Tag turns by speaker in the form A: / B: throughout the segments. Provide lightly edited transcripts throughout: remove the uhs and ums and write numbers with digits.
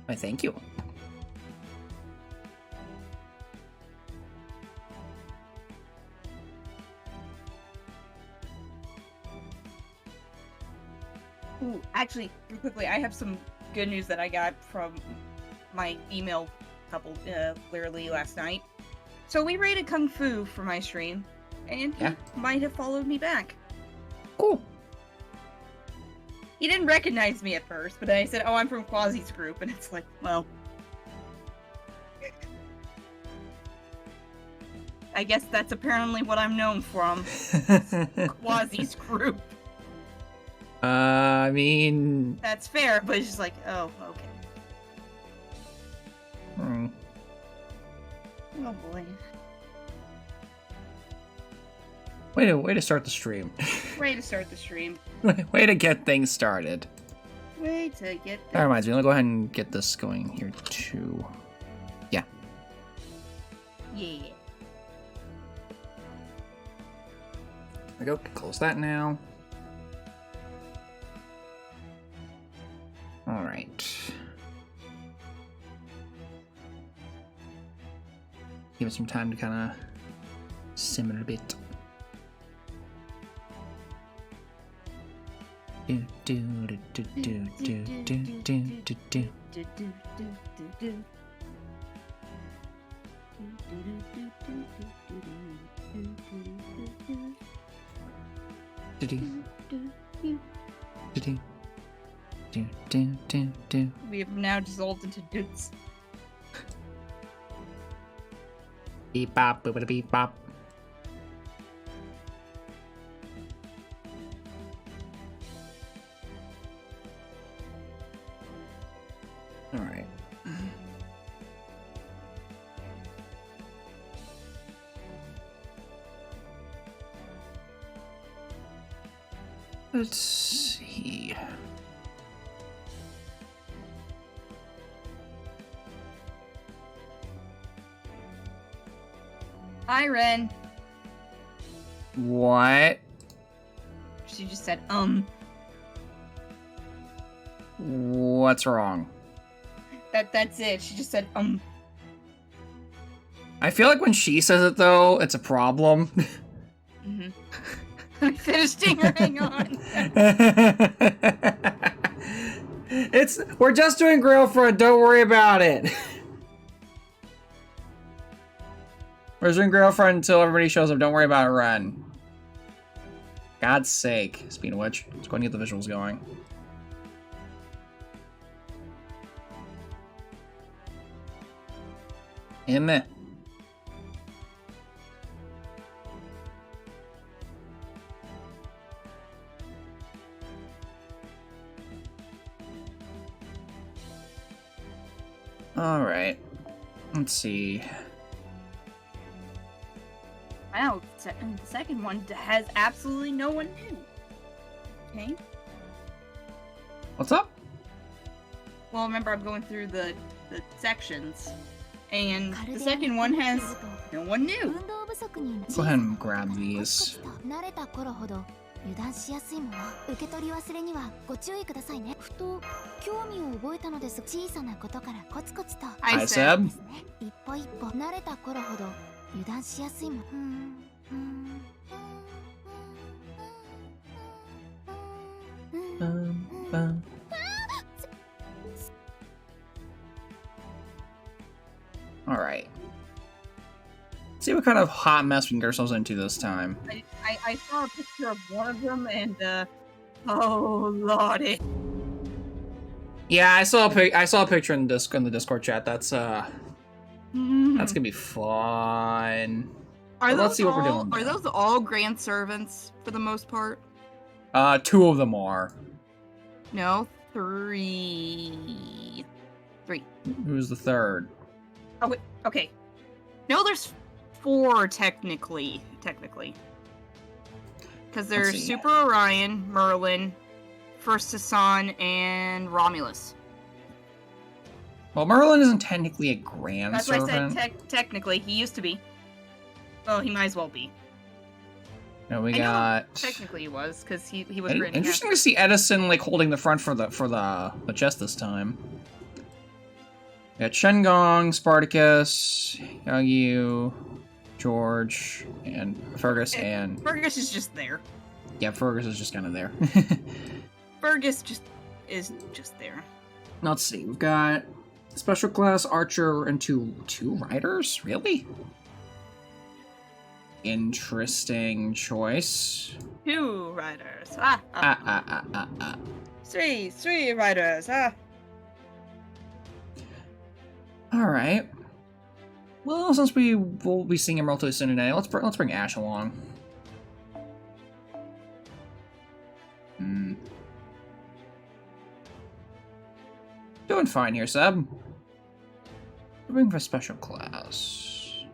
A: Why, thank you.
B: Ooh, actually, real quickly, I have some good news that I got from my email couple literally last night. So we rated Kung Fu for my stream, and he might have followed me back.
A: Cool.
B: He didn't recognize me at first, but I said, "Oh, I'm from Quasi's group," and it's like, well, I guess that's apparently what I'm known from. Quasi's group.
A: I mean...
B: That's fair, but it's just like, oh, okay. Oh boy.
A: Way to start the stream.
B: Way to start the stream.
A: Way to get things started.
B: Way to get
A: That reminds me, let me go ahead and get this going here too. Yeah.
B: Yeah.
A: There we go. Close that now. All right. Give it some time to kind of simmer a bit. Do do do do do do do do do do.
B: We have now dissolved into dudes.
A: Beep bop, boop beep bop. All right. Let's see.
B: Hi, Ren.
A: What?
B: She just said,
A: What's wrong?
B: That's it. She just said,
A: I feel like when she says it, though, it's a problem.
B: Mm-hmm. I'm finishing her, hang on.
A: We're just doing Grail for it, don't worry about it. We're doing Grail for it until everybody shows up, don't worry about it, Ren. God's sake. Speaking of which, let's go and get the visuals going. Amen. All right. Let's see.
B: Wow, the second one has absolutely no one new. Okay.
A: What's up?
B: Well, remember, I'm going through the sections, and the second one has no one new.
A: Go ahead and grab these.
C: 油断しやすいもの受け取り忘れにはご注意くださいね。ふと興味を覚えたのです。小さなことからコツコツと
A: Hi, Seb.
C: 一歩一歩慣れた頃ほど油断しやすいもの。
A: All right. Let's see what kind of hot mess we can get ourselves into this time.
B: I saw a picture of one of them, and oh lordy.
A: Yeah, I saw a picture in the Discord chat. That's gonna be fun. Let's see what we're doing.
B: Are those all grand servants for the most part?
A: 2 of them are.
B: No, 3.
A: Who's the third?
B: Oh wait, okay. No, there's 4 technically. Because there's Super Orion, Merlin, First Hassan, and Romulus.
A: Well, Merlin isn't technically a grand
B: That's
A: servant.
B: That's why I said technically. He used to be. Well, he might as well be.
A: No, we got.
B: Technically, he was because he was written.
A: Interesting to see Edison like holding the front for the chest this time. We got Shengong, Spartacus, Yagyu, George, and Fergus, and...
B: Fergus is just there.
A: Yeah, Fergus is just kind of there.
B: Fergus is just there.
A: Let's see, we've got special class, archer, and two riders? Really? Interesting choice.
B: 2 riders. Three riders.
A: Alright. Well, since we will be seeing him relatively soon today, let's bring Ash along. Doing fine here, Seb. We're bringing for special class.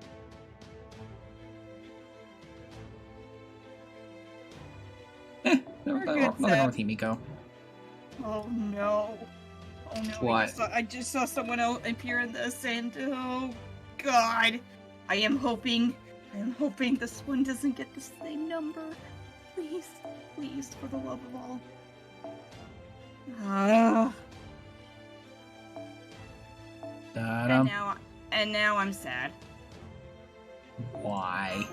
A: Nothing wrong with Himiko.
B: Oh no. Oh no.
A: What?
B: I just saw someone else appear in this, and oh god. I am hoping this one doesn't get the same number. Please, for the love of all. And now I'm sad.
A: Why?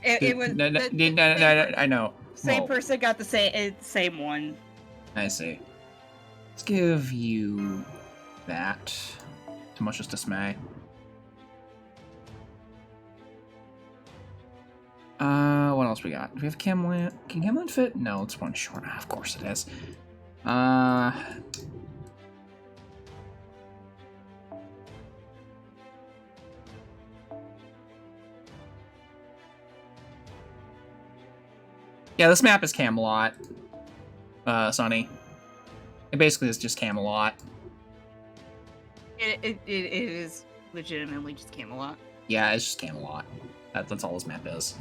B: It was
A: I know.
B: Same person got the same one.
A: I see. Let's give you that. To much dismay. What else we got? Do we have Camlin? Can Camlin fit? No, it's one short. Of course it is. Yeah, this map is Camelot, Sonny. It basically is just Camelot.
B: It is legitimately just Camelot.
A: Yeah, it's just Camelot. That's all this map is.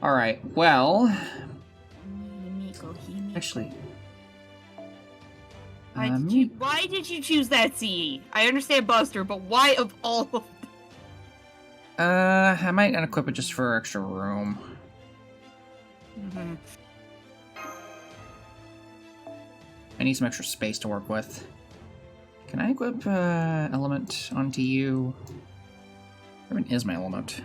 A: Alright, well... Actually...
B: Why did you choose that CE? I understand Buster, but why of all of
A: I might unequip it just for extra room. I need some extra space to work with. Can I equip element onto you? Where even is my element?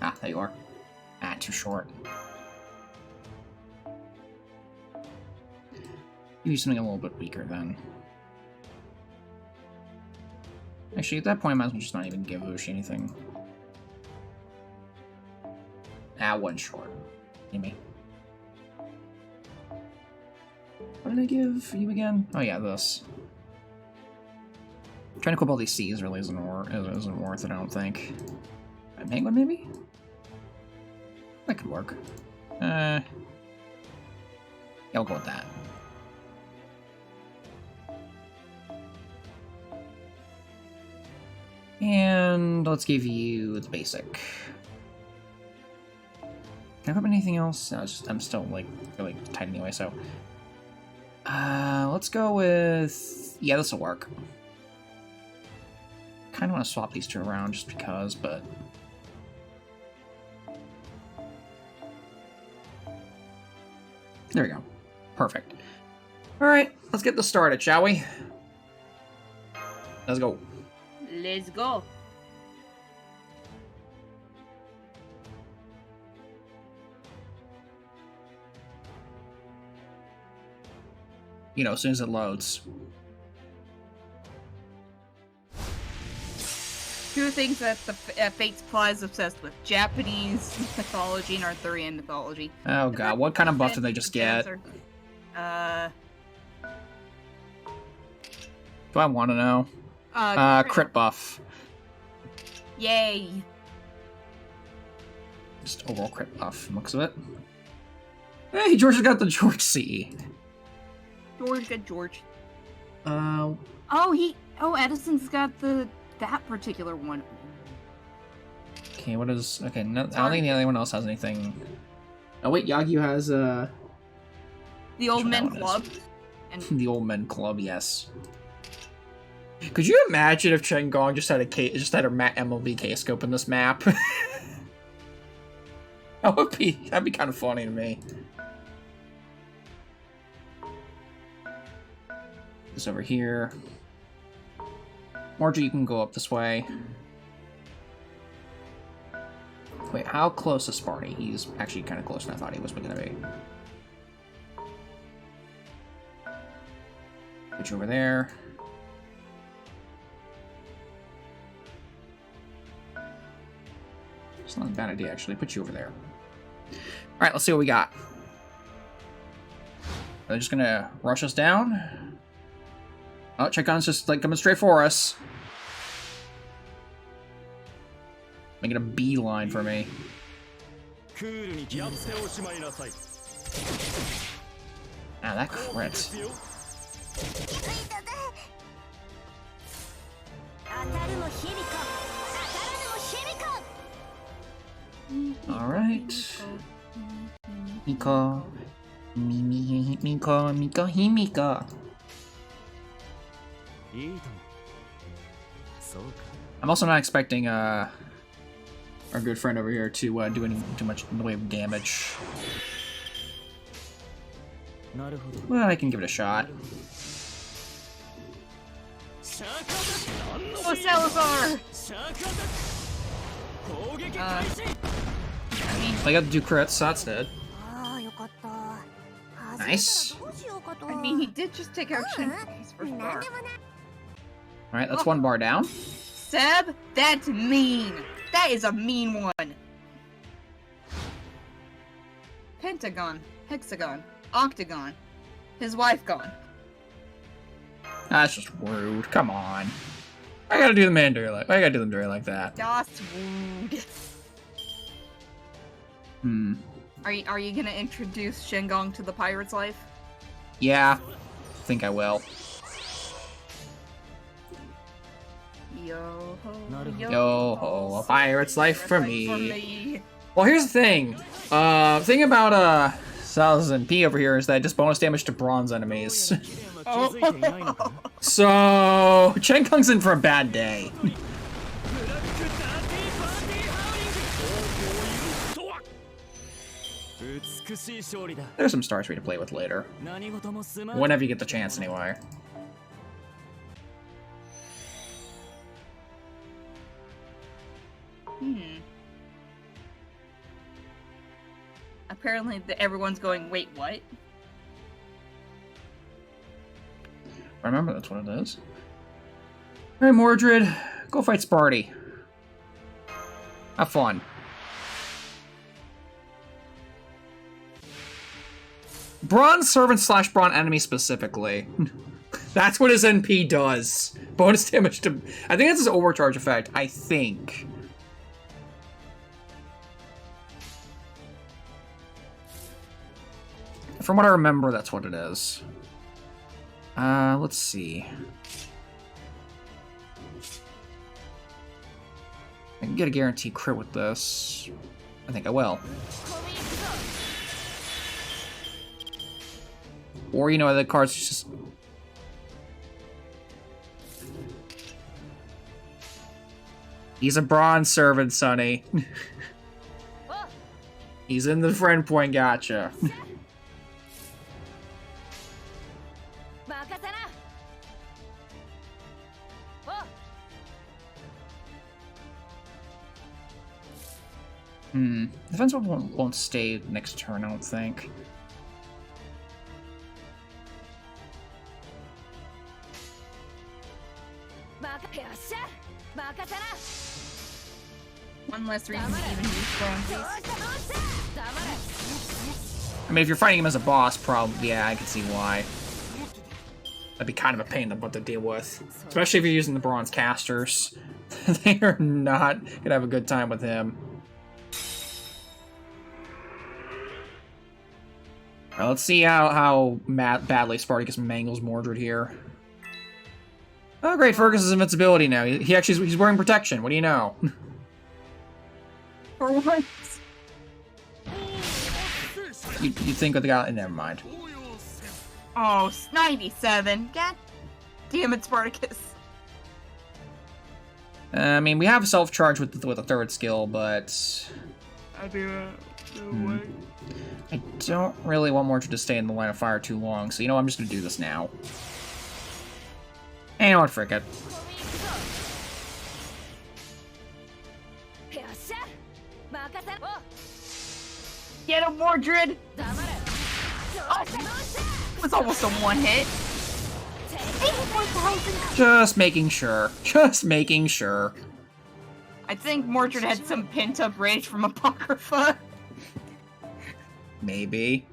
A: Ah, there you are. Ah, too short. Use something a little bit weaker then. Actually, at that point, I might as well just not even give Ushi anything. Ah, one short. Maybe. What did I give you again? Oh yeah, this. Trying to equip all these C's really isn't worth it, I don't think. A Penguin, maybe? That could work. Yeah, I'll go with that. And let's give you the basic. Can I equip anything else? No, I'm still like really tight anyway, so. Let's go with... Yeah, this will work. Kinda want to swap these two around just because, but... There we go. Perfect. Alright, let's get this started, shall we? Let's go.
B: Let's go.
A: You know, as soon as it loads.
B: Two things that the Fates Plot is obsessed with: Japanese mythology and Arthurian mythology.
A: Oh god, what kind of buff did they just get? Do I want to know? Crit buff.
B: Yay.
A: Just overall crit buff from the looks of it. Hey, George has got the George C.
B: George got George.
A: Oh,
B: Edison's got that particular one.
A: Okay, what is... Okay, no, I don't think anyone else has anything... Oh wait, Yagyu has,
B: The Old Men Club.
A: And... The Old Men Club, yes. Could you imagine if Chengong just had a MLB K-scope in this map? That That'd be kind of funny to me. This over here. Marjorie, you can go up this way. Wait, how close is Sparty? He's actually kind of closer than I thought he was going to be. Put you over there. It's not a bad idea, actually. Put you over there. Alright, let's see what we got. Are they just gonna rush us down? Oh, Chekon's just, like, coming straight for us. Making a beeline for me. Ah, that crit. Alright. Mika. Mika, Himika. I'm also not expecting our good friend over here to do too much in the way of damage. Well, I can give it a shot.
B: Oh, Salazar!
A: I got to do crits, so that's dead. Nice.
B: I mean, he did just take out Shin's first bar.
A: Alright, that's one bar down.
B: Seb, that's mean. That is a mean one. Pentagon, hexagon, octagon. His wife gone.
A: That's just rude. Come on. I gotta do the Mandarin like that.
B: That's rude.
A: Hmm.
B: Are you gonna introduce Shengong to the pirate's life?
A: Yeah. I think I will.
B: Yo ho,
A: Yo ho, a pirate's life for me. Well, here's the thing. Thing about Sal's and P over here is that it just bonus damage to bronze enemies.
B: Oh.
A: So Chen Kung's in for a bad day. There's some stars for you to play with later. Whenever you get the chance, anyway.
B: Apparently, everyone's going, wait, what?
A: Remember, that's what it is. Alright, Mordred, go fight Sparty. Have fun. Bronze servant / bronze enemy specifically. That's what his NP does. Bonus damage to... I think that's his overcharge effect. I think. From what I remember, that's what it is. Let's see. I can get a guaranteed crit with this. I think I will. Or, you know, the card's just... He's a bronze servant, Sonny. He's in the friend point, gotcha. Defense won't stay next turn, I don't think.
B: One less reason to even use bronze.
A: I mean, if you're fighting him as a boss, probably, yeah, I can see why. That'd be kind of a pain in the butt to deal with. Especially if you're using the bronze casters. They are not gonna have a good time with him. Alright, let's see how badly Spartacus mangles Mordred here. Oh, great, Fergus's invincibility now. He's wearing protection. What do you know?
B: For once.
A: You think of the guy? Never mind.
B: Oh, 97. God damn it, Spartacus.
A: I mean, we have self-charge with the third skill, but...
B: I do
A: I don't really want Mordred to stay in the line of fire too long, so you know what, I'm just gonna do this now. And you know what, frick it.
B: Get him, Mordred! Oh, it was almost a one hit. 84,000.
A: Just making sure. Just making sure.
B: I think Mordred had some pent-up rage from Apocrypha.
A: Maybe.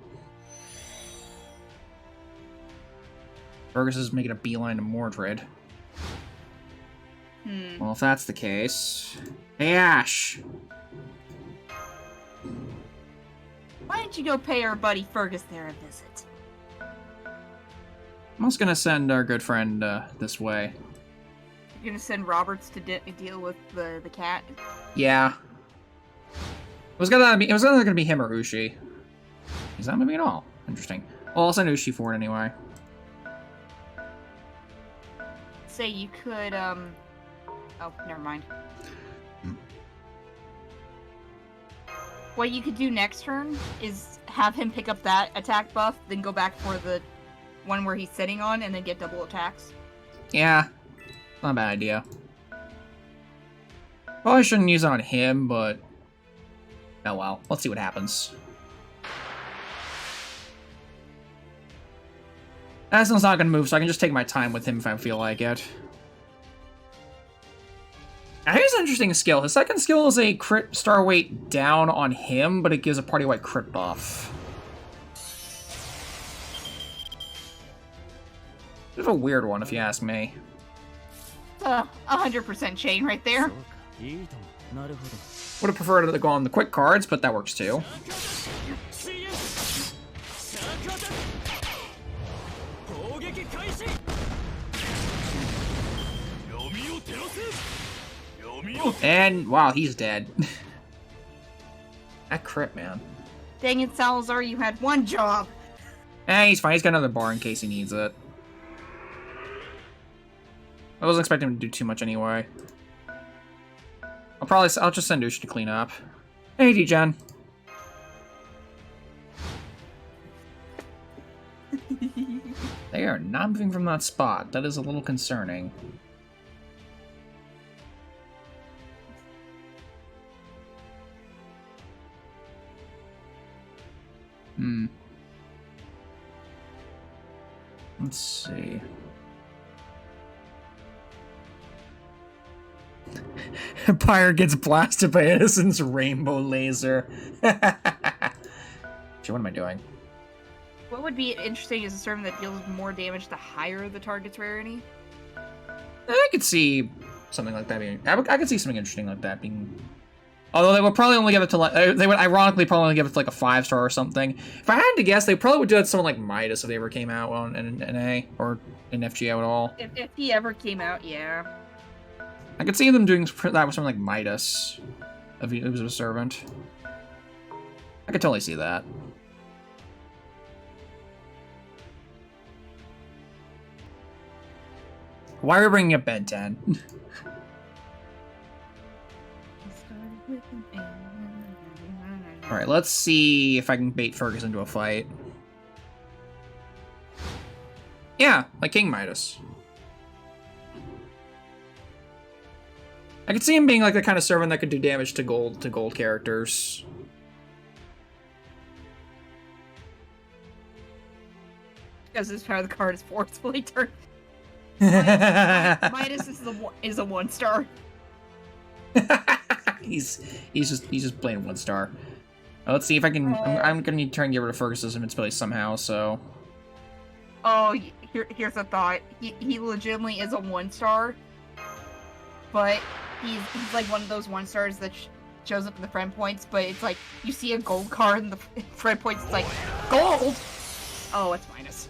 A: Fergus is making a beeline to Mordred. Well, if that's the case... Hey, Ash!
B: Why don't you go pay our buddy Fergus there a visit?
A: I'm just gonna send our good friend this way.
B: You're gonna send Roberts to deal with the cat?
A: Yeah. It was either gonna be him or Ushi. He's not moving at all. Interesting. Well, I'll send Ushi for it anyway.
B: Say you could, oh, never mind. What you could do next turn is have him pick up that attack buff, then go back for the one where he's sitting on, and then get double attacks.
A: Yeah. Not a bad idea. Probably shouldn't use it on him, but... Oh well. Let's see what happens. Aslan's not gonna move, so I can just take my time with him if I feel like it. I think it's an interesting skill. His second skill is a crit star weight down on him, but it gives a party-wide crit buff. Bit of a weird one, if you ask me.
B: 100% chain right there.
A: Would have preferred to go on the quick cards, but that works too. And, wow, he's dead. That crit, man.
B: Dang it, Salazar, you had one job.
A: Eh, he's fine. He's got another bar in case he needs it. I wasn't expecting him to do too much anyway. I'll just send Ushi to clean up. Hey, D-Gen. They are not moving from that spot. That is a little concerning. Let's see. Pyre gets blasted by Edison's rainbow laser. What am I doing?
B: What would be interesting is a sermon that deals more damage the higher the target's rarity.
A: I could see something like that being... I could see something interesting like that being... Although they would probably only give it to, like... They would ironically probably only give it to, like, a 5-star or something. If I had to guess, they probably would do that to someone like Midas if they ever came out on in NA or in FGO at all.
B: If he ever came out, yeah.
A: I could see them doing that with something like Midas, if he was a servant. I could totally see that. Why are we bringing up Ben 10? Alright, let's see if I can bait Fergus into a fight. Yeah, like King Midas. I could see him being like the kind of servant that could do damage to gold characters.
B: Because this part of the card is forcefully turned. Midas is a 1-star.
A: he's just playing 1-star. Let's see if I can. I'm gonna need to try and get rid of Fergus's invincibility somehow. So.
B: Oh, here's a thought. He legitimately is a 1-star, but he's like one of those 1-stars that shows up in the friend points. But it's like you see a gold card in the friend points. It's like gold. Oh, it's Midas.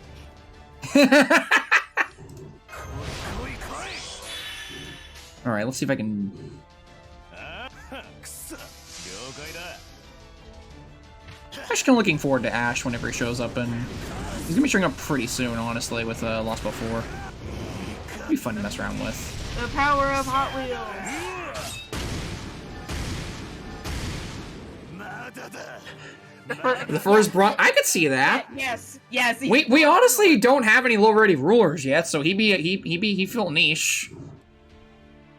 A: All right, let's see if I can. I'm just kind of looking forward to Ash whenever he shows up, and he's gonna be showing up pretty soon, honestly, with Lost Ball 4. It'll be fun to mess around with.
B: The power of Hot Wheels.
A: The first bronze. I could see that.
B: Yes, yes.
A: We honestly don't have any low rated rulers yet, so he'd feel niche.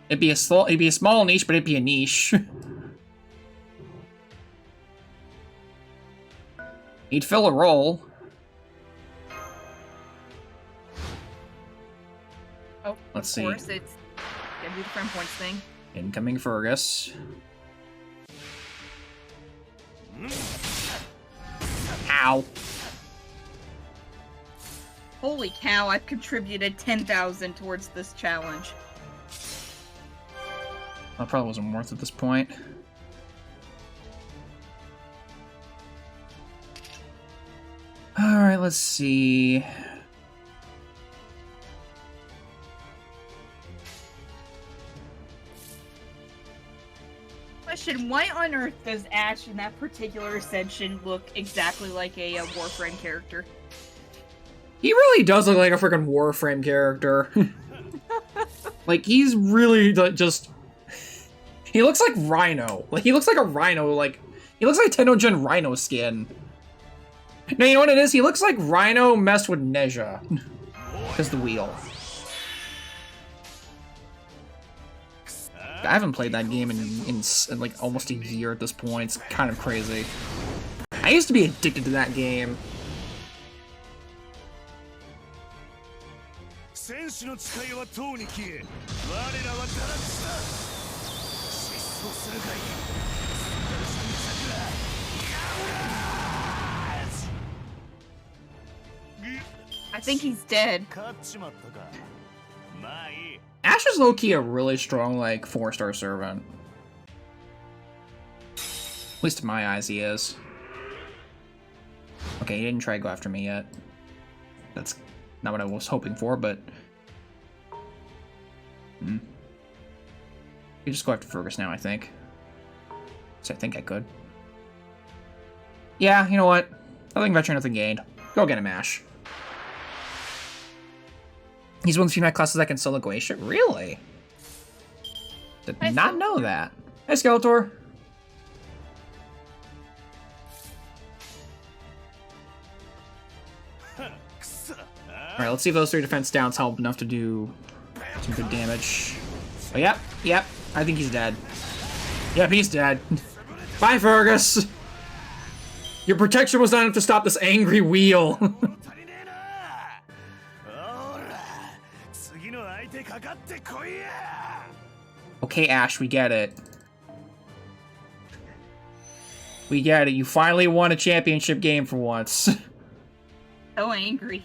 A: It'd be a small niche, but it'd be a niche. He'd fill a role.
B: Oh,
A: let's see.
B: Of course, it's gonna do the friend points thing.
A: Incoming Fergus. Ow.
B: Holy cow, I've contributed 10,000 towards this challenge.
A: That probably wasn't worth it at this point. Alright, let's see.
B: Question, why on earth does Ash in that particular ascension look exactly like a Warframe character?
A: He really does look like a freaking Warframe character. Like, he's really just... He looks like Rhino. Like, he looks like a Rhino, like... He looks like Tenno-Gen Rhino skin. No, you know what it is? He looks like Rhino messed with Neja. Because the wheel. I haven't played that game in like almost a year at this point. It's kind of crazy. I used to be addicted to that game.
B: I think he's dead.
A: Ash is low-key a really strong, like, 4-star servant. At least in my eyes, he is. Okay, he didn't try to go after me yet. That's not what I was hoping for, but... You just go after Fergus now, I think. So I think I could. Yeah, you know what? Nothing ventured, nothing gained. Go get him, Ash. He's one of the few night classes that can solo Glacier? Really? Did not know that. Hey, Skeletor. Alright, let's see if those 3 defense downs help enough to do some good damage. Oh, yep, I think he's dead. Yep, he's dead. Bye, Fergus! Your protection was not enough to stop this angry wheel. Okay, Ash, we get it. We get it. You finally won a championship game for once.
B: So angry.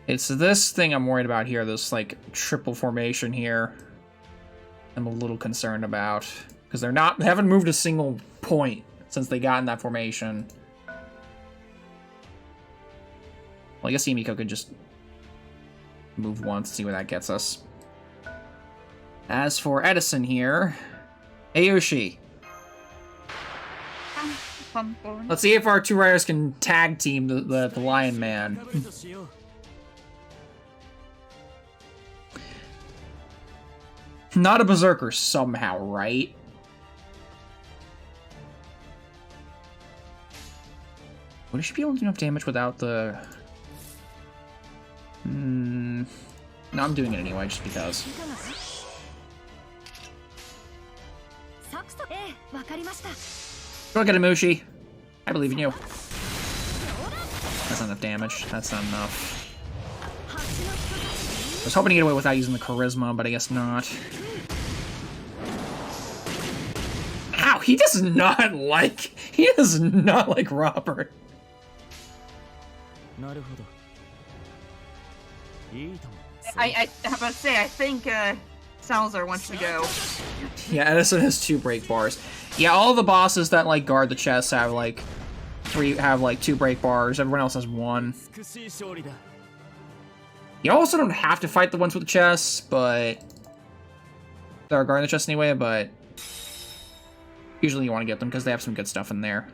A: It's this thing I'm worried about here, this, like, triple formation here. I'm a little concerned about. Because they haven't moved a single point since they got in that formation. Well, I guess Emiko could just move once, see where that gets us. As for Edison here, Aoshi. Let's see if our 2 riders can tag team the Lion Man. Not a Berserker somehow, right? Would she be able to do enough damage without the... No, I'm doing it anyway, just because. Go get him, Mushi. I believe in you. That's not enough damage. That's not enough. I was hoping to get away without using the charisma, but I guess not. Ow, he does not like Robert.
B: I about to say, I think Salazar wants to go.
A: Yeah, Edison has 2 break bars. Yeah, all the bosses that like guard the chests have like 2 break bars. Everyone else has 1. You also don't have to fight the ones with the chests, but that are guarding the chests anyway. But usually you want to get them because they have some good stuff in there.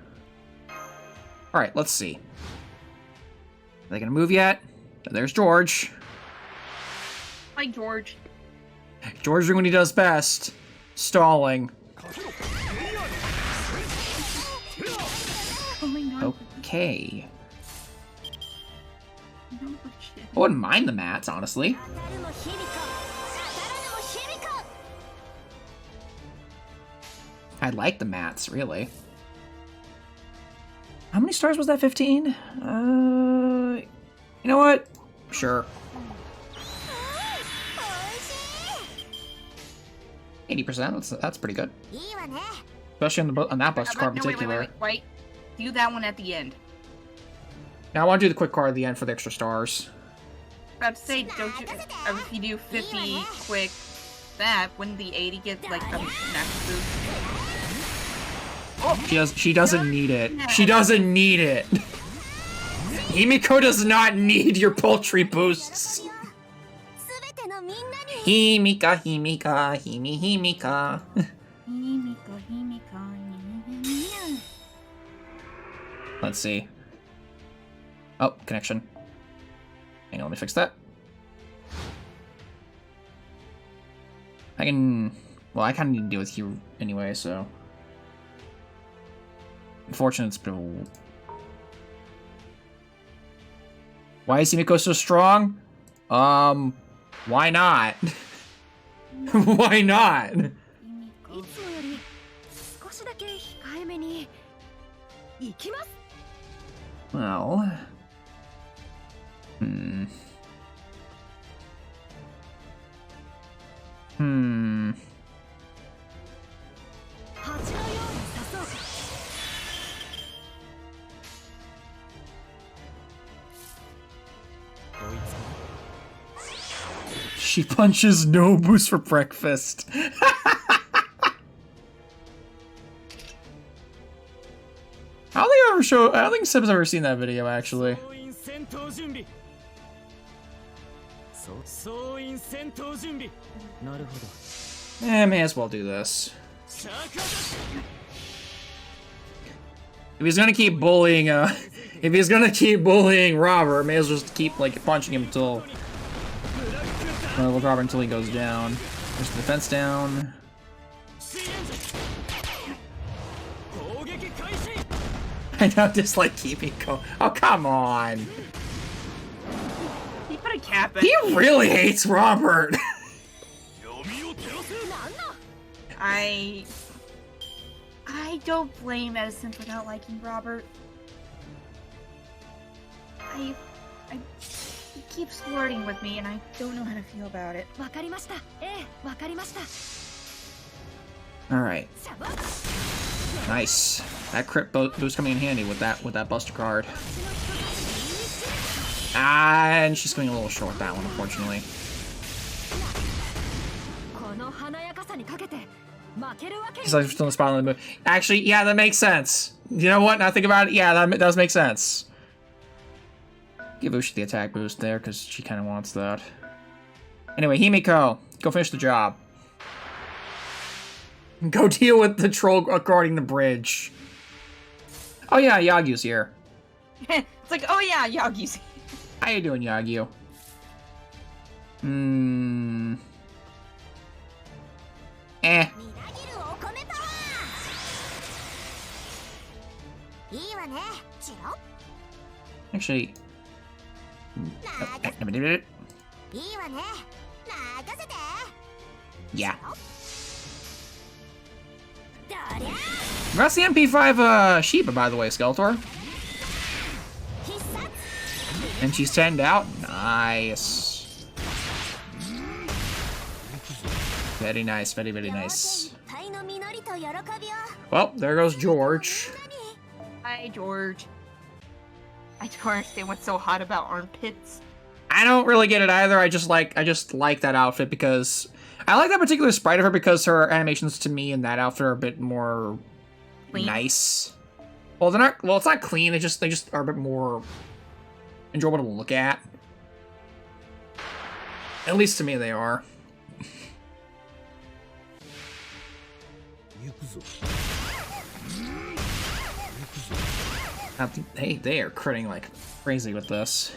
A: All right, let's see. Are they gonna move yet? There's George.
B: Hi, George.
A: George doing what he does best. Stalling.
B: Oh my god.
A: Okay.
B: No shit.
A: I wouldn't mind the mats, honestly. I like the mats, really. How many stars was that? 15? You know what? Sure. 80%. That's pretty good. Especially on that bus card in particular.
B: Wait. Do that one at the end.
A: Now I want to do the quick card at the end for the extra stars.
B: About to say, don't you? If you do 50 quick, that wouldn't the 80 get like a max boost? Oh.
A: She doesn't need it. She doesn't need it. Himiko does not need your poultry boosts. Himika, Himika, Himika. Let's see. Oh, connection. Hang on, let me fix that. I can... Well, I kind of need to deal with you anyway, so... Unfortunately, it's been... Why is Himiko so strong? Why not? Why not? Well... She punches no boost for breakfast. I don't think Seb's ever seen that video, actually. May as well do this. If he's gonna keep bullying, Robert, may as well just keep like punching him until Robert until he goes down. There's the defense down. I don't dislike Himiko. Oh, come on.
B: He put a cap in.
A: He really hates Robert.
B: I don't blame Edison for not liking Robert. He keeps flirting with me and I don't know how to feel about it.
A: Alright. Nice. That crit boost coming in handy with that Buster card. Ah, and she's going a little short with that one, unfortunately. He's like still in the spot on the move. Actually, yeah, that makes sense. You know what? Now I think about it, yeah, that does make sense. Give Ushi the attack boost there, because she kind of wants that. Anyway, Himiko, go finish the job. Go deal with the troll guarding the bridge. Oh yeah, Yagyu's here.
B: It's like, oh yeah, Yagyu's here.
A: How you doing, Yagyu? Eh. Actually... Yeah. That's the MP5 Sheba, by the way, Skeletor. And she's 10'd out. Nice. Very nice, very, very nice. Well, there goes George.
B: Hi, George. I don't understand what's so hot about armpits.
A: I don't really get it either. I just like that outfit because I like that particular sprite of her because her animations to me in that outfit are a bit more
B: Clean.
A: Nice. Well, they're not. Well, it's not clean. They just are a bit more enjoyable to look at. At least to me, they are. Hey, they are critting like crazy with this.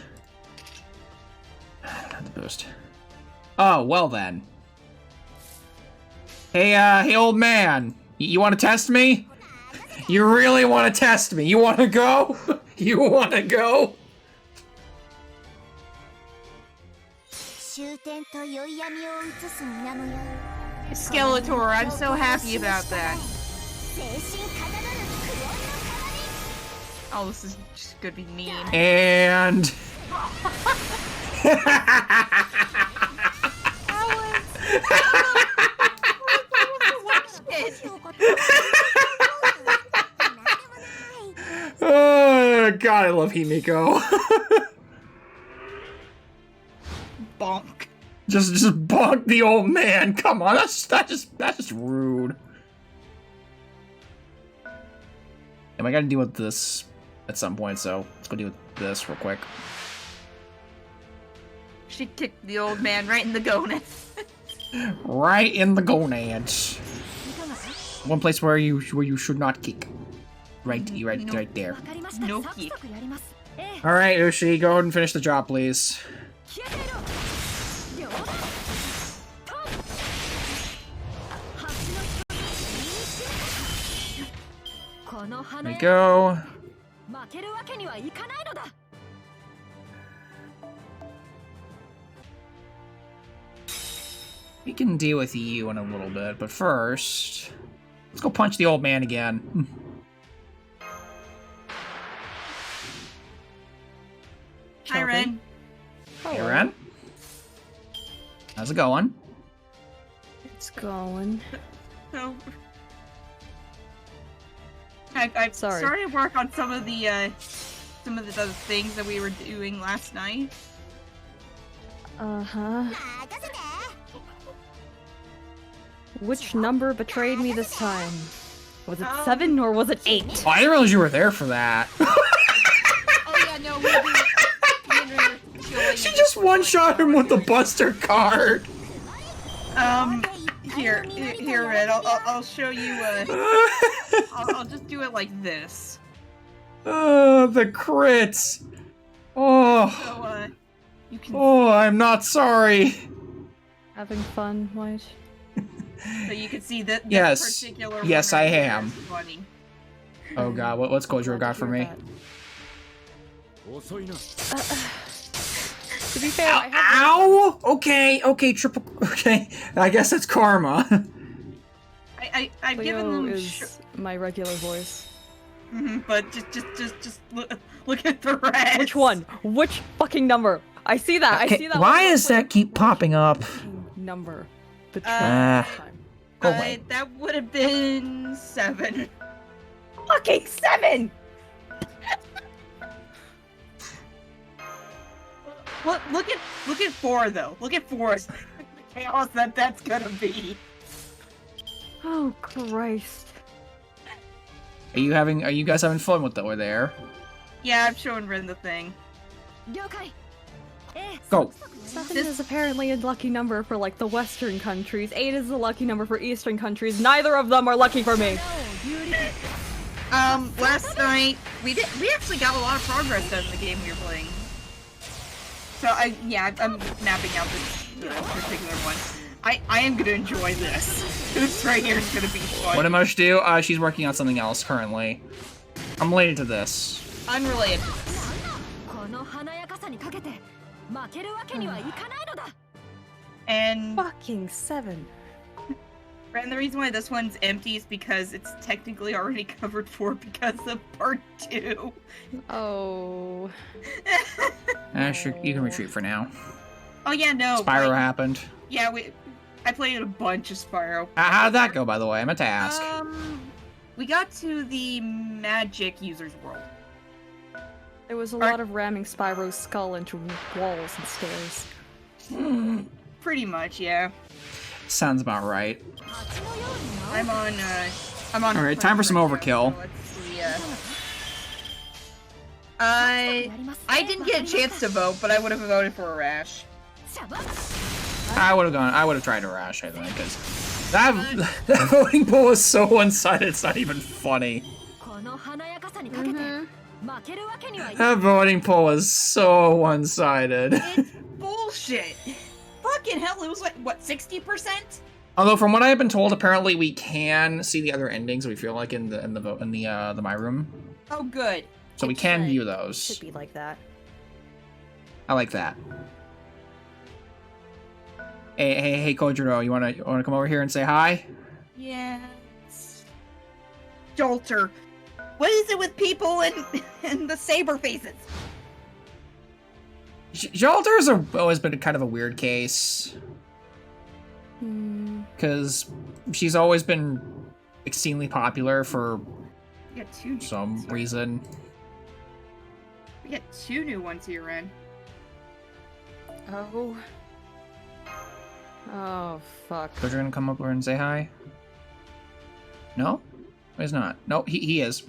A: I don't have the boost. Oh, well then. Hey, old man. You want to test me? You really want to test me? You want to go? You want to go?
B: Skeletor, I'm so happy about that. Oh, this is just gonna be mean.
A: And... Oh, God, I love Himiko.
B: Bonk.
A: Just bonk the old man. Come on, that's just rude. And I gotta deal with this at some point, so let's go deal with this real quick.
B: She kicked the old man right in the gonads.
A: Right in the gonads. One place where you should not kick. Right there.
B: No kick.
A: All right, Ushi, go ahead and finish the job, please. There we go. We can deal with you in a little bit, but first, let's go punch the old man again.
B: Hi, Ren.
A: Hey, Ren. How's it going?
D: It's going.
B: So, I've
D: Sorry.
B: started work on some of the other things that we were doing last night.
D: Uh-huh. Which number betrayed me this time? Was it 7 or was it 8?
A: Oh, I didn't realize you were there for that.
B: Oh yeah, no, we were
A: She just one-shot him with the Buster card.
B: Here, Red. I'll show you. I'll just do it like this.
A: The crits. Oh.
B: So, you can.
A: Oh, I'm not sorry.
D: Having fun, White?
B: So you can see that.
A: Yes.
B: Particular
A: Yes, I am.
B: is funny.
A: Oh God, what's Gojo got for me?
D: To be fair, I have
A: Ow! Okay, triple. Okay, I guess it's karma.
B: I've given
D: Leo
B: them.
D: is my regular voice.
B: But just look at the rest.
D: Which one? Which fucking number? I see that. I see that.
A: Why does that keep popping up?
D: Number.
A: Ah. Go
B: Uh,
A: away.
B: that would have been 7.
D: Fucking 7!
B: Look at 4 though. Look at 4. The chaos that's gonna be.
D: Oh Christ.
A: Are you guys having fun with over there?
B: Yeah, I'm showing Ren the thing.
A: Go.
D: 7 is apparently a lucky number for like the Western countries. 8 is a lucky number for Eastern countries. Neither of them are lucky for me.
B: Last night we actually got a lot of progress done in the game we were playing. So I'm mapping out this particular one. I am gonna enjoy this. This right here is gonna be fun.
A: What did Mosh do? She's working on something else currently. I'm related to this.
B: Unrelated to this. And
D: Fucking 7.
B: the reason why this one's empty is because it's technically already covered for because of part 2.
D: Oh.
A: Sure, you can retreat for now.
B: Oh yeah, no.
A: Spyro
B: like,
A: happened.
B: Yeah, I played a bunch of Spyro.
A: How did that go, by the way? I meant to ask.
B: We got to the magic user's world.
D: There was a lot of ramming Spyro's skull into walls and stairs.
B: Pretty much, yeah.
A: Sounds about right.
B: I'm on.
A: All right, time for some overkill.
B: So let's see. I didn't get a chance to vote, but I would have voted for a Rash.
A: I would have tried to rash, I think, because that voting poll was so one-sided. It's not even funny. That voting poll is so one-sided.
B: It's bullshit. fucking hell, it was like, what, 60%?
A: Although from what I have been told, apparently we can see the other endings we feel like in the My Room.
B: Oh, good.
A: So we
D: It
A: can
D: should.
A: view
D: Should
A: those.
D: be like that.
A: I like that. Hey, Kojiro, you wanna come over here and say hi?
B: Yes. Jolter. What is it with people and the saber faces?
A: Jolter's always been kind of a weird case.
D: Hmm.
A: Because she's always been extremely popular for
B: We got two new
A: some
B: ones here.
A: reason.
B: We got 2 new ones here, Ren.
D: Oh. Oh, fuck.
A: Kojiro gonna come up over and say hi? No? He's not. No, he is.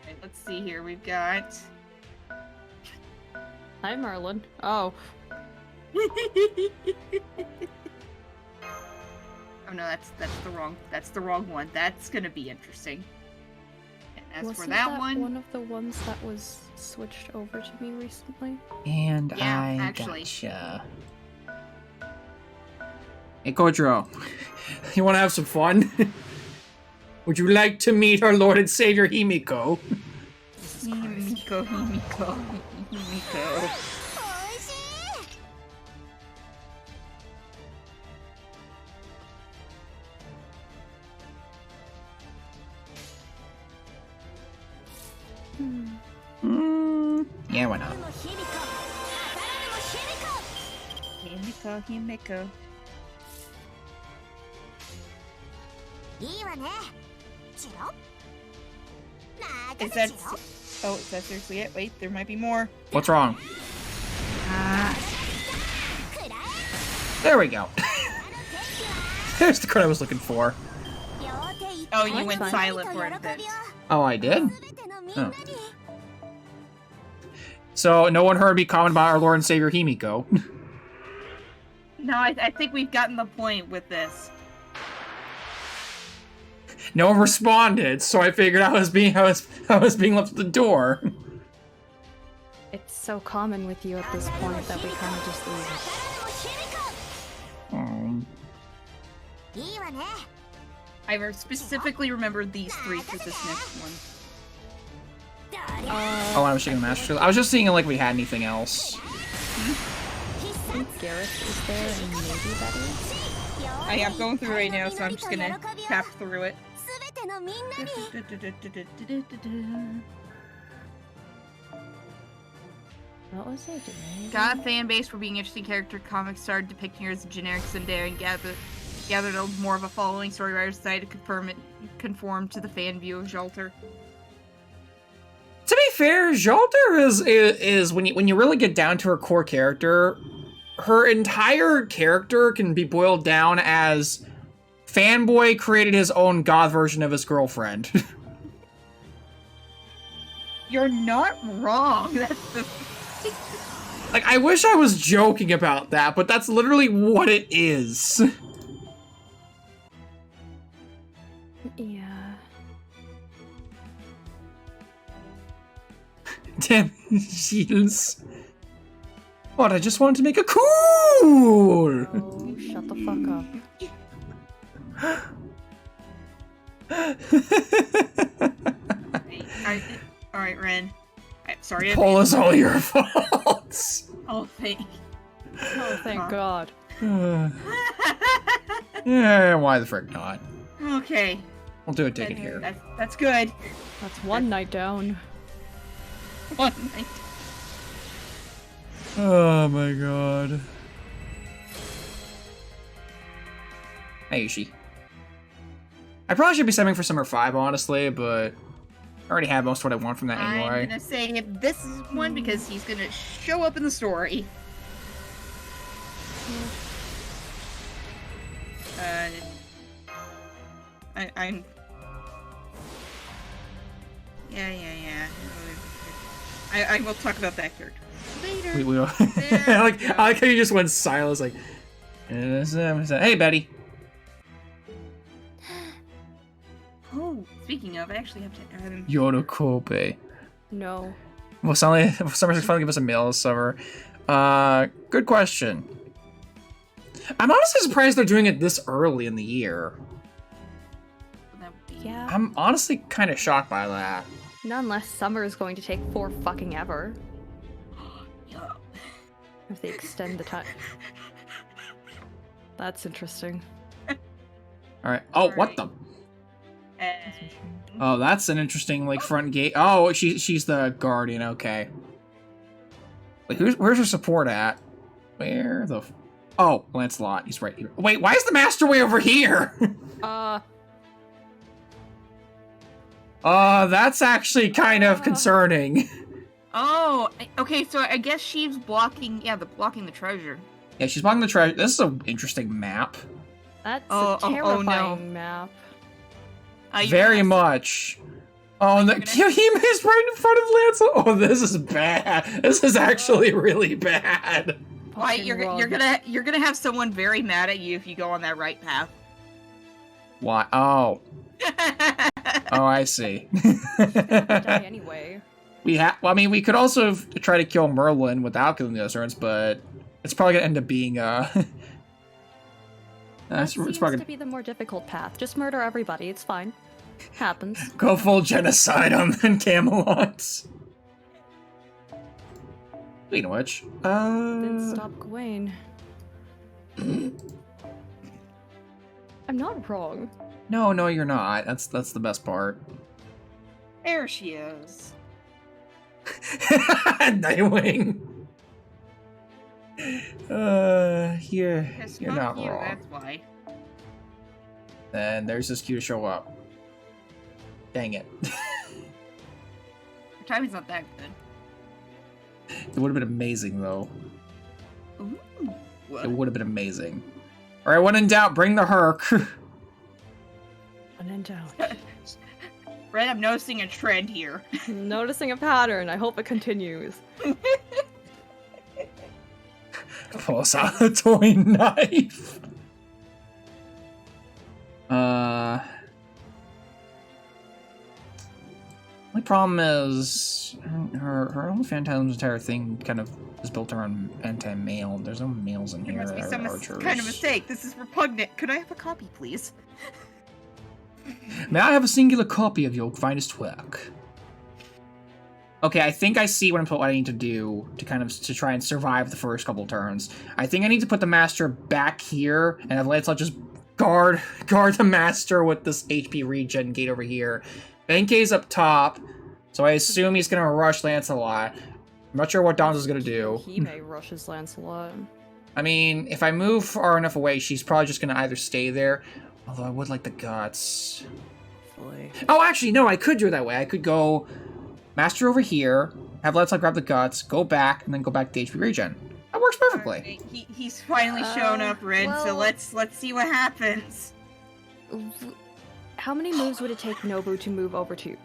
B: Right, let's see here. We've got.
D: Hi, Merlin. Oh.
B: Oh no, that's the wrong one. That's gonna be interesting. And as
D: Wasn't
B: for that one,
D: of the ones that was switched over to me recently?
A: And
B: Yeah,
A: I
B: actually.
A: gotcha. Hey, Kojiro. You wanna have some fun? Would you like to meet our Lord and Savior Himiko?
B: Himiko.
A: Yeah, why not?
B: Himiko.
C: いいわねチロ
B: Is that? Oh, is that seriously it? Wait, there might be more.
A: What's wrong?
B: Ah,
A: There we go. There's the card I was looking for.
B: oh, you
D: That's
B: went
D: fine.
B: silent for it.
A: Oh, I did? Oh. So, no one heard me comment about our Lord and Savior Himiko.
B: No, I think we've gotten the point with this.
A: No one responded, so I figured I was being left at the door.
D: It's so common with you at this point that we kind of just leave it.
C: いいわね
B: I specifically remembered these 3 for this next one.
A: Oh, I was checking the Master. I was just seeing like if we had anything else.
D: I think Gareth is there and maybe Betty.
B: I'm going through right now, so I'm just gonna tap through it.
C: 全てのみんなに
D: What was I doing?
B: Got a fan base for being interesting character. Comics started depicting her as a generic tsundere and gathered a more of a following. Story writers decided to conform to the fan view of Jolter.
A: To be fair, Jolter is when you really get down to her core character, her entire character can be boiled down as fanboy created his own god version of his girlfriend.
B: You're not wrong. That's the.
A: Like, I wish I was joking about that, but that's literally what it is.
D: Yeah.
A: Damn, Shields. What, I just wanted to make a cool!
D: Oh, shut the fuck up.
B: Alright, Ren. Sorry.
A: Paul, is all your faults.
B: Oh, thank.
D: Oh, thank God.
A: Yeah, why the frick not?
B: Okay.
A: We'll do a ticket here.
B: That's good.
D: That's one night down.
B: One night.
A: Oh my god. Hey, Yushi. I probably should be saving for Summer 5, honestly, but I already have most of what I want from that
B: I'm
A: anyway.
B: gonna say this is one because he's gonna show up in the story. I'm. Yeah. I will talk about that character later.
A: We will. I like how you just went silent. Like, hey, Betty.
B: Oh, speaking of, I actually have to add him.
A: Yorokobe.
D: No.
A: Well, suddenly, for some reason, finally give us a mail this summer. Good question. I'm honestly surprised they're doing it this early in the year.
B: That would be-
D: Yeah.
A: I'm honestly kind of shocked by that.
D: Not unless summer is going to take for fucking ever.
B: Yeah.
D: If they extend the time. That's interesting.
A: Alright. Oh, what the?
B: And
A: Oh, that's an interesting, like, front gate. Oh, she's the guardian, okay. Wait, where's her support at? Where the... Oh, Lancelot, he's right here. Wait, why is the Master way over here? That's actually kind of concerning.
B: oh, okay. So I guess she's blocking. Yeah, blocking the treasure.
A: Yeah, she's blocking the treasure. This is an interesting map.
D: That's
B: Oh,
D: a
B: oh,
D: terrifying
B: no.
D: map.
B: You're
A: Very
B: gonna-
A: much. Oh, and the Kyuhime is right in front of Lancelot. Oh, this is bad. This is actually really bad.
B: Why
D: Fucking
B: you're gonna have someone very mad at you if you go on that right path.
A: Why? Oh. Oh, I see.
D: Die anyway.
A: Well, I mean, we could also try to kill Merlin without killing the other servants, but it's probably gonna end up being
D: That
A: it's
D: seems
A: probably
D: to be the more difficult path. Just murder everybody. It's fine. Happens.
A: go full genocide on the Camelot. Speaking of which,
D: Then stop Gawain. I'm not wrong.
A: No, you're not. That's the best part.
B: There she is.
A: Nightwing. You're
B: Yes,
A: you're
B: fuck
A: not
B: you,
A: wrong.
B: That's why.
A: Then there's this cue to show up. Dang it.
B: Her timing's not that good.
A: It would have been amazing, though.
B: Ooh.
A: It would have been amazing. Alright, when in doubt, bring the Herc.
D: When in doubt.
B: Red, I'm noticing a trend here.
D: Noticing a pattern. I hope it continues.
A: Pulls out a toy knife. My problem is her own Phantasm's entire thing kind of is built around anti-male. There's no males in
B: There
A: here.
B: must be
A: that
B: some
A: are archers.
B: kind of mistake. This is repugnant. Could I have a copy, please?
A: May I have a singular copy of your finest work? Okay, I think I see what I need to do to try and survive the first couple turns. I think I need to put the Master back here and have Lancelot just guard the Master with this HP regen gate over here. Benkei's up top, so I assume he's gonna rush Lancelot. I'm not sure what Don's gonna do.
D: He may rushes Lancelot.
A: I mean, if I move far enough away, she's probably just gonna either stay there. Although I would like the guts.
D: Hopefully.
A: Oh, actually, no, I could do it that way. I could go Master over here, have Lancelot grab the guts, go back, and then go back to HP regen. That works perfectly.
B: Alright, he's finally shown up, Red. So
D: well-
B: let's see what happens.
D: How many moves would it take Nobu to move over to?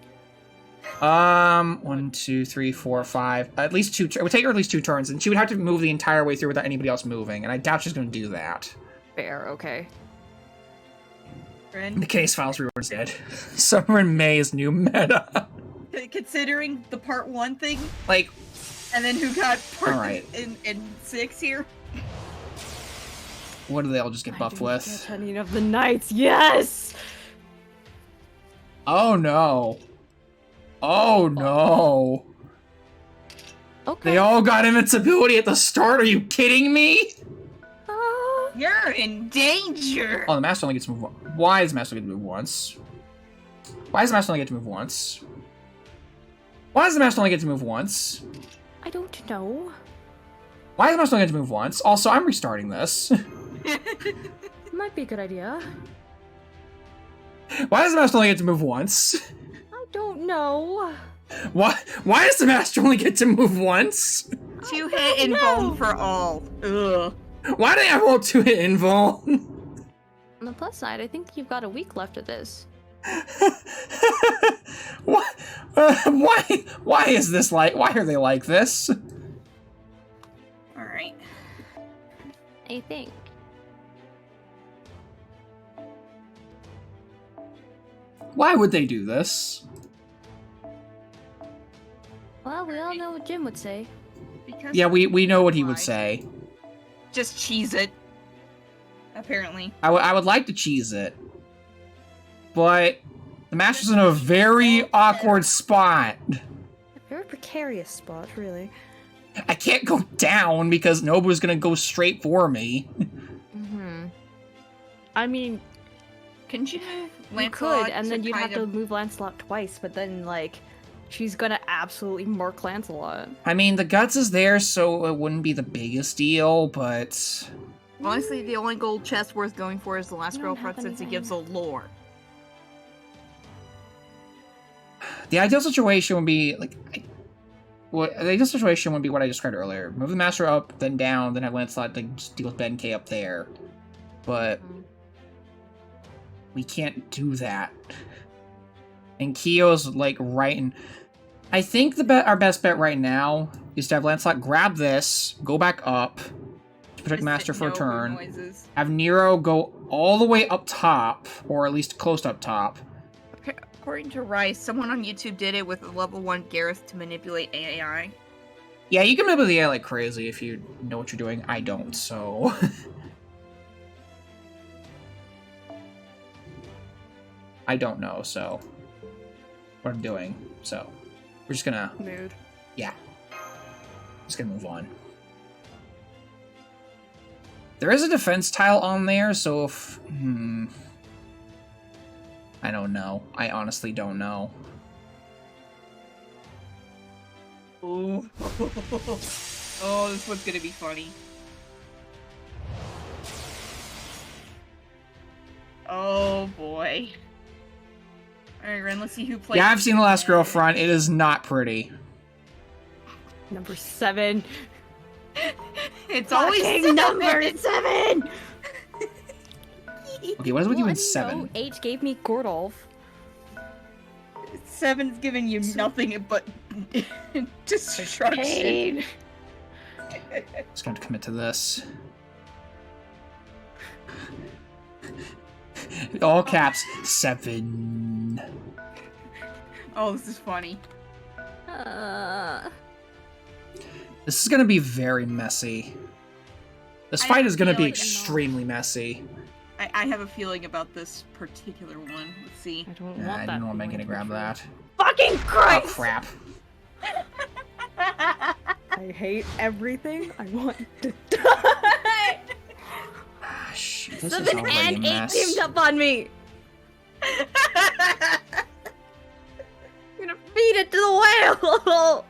A: 1, 2, 3, 4, 5. At least 2. It would take her at least 2 turns, and she would have to move the entire way through without anybody else moving. And I doubt she's going to do that.
D: Fair, okay.
B: Red,
A: The case files rewards dead. Summer and May's new meta.
B: considering the part 1 thing,
A: Like,
B: and then who got part
A: Alright.
B: in 6 here.
A: what do they all just get buffed with?
D: Turning of the Knights, yes!
A: Oh no. Oh no.
D: Okay.
A: They all got invincibility at the start. Are you kidding me?
B: You're in danger.
A: Oh, the Master only gets to move once. Why does the Master get to move once? Why does the Master only get to move once? Why does the Master only get to move once?
D: I don't know.
A: Why does the Master only get to move once? Also, I'm restarting this.
D: Might be a good idea.
A: Why does the Master only get to move once?
D: I don't know.
A: Why does the Master only get to move once?
B: 2 hit and bone for all. Ugh.
A: Why do I roll 2 hit invul?
D: On the plus side, I think you've got a week left of this.
A: Why is this like? Why are they like this?
B: Alright.
D: I think.
A: Why would they do this?
D: Well, we all know what Jim would say.
B: because
A: Yeah, we know what he would
B: Why?
A: say.
B: just cheese it. Apparently.
A: I would like to cheese it, but the master's in a very awkward spot.
D: Very precarious spot, really.
A: I can't go down because Nobu's gonna go straight for me.
D: Mm-hmm. I mean,
B: Couldn't you move
D: you
B: Lancelot
D: could, and then you'd have
B: kind
D: to
B: of-
D: move Lancelot twice, but then, like, she's gonna absolutely murk Lancelot.
A: I mean, the guts is there, so it wouldn't be the biggest deal, but
B: Honestly, the only gold chest worth going for is the last
D: I don't
B: girlfriend
D: have
B: since it
D: anything.
B: gives a lore.
A: the ideal situation would be like, the ideal situation would be what I described earlier: move the master up, then down, then have Lancelot like just deal with Benkei up there. But we can't do that. And Kiyo's like right in. I think our best bet right now is to have Lancelot grab this, go back up, to protect
B: Just
A: Master for a
B: no
A: turn.
B: noises.
A: Have Nero go all the way up top, or at least close to up top.
B: According to Rice, someone on YouTube did it with a level 1 Gareth to manipulate AI.
A: Yeah, you can manipulate the AI like crazy if you know what you're doing. I don't, so. I don't know, so. What I'm doing, so. We're just gonna.
D: Mood.
A: Yeah. Just gonna move on. There is a defense tile on there, so if... I don't know. I honestly don't know.
B: Ooh. Oh, this one's gonna be funny. Oh boy. Alright, Ren, let's see who plays.
A: Yeah, I've seen The Last Girlfriend. It is not pretty.
D: Number 7.
B: It's always
D: Fucking number 7!
A: Okay, what is with you
D: Well,
A: in
D: no,
A: 7?
D: 8 gave me Gordolf.
B: 7's giving you nothing but destruction.
D: Pain.
A: Just gonna have to commit to this. All caps, 7.
B: Oh, this is funny.
A: This is gonna be very messy. This
B: I
A: fight
B: have
A: is
B: a
A: gonna be
B: feeling-
A: extremely messy.
B: I have a feeling about this particular one. Let's see.
D: I don't
A: Nah,
D: want
A: I
D: that.
A: didn't want
D: feeling
A: Megan to
D: be
A: grab
D: true.
A: that.
D: Fucking
A: Oh,
D: Christ!
A: crap.
D: I hate everything. I want to die.
A: Ah, shoot, this is
D: 7
A: already a
D: and 8
A: mess.
D: teamed up on me. I'm gonna feed it to the whale.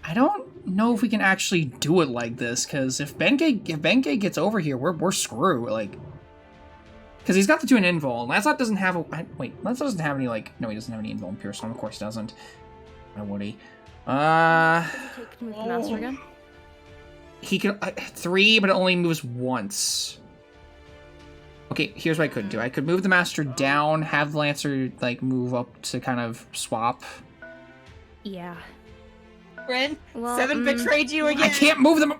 A: I don't know if we can actually do it like this, because if Benkei gets over here, we're screwed. Like, because he's got the 2 in invul. Lancelot doesn't have a wait. Lancelot doesn't have any like. No, he doesn't have any invul in Pure Storm. Of course, he doesn't. Why would he?
D: Take move the master again.
A: He can 3, but it only moves once. Okay, here's what I could do. I could move the master down, have the Lancer like move up to kind of swap.
D: Yeah.
B: Ren,
D: Well,
B: 7 betrayed you again.
A: I can't move them.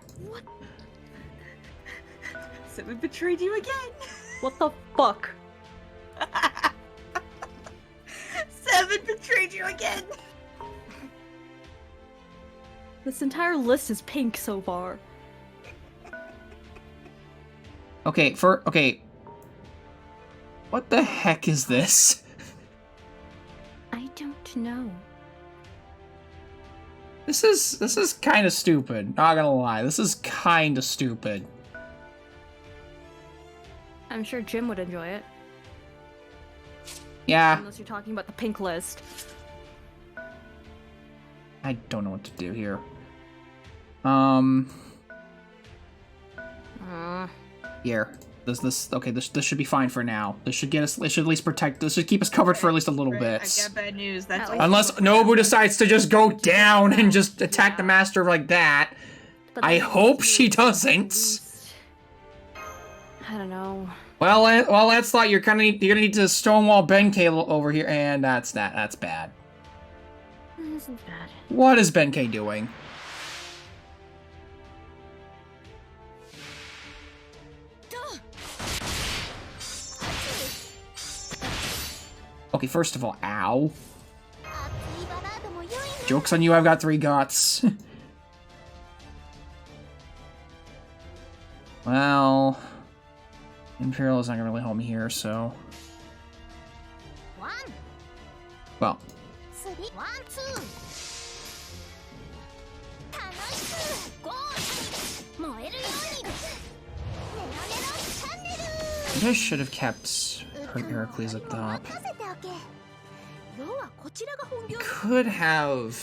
B: 7 betrayed you again.
D: What the fuck?
B: 7 betrayed you again.
D: This entire list is pink so far.
A: Okay, okay. What the heck is this?
C: I don't know.
A: This is kind of stupid. Not gonna lie, this is kind of stupid.
D: I'm sure Jim would enjoy it.
A: Yeah,
D: Unless you're talking about the pink list.
A: I don't know what to do here. Here. This should be fine for now. This should get us. This should at least protect. This should keep us covered for at least a little
B: Ren,
A: bit.
B: I've got bad news. That's
D: At
B: all.
A: Unless Nobu decides to just go down and just attack the master like that.
D: But
A: I
D: then
A: hope
D: you
A: she
D: at
A: doesn't.
D: least- I don't know.
A: Well, Lancelot, you're gonna need to stonewall Benkei over here, and that's bad.
D: This is bad.
A: What is Benkei doing? Okay, first of all, ow. Joke's on you, I've got 3 guts. Well, Imperial is not gonna really help me here, so... Well.
C: ワンツー楽しくゴー燃えるようにネロネロチャンネル
A: I think I should have kept Heracles at the top.
C: 任せておけ要はこちらが本業
A: Could have...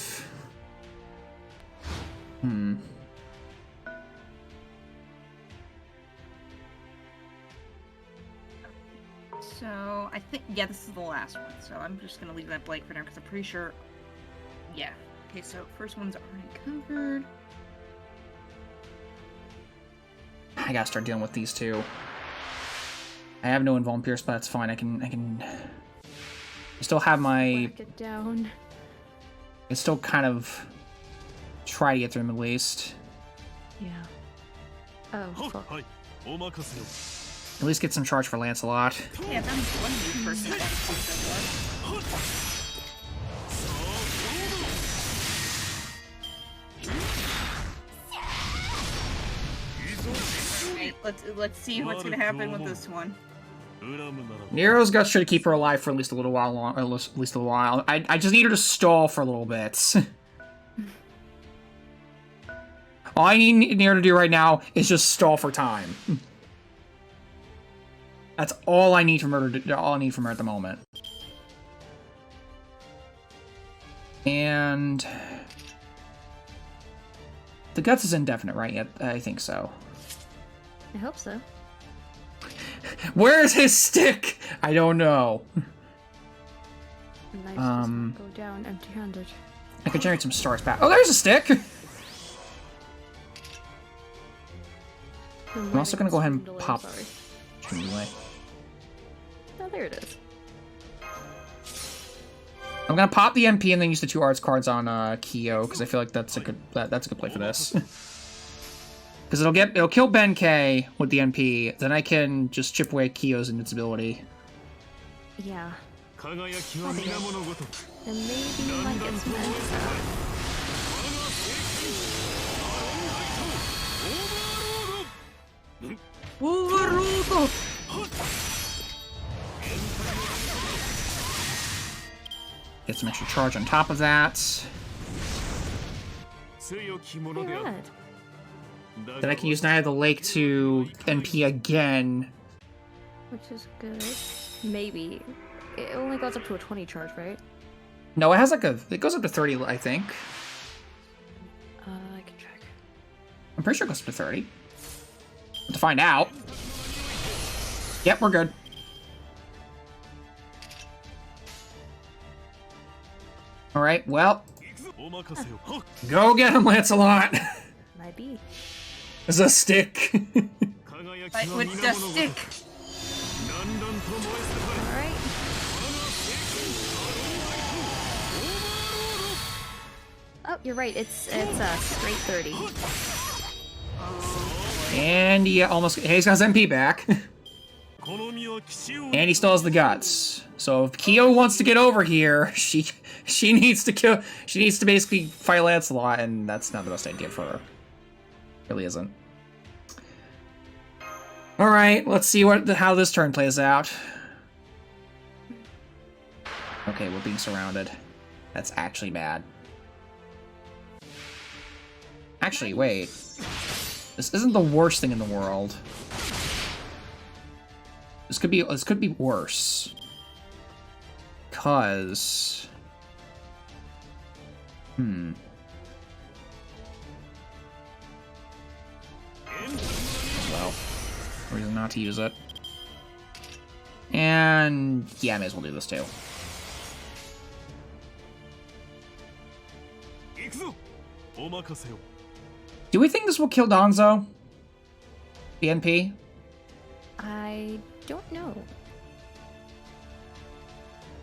B: So, I think, yeah, this is the last one, so I'm just gonna leave that blank for now, because I'm pretty sure, yeah. Okay, so first one's already covered.
A: I gotta start dealing with these two. I have no Invuln Pierce, but that's fine. I can... I still have my...
D: Whack it down.
A: I still kind of try to get through them at least.
D: Yeah. Oh, fuck.
A: At least get some charge for Lancelot.
B: Yeah, that was one new person that wants to let's see what's gonna happen with this one.
A: Nero's guts should keep her alive for at least a little while long, or at least a little while. I just need her to stall for a little bit. All I need Nero to do right now is just stall for time. That's all I need from her. All I need from her at the moment. And the guts is indefinite, right? Yeah, I think so.
D: I hope so.
A: Where's his stick? I don't know.
D: Nice does not go down empty-handed.
A: I could generate some stars back. Oh, there's a stick! I'm also gonna go ahead and pop. Anyway.
D: Oh, there it is.
A: I'm gonna pop the MP and then use the 2 arts cards on Kyo because I feel like that's a good play for this. Because it'll kill Benkei with the MP, then I can just chip away Kyo's invincibility.
D: Yeah. Then maybe you might get some extra.
A: Get some extra charge on top of that.
D: Good.
A: Then I can use Night of the Lake to NP again.
D: Which is good. Maybe. It only goes up to a 20 charge, right?
A: No, it has like it goes up to 30, I think.
D: I can check.
A: I'm pretty sure it goes up to 30. To find out. Yep, we're good. Alright, well. Go get him, Lancelot!
D: Might be.
A: There's a stick.
B: Fight with the stick!
D: Alright. Oh, you're right. It's straight 30.
A: And he almost... Hey, he's got his MP back. And he still has the guts. So if Kyo wants to get over here, she needs to kill... She needs to basically fight Lancelot, and that's not the best idea for her. Really isn't. Alright, let's see how this turn plays out. Okay, we're being surrounded. That's actually bad. Actually, wait. This isn't the worst thing in the world. This could be worse. 'Cause... Well, reason not to use it. And yeah, I may as well do this too. Do we think this will kill Donzo? The NP?
D: I don't know.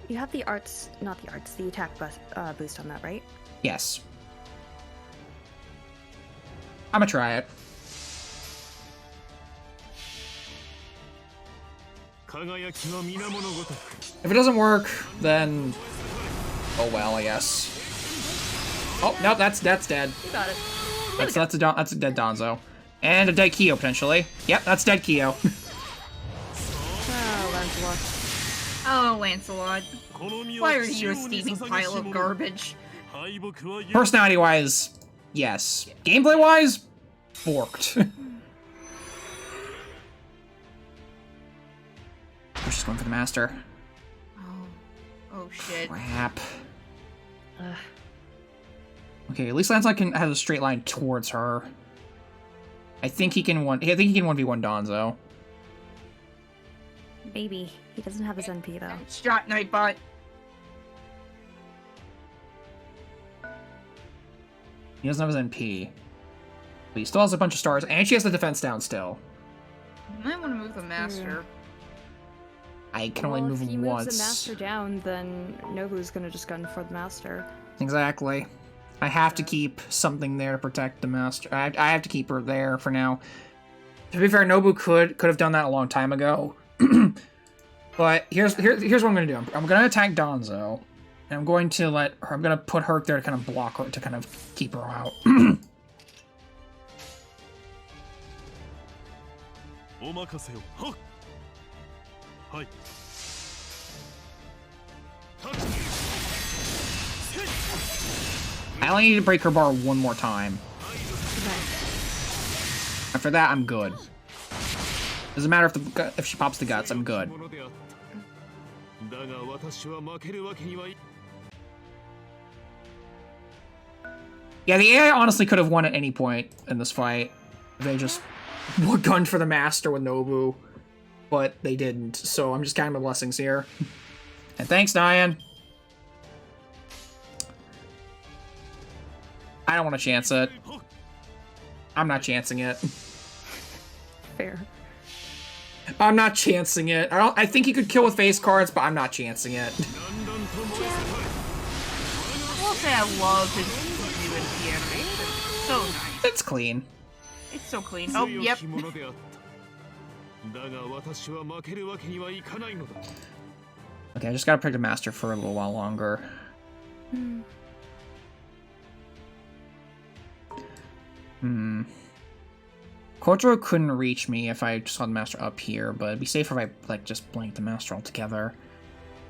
D: You have the arts, not the arts, the attack boost on that, right?
A: Yes. I'm gonna try it. If it doesn't work, then... oh well, I guess. Oh, no, that's dead.
D: You got it.
A: That's a dead Donzo. And a dead Kyo, potentially. Yep, that's dead Kyo.
D: Oh, Lancelot.
B: Oh, Lancelot. Why are you a steaming pile of garbage?
A: Personality-wise, yes. Gameplay-wise, forked. We're just going for the master.
B: Oh shit.
A: Crap. Okay, at least Lancelot has a straight line towards her. I think he can 1v1 Donzo.
D: Maybe. He doesn't have his NP though.
B: Shot Nightbot.
A: He doesn't have his NP. But he still has a bunch of stars, and she has the defense down still.
B: You might want to move the master.
A: I can only move
D: if he
A: him
D: moves
A: once.
D: the master down, then Nobu's gonna just gun for the master.
A: Exactly. I have to keep something there to protect the master. I have to keep her there for now. To be fair, Nobu could have done that a long time ago. But here's what I'm gonna do. I'm gonna attack Donzo, and I'm going to put Herc there to kind of block her, to kind of keep her out. I only need to break her bar one more time. After that, I'm good. Doesn't matter if she pops the guts, I'm good. Yeah, the AI honestly could have won at any point in this fight. They just gunned for the master with Nobu, but they didn't. So I'm just counting my blessings here. And thanks, Diane. I don't want to chance it. I'm not chancing it.
D: Fair.
A: I'm not chancing it. I think he could kill with face cards, but I'm not chancing it.
B: I will say I love his UNP animation. It's so nice.
A: It's clean.
B: It's so clean. Oh, yep.
A: Okay, I just gotta pick the master for a little while longer. Kotaro couldn't reach me if I just saw the master up here, but it'd be safer if I just blanked the master altogether.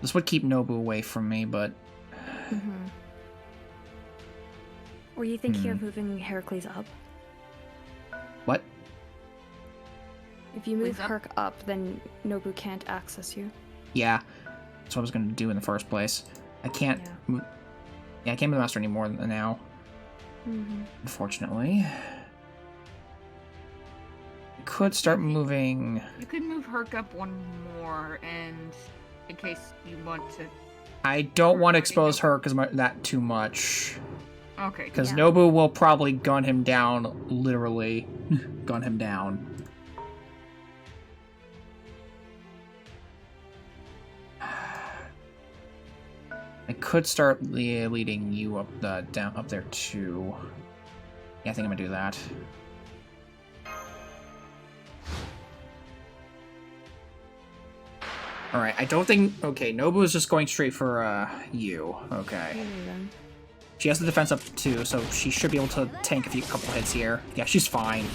A: This would keep Nobu away from me, but...
D: Were you thinking of moving Heracles up?
A: What?
D: If you move
B: Please up.
D: Herc up, then Nobu can't access you.
A: Yeah. That's what I was gonna do in the first place. I can't...
D: Yeah.
A: Yeah, I can't move the master anymore now. Unfortunately. I could start moving...
B: You could move Herc up one more, and in case you want to...
A: I don't want to expose her because that too much.
B: Okay.
A: Because
D: Yeah.
A: Nobu will probably gun him down, literally. Gun him down. I could start leading you up up there too. Yeah, I think I'm gonna do that. Alright, I don't think... Okay, Nobu is just going straight for, you. Okay. She has the defense up too, so she should be able to tank a couple hits here. Yeah, she's fine.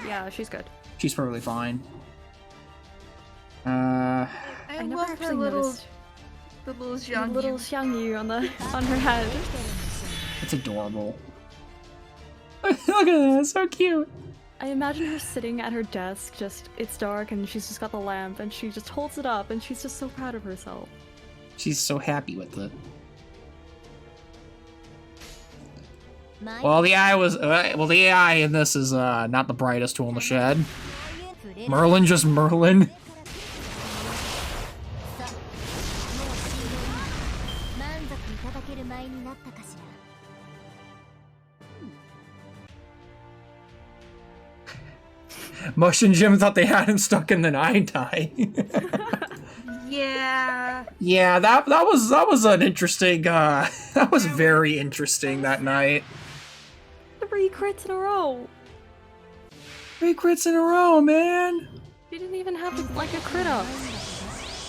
D: Yeah, she's good.
A: She's perfectly fine.
B: I
D: never
B: love her
D: actually
B: little...
D: noticed
B: The little
D: the
B: Xiang
D: little Xiangyu on her head.
A: It's adorable. Look at that, so cute.
D: I imagine her sitting at her desk, it's dark and she's just got the lamp and she just holds it up and she's just so proud of herself.
A: She's so happy with it. Well, the AI in this is not the brightest tool in the shed. Merlin, just Merlin. Mush and Jim thought they had him stuck in the nine tie.
B: Yeah.
A: Yeah, that was an interesting. That was very interesting that night.
D: 3 crits in a row!
A: 3 crits in a row, man.
D: She didn't even have like a crit up.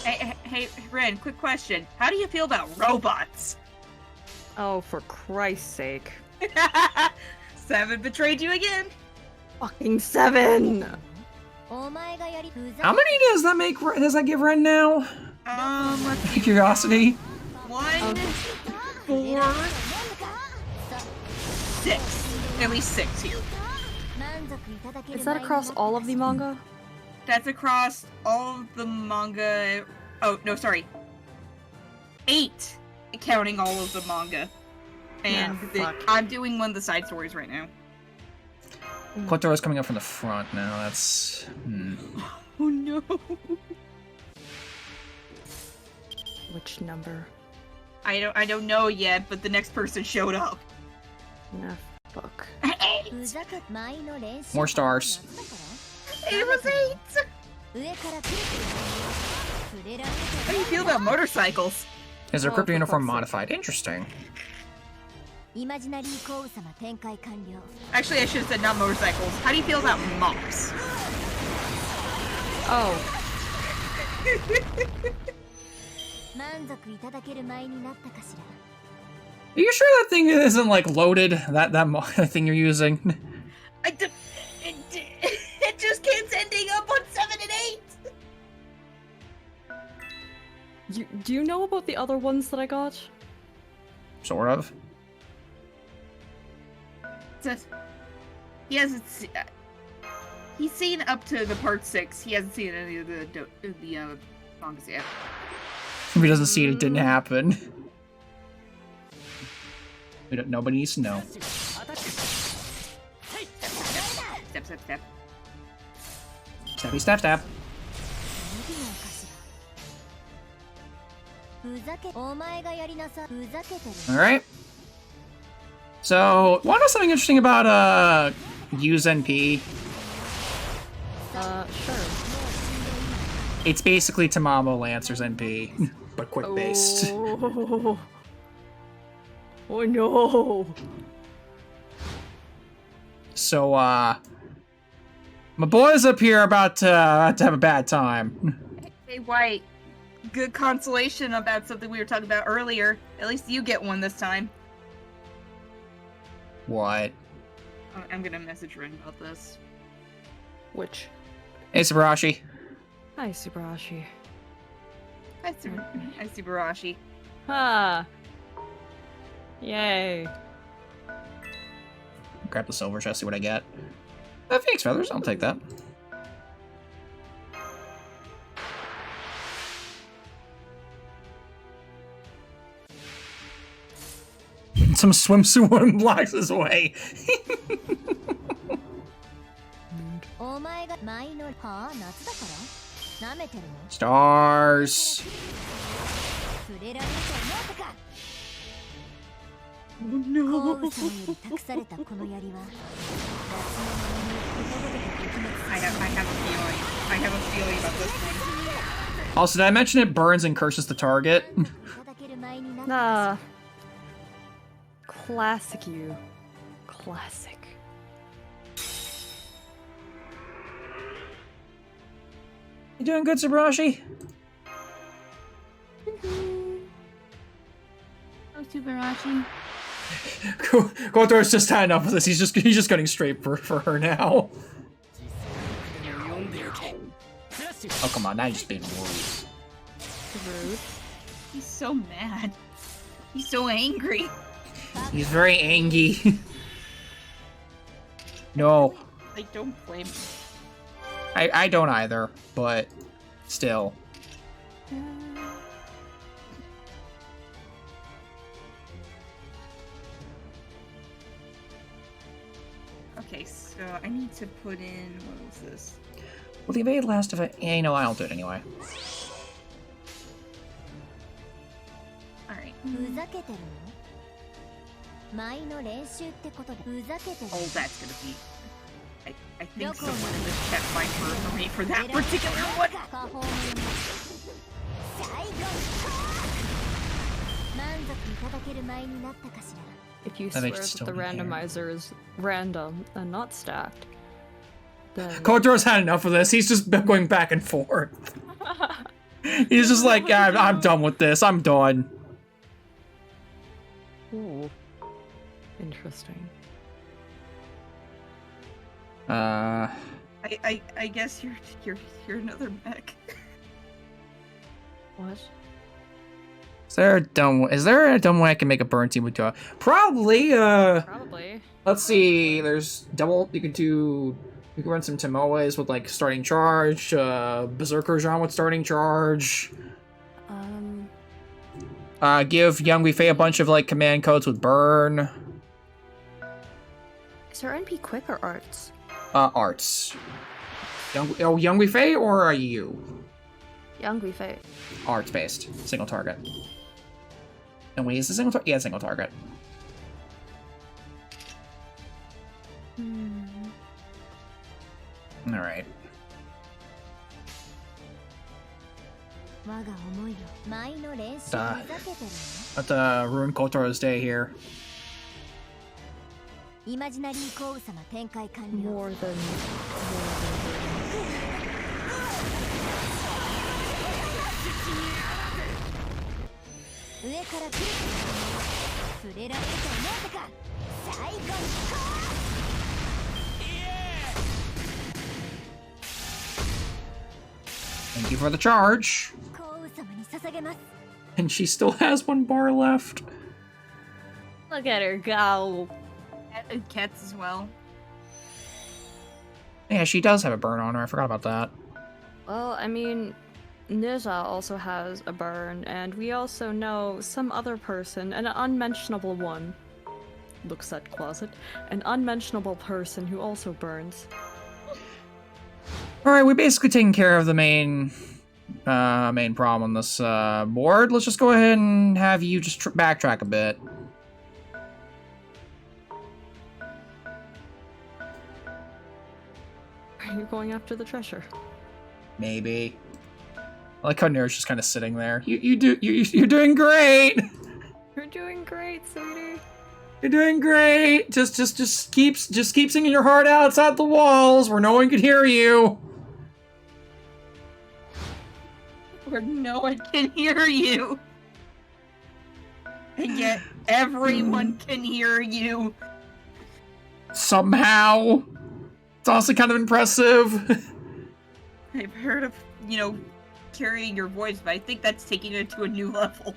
B: Hey, Ren, quick question. How do you feel about robots?
D: Oh, for Christ's sake.
B: Seven betrayed you again.
D: Fucking 7!
C: How
A: How many does that make? Does that give Ren now?
B: Let's see.
A: Curiosity.
B: 1, 4, 6. At least 6 here.
D: Is that across all of the manga?
B: That's across all of the manga. Oh, no, sorry. 8, counting all of the manga. And I'm doing one of the side stories right now.
A: Kotaro is coming up from the front now. That's.
B: Oh no.
D: Which number?
B: I don't know yet, but the next person showed up.
D: Nah, fuck.
B: 8.
A: More stars.
B: It was 8. How do you feel about motorcycles?
A: Is their
D: Oh,
A: crypto
D: for
A: uniform
D: fuck's sake.
A: modified? Interesting.
B: Actually, I should have said not motorcycles. How do you feel about mops?
D: Oh.
A: Are you sure that thing isn't like loaded? That thing you're using?
B: It just keeps ending up on 7 and 8.
D: Do you know about the other ones that I got?
A: Sort of.
B: He hasn't. He's seen up to the part 6. He hasn't seen any of the mangas yet.
A: If he doesn't see it, it didn't happen. Nobody needs to know.
B: Step, step, step.
A: Steppy step step. Alright. So, wanna know something interesting about use NP?
D: Sure.
A: It's basically Tamamo Lancer's NP, but quick based.
D: Oh. Oh no.
A: So, my boys up here are about to have a bad time.
B: Hey, White. Good consolation about something we were talking about earlier. At least you get one this time.
A: What?
B: I'm gonna message Ren about this.
D: Which?
A: Hey, Sabarashi.
D: Hi, Subarashi.
B: Hi, Subarashi.
D: Ah. Yay.
A: Grab the silver chest, see what I get. Phoenix feathers, I'll take that. Some swimsuit one blocks his way. Stars.
B: Oh no. I have a feeling about this one.
A: Also, did I mention it burns and curses the target?
D: Nah. Classic you. Classic.
A: You doing good, Sabarashi?
B: Oh, Subarashi.
A: Kotoro's just tied up with this. He's just getting straight for her now. Oh come on, now you're just being rude.
D: Rude.
B: He's so mad. He's so angry.
A: He's very angry. No,
B: I don't blame him.
A: I don't either, but still.
B: Okay, so I need to put in, what was this?
A: Will the evade last if I... Yeah, you know, I'll do it anyway.
B: Alright. Oh, that's gonna be... I think someone in the chat might murder me for that particular one.
D: If you
A: That
D: swear
A: makes it
D: that
A: still
D: the
A: be here.
D: randomizer is random and not stacked, then...
A: Kotoro's had enough of this. He's just been going back and forth. He's just like, I'm done with this. I'm done.
D: Ooh. Interesting.
B: I guess you're another mech.
D: What?
A: Is there a dumb way I can make a burn team with two? Probably.
D: Probably.
A: Let's see. There's double. You can run some Tomoes with like starting charge. Berserker Jean with starting charge. Give Young Wei a bunch of like command codes with burn.
D: Is there NP quick or arts?
A: Arts. Young Wei or are you?
D: Young Wei.
A: Arts based. Single target. And wait, is the single target? Yeah, single target. Alright. Let the ruin Kotoro's day here.
D: More than.
A: Thank you for the charge. And she still has one bar left.
D: Look at her go.
B: And cats as well.
A: Yeah, she does have a burn on her. I forgot about that.
D: Well, I mean, Niza also has a burn, and we also know some other person, an unmentionable one. Looks at closet. An unmentionable person who also burns.
A: Alright, we're basically taking care of the main problem on this board. Let's just go ahead and have you just backtrack a bit.
D: Are you going after the treasure?
A: Maybe. I like how Nera's just kind of sitting there. You're doing great.
D: You're doing great, sweetie.
A: You're doing great. Just keep singing your heart out outside the walls where no one can hear you.
B: Where no one can hear you. And yet everyone can hear you.
A: Somehow. It's also kind of impressive.
B: I've heard of, carrying your voice, but I think that's taking it to a new level.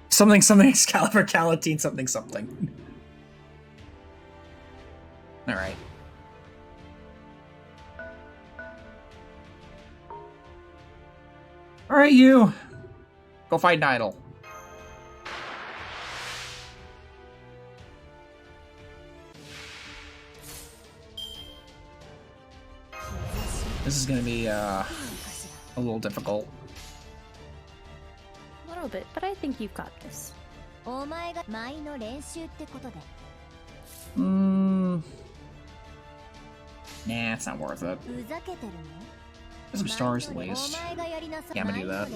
A: Something, Excalibur, Calatine, something. Alright. Alright, you. Go fight an idol. This is gonna be, a little difficult.
D: A little bit, but I think you've got this.
A: Nah, it's not worth it. Get some stars at least. Yeah, I'm gonna do that.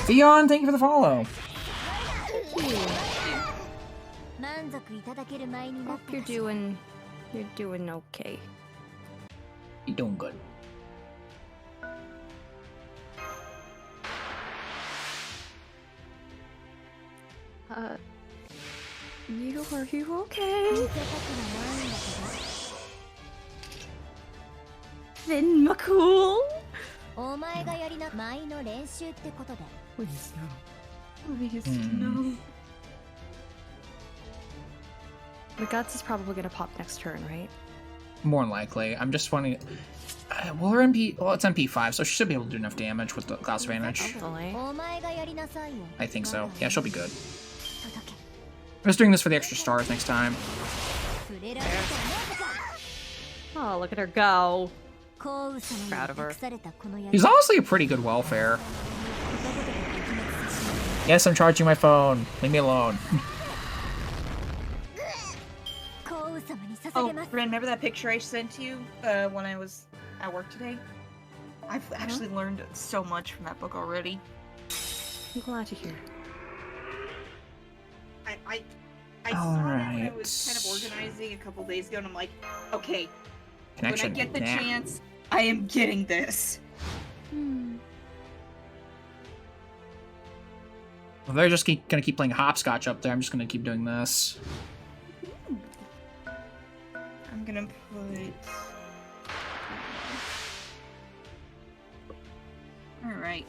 A: Theon, thank you for the follow.
D: Hope you're doing okay.
A: You're doing good.
D: Are you okay? Then McCool? Please no.
B: Please, no.
D: The guts is probably gonna pop next turn, right?
A: More than likely. I'm just wondering. Well, her MP. Well, it's MP5, so she should be able to do enough damage with the class advantage.
D: Hopefully.
A: I think so. Yeah, she'll be good. I'm just doing this for the extra stars next time.
D: Oh, look at her go. Proud of her.
A: He's honestly a pretty good welfare. Yes, I'm charging my phone. Leave me alone.
B: Oh, remember that picture I sent you when I was at work today? I've actually learned so much from that book already.
D: I'm glad to hear.
B: I I saw that when I was kind of organizing a couple days ago, and I'm like, okay,
A: Connection.
B: when I get the
A: Nah.
B: chance, I am getting this.
A: Well, they're just gonna keep playing hopscotch up there. I'm just gonna keep doing this.
B: I'm gonna put... Alright,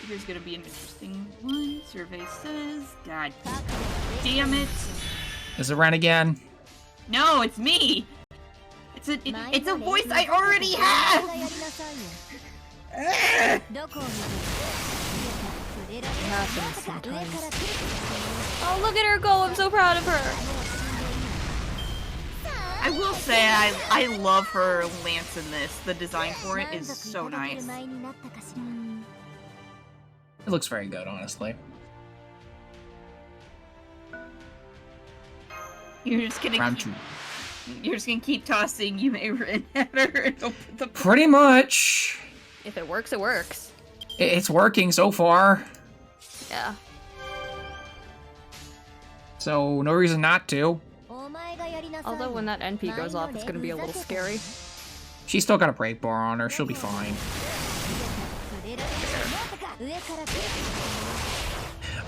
B: here's gonna be an interesting one. Survey says, God damn it.
A: Is it Ren again?
B: No, it's me! It's a voice I already have!
D: Oh, look at her go! I'm so proud of her!
B: I will say, I love her lance in this. The design for it is so nice.
A: It looks very good, honestly.
B: You're just gonna keep tossing Yume at her and hope the
A: Pretty much.
D: If it works, it works.
A: It's working so far.
D: Yeah.
A: So, no reason not to.
D: Although when that NP goes off, it's gonna be a little scary.
A: She's still got a break bar on her. She'll be fine.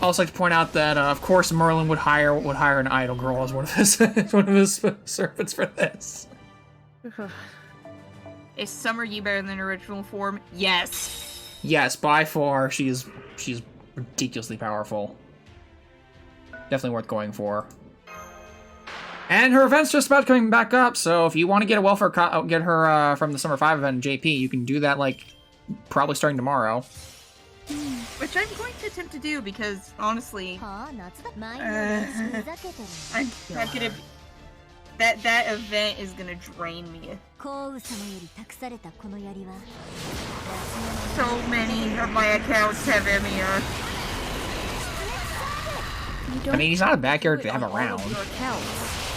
A: I also like to point out that, of course, Merlin would hire an idol girl as one of his servants for this.
B: Is Summer Yi better than her original form? Yes.
A: Yes, by far, she's ridiculously powerful. Definitely worth going for. And her event's just about coming back up, so if you want to get a welfare get her from the Summer 5 event in JP, you can do that, like, probably starting tomorrow.
B: Which I'm going to attempt to do because, honestly, I'm gonna... That event is gonna drain me. So many of my accounts have Emiya.
A: I mean, he's not a bad character to have around.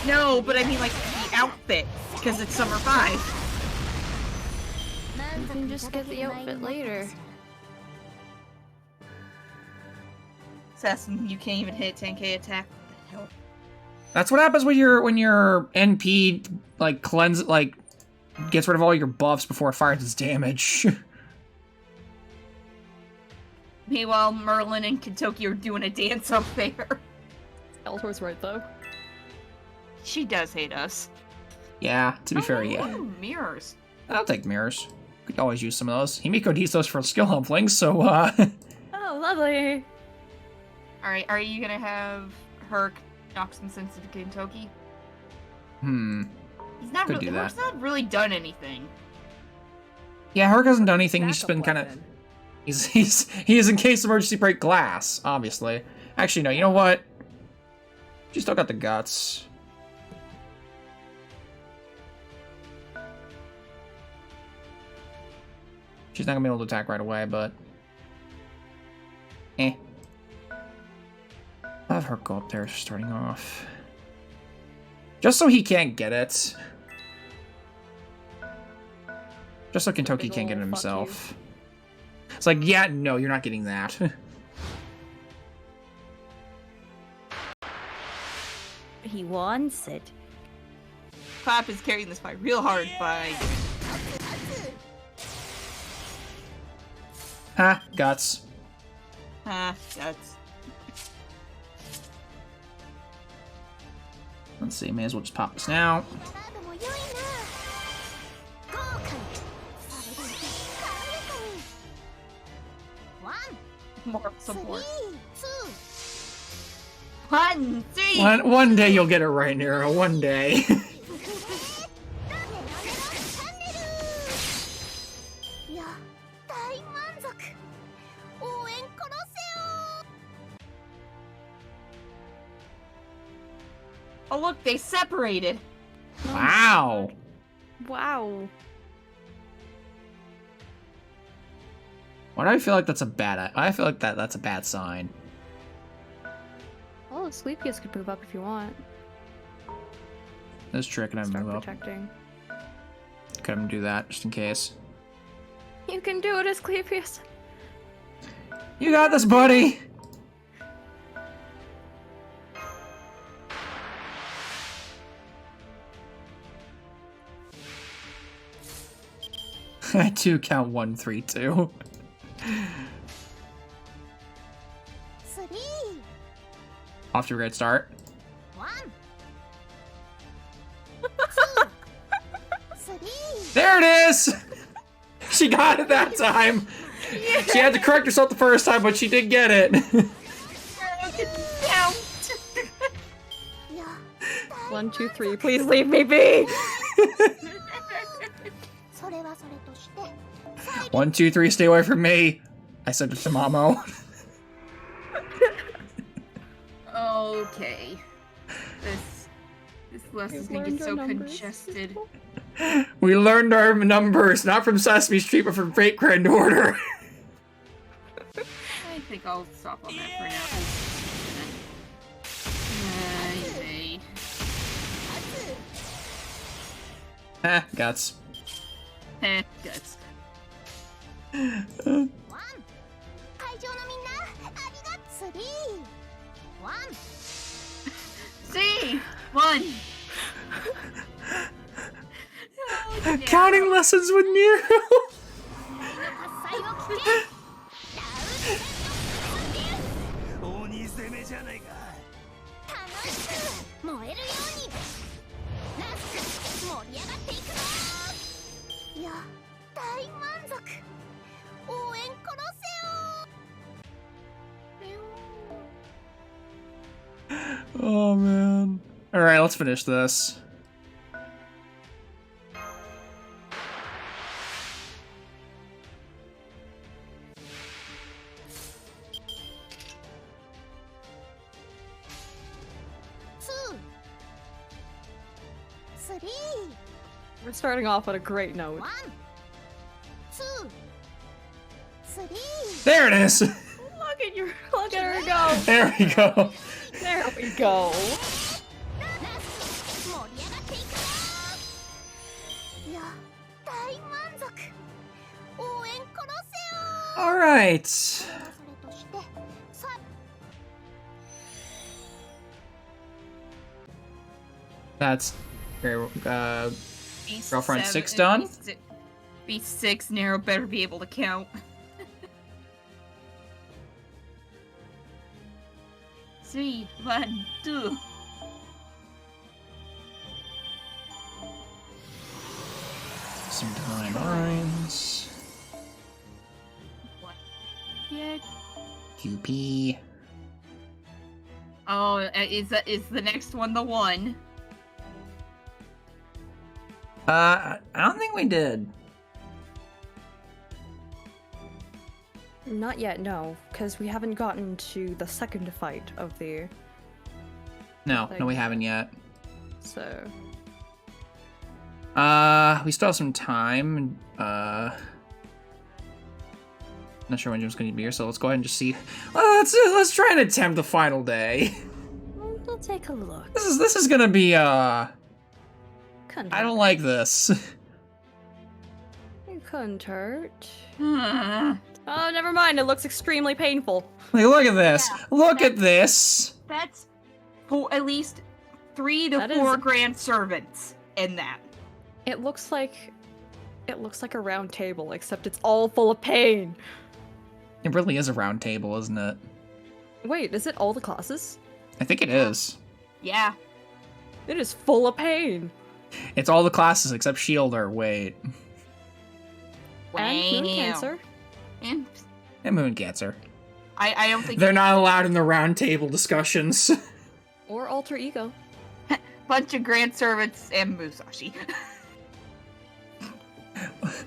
B: No, but I mean, like, the outfit, because it's Summer 5.
D: You can just get the outfit later.
B: Assassin, you can't even hit 10k attack. What the hell?
A: That's what happens when your NP gets rid of all your buffs before it fires its damage.
B: Meanwhile, Merlin and Kentucky are doing a dance up there.
D: Eltor's right though.
B: She does hate us.
A: Yeah, to be fair, yeah.
B: Ooh, mirrors.
A: I'll take mirrors. Could always use some of those. Himiko needs those for skill humplings, so
D: Oh, lovely.
B: Alright, are you gonna have Herc knock some sense into Kentucky?
A: He's
B: not
A: could
B: really,
A: do that.
B: Herc's not really done anything.
A: Yeah, Herc hasn't done anything. He's just
D: Backup
A: been kind of.
D: weapon.
A: He is in case emergency break glass, obviously. Actually, no. You know what? She still got the guts. She's not gonna be able to attack right away, but I'll have her go up there starting off. Just so he can't get it. Just so Kentucky
D: Big
A: can't get it
D: ol' fuck
A: himself. It's like, yeah, no, you're not getting that.
D: He wants it.
B: Clap is carrying this fight real hard by...
A: Ha, guts.
B: That's...
A: Let's see, may as well just pop this now.
B: More support. 1, 3!
A: One day you'll get it right, Nero. One day.
B: Oh look, they separated!
A: Wow.
D: Wow.
A: Why do I feel like that's a bad... I feel like that's a bad sign.
D: Oh, Sleepiest could move up if you want.
A: This trick and I
D: Start
A: move up.
D: protecting.
A: Could have him do that, just in case.
D: You can do it, Asclepius.
A: You got this, buddy! I do count 1, 3, 2.
C: 3
A: Off to a great start.
C: 1 2 3
A: There it is! She got it that time! She had to correct herself the first time, but she did get it.
B: Down.
D: 1, 2, 3. Please leave me be.
C: それはそれとして
A: 1, 2, 3, stay away from me. I said it to Mamo.
B: Okay. This lesson's gonna get so congested.
A: We learned our numbers, not from Sesame Street, but from Great Grand Order.
B: I think I'll stop on that for now.
A: Guts.
B: Guts.
C: 1会場のみんなありがとう3 1
B: See? 1.
A: Counting lessons with Nero.
C: 喝采を聞けラウンドセットスピース楽しく燃えるようにラスク盛り上がっていくぞいや大満足応援殺せよ
A: Oh man. Alright, let's finish this.
D: We're starting off on a great note.
C: 1 2 3
A: There it is!
D: Look at her go.
A: There we go.
D: There we go.
C: ラスク盛り上がっていくぞいや大満足応援殺せよ
A: Alright.
C: それとしてさ
A: That's
B: Beast
A: Girlfriend
B: 7
A: 6 done?
B: Beast 6, Nero better be able to count. Three, 1, 2.
A: some timelines.
B: Yeah.
A: QP.
B: Oh, is the next one the one?
A: I don't think we did.
D: Not yet, no, because we haven't gotten to the second fight of the.
A: No, we haven't yet.
D: So.
A: We still have some time. Not sure when Jim's going to be here, so let's go ahead and just see. Let's try and attempt the final day.
D: We'll take a look.
A: This is gonna be
D: Couldn't
A: I don't like this.
D: It couldn't hurt.
B: Hmm.
D: Oh, never mind. It looks extremely painful.
A: Like, look at this.
B: Yeah,
A: Look at this.
B: That's at least 3 to
D: That
B: 4
D: is-
B: grand servants in that.
D: It looks like a round table, except it's all full of pain.
A: It really is a round table, isn't it?
D: Wait, is it all the classes?
A: I think it is.
B: Yeah.
D: It is full of pain.
A: It's all the classes except Shielder. Wait.
D: And Moon
B: Wow.
D: Cancer.
B: And
A: And Moon Cancer.
B: I don't think
A: They're not allowed in the round table discussions.
D: Or Alter Ego.
B: bunch of grand servants and Musashi.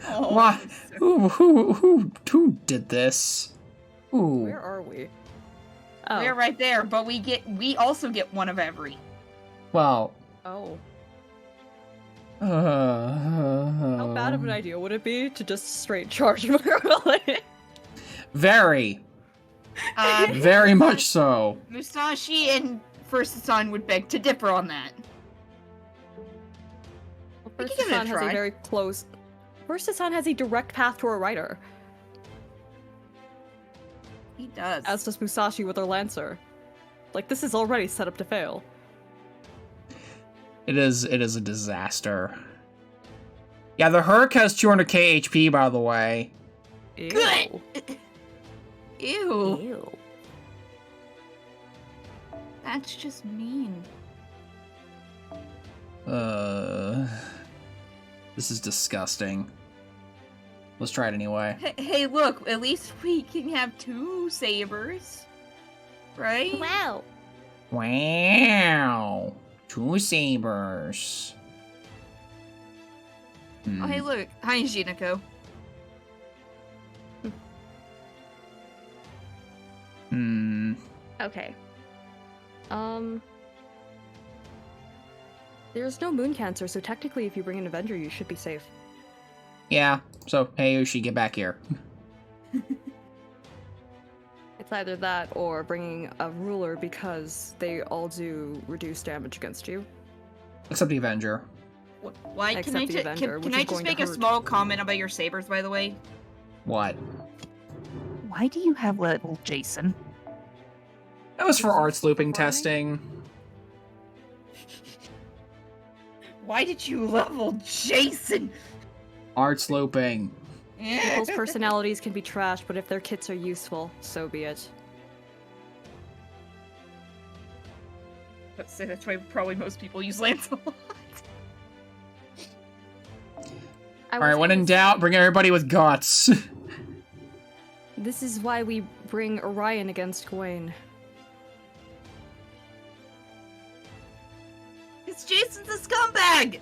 B: Oh,
A: Why? Who did this? Ooh.
D: Where are we? Oh.
B: We're right there, but we also get one of every.
A: Well.
D: Oh.
A: How
D: How bad of an idea would it be to just straight charge Merlin?
A: Very. Very much so.
B: Musashi and First Son would beg to differ on that.
D: Well,
B: We
D: First
B: can give it a
D: Son has a
B: try.
D: very close. First Son has a direct path to a writer,
B: He does.
D: as does Musashi with her Lancer. Like, this is already set up to fail.
A: It is a disaster. Yeah, the Herc has 200k HP, by the way.
D: Ew.
B: Good. Ew.
D: Ew.
B: That's just mean.
A: This is disgusting. Let's try it anyway.
B: Hey, look, at least we can have 2 sabers. Right?
C: Wow.
A: Wow. 2 sabers.
B: Oh, hey, look. Hi, Jinako.
A: Hmm.
D: Okay. There's no moon cancer, so technically if you bring an Avenger, you should be safe.
A: Yeah. So, hey, Ushi, get back here.
D: It's either that or bringing a ruler because they all do reduced damage against you.
A: Except the Avenger.
B: Why can
D: Except
B: I,
D: the Avenger,
B: can
D: which
B: I
D: is
B: just
D: going to
B: make a
D: hurt.
B: small comment about your sabers, by the way?
A: What?
B: Why do you have little Jason?
A: That was for
D: Is it
A: arts looping
D: farming?
A: testing.
B: Why did you level Jason?
A: Arts looping.
D: People's personalities can be trashed, but if their kits are useful, so be it.
B: Let's say that's why probably most people use Lancelot.
A: Alright, when in doubt, bring everybody with guts.
D: This is why we bring Orion against Gawain.
B: It's Jason's a scumbag!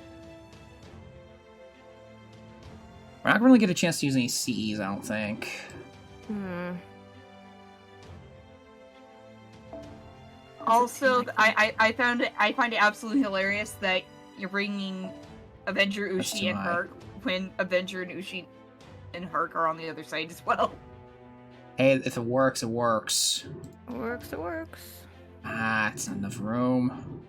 A: We're not gonna really get a chance to use any CEs, I don't think.
B: Also, I find it absolutely hilarious that you're bringing Avenger
A: That's
B: Ushi and
A: too high.
B: Herc when Avenger and Ushi and Herc are on the other side as well.
A: Hey, if it works, it works.
D: It works, it works.
A: Ah, it's not enough room.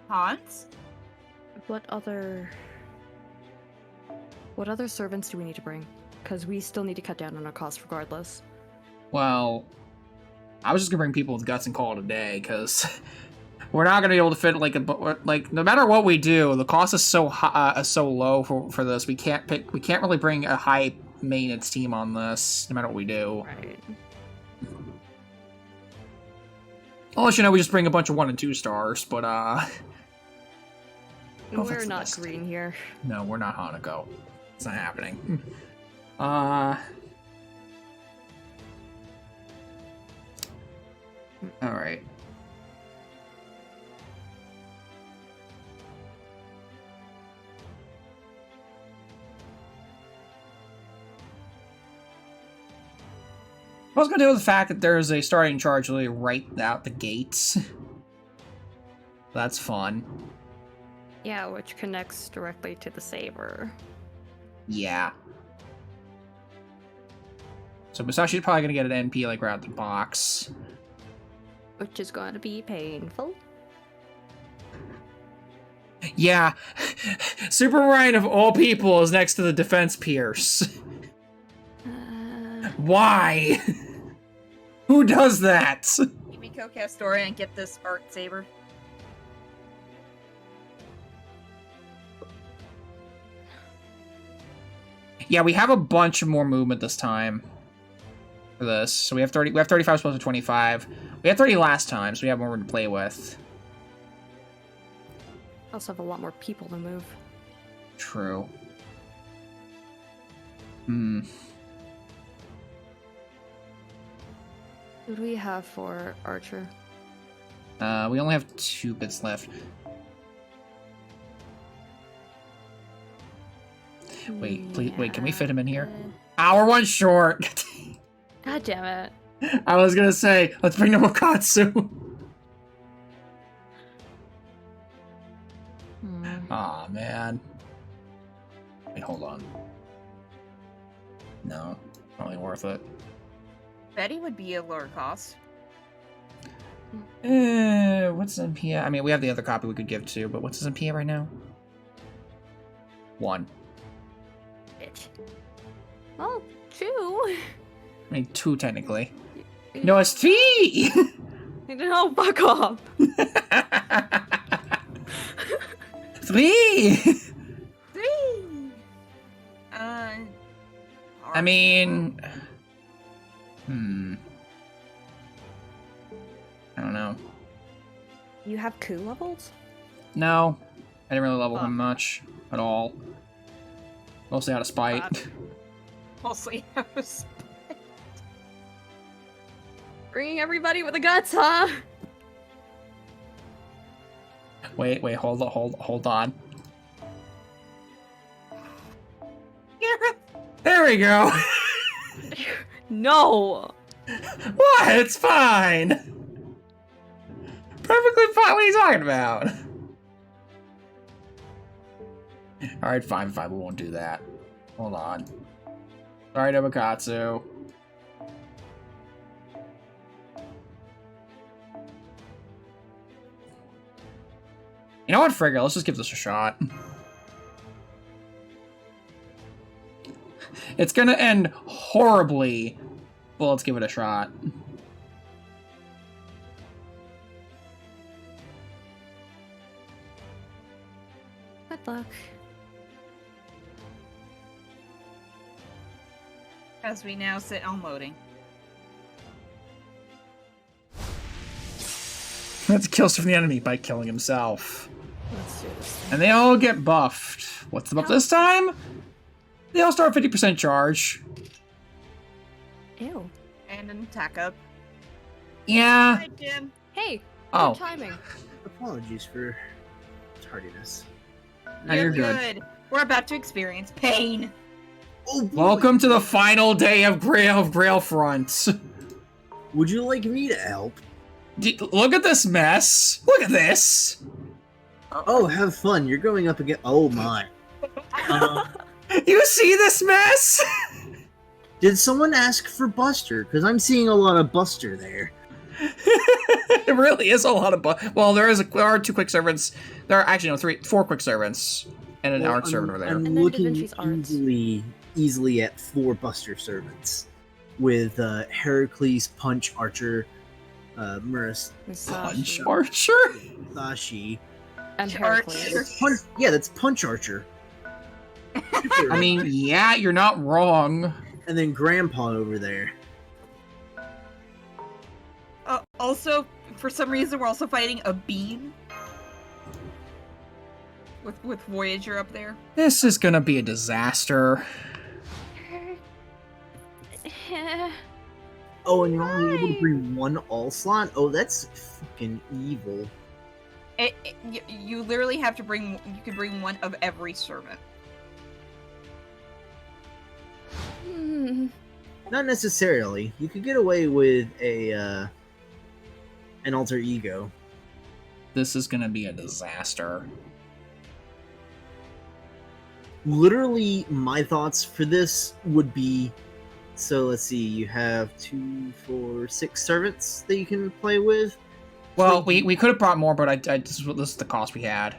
B: Hans?
D: What other servants do we need to bring? Because we still need to cut down on our costs regardless.
A: Well, I was just gonna bring people with guts and call it a day, because we're not gonna be able to fit like no matter what we do, the cost is so high, so low for this. We can't really bring a high maintenance team on this, no matter what we do.
D: Right.
A: Unless, you know, we just bring a bunch of 1 and 2 stars, but I don't think
D: We're
A: it's the
D: not
A: best.
D: green here.
A: No, we're not Hanako. It's not happening. Alright. I was gonna deal with the fact that there's a starting charge really right out the gates. That's fun.
D: Yeah, which connects directly to the saber.
A: Yeah. So Musashi's probably gonna get an NP like right out the box.
D: Which is going to be painful.
A: Yeah. Super Ryan of all people is next to the defense Pierce. Why? Who does that?
B: Kimiko Castoria and get this art saber.
A: Yeah, we have a bunch more movement this time for this. So we have 30. We have 35 supposed to 25. We had 30 last time, so we have more to play with.
D: Also have a lot more people to move.
A: True. Hmm.
D: Who do we have for Archer?
A: We only have 2 bits left. Wait, please, wait, can we fit him in here? We're 1 short!
D: God damn it.
A: I was gonna say, let's bring Nomokatsu! Aw, man. Wait, hold on. No, not really worth it.
B: Betty would be a lower cost.
A: What's MP? I mean, we have the other copy we could give to, but what's his MP right now? 1.
D: Bitch. Well, 2.
A: I mean, 2 technically. No, it's 3!
D: No, fuck off.
A: 3!
B: 3.
A: I mean... I don't know.
D: You have coup levels?
A: No. I didn't really level
D: Huh.
A: him much. At all. Mostly out of spite.
B: Mostly I was.
D: Bringing everybody with the guts, huh?
A: Wait, hold on. There we go!
D: No!
A: What? It's fine! Perfectly fine, what are you talking about? Alright, fine, we won't do that. Hold on. Sorry, Nobukatsu. You know what, Frigga? Let's just give this a shot. It's gonna end horribly, but let's give it a shot.
D: Good luck.
B: As we now sit on loading.
A: Let's kill stuff from the enemy by killing himself.
D: Let's do this thing.
A: And they all get buffed. What's the buff this time? They all start 50% charge.
D: Ew.
B: And an attack up.
A: Yeah.
B: Hi, Jim.
D: Hey!
A: Oh.
D: Good timing.
E: Apologies for tardiness.
A: No, you're good.
B: We're about to experience pain.
E: Oh, boy.
A: Welcome to the final day of Grail Front.
E: Would you like me to help?
A: Look at this mess. Look at this.
E: Oh, have fun. You're going up again. Oh my.
A: You see this mess?
E: Did someone ask for Buster? Because I'm seeing a lot of Buster there.
A: It really is a lot of well, there are 2 quick servants. There are actually no 4 quick servants and an art servant over there.
E: I'm
D: And then Da
E: looking
D: Vinci's arts.
E: easily at 4 Buster servants. With Heracles, Punch Archer, Muras,
A: Punch
D: Musashi.
A: Archer?
E: Sashi.
D: And
B: Archer.
D: Heracles.
E: Yeah, that's Punch Archer.
A: I mean, yeah, you're not wrong.
E: And then Grandpa over there.
B: Also, for some reason, we're also fighting a beam. With Voyager up there.
A: This is gonna be a disaster.
E: Oh, and you're only able to bring 1 all slot? Oh, that's fucking evil.
B: You literally have to bring. You can bring 1 of every servant.
D: Hmm.
E: Not necessarily. You could get away with an alter ego.
A: This is gonna be a disaster.
E: Literally, my thoughts for this would be, so let's see, you have 2, 4, 6 servants that you can play with.
A: Well, we could have brought more, but this is the cost we had.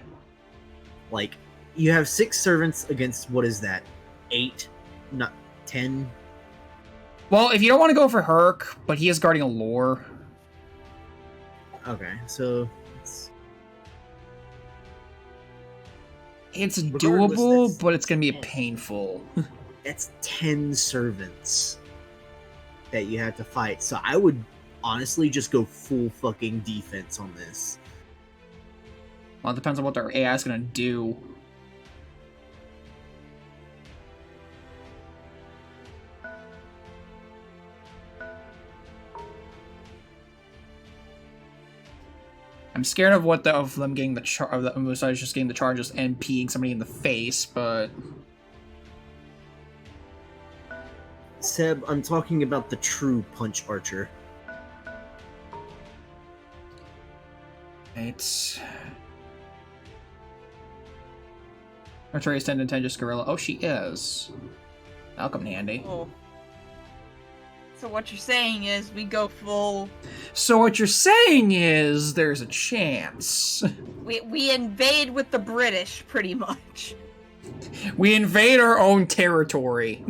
E: Like, you have 6 servants against, what is that, 8, not 10?
A: Well, if you don't want to go for Herc, but he is guarding a lore.
E: Okay, so
A: It's
E: Regardless,
A: doable,
E: that's-
A: but it's gonna be painful.
E: that's 10 servants that you have to fight. So I would honestly just go full fucking defense on this.
A: Well, it depends on what their AI is gonna do. I'm scared of of them getting the Musashi just getting the charges and peeing somebody in the face, but
E: Seb, I'm talking about the true Punch Archer.
A: it's Archery is 10 to 10 just gorilla. Oh, she is. That'll come in handy.
B: Oh. So what you're saying is we go full.
A: So what you're saying is there's a chance.
B: We invade with the British, pretty much.
A: We invade our own territory.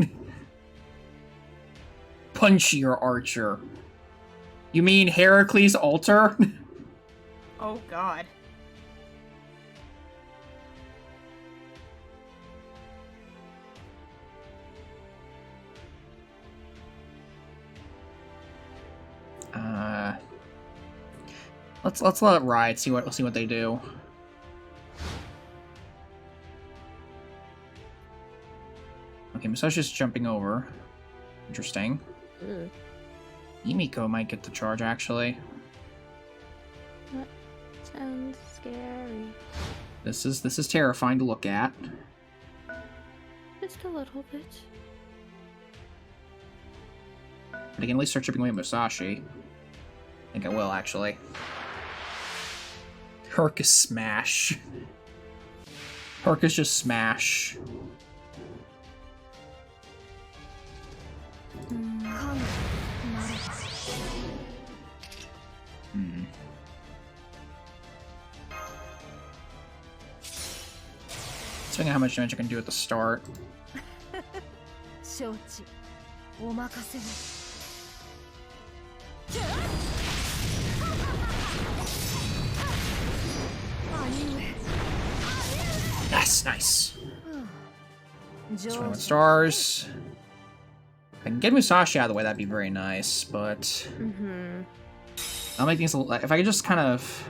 A: Punchier archer. You mean Heracles altar?
B: Oh God.
A: Let's let it ride. See what they do. Okay, Musashi's jumping over. Interesting.
D: Ugh.
A: Yumiko might get the charge actually.
D: That sounds scary.
A: This is terrifying to look at.
D: Just a little bit.
A: But I can at least start chipping away at Musashi. I think I will actually. Herc is smash. Herc is just smash. Depending on how much damage I can do at the start.
C: 承知お任せを
A: Yes, nice. 21 stars. If I can get Musashi out of the way, that'd be very nice, but
D: Mm-hmm.
A: I'll make things a little, if I could just kind of.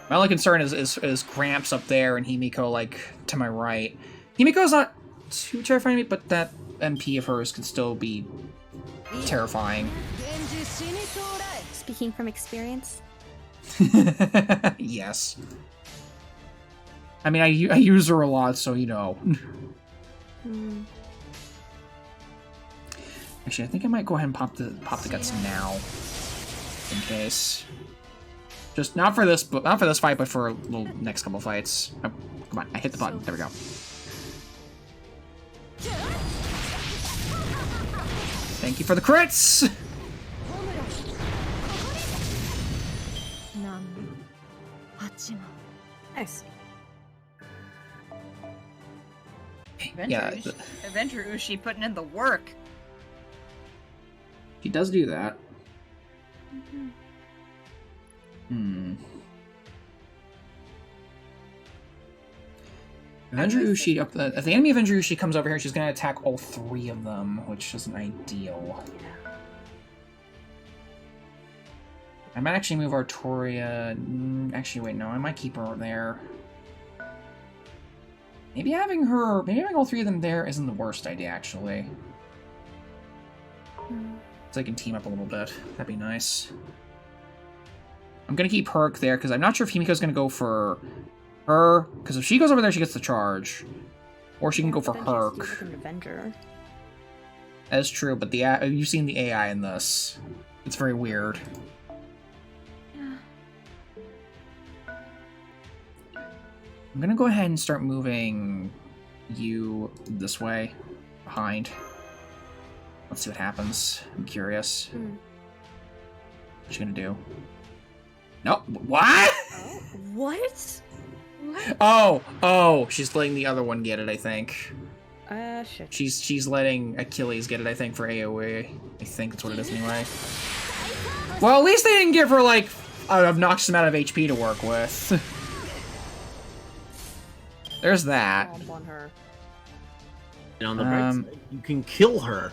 A: My only concern is Gramps up there and Himiko like to my right. Himiko's not too terrifying to me, but that MP of hers can still be terrifying.
D: Speaking from experience.
A: Yes. I mean, I use her a lot, so you know.
D: Hmm.
A: Actually, I think I might go ahead and pop the guts now, in case. Just not for this fight, but for a little next couple fights. Oh, come on, I hit the button. There we go. Thank you for the crits.
D: Nice.
A: Yeah,
B: Avenger Ushi putting in the work.
A: he does do that. Avenger Ushi up the. If the enemy Avenger Ushi comes over here, she's gonna attack all three of them, which isn't ideal. I might actually move Artoria. Actually, wait, no, I might keep her there. Maybe having all three of them there isn't the worst idea, actually. So I can team up a little bit. That'd be nice. I'm gonna keep Herc there, because I'm not sure if Himiko's gonna go for her, because if she goes over there, she gets the charge. Or she can go for Herc.
D: Avenger.
A: That's true, but you've seen the AI in this. It's very weird. I'm gonna go ahead and start moving you this way, behind. Let's see what happens. I'm curious. What's she gonna do? Nope. What?
D: What?
A: Oh, she's letting the other one get it, I think.
D: Shit.
A: She's letting Achilles get it, I think, for AoE. I think that's what it is anyway. Well, at least they didn't give her, like, an obnoxious amount of HP to work with. There's that.
D: On her.
E: And on the right side, you can kill her.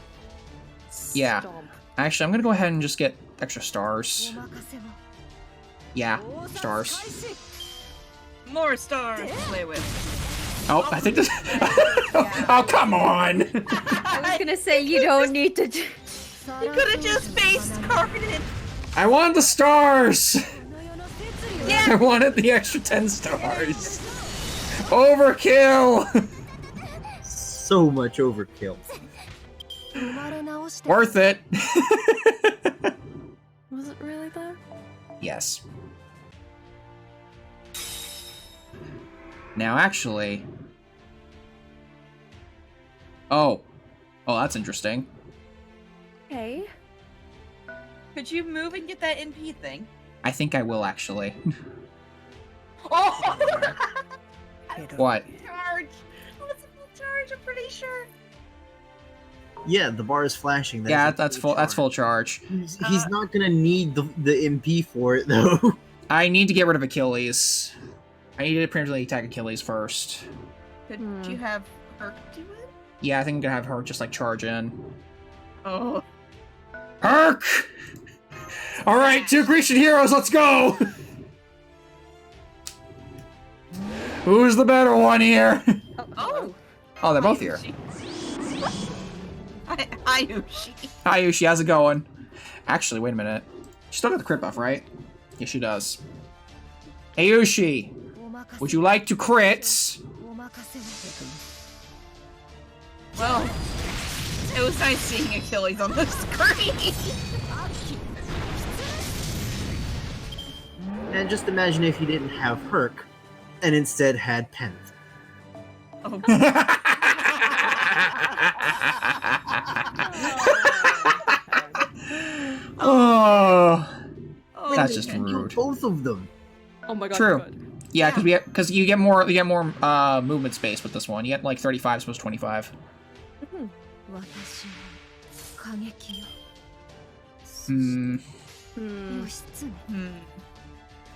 A: Yeah.
D: Stomp.
A: Actually, I'm gonna go ahead and just get extra stars. Yeah, stars.
B: More stars to play with.
A: Oh, I think this. Oh, come on!
D: I was gonna say you don't need to.
B: You could have just face carpeted.
A: I wanted the stars!
B: Yeah.
A: I wanted the extra 10 stars. Overkill!
E: So much overkill.
A: Worth it.
D: Was it really though?
A: Yes. Now, actually... Oh, that's interesting.
D: Hey.
B: Could you move and get that NP thing?
A: I think I will, actually.
B: Oh!
A: What?
B: Charge! Oh, it's a full charge, I'm pretty sure.
E: Yeah, the bar is flashing.
A: Yeah, that's full. That's full charge.
E: He's not gonna need the MP for it though.
A: I need to get rid of Achilles. I need to preemptively attack Achilles first.
B: Could you have her do it?
A: Yeah, I think I'm gonna have her just like charge in.
B: Oh.
A: Herc! All right, 2 Grecian heroes, let's go. Who's the better one here?
B: Oh!
A: Oh, they're both here.
B: Ayushi.
A: Hi, Yushi, how's it going? Actually, wait a minute. She still got the crit buff, right? Yes, she does. Hey, Yushi, would you like to crits?
B: Well, it was nice seeing Achilles on the screen.
E: And just imagine if you didn't have Herc, and instead had Penth.
B: Oh.
A: Oh,
B: Oh,
A: that's just
E: You
A: rude.
E: both of them.
D: Oh my god.
A: True.
D: Good.
A: Yeah, because you get more movement space with this one. You get like 35 as opposed to 25. Hmm.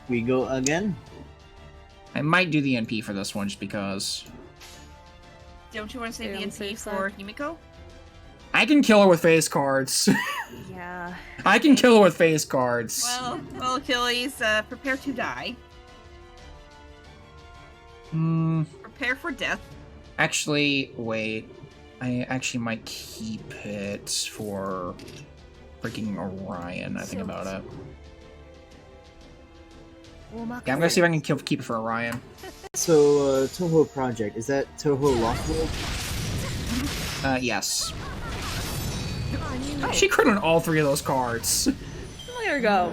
E: We go again.
A: I might do the NP for this one just because
B: Don't you want to say
D: Stay
B: the
D: on
B: NP
D: safe
B: for
D: side.
B: Himiko?
A: I can kill her with face cards.
D: Yeah.
A: I can kill her with face cards.
B: Well, Achilles, prepare to die.
A: Hmm.
B: Prepare for death.
A: Actually, wait. I actually might keep it for freaking Orion. I think about it. Yeah, I'm gonna see if I can keep it for Orion.
E: So, Toho Project, is that Toho Lost World?
A: Yes. She crit on all 3 of those cards.
D: There you go.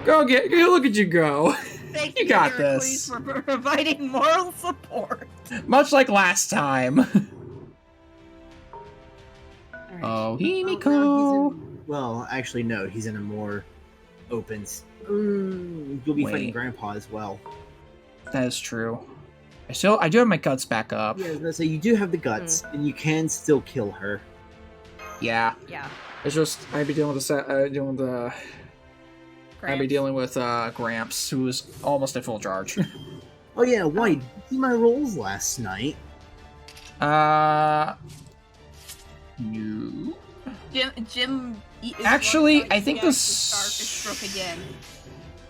A: Look at you go.
B: Thank
A: You got
B: Heracles,
A: this.
B: for providing moral support.
A: Much like last time.
D: Alright.
A: Oh,
E: Oh, now
A: Himiko.
E: he's in- well, actually, no, he's in a more open... you'll be fighting
A: Wait.
E: Grandpa as well.
A: That is true. I do have my guts back up.
E: Yeah, so you do have the guts, and you can still kill her.
A: Yeah.
D: Yeah.
A: It's just I'd be dealing with Gramps, who is almost at full charge.
E: Oh yeah, why? Did you see my rolls last night?
A: No.
B: Jim. Is
A: Actually,
B: lucky
A: I think
B: to
A: this-
B: start to struck again.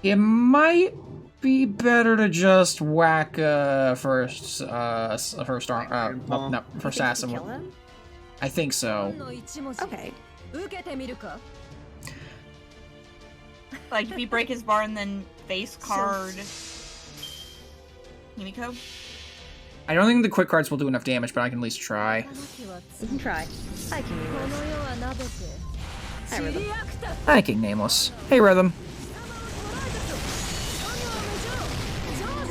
A: It might be better to just whack first arm first
D: You think
A: assassin.
D: you can kill him?
A: I think so.
D: Okay.
B: Like if you break his bar and then face card Himiko.
A: I don't think the quick cards will do enough damage, but I can at least try.
D: You can try. I can do this. Hi, Rhythm.
A: Hi, King Nameless. Hey, Rhythm.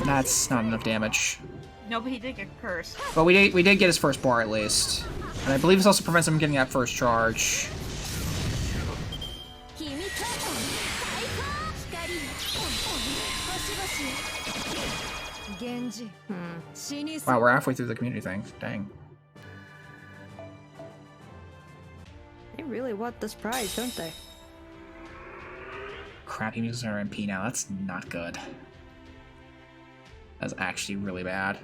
A: That's not enough damage.
B: No, but he did get cursed.
A: But we did get his first bar at least. And I believe this also prevents him getting that first charge. Wow, we're halfway through the community thing. Dang.
D: They really want this prize, don't they?
A: Crap, he uses our MP now. That's not good. That's actually really bad.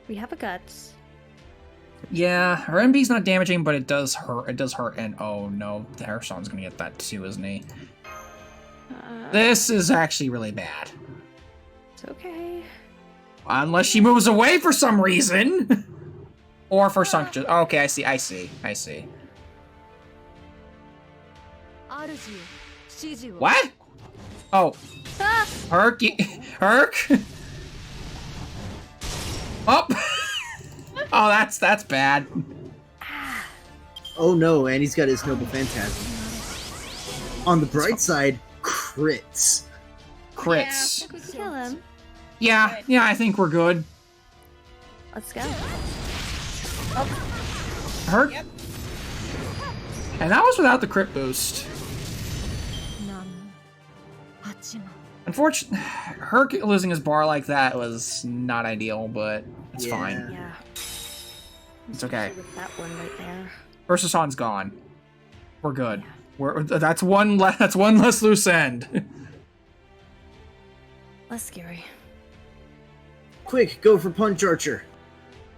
D: We have a guts.
A: Yeah, her MP's not damaging, but it does hurt. It does hurt, and oh no, Harrison's gonna get that too, isn't he? This is actually really bad.
D: It's okay.
A: Unless she moves away for some reason. Or for some... Okay, I see. What? Oh. Herc? Herc? Oh! Oh, that's bad.
E: Oh no, and he's got his Noble Phantasm. On the bright side, crits.
A: Crits.
D: We can kill him.
A: Yeah, I think we're good.
D: Let's go.
A: Herc?
B: Yep.
A: And that was without the crit boost. Unfortunately, Herc losing his bar like that was not ideal, but it's
E: Yeah.
A: fine.
D: Yeah.
A: It's okay.
D: With that one right there.
A: Versus Han's gone. We're good. That's one less loose end.
D: Less scary.
E: Quick, go for Punch Archer.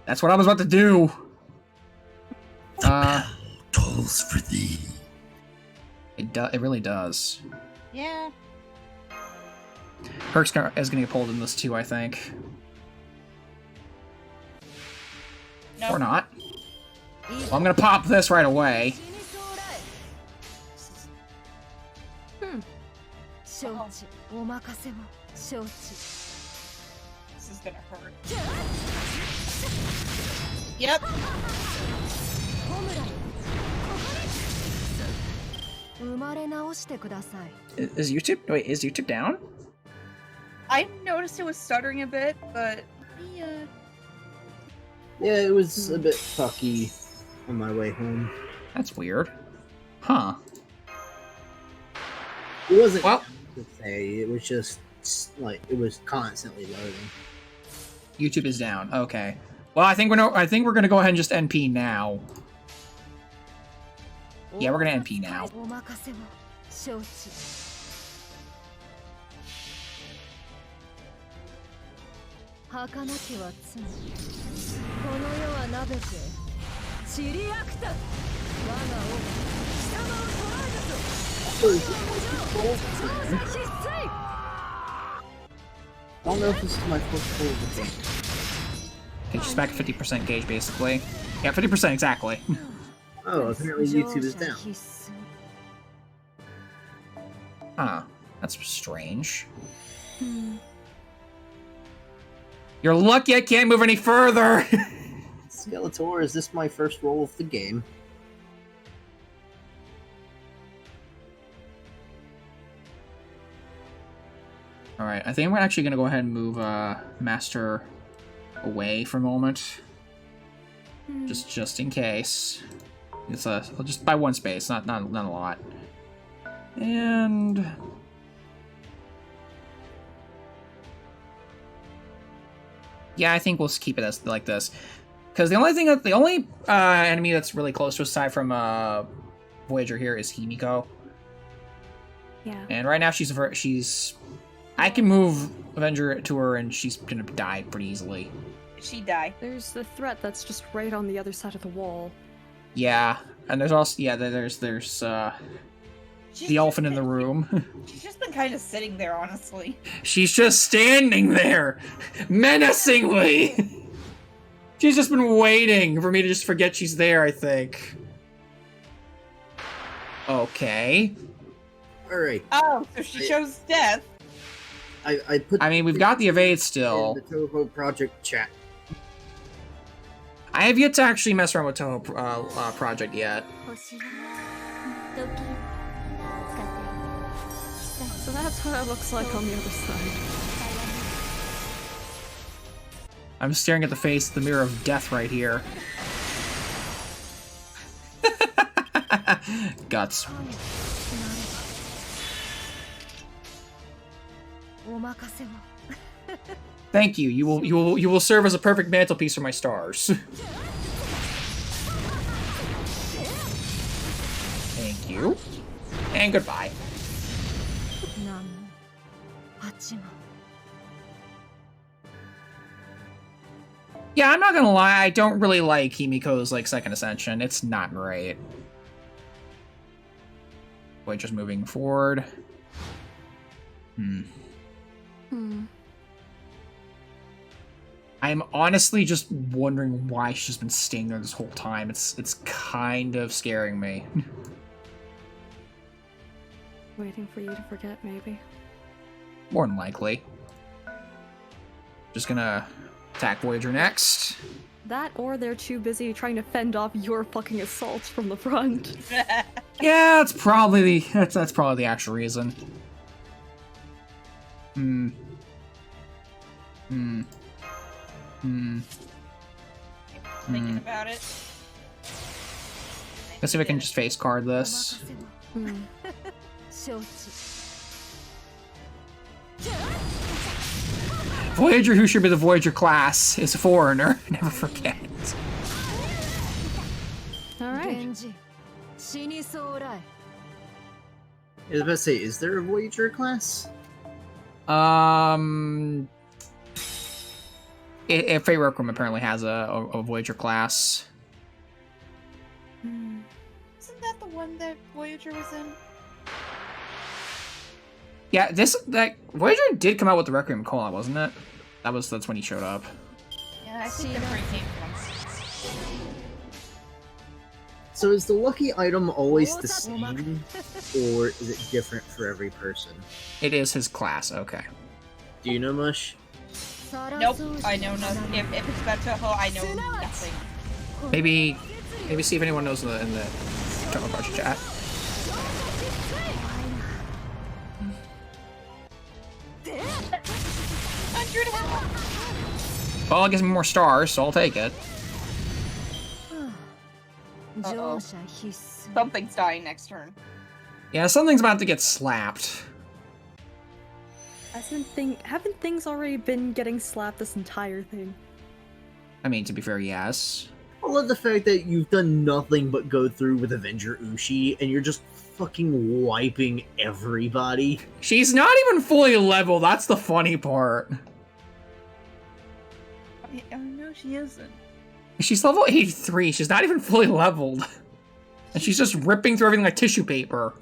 A: That's what I was about to do.
F: Tolls for thee.
A: It really does.
B: Yeah.
A: Herc is gonna get pulled in this too, I think.
B: No.
A: Or not. Well, I'm gonna pop this right away.
B: This is gonna hurt. Yep.
A: Is YouTube? Wait, is YouTube down?
B: I noticed it was stuttering a bit, but yeah.
E: Yeah, it was a bit fucky on my way home.
A: That's weird. Huh.
E: It wasn't
A: Well,
E: to say, it was just like it was constantly loading.
A: YouTube is down. Okay. Well, I think we're gonna go ahead and just NP now. Yeah, we're gonna NP now.
E: I don't know if this is my first pull of the game.
A: Okay, she's back at 50% gauge, basically. Yeah, 50% exactly.
E: Oh, apparently YouTube is down.
A: Huh. That's strange. You're lucky I can't move any further!
E: Skeletor, is this my first roll of the game?
A: Alright, I think we're actually gonna go ahead and move Master away for a moment. Just in case. It's just by one space, not a lot. And yeah, I think we'll just keep it as like this. Because the only enemy that's really close to us aside from Voyager here is Himiko.
D: Yeah.
A: And right now she's I can move Avenger to her and she's gonna die pretty easily.
B: She died.
D: There's the threat that's just right on the other side of the wall.
A: Yeah, and there's also there's the elephant in the room.
B: She's just been kind of sitting there, honestly.
A: She's just standing there, menacingly. She's just been waiting for me to just forget she's there, I think. Okay.
E: Alright.
B: Oh, so she chose death.
E: I put.
A: I mean, we've got the evade still.
E: in the Toho Project chat.
A: I have yet to actually mess around with Toho Project yet.
D: So that's what it looks like on the other side.
A: I'm staring at the face, the mirror of death right here. Guts. Thank you. You will serve as a perfect mantelpiece for my stars. Thank you. And goodbye. Yeah, I'm not gonna lie, I don't really like Himiko's second ascension. It's not great. Wait, just moving forward. I'm honestly just wondering why she's been staying there this whole time. It's kind of scaring me.
D: Waiting for you to forget, maybe.
A: More than likely. Just gonna attack Voyager next.
D: That, or they're too busy trying to fend off your fucking assaults from the front.
A: Yeah, that's probably the actual reason.
B: Thinking about it.
A: Let's see if I can just face card this. Voyager, who should be the Voyager class, is a foreigner. Never forget.
D: Alright.
E: I was about to say, is there a Voyager class?
A: Fate Requiem apparently has a Voyager class.
B: Isn't that the one that Voyager was in?
A: Yeah, that Voyager did come out with the Requiem Cola, wasn't it? That's when he showed up.
B: Yeah, I think that's where it came from.
E: So is the lucky item always the same, or is it different for every person?
A: It is his class. Okay.
E: Do you know Mush?
B: Nope, I know nothing. If it's about Toho, I know nothing.
A: Maybe see if anyone knows in the general question chat. Well, it gives me more stars, so I'll take it.
B: Uh-oh. Something's dying next turn.
A: Yeah, something's about to get slapped.
D: Haven't things already been getting slapped this entire thing?
A: I mean, to be fair, yes.
E: I love the fact that you've done nothing but go through with Avenger Ushi, and you're just fucking wiping everybody.
A: She's not even fully level, that's the funny part.
B: Oh no, she isn't.
A: She's level 83, she's not even fully leveled. And she's just ripping through everything like tissue paper.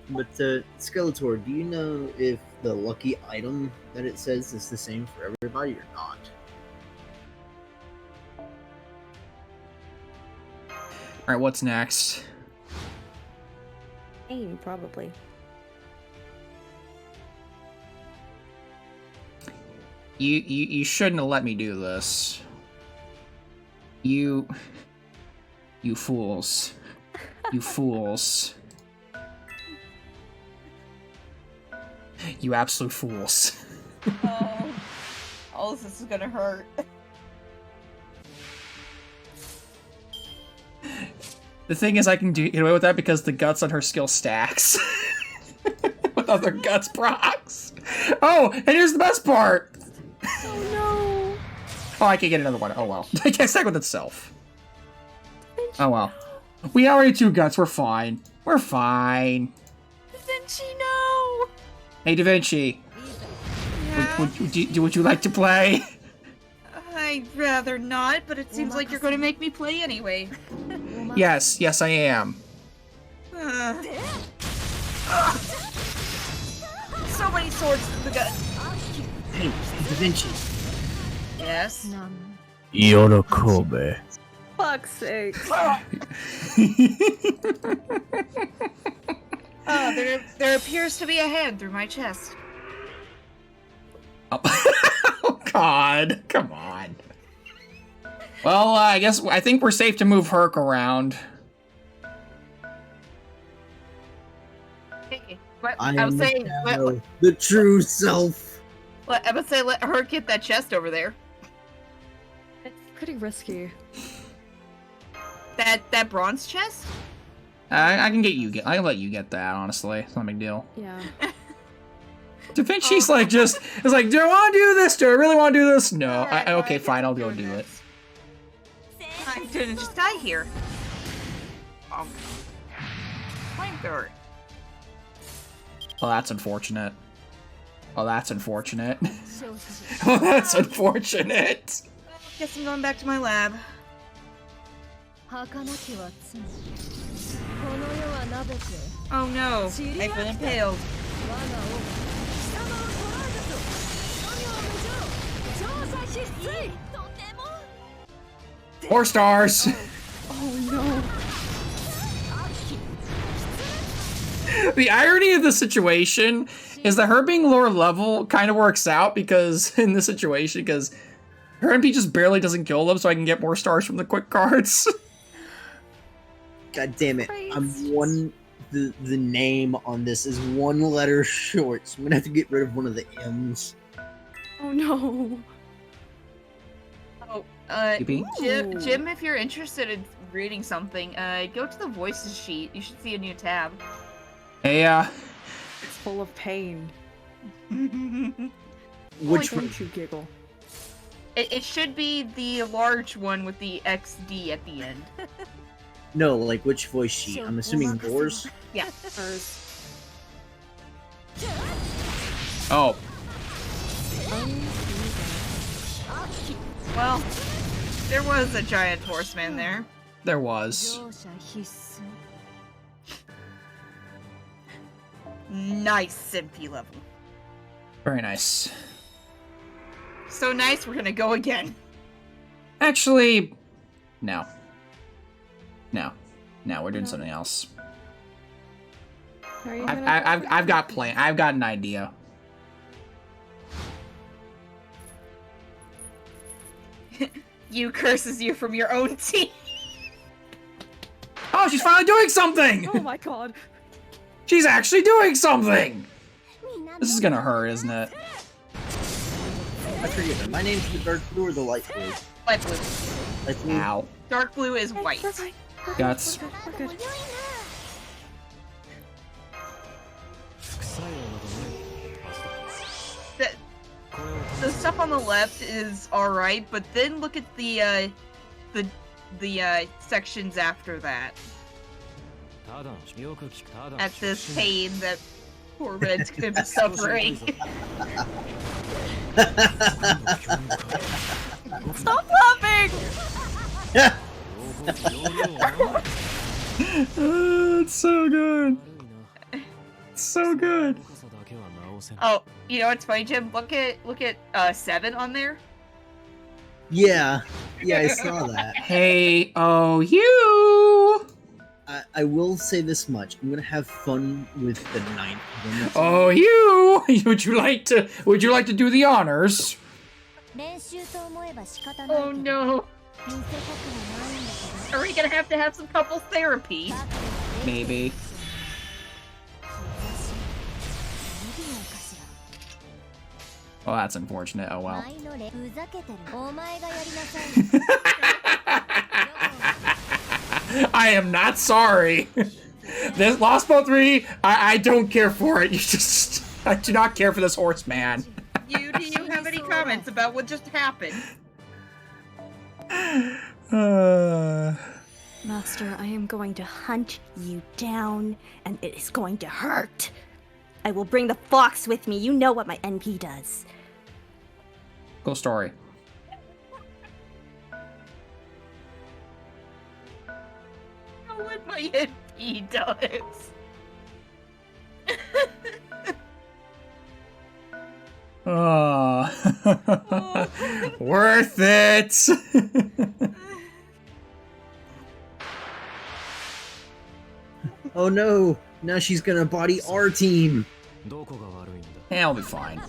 E: But, Skeletor, do you know if the lucky item that it says is the same for everybody or not?
A: Alright, what's next?
D: Aim, probably.
A: You shouldn't have let me do this. You fools. You fools. You absolute fools.
B: Oh, all this is gonna hurt.
A: The thing is, I can get away with that because the guts on her skill stacks. With other guts procs. Oh, and here's the best part!
D: Oh no!
A: Oh, I can get another one. Oh well. I can't stack with itself. Oh well. We already 2 guts, we're fine. We're fine.
B: Da Vinci, no!
A: Hey, Da Vinci.
B: Yeah?
A: Would you like to play?
B: I'd rather not, but it seems like you're going to make me play anyway.
A: Yes, I am.
B: So many swords to the gut.
E: Hey, Da Vinci.
B: Yes?
E: Yorokobe.
D: Fuck's sake.
B: Oh, there appears to be a hand through my chest.
A: Oh God, come on. Well, I think we're safe to move Herc around.
B: Hey, but
E: I
B: I was
E: am
B: saying,
E: the true self.
B: I would say let her get that chest over there.
D: It's pretty risky.
B: That bronze chest?
A: I can let you get that, honestly. It's not a big deal.
D: Yeah.
A: Da Vinci's like, do I want to do this? Do I really want to do this? No.
B: Alright,
A: Okay, fine, I'll
B: doing
A: do it.
B: this. I didn't just die here. Flamethrower.
A: Oh, that's unfortunate. Oh, that's unfortunate. Oh, that's unfortunate.
B: Guess I'm going back to my lab. Oh no, I've been impaled.
A: More stars.
D: Oh no.
A: The irony of the situation is that her being lower level kind of works out because in this situation, because her MP just barely doesn't kill them, so I can get more stars from the quick cards.
E: God damn it! The name on this is 1 letter short, so I'm gonna have to get rid of one of the M's.
D: Oh no.
B: Oh,
A: Yippee.
B: Jim, if you're interested in reading something, go to the voices sheet. You should see a new tab.
A: Hey,
D: It's full of pain.
E: Which
D: Why
E: one?
D: don't you giggle?
B: It should be the large one with the XD at the end.
E: No, like which voice sheet? I'm assuming yours.
B: Yeah.
D: Hers.
A: oh,
B: Well, there was a giant horseman there.
A: there was.
B: Nice Simpy level.
A: Very nice.
B: So nice, we're gonna go again.
A: Actually, no. No. No, we're doing something else.
D: Are you
A: I've got plan. I've got an idea.
B: You curses you from your own team.
A: Oh, she's finally doing something!
D: Oh my god.
A: She's actually doing something! This is gonna hurt, isn't it?
E: I forget. My name's the dark blue or the light blue?
B: Light blue.
E: Light blue.
A: Ow.
B: Dark blue is white.
D: We're fine.
A: Guts.
D: We're good.
B: The stuff on the left is alright, but then look at the sections after that. At this pain that poor Red's gonna be suffering.
D: Stop laughing!
A: It's so good. It's so good.
B: Oh, you know what's funny, Jim? Look at 7 on there.
E: Yeah, I saw that.
A: Hey, oh, you!
E: I will say this much: I'm gonna have fun with the 9th one.
A: Oh, you! Would you like to do the honors?
B: Oh no. Are we gonna have to have some couple therapy?
A: Maybe. Well, that's unfortunate. Oh well. I am not sorry. This Lost Boat 3, I don't care for it. I do not care for this horseman.
B: Do you have any comments about what just happened?
C: Master, I am going to hunt you down, and it is going to hurt. I will bring the fox with me. You know what my NP does.
A: Cool story.
B: I know what my NP does.
A: Oh. Worth it.
E: Oh no! Now she's gonna body our team.
A: Yeah, I'll be fine.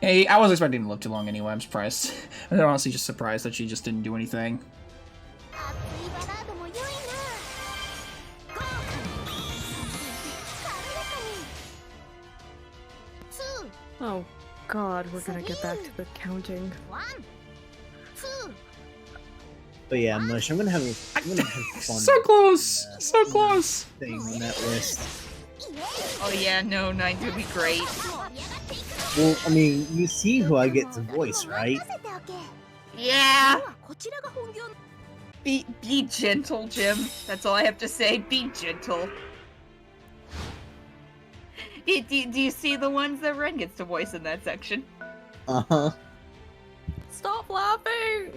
A: Hey, I wasn't expecting to live too long anyway. I'm surprised. I'm honestly just surprised that she just didn't do anything.
D: Oh god, we're gonna get back to the counting.
E: But yeah, Mush, I'm gonna have fun.
A: So close! So close!
E: Thing on that list.
B: Oh yeah, no, 9's gonna be great.
E: Well, I mean, you see who I get to voice, right?
B: Yeah. Be gentle, Jim. That's all I have to say. Be gentle. Do you see the ones that Ren gets to voice in that section?
E: Uh-huh.
D: Stop laughing!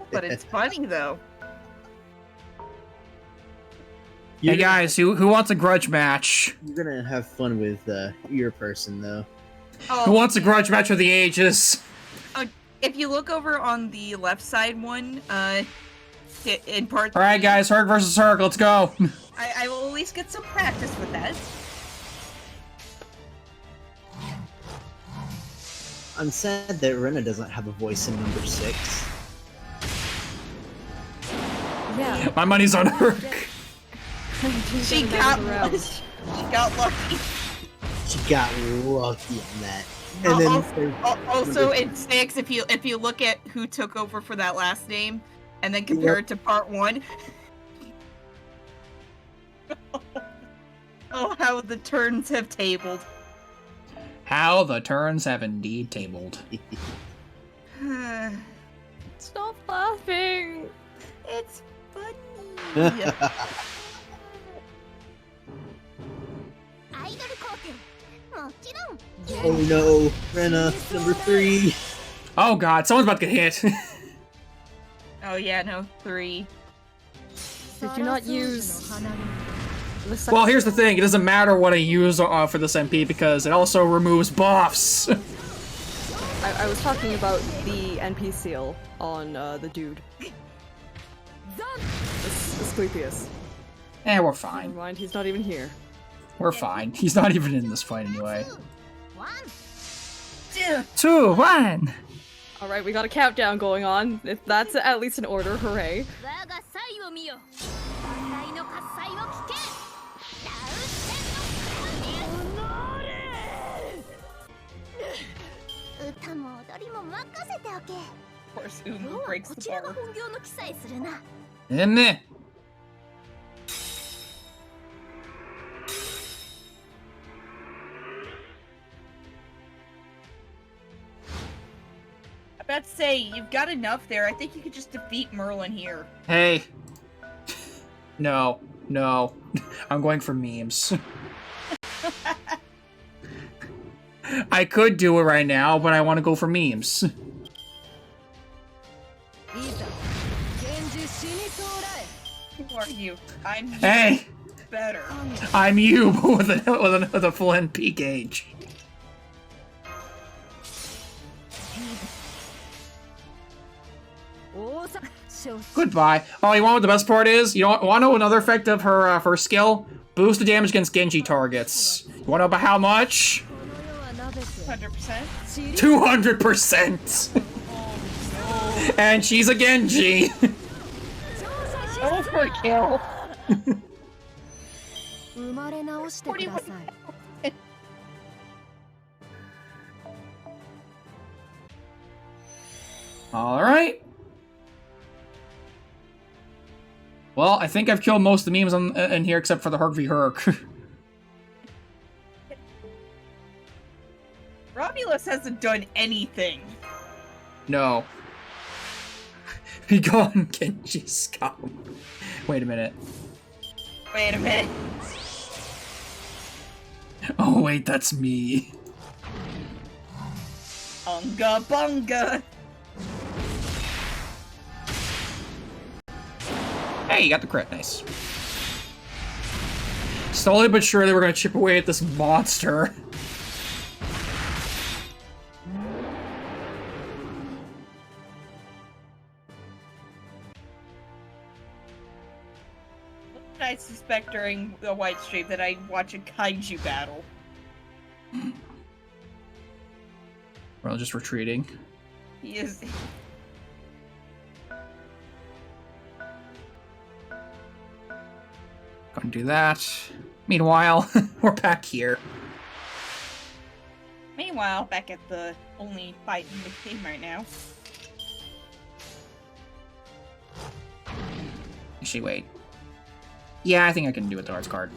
B: But it's funny though.
A: Hey guys, who wants a grudge match?
E: You're gonna have fun with your person, though.
B: Oh,
A: Who wants a grudge match with the ages?
B: if you look over on the left side one, in part.
A: Alright guys, Herc versus Herc, let's go!
B: I will at least get some practice with that.
E: I'm sad that Rena doesn't have a voice in number 6.
D: Yeah.
A: My money's on Herc.
B: She got lucky.
E: She got lucky on that. And then
B: Also in 6, if you look at who took over for that last name, and then compare it to part 1. Oh, how the turns have tabled.
A: How the turns have indeed tabled.
D: Stop laughing!
B: It's funny.
E: oh no, Rena, number 3.
A: Oh god, someone's about to get hit.
B: Oh yeah, no, 3.
D: Did you not use the second?
A: Well, here's the thing. It doesn't matter what I use for this MP because it also removes buffs.
D: I was talking about the NP seal on the dude. Asclepius.
A: Eh, we're
D: Never
A: fine.
D: mind, he's not even here.
A: We're fine. He's not even in this fight anyway.
C: 1
A: 2, 1.
D: Alright, we got a countdown going on. If that's at least an order, hooray.
C: 我が才を見よ万代の喝采を聞けラウセンの歌も踊りも任せておけ
B: Of course,
C: 今日
B: Umu
C: は
B: breaks
C: こ
B: the
C: ちらが
B: bar.
C: 本業の記載するな
A: In there.
B: I'm about to say, you've got enough there. I think you could just defeat Merlin here.
A: Hey. No. No. I'm going for memes. I could do it right now, but I want to go for memes.
B: Who are you? I'm
A: Hey!
B: better.
A: I'm you, but with a full NP gauge. Goodbye. Oh, you want what the best part is? You want to know another effect of her skill? Boost the damage against Genji targets. You want to know about how much?
B: 100%.
A: 200%! And she's a Genji!
B: Overkill.
C: 生まれ直してください
A: Alright. Well, I think I've killed most of the memes in here except for the Herc v Herc.
B: Romulus hasn't done anything.
A: No. Be gone, Genji scum. Wait a minute.
B: Wait a minute.
A: Oh wait, that's me.
B: Unga bunga.
A: Hey, you got the crit, nice. Slowly but surely we're gonna chip away at this monster.
B: I suspect during the white stream that I watch a kaiju battle.
A: We're all just retreating.
B: He is.
A: Gonna do that. Meanwhile, we're back here.
B: Meanwhile, back at the only fight in the game right now.
A: Actually, wait. Yeah, I think I can do it with the arts card.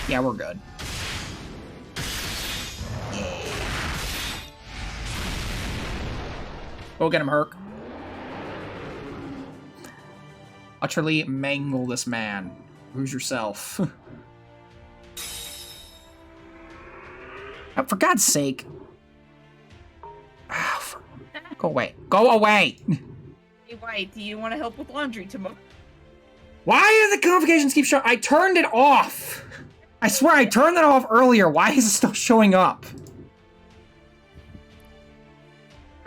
A: Yeah, we're good. Yeah. Go get him, Herc. Utterly mangle this man. Who's yourself? Oh, for God's sake. Go away. Go away!
B: Hey, White, do you want to help with laundry tomorrow?
A: Why do the notifications keep showing? I turned it off! I swear I turned it off earlier. Why is it still showing up?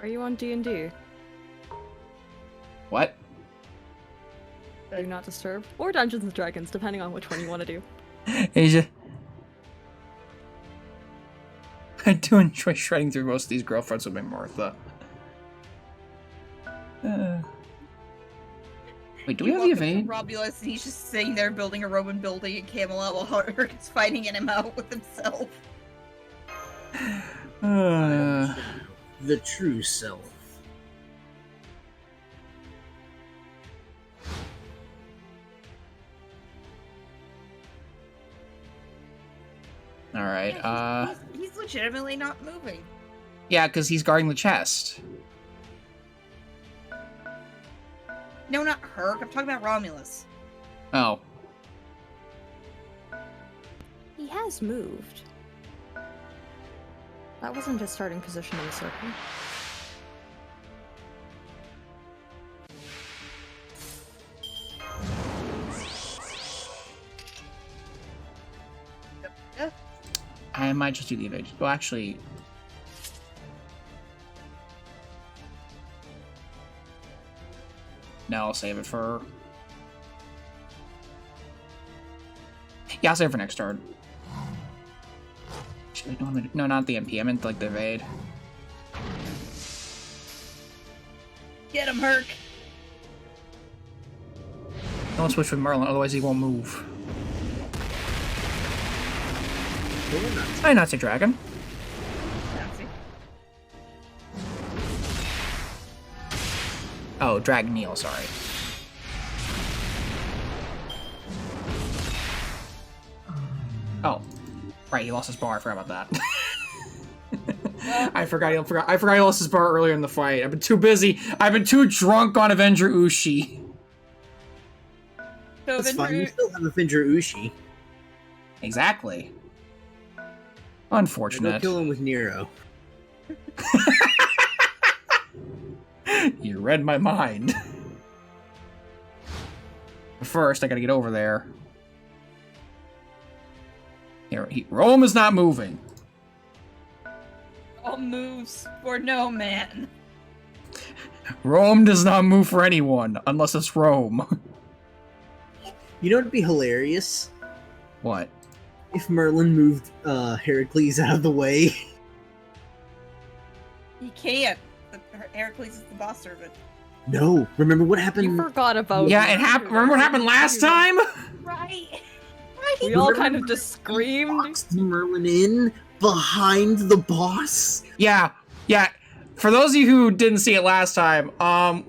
D: Are you on D&D?
A: What?
D: Do Not Disturb? Or Dungeons and Dragons, depending on which one you want to do.
A: Asia. I do enjoy shredding through most of these girlfriends with my Martha. Wait, do we have the evade?
B: Romulus, and he's just sitting there building a Roman building in Camelot while Herc is fighting in him out with himself.
E: The true self.
A: Alright,
B: He's legitimately not moving.
A: yeah, because he's guarding the chest.
B: No, not Herc. I'm talking about Romulus.
A: Oh.
D: He has moved. That wasn't his starting position in the circle.
A: I might just do the evade. Well, actually... No, I'll save it for... Yeah, I'll save it for next turn. Actually, no, not the MP. I meant, like, the evade.
B: Get him, Herc.
A: Don't switch with Merlin, otherwise he won't move. Hi, Nazi Dragon.
B: Nazi.
A: Oh, Dragon Neil, sorry. Oh, right, he lost his bar. I forgot about that. I forgot he lost his bar earlier in the fight. I've been too busy. I've been too drunk on Avenger Ushi.
B: So
E: That's fine. You still have Avenger Ushi.
A: Exactly.
E: Go
A: Unfortunate.
E: kill him with Nero.
A: You read my mind. But first, I gotta get over there. Here, Rome is not moving.
B: All moves for no man.
A: Rome does not move for anyone, unless it's Rome.
E: You know what'd be hilarious?
A: What?
E: If Merlin moved Heracles out of the way.
B: He can't. Heracles is the boss servant.
E: No, remember what happened?
D: You forgot about
A: Yeah, it happened. Remember what happened last time?
B: Right.
D: We all kind of just screamed.
E: Boxed Merlin in behind the boss.
A: Yeah. For those of you who didn't see it last time,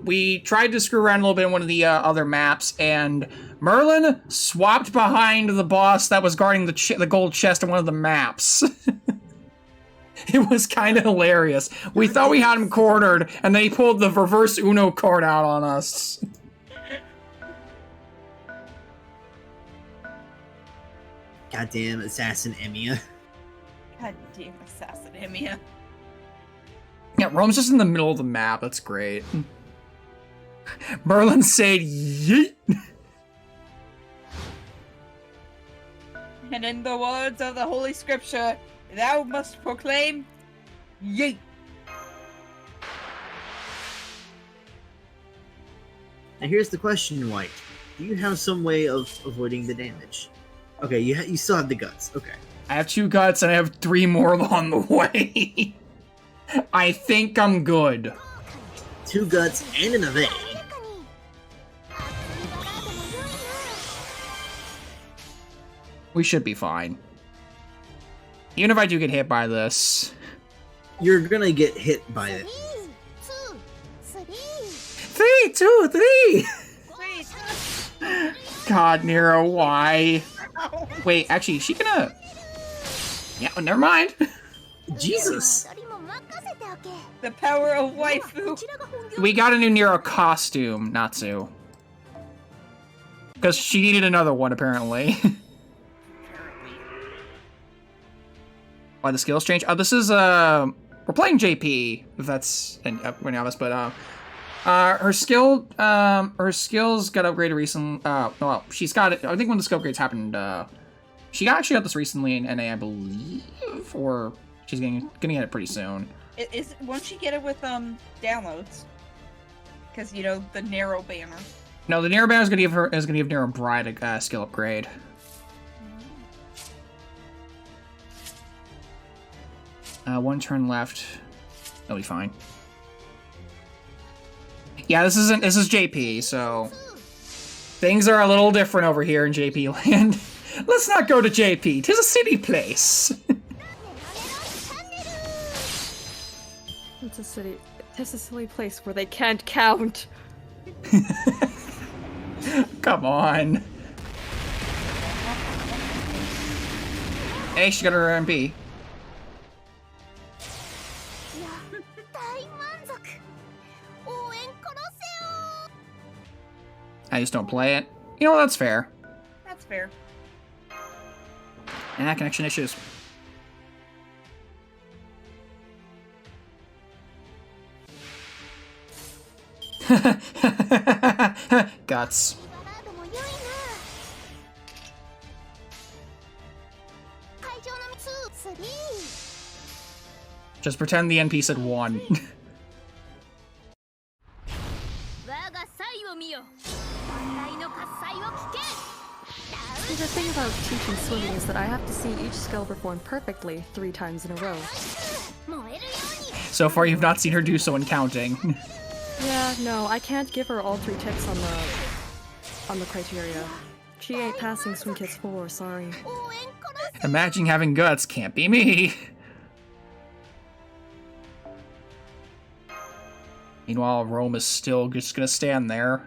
A: we tried to screw around a little bit in one of the other maps, and Merlin swapped behind the boss that was guarding the gold chest in one of the maps. It was kind of hilarious. We thought we had him cornered, and then he pulled the reverse Uno card out on us.
E: Goddamn assassin Emiya.
B: Goddamn assassin Emia.
A: Yeah, Rome's just in the middle of the map. That's great. Merlin said yeet.
B: And in the words of the Holy Scripture, thou must proclaim, yeet.
E: Now here's the question, White. Do you have some way of avoiding the damage? Okay, you still have the guts. Okay.
A: I have 2 guts and I have 3 more on the way. I think I'm good.
E: 2 guts and an evade.
A: We should be fine. Even if I do get hit by this.
E: You're gonna get hit by it.
A: 3, 2, 3! God, Nero, why? Wait, actually, is she gonna... Yeah, oh, never mind.
E: Jesus!
B: The power of waifu.
A: We got a new Nero costume, Natsu. Because she needed another one, apparently. Why the skills change? Oh, this is, we're playing JP, if that's any of us, but, her skills got upgraded recently. Well, she's got it. I think when the skill upgrades happened, she actually got this recently in NA, I believe, or she's gonna get it pretty soon.
B: Won't she get it with downloads? Because you know the narrow banner.
A: No, the Nero banner is gonna give Nero Bride a skill upgrade. One turn left. That'll be fine. Yeah, this is JP, so things are a little different over here in JP land. Let's not go to JP. 'Tis a city place.
D: It's a city. It's a silly place where they can't count.
A: Come on. Hey, she got her MP. I just don't play it. You know what? That's fair.
B: That's fair.
A: Connection issues. Guts. Just pretend the NP said 1.
D: See, the thing about teaching swimming is that I have to see each skill performed perfectly 3 times in a row.
A: So far, you've not seen her do so in counting.
D: Yeah, no, I can't give her all 3 ticks on the criteria. She ain't passing Swim Kids 4, sorry.
A: Imagining having guts can't be me. Meanwhile, Rome is still just gonna stand there.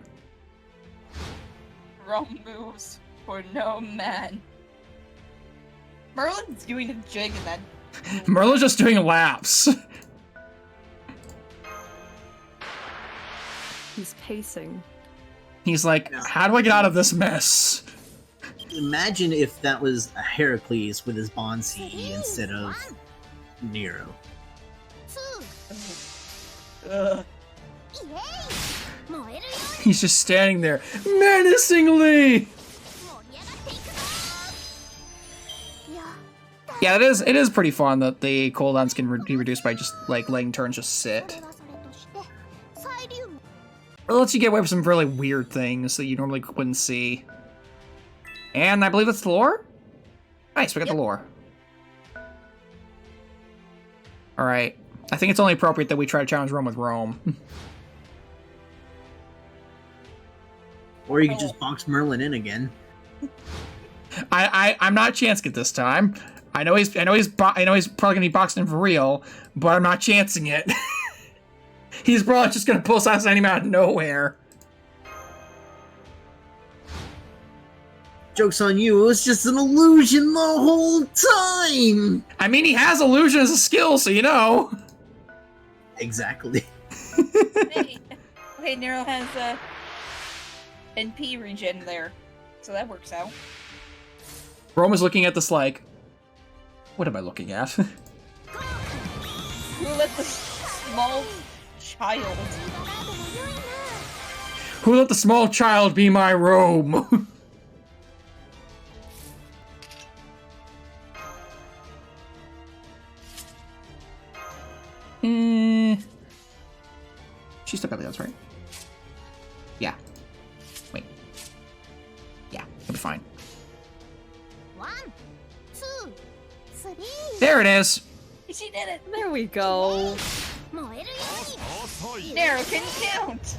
B: Rome moves for no man. Merlin's doing a jig and then
A: Merlin's just doing laps.
D: He's pacing.
A: He's like, how do I get out of this mess?
E: Imagine if that was a Heracles with his Bond CE instead of Nero.
B: ugh.
A: He's just standing there, menacingly! Yeah, it is pretty fun that the cooldowns can be reduced by just, like, letting turns just sit. It lets you get away with some really weird things that you normally wouldn't see. And I believe that's the lore? Nice, we got the lore. Alright. I think it's only appropriate that we try to challenge Rome with Rome.
E: Or you could just box Merlin in again.
A: I'm not chancing it this time. I know he's probably gonna be boxing in for real, but I'm not chancing it. He's probably just gonna pull Assassinate him out of nowhere.
E: Joke's on you, it was just an illusion the whole time!
A: I mean, he has illusion as a skill, so you know.
E: Exactly.
B: Hey, okay, Nero has NP regen there, so that works out.
A: Rome is looking at this like, what am I looking at?
B: Who let the small child?
A: Who let the small child be my Rome? She stepped up, that's right. Yeah. Wait. Yeah, it'll be fine.
C: 1, 2, 3.
A: There it is!
B: She did it!
D: There we go.
B: Nero can count!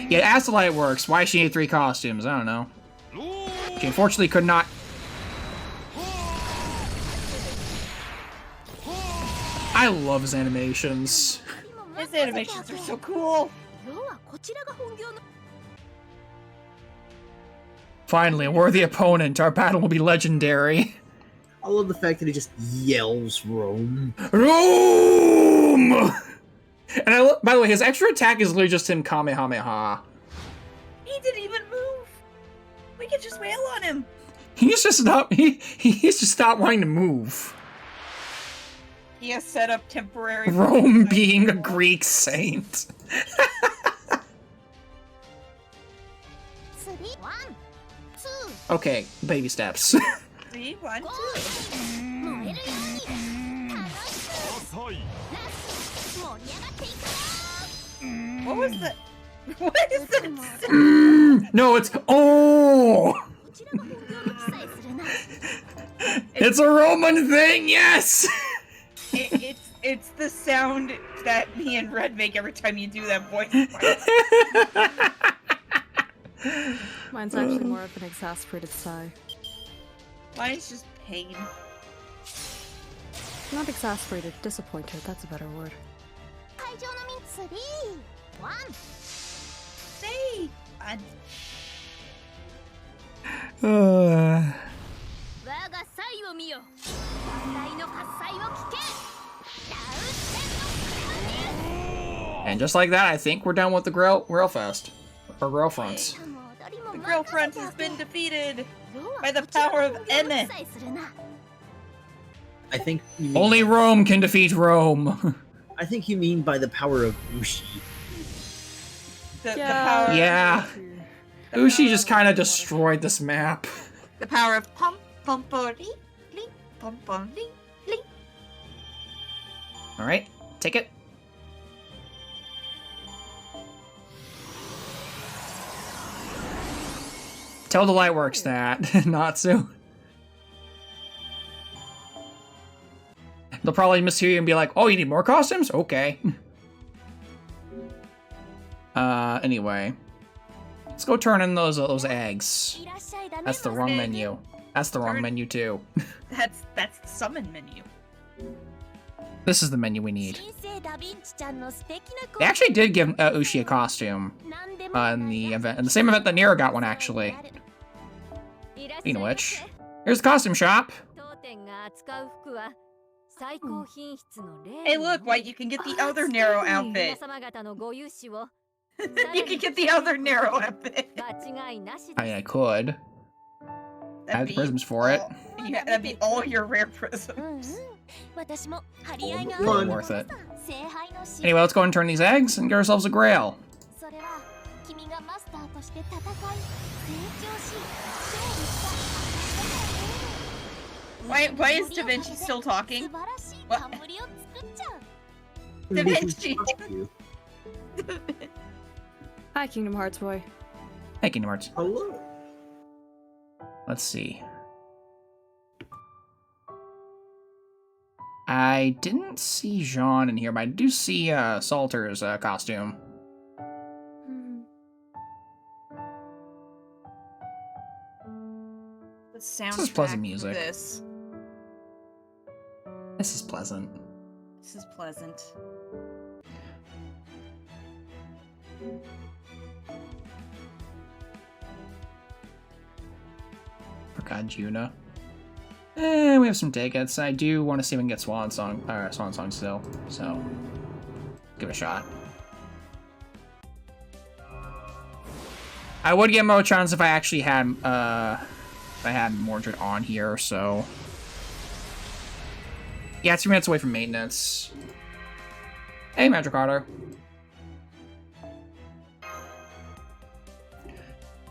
A: Yeah, as the light works, why she need 3 costumes, I don't know. She unfortunately could not... I love his animations.
B: His animations are so cool!
A: Finally, a worthy opponent. Our battle will be legendary.
E: I love the fact that he just yells Rome.
A: Rome! And by the way, his extra attack is literally just him Kamehameha.
B: He didn't even move! We could just wail on him!
A: He's just not. He's just not wanting to move.
B: He has set up temporary...
A: Rome being a Greek saint.
C: 3, 1, 2.
A: Okay, baby steps.
B: 3, 1, 2. What was the... What is that?
A: No, it's oh. It's a Roman thing, yes.
B: It's the sound that me and Red make every time you do that voice.
D: Mine's actually more of an exasperated sigh.
B: Mine's just pain.
D: Not exasperated, disappointed, that's a better word.
C: 会場のみ3、1。
B: Say!
A: Uh,
C: 我が才を見よ。万来の喝采を聞け。ラウセンの
A: and just like that, I think we're done with the Grail Fest. Or Grail Fronts.
B: The Grill Front has been defeated by the power of Emme.
E: I think you mean,
A: Only Rome can defeat Rome.
E: I think you mean by the power of Ushi.
B: The power.
A: Yeah. Ushi just kind of destroyed this map.
B: The power of Pumpori. bum, bum, ling, ling.
A: All right, take it. Tell the Lightworks that, Natsu. They'll probably mishear you and be like, "Oh, you need more costumes? Okay." Anyway, let's go turn in those eggs. That's the wrong menu. That's the wrong menu too.
B: That's the summon menu.
A: This is the menu we need. They actually did give Ushi a costume in the event, in the same event that Nero got one actually. Speaking of which, here's the costume shop.
B: Hey, look, White, you can get the other Nero outfit. You can get the other Nero outfit.
A: I mean, I could. I have the prisms for it.
B: Yeah, that'd be all your rare prisms.
A: Totally worth it. Anyway, let's go and turn these eggs and get ourselves a grail.
B: Why is Da Vinci still talking? What? Da Vinci.
D: Hi, Kingdom Hearts boy.
A: Hey, Kingdom Hearts.
E: Hello.
A: Let's see. I didn't see Jean in here, but I do see Salter's costume.
B: The soundtrack
A: This is pleasant music.
B: for this.
A: This is pleasant.
B: This is pleasant.
A: Forgot Juna. We have some tickets. I do want to see if we can get Swan Song still, so give it a shot. I would get Mochans if I actually had Mordred on here, so yeah, it's 3 minutes away from maintenance. Hey, Magic Carter.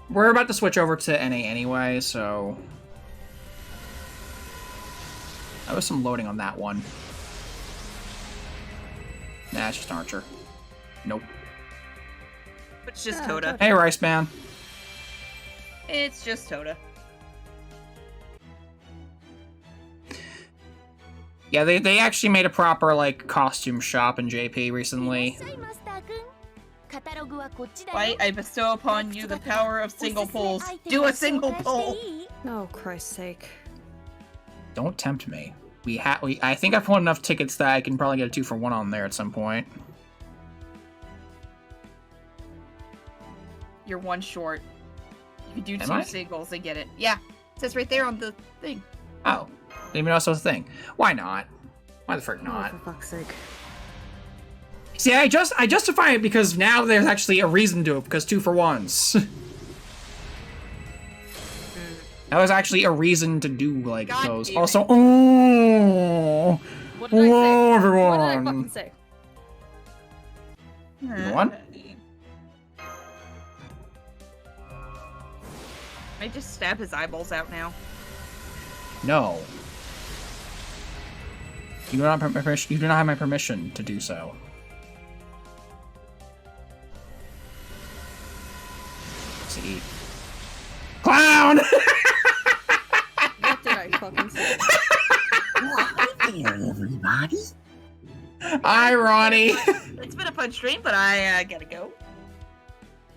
A: We're about to switch over to NA anyway, so that was some loading on that one. Nah, it's just Archer. Nope.
B: It's just Toda.
A: Hey, Rice Man.
B: It's just Toda.
A: Yeah, they actually made a proper, like, costume shop in JP recently.
B: White, I bestow upon you the power of single pulls. Do a single pull!
D: Oh, Christ's sake.
A: Don't tempt me. I think I've won enough tickets that I can probably get a 2-for-1 on there at some point.
B: You're one short. You can do
A: Am
B: two
A: I?
B: singles and get it. Yeah, it says right there on the thing.
A: Oh. Didn't even know that was a thing. Why not? Why the frick not?
D: Oh, for fuck's sake.
A: See, I justify it because now there's actually a reason to it, because 2-for-1s. That was actually a reason to do, like,
B: God
A: those.
B: damn it.
A: Also, oh!
D: What did I say?
A: Whoa,
D: What did I
A: everyone!
D: fucking say?
A: You want?
B: I just stab his eyeballs out now.
A: No. You do not have my permission. You do not have my permission to do so. See. Clown!
D: What did I fucking say?
E: Hi there, everybody.
A: Hi, Ronnie.
B: It's been a fun stream, but I gotta go.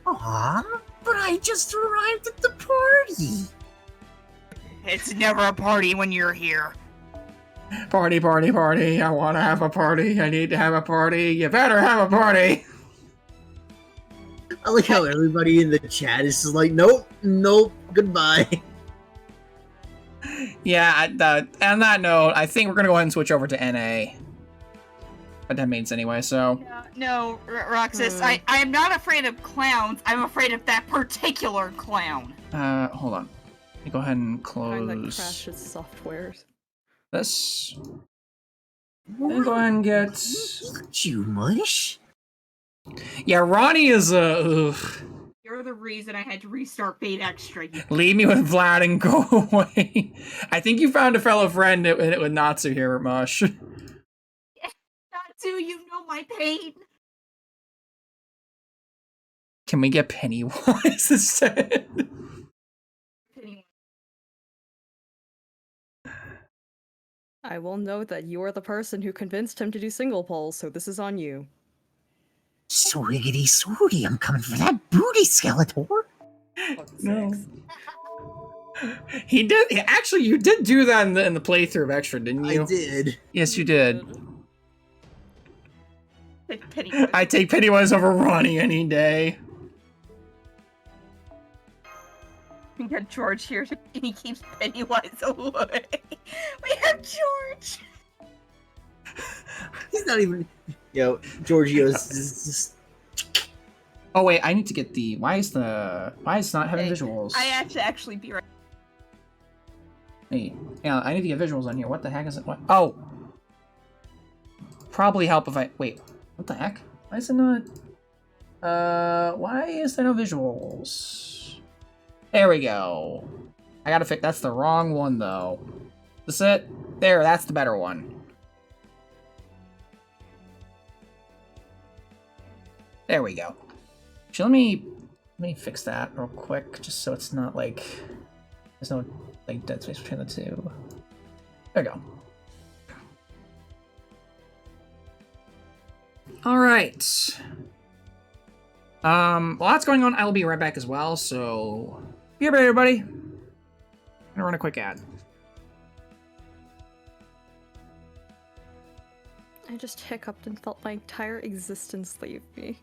E: Aw, but I just arrived at the party.
B: It's never a party when you're here.
A: Party, party, party. I want to have a party. I need to have a party. You better have a party.
E: I like how everybody in the chat is just like, nope, nope, goodbye.
A: Yeah, on that note, I think we're going to go ahead and switch over to NA. But that means anyway, so.
B: Yeah, no, Roxas, I am not afraid of clowns. I'm afraid of that particular clown.
A: Hold on. Let me go ahead and
D: Kind that
A: close
D: crashes softwares.
A: this. Then go ahead and get.
E: You mush?
A: Yeah, Ronnie is
B: You're the reason I had to restart Fate Extra.
A: Leave me with Vlad and go away. I think you found a fellow friend with Natsu here, Mush.
B: Not to, you know my pain.
A: Can we get Pennywise instead?
B: Anyway,
D: I will note that you are the person who convinced him to do single polls, so this is on you.
F: Swiggity swooty, I'm coming for that booty, Skeletor.
A: No. He did. Actually, you did do that in the playthrough of Extra, didn't you?
E: I did.
A: Yes, you did.
B: Pennywise.
A: I take Pennywise over Ronnie any day.
B: We got George here, and he keeps Pennywise away. We have George.
E: He's not even. Yo, Giorgio's just.
A: Oh wait, I need to get the. Why is it not having
B: Hey,
A: visuals?
B: I have to actually be right.
A: Hey, yeah, I need to get visuals on here. What the heck is it? What? Oh, probably help if I wait. What the heck? Why is it not? Why is there no visuals? There we go. I gotta fix. That's the wrong one though. This it? There. That's the better one. There we go. Actually, let me fix that real quick, just so it's not like there's no like dead space between the two. There we go. All right. Lots going on. I'll be right back as well. So be right back, everybody. I'm gonna run a quick ad.
D: I just hiccuped and felt my entire existence leave me.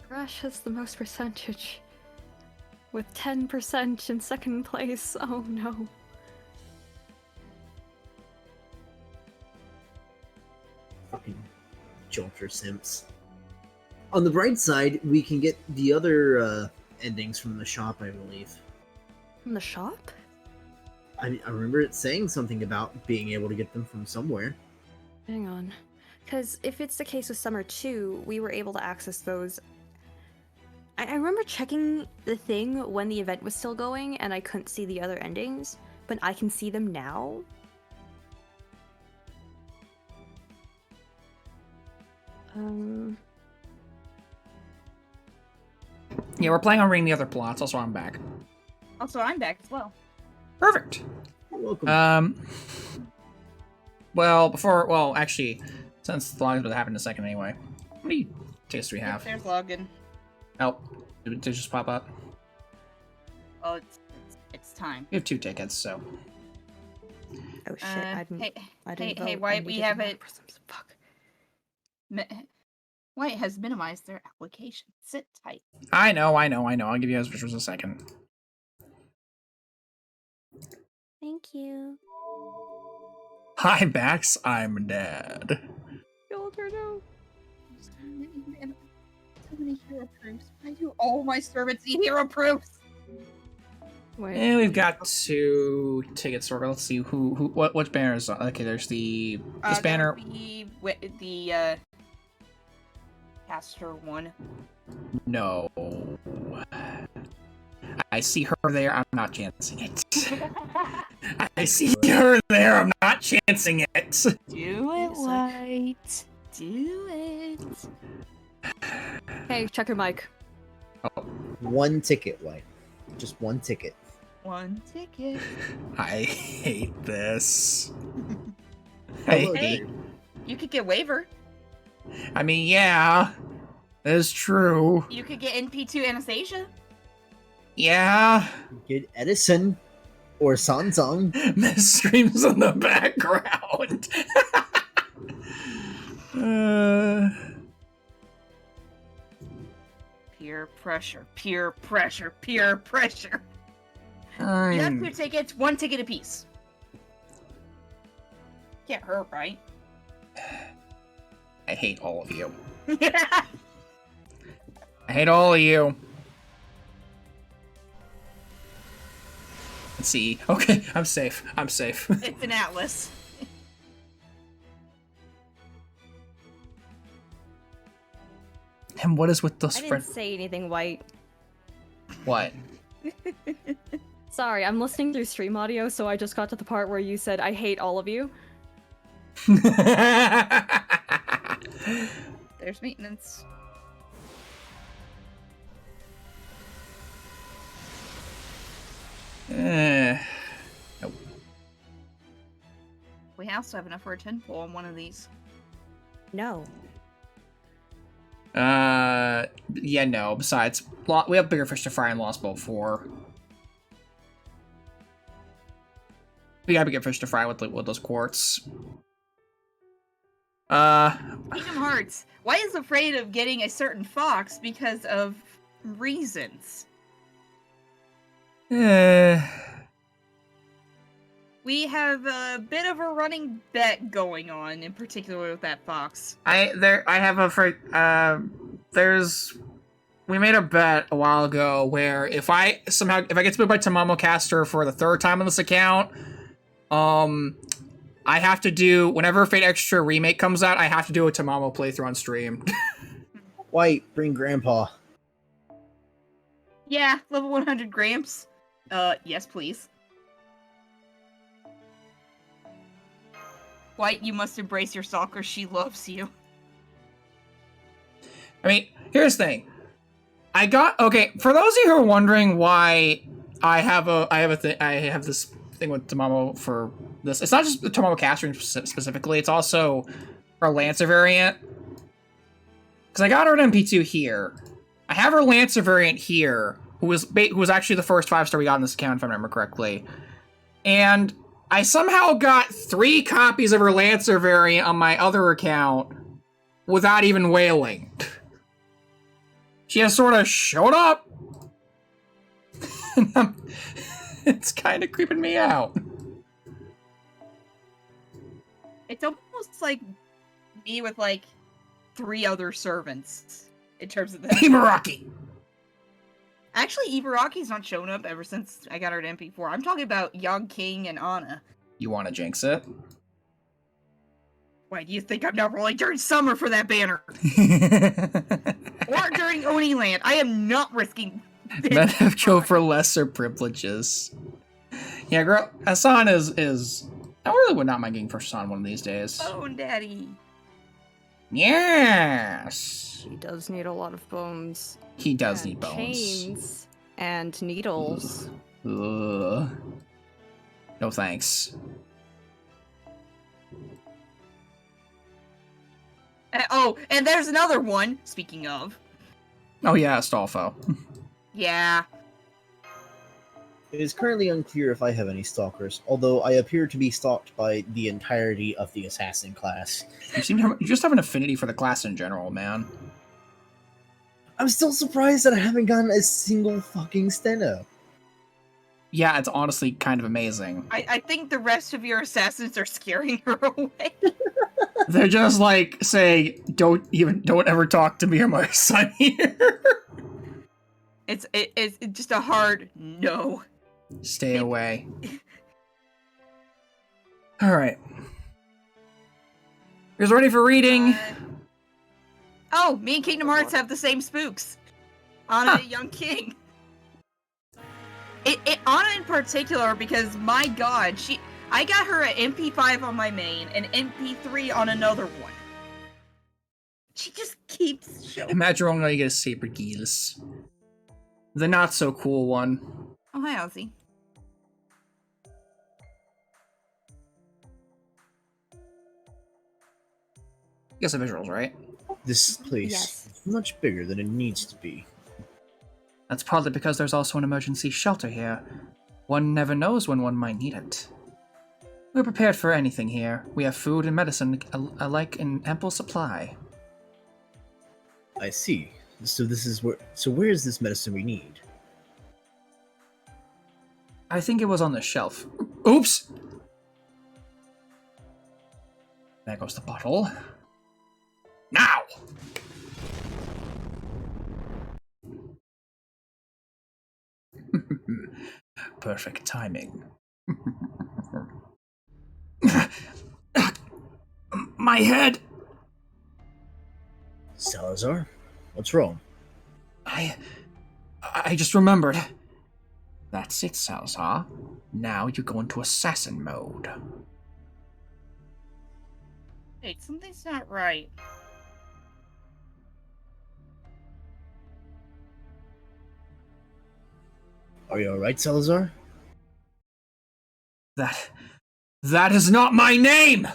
D: Rush has the most percentage, with 10% in second place. Oh no.
E: Fucking Jolter simps. On the bright side, we can get the other endings from the shop, I believe.
D: From the shop?
E: I remember it saying something about being able to get them from somewhere.
D: Hang on. Because if it's the case with Summer 2, we were able to access those. I remember checking the thing when the event was still going and I couldn't see the other endings, but I can see them now.
A: Yeah, we're playing on reading the other plots. Also, I'm back.
B: Also, I'm back as well.
A: Perfect.
E: You're welcome.
A: Well, actually, since the login would happen in a second anyway. How many tickets do we have?
B: There's login.
A: Oh, did it just pop up?
B: Oh, it's time.
A: We have 2 tickets, so.
D: Oh shit, I didn't
B: Hey,
D: vote.
B: why
D: I
B: we
D: needed
B: have
D: to
B: it?
D: vote for some- Fuck.
B: White has minimized their application. Sit tight.
A: I know. I'll give you guys visuals in a second.
D: Thank you.
A: Hi, Max. I'm dead.
D: Shoulder, no.
B: So many hero proofs. Why do all my servants need hero proofs?
D: Wait.
A: And we've got 2 tickets sorted. Let's see which banner is on. Okay, there's this banner.
B: The caster one.
A: No. I see her there. I'm not chancing it. I see her there. I'm not chancing it.
B: Do it, White. Do it.
D: Hey, check your mic.
A: Oh,
E: 1 ticket, White. Just 1 ticket.
B: 1 ticket.
A: I hate this.
E: Hello,
A: I hate.
E: dude.
B: You could get Waiver.
A: I mean, yeah, that's true.
B: You could get NP2 Anastasia.
A: Yeah.
E: Get Edison or Sanzong.
A: Miss screams in the background.
B: Peer pressure, peer pressure, peer pressure. You have 2 tickets, 1 ticket apiece. Can't hurt, right?
A: I hate all of you. I hate all of you. Let's see. Okay, I'm safe. I'm safe.
B: It's an Atlas.
A: And what is with those
D: I didn't
A: friends?
D: say anything, White.
A: What?
D: Sorry, I'm listening through stream audio, so I just got to the part where you said, I hate all of you.
B: There's maintenance.
A: Nope.
B: We also have enough for a 10 pull on one of these.
D: No.
A: Yeah, no. Besides, we have bigger fish to fry in Lost Boat 4. We got bigger fish to fry with those quartz.
B: Kingdom Hearts. Why is afraid of getting a certain fox because of reasons? We have a bit of a running bet going on, in particular with that fox.
A: We made a bet a while ago where if I get spooked by Tamamo Caster for the 3rd time on this account, I have to do, whenever Fate Extra Remake comes out, I have to do a Tamamo playthrough on stream.
E: White, bring Grandpa.
B: Yeah, level 100 Gramps. Yes, please. White, you must embrace your stalker. She loves you.
A: I mean, here's the thing. For those of you who are wondering why I have this thing with Tamamo for this. It's not just the Tamamo Castering specifically, it's also our Lancer variant. Because I got her at MP2 here. I have her Lancer variant here, who was actually the first 5-star we got in this account, if I remember correctly. And I somehow got 3 copies of her Lancer variant on my other account without even wailing. She just sort of showed up. It's kind of creeping me out.
B: It's almost like me with, like, 3 other servants, in terms of that.
A: Ibaraki!
B: Actually, Ibaraki's not shown up ever since I got her at MP4. I'm talking about Young King and Anna.
A: You want to jinx it?
B: Why do you think I'm not rolling during summer for that banner? Or during Oni-Land. I am not risking...
A: Men have go for lesser privileges. Yeah, girl, Hassan is... I really would not mind getting first Hassan one of these days.
B: Bone Daddy.
A: Yes!
D: He does need a lot of bones.
A: He does
D: and
A: need bones.
D: Chains and needles.
A: Ugh. No thanks.
B: Oh, and there's another one, speaking of.
A: Oh yeah, Astolfo.
B: Yeah.
E: It is currently unclear if I have any stalkers, although I appear to be stalked by the entirety of the assassin class.
A: You just have an affinity for the class in general, man.
E: I'm still surprised that I haven't gotten a single fucking steno.
A: Yeah, it's honestly kind of amazing.
B: I think the rest of your assassins are scaring her away.
A: They're just like saying, don't ever talk to me or my son here.
B: It's just a hard no.
A: Stay away. Alright. You guys ready for reading?
B: Oh, me and Kingdom Hearts have the same spooks. Anna and Young King. Anna in particular, because my god, I got her at MP5 on my main and MP3 on another one. She just keeps showing.
A: Imagine only you get a Saber Geese. The not so cool one.
B: Oh, hi, Ozzy.
A: Get some visuals, right?
E: This place
D: Yes.
E: is much bigger than it needs to be.
A: That's partly because there's also an emergency shelter here. One never knows when one might need it. We're prepared for anything here. We have food and medicine alike in ample supply.
E: I see. So this is where. So where is this medicine we need?
A: I think it was on the shelf. Oops! There goes the bottle. Now! Perfect timing. My head!
E: Salazar, what's wrong?
A: I just remembered. That's it, Salazar. Now you go into assassin mode.
B: Wait, something's not right.
E: Are you alright, Salazar?
A: That is not my name!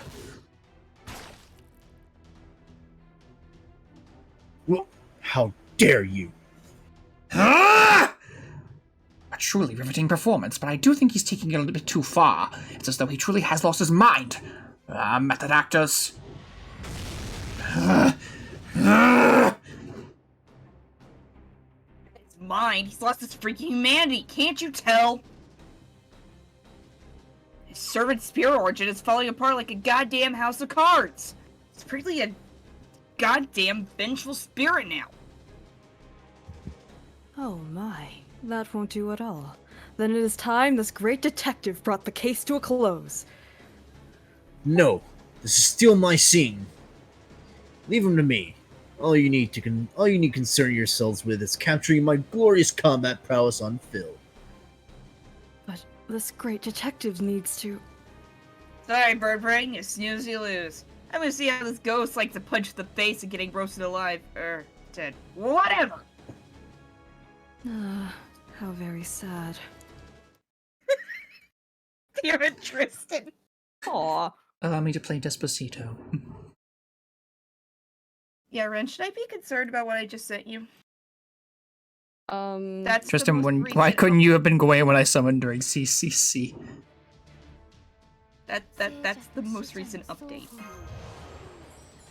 E: Well, how dare you?
A: Ah! A truly riveting performance, but I do think he's taking it a little bit too far. It's as though he truly has lost his mind. Method actors.
B: His mind. He's lost his freaking humanity. Can't you tell? His servant spirit origin is falling apart like a goddamn house of cards. It's practically a goddamn vengeful spirit now.
D: Oh my, that won't do at all. Then it is time this great detective brought the case to a close.
E: No, this is still my scene. Leave him to me. All you need to concern yourselves with is capturing my glorious combat prowess on film.
D: But this great detective needs to...
B: Sorry, Bird Brain, you snooze, you lose. I'm gonna see how this ghost likes to punch the face and getting roasted alive. Dead. Whatever!
D: How very sad.
B: Damn it, Tristan.
D: Aw.
A: Allow me to play Despacito.
B: Yeah, Ren, should I be concerned about what I just sent you? That's the
A: Tristan,
B: most
A: why
B: recent
A: couldn't you have been going when I summoned during CCC?
B: That's the most recent update.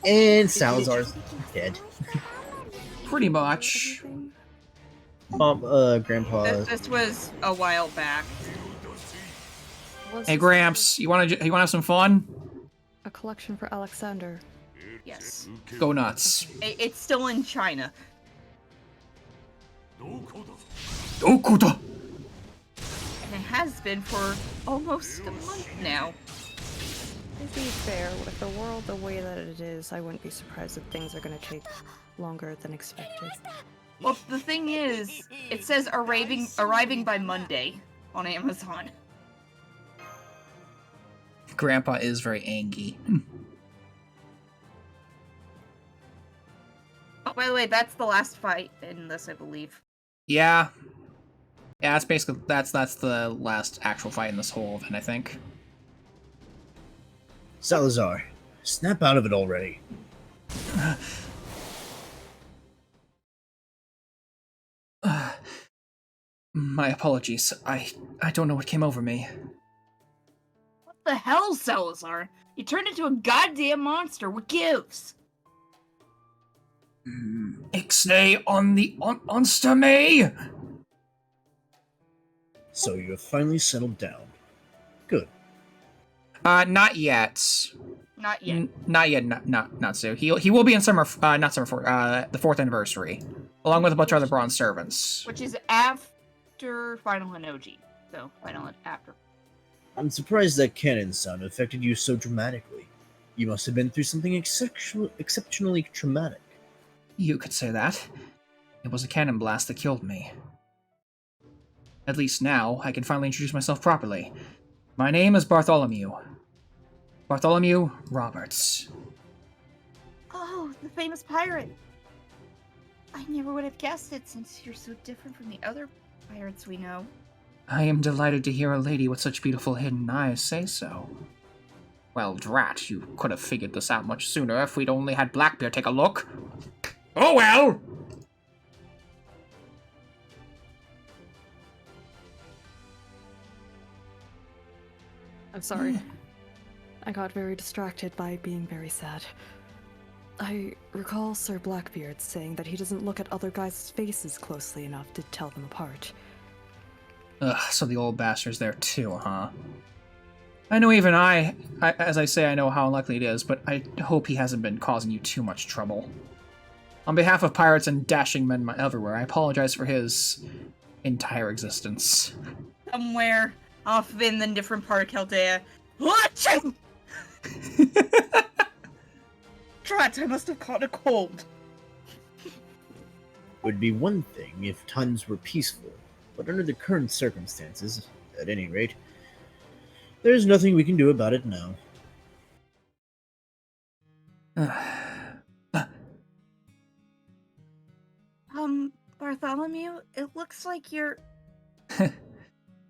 E: And Salazar's dead.
A: Pretty much.
E: Grandpa.
B: This was a while back.
A: Hey Gramps, you wanna have some fun?
D: A collection for Alexander.
B: Yes.
A: Go nuts.
B: It's still in China.
A: Okuda!
B: And it has been for almost a month now.
D: To be fair, with the world the way that it is, I wouldn't be surprised if things are gonna take longer than expected.
B: Well, the thing is, it says arriving by Monday on Amazon.
A: Grandpa is very angry.
B: Oh, by the way, that's the last fight in this, I believe.
A: Yeah. Yeah, that's basically that's the last actual fight in this whole event, I think.
E: Salazar, snap out of it already.
A: My apologies. I don't know what came over me.
B: What the hell, Salazar? You turned into a goddamn monster. What gives?
A: Ixnay on the monster me!
E: So you have finally settled down. Good.
A: Not yet.
B: Not yet.
A: Not yet. Not so. He will be in summer. Not summer 4. The 4th anniversary, along with a bunch of other bronze servants.
B: Which is after Final Hinoji. So, final after.
E: I'm surprised that cannon sound affected you so dramatically. You must have been through something exceptionally traumatic.
A: You could say that. It was a cannon blast that killed me. At least now, I can finally introduce myself properly. My name is Bartholomew. Bartholomew Roberts.
B: Oh, the famous pirate. I never would have guessed it since you're so different from the other pirates we know.
A: I am delighted to hear a lady with such beautiful hidden eyes say so. Well, drat, you could have figured this out much sooner if we'd only had Blackbeard take a look. Oh well!
D: I'm sorry. I got very distracted by being very sad. I recall Sir Blackbeard saying that he doesn't look at other guys' faces closely enough to tell them apart.
A: Ugh, so the old bastard's there too, huh? I know even I, as I say, I know how unlikely it is, but I hope he hasn't been causing you too much trouble. On behalf of pirates and dashing men everywhere, I apologize for his entire existence.
B: Somewhere off in the different part of Chaldea. Watching! Drat, I must have caught a cold.
E: Would be one thing if times were peaceful, but under the current circumstances, at any rate, there's nothing we can do about it now.
B: Bartholomew, it looks like you're...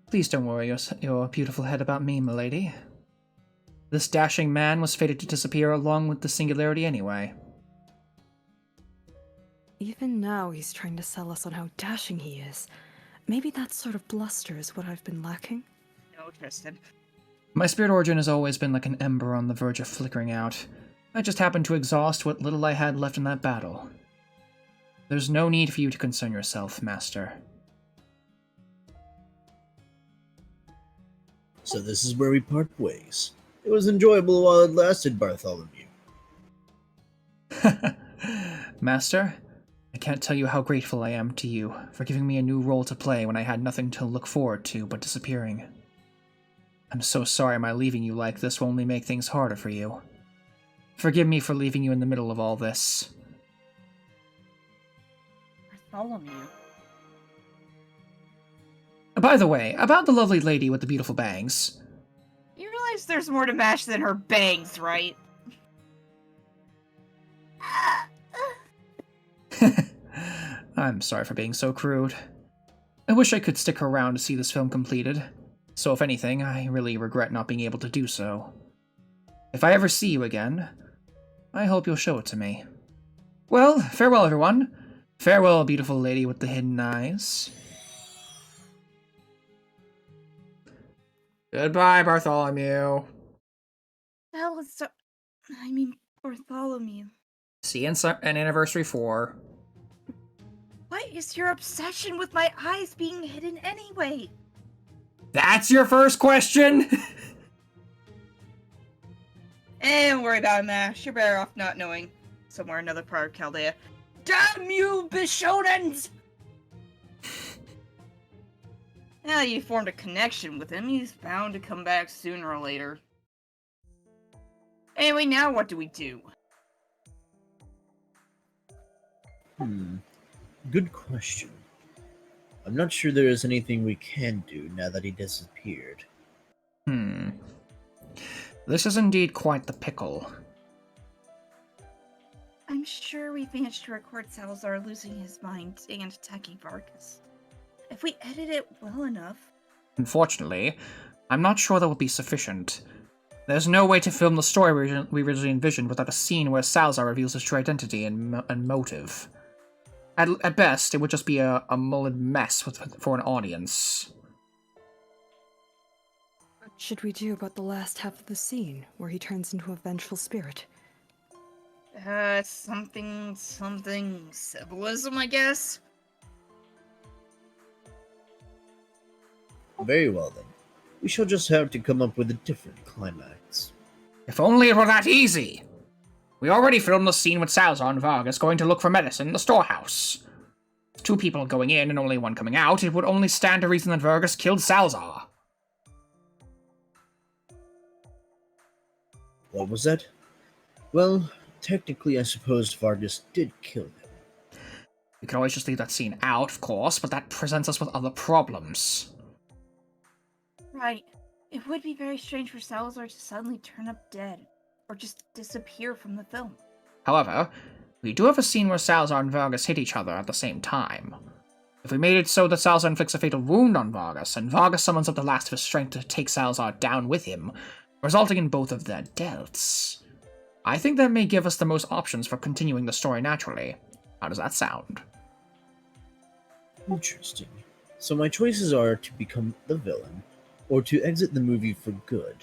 A: Please don't worry your beautiful head about me, milady. This dashing man was fated to disappear along with the singularity anyway.
D: Even now he's trying to sell us on how dashing he is. Maybe that sort of bluster is what I've been lacking?
B: No, Tristan.
A: My spirit origin has always been like an ember on the verge of flickering out. I just happened to exhaust what little I had left in that battle. There's no need for you to concern yourself, Master.
E: So this is where we part ways. It was enjoyable while it lasted, Bartholomew.
A: Master, I can't tell you how grateful I am to you for giving me a new role to play when I had nothing to look forward to but disappearing. I'm so sorry my leaving you like this will only make things harder for you. Forgive me for leaving you in the middle of all this.
B: Bartholomew.
A: By the way, about the lovely lady with the beautiful bangs.
B: You realize there's more to Mash than her bangs, right?
A: I'm sorry for being so crude. I wish I could stick around to see this film completed. So if anything, I really regret not being able to do so. If I ever see you again, I hope you'll show it to me. Well, farewell everyone. Farewell, beautiful lady with the hidden eyes. Goodbye, Bartholomew.
B: Hell is so... Bartholomew.
A: See you in Anniversary 4.
B: What is your obsession with my eyes being hidden anyway?
A: That's your first question?
B: And worry about it, Mash. You're better off not knowing. Somewhere another part of Chaldea. Damn you, Bishonens! Now that you formed a connection with him, he's bound to come back sooner or later. Anyway, now what do we do?
E: Good question. I'm not sure there is anything we can do now that he disappeared.
A: This is indeed quite the pickle.
B: I'm sure we've managed to record Salazar losing his mind and attacking Vargas. If we edit it well enough...
A: Unfortunately, I'm not sure that would be sufficient. There's no way to film the story we originally envisioned without a scene where Salazar reveals his true identity and motive. At best, it would just be a mullered mess for an audience.
D: What should we do about the last half of the scene, where he turns into a vengeful spirit?
B: Something symbolism, I guess?
E: Very well then. We shall just have to come up with a different climax.
A: If only it were that easy! We already filmed the scene with Salazar and Vargas going to look for medicine in the storehouse. With 2 people going in and only 1 coming out, it would only stand to reason that Vargas killed Salazar.
E: What was that? Well, technically I suppose Vargas did kill him.
A: We could always just leave that scene out, of course, but that presents us with other problems.
B: Right. It would be very strange for Salazar to suddenly turn up dead, or just disappear from the film.
A: However, we do have a scene where Salazar and Vargas hit each other at the same time. If we made it so that Salazar inflicts a fatal wound on Vargas, and Vargas summons up the last of his strength to take Salazar down with him, resulting in both of their deaths. I think that may give us the most options for continuing the story naturally. How does that sound?
E: Interesting. So my choices are to become the villain, or to exit the movie for good.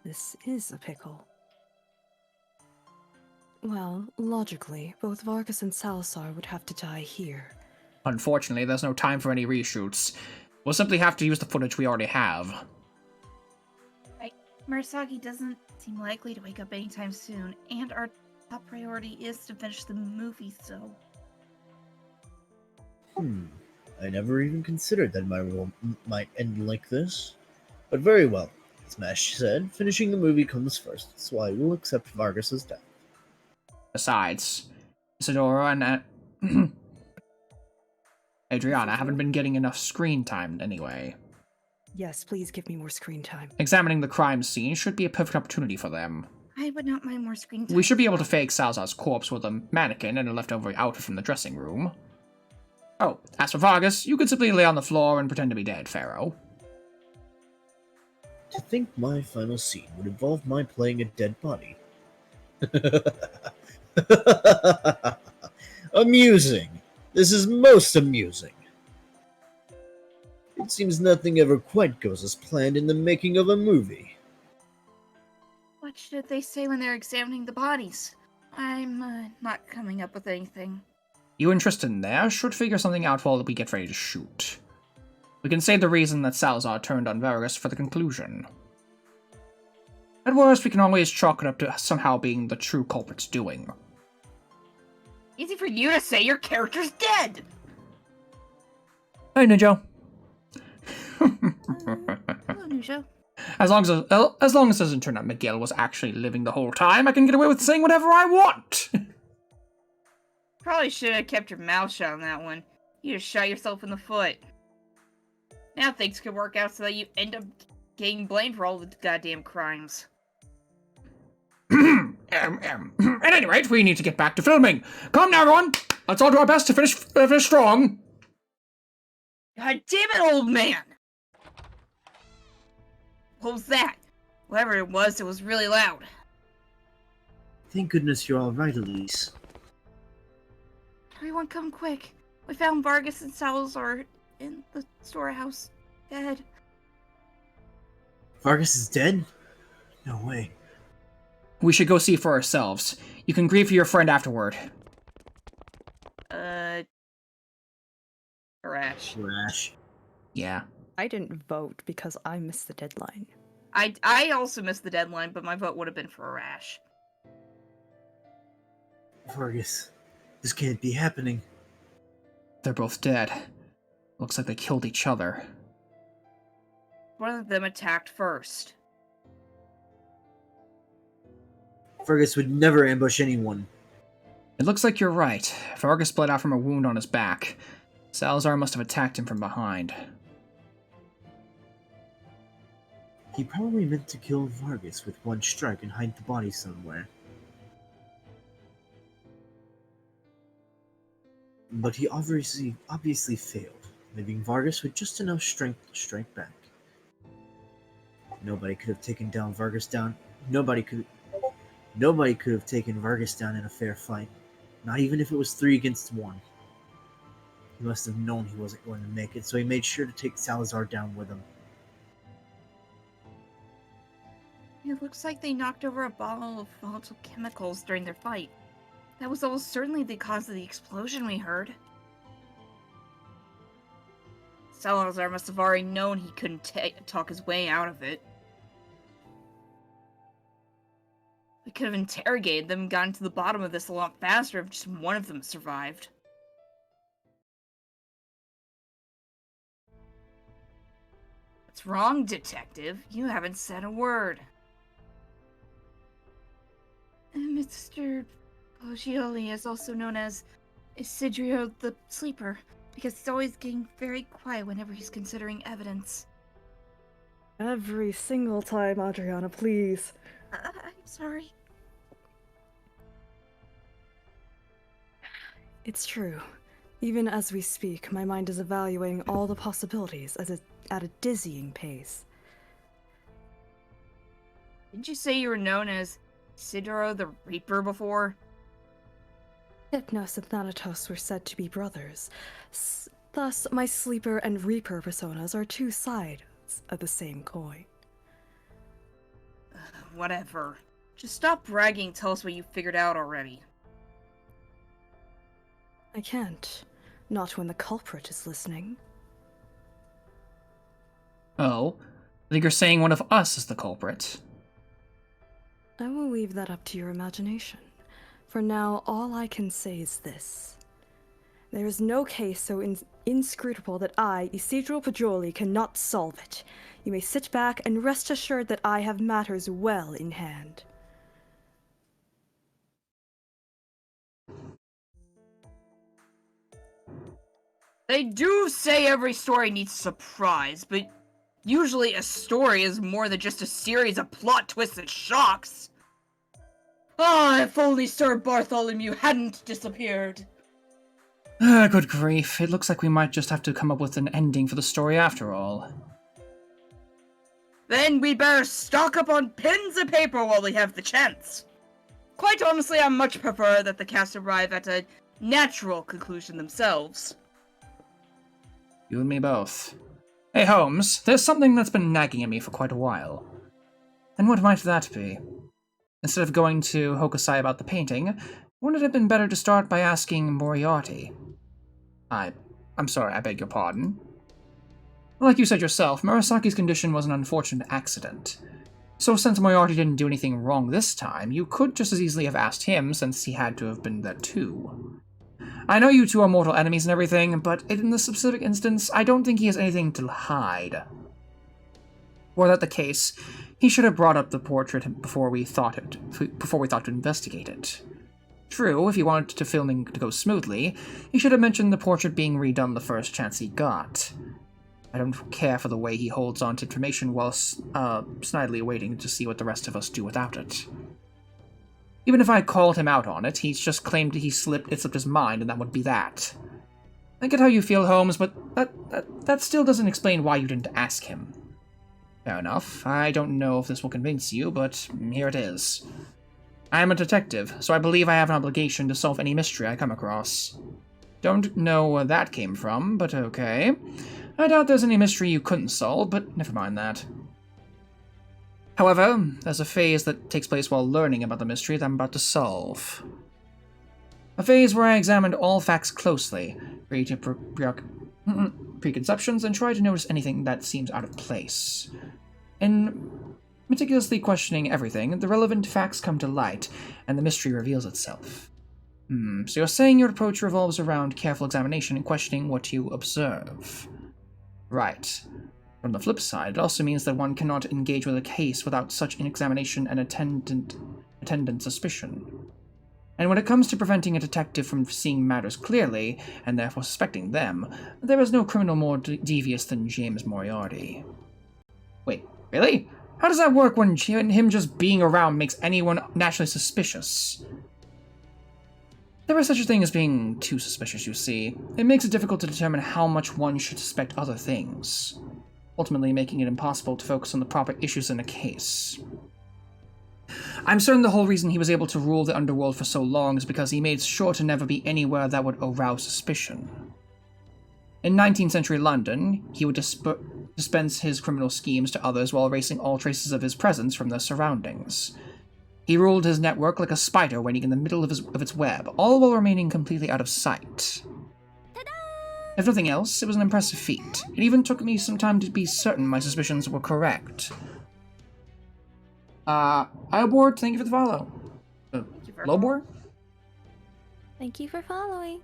D: This is a pickle. Well, logically, both Vargas and Salazar would have to die here.
A: Unfortunately, there's no time for any reshoots. We'll simply have to use the footage we already have.
B: Murasaki doesn't seem likely to wake up anytime soon, and our top priority is to finish the movie, so...
E: I never even considered that my role might end like this. But very well. As Mash said, finishing the movie comes first, so I will accept Vargas's death.
A: Besides, Isadora and Adriana haven't been getting enough screen time anyway.
D: Yes, please give me more screen time.
A: Examining the crime scene should be a perfect opportunity for them.
B: I would not mind more screen time.
A: We should be able to fake Salazar's corpse with a mannequin and a leftover outfit from the dressing room. Oh, as for Vargas, you could simply lay on the floor and pretend to be dead, Pharaoh.
E: To think my final scene would involve my playing a dead body. Amusing. This is most amusing. It seems nothing ever quite goes as planned in the making of a movie.
B: What should they say when they're examining the bodies? I'm not coming up with anything.
A: You interested in there should figure something out while we get ready to shoot. We can say the reason that Salazar turned on Vargas for the conclusion. At worst, we can always chalk it up to somehow being the true culprit's doing.
B: Easy for you to say your character's dead!
A: Hey, Ninja.
B: Hello, Nusha.
A: As long as it doesn't turn out Miguel was actually living the whole time, I can get away with saying whatever I want.
B: Probably should have kept your mouth shut on that one. You just shot yourself in the foot. Now things could work out so that you end up getting blamed for all the goddamn crimes.
A: At any rate, we need to get back to filming. Come now, everyone. Let's all do our best to finish strong.
B: God damn it, old man! What was that? Whatever it was really loud.
E: Thank goodness you're alright, Elise.
B: Everyone come quick. We found Vargas and Salazar in the storehouse, dead.
E: Vargas is dead? No way.
A: We should go see for ourselves. You can grieve for your friend afterward.
B: Rash.
A: Yeah.
D: I didn't vote because I missed the deadline.
B: I also missed the deadline, but my vote would have been for Rash.
E: Vargas, this can't be happening.
A: They're both dead. Looks like they killed each other.
B: One of them attacked first.
E: Vargas would never ambush anyone.
A: It looks like you're right. Vargas bled out from a wound on his back. Salazar must have attacked him from behind.
E: He probably meant to kill Vargas with one strike and hide the body somewhere. But he obviously failed, leaving Vargas with just enough strength to strike back. Nobody could have taken Vargas down in a fair fight, not even if it was 3 against 1. He must have known he wasn't going to make it, so he made sure to take Salazar down with him.
B: It looks like they knocked over a bottle of volatile chemicals during their fight. That was almost certainly the cause of the explosion we heard. Salazar must have already known he couldn't talk his way out of it. We could have interrogated them and gotten to the bottom of this a lot faster if just one of them survived. What's wrong, detective? You haven't said a word. Mr. Poggioli is also known as Isidro the Sleeper, because he's always getting very quiet whenever he's considering evidence.
D: Every single time, Adriana, please.
B: I'm sorry.
D: It's true. Even as we speak, my mind is evaluating all the possibilities at a dizzying pace.
B: Didn't you say you were known as Sidoro the Reaper before?
D: Hypnos and Thanatos were said to be brothers. Thus, my Sleeper and Reaper personas are two sides of the same coin.
B: Whatever. Just stop bragging and tell us what you figured out already.
D: I can't. Not when the culprit is listening.
A: Oh, I think you're saying one of us is the culprit.
D: I will leave that up to your imagination. For now, all I can say is this. There is no case so inscrutable that I, Isidro Pajoli, cannot solve it. You may sit back and rest assured that I have matters well in hand.
B: They do say every story needs a surprise, but usually a story is more than just a series of plot twists and shocks. Ah, if only Sir Bartholomew hadn't disappeared.
A: Good grief. It looks like we might just have to come up with an ending for the story after all.
B: Then we'd better stock up on pens and paper while we have the chance. Quite honestly, I much prefer that the cast arrive at a natural conclusion themselves.
A: You and me both. Hey, Holmes, there's something that's been nagging at me for quite a while. And what might that be? Instead of going to Hokusai about the painting, wouldn't it have been better to start by asking Moriarty? I'm sorry, I beg your pardon. Like you said yourself, Murasaki's condition was an unfortunate accident. So since Moriarty didn't do anything wrong this time, you could just as easily have asked him, since he had to have been there too. I know you two are mortal enemies and everything, but in this specific instance, I don't think he has anything to hide. Were that the case, he should have brought up the portrait before we thought to investigate it. True, if he wanted the filming to go smoothly, he should have mentioned the portrait being redone the first chance he got. I don't care for the way he holds on to information while snidely waiting to see what the rest of us do without it. Even if I called him out on it, he's just claimed it slipped his mind, and that would be that. I get how you feel, Holmes, but that still doesn't explain why you didn't ask him. Fair enough. I don't know if this will convince you, but here it is. I am a detective, so I believe I have an obligation to solve any mystery I come across. Don't know where that came from, but okay. I doubt there's any mystery you couldn't solve, but never mind that. However, there's a phase that takes place while learning about the mystery that I'm about to solve. A phase where I examined all facts closely, create preconceptions, and try to notice anything that seems out of place. In meticulously questioning everything, the relevant facts come to light, and the mystery reveals itself. So you're saying your approach revolves around careful examination and questioning what you observe. Right. From the flip side, it also means that one cannot engage with a case without such an examination and attendant suspicion. And when it comes to preventing a detective from seeing matters clearly, and therefore suspecting them, there is no criminal more devious than James Moriarty. Wait, really? How does that work when him just being around makes anyone naturally suspicious? There is such a thing as being too suspicious, you see. It makes it difficult to determine how much one should suspect other things, ultimately making it impossible to focus on the proper issues in a case. I'm certain the whole reason he was able to rule the underworld for so long is because he made sure to never be anywhere that would arouse suspicion. In 19th century London, he would dispense his criminal schemes to others while erasing all traces of his presence from their surroundings. He ruled his network like a spider waiting in the middle of its web, all while remaining completely out of sight. If nothing else, it was an impressive feat. It even took me some time to be certain my suspicions were correct. Iobor, thank you for the follow. Lobor?
D: Thank you for following.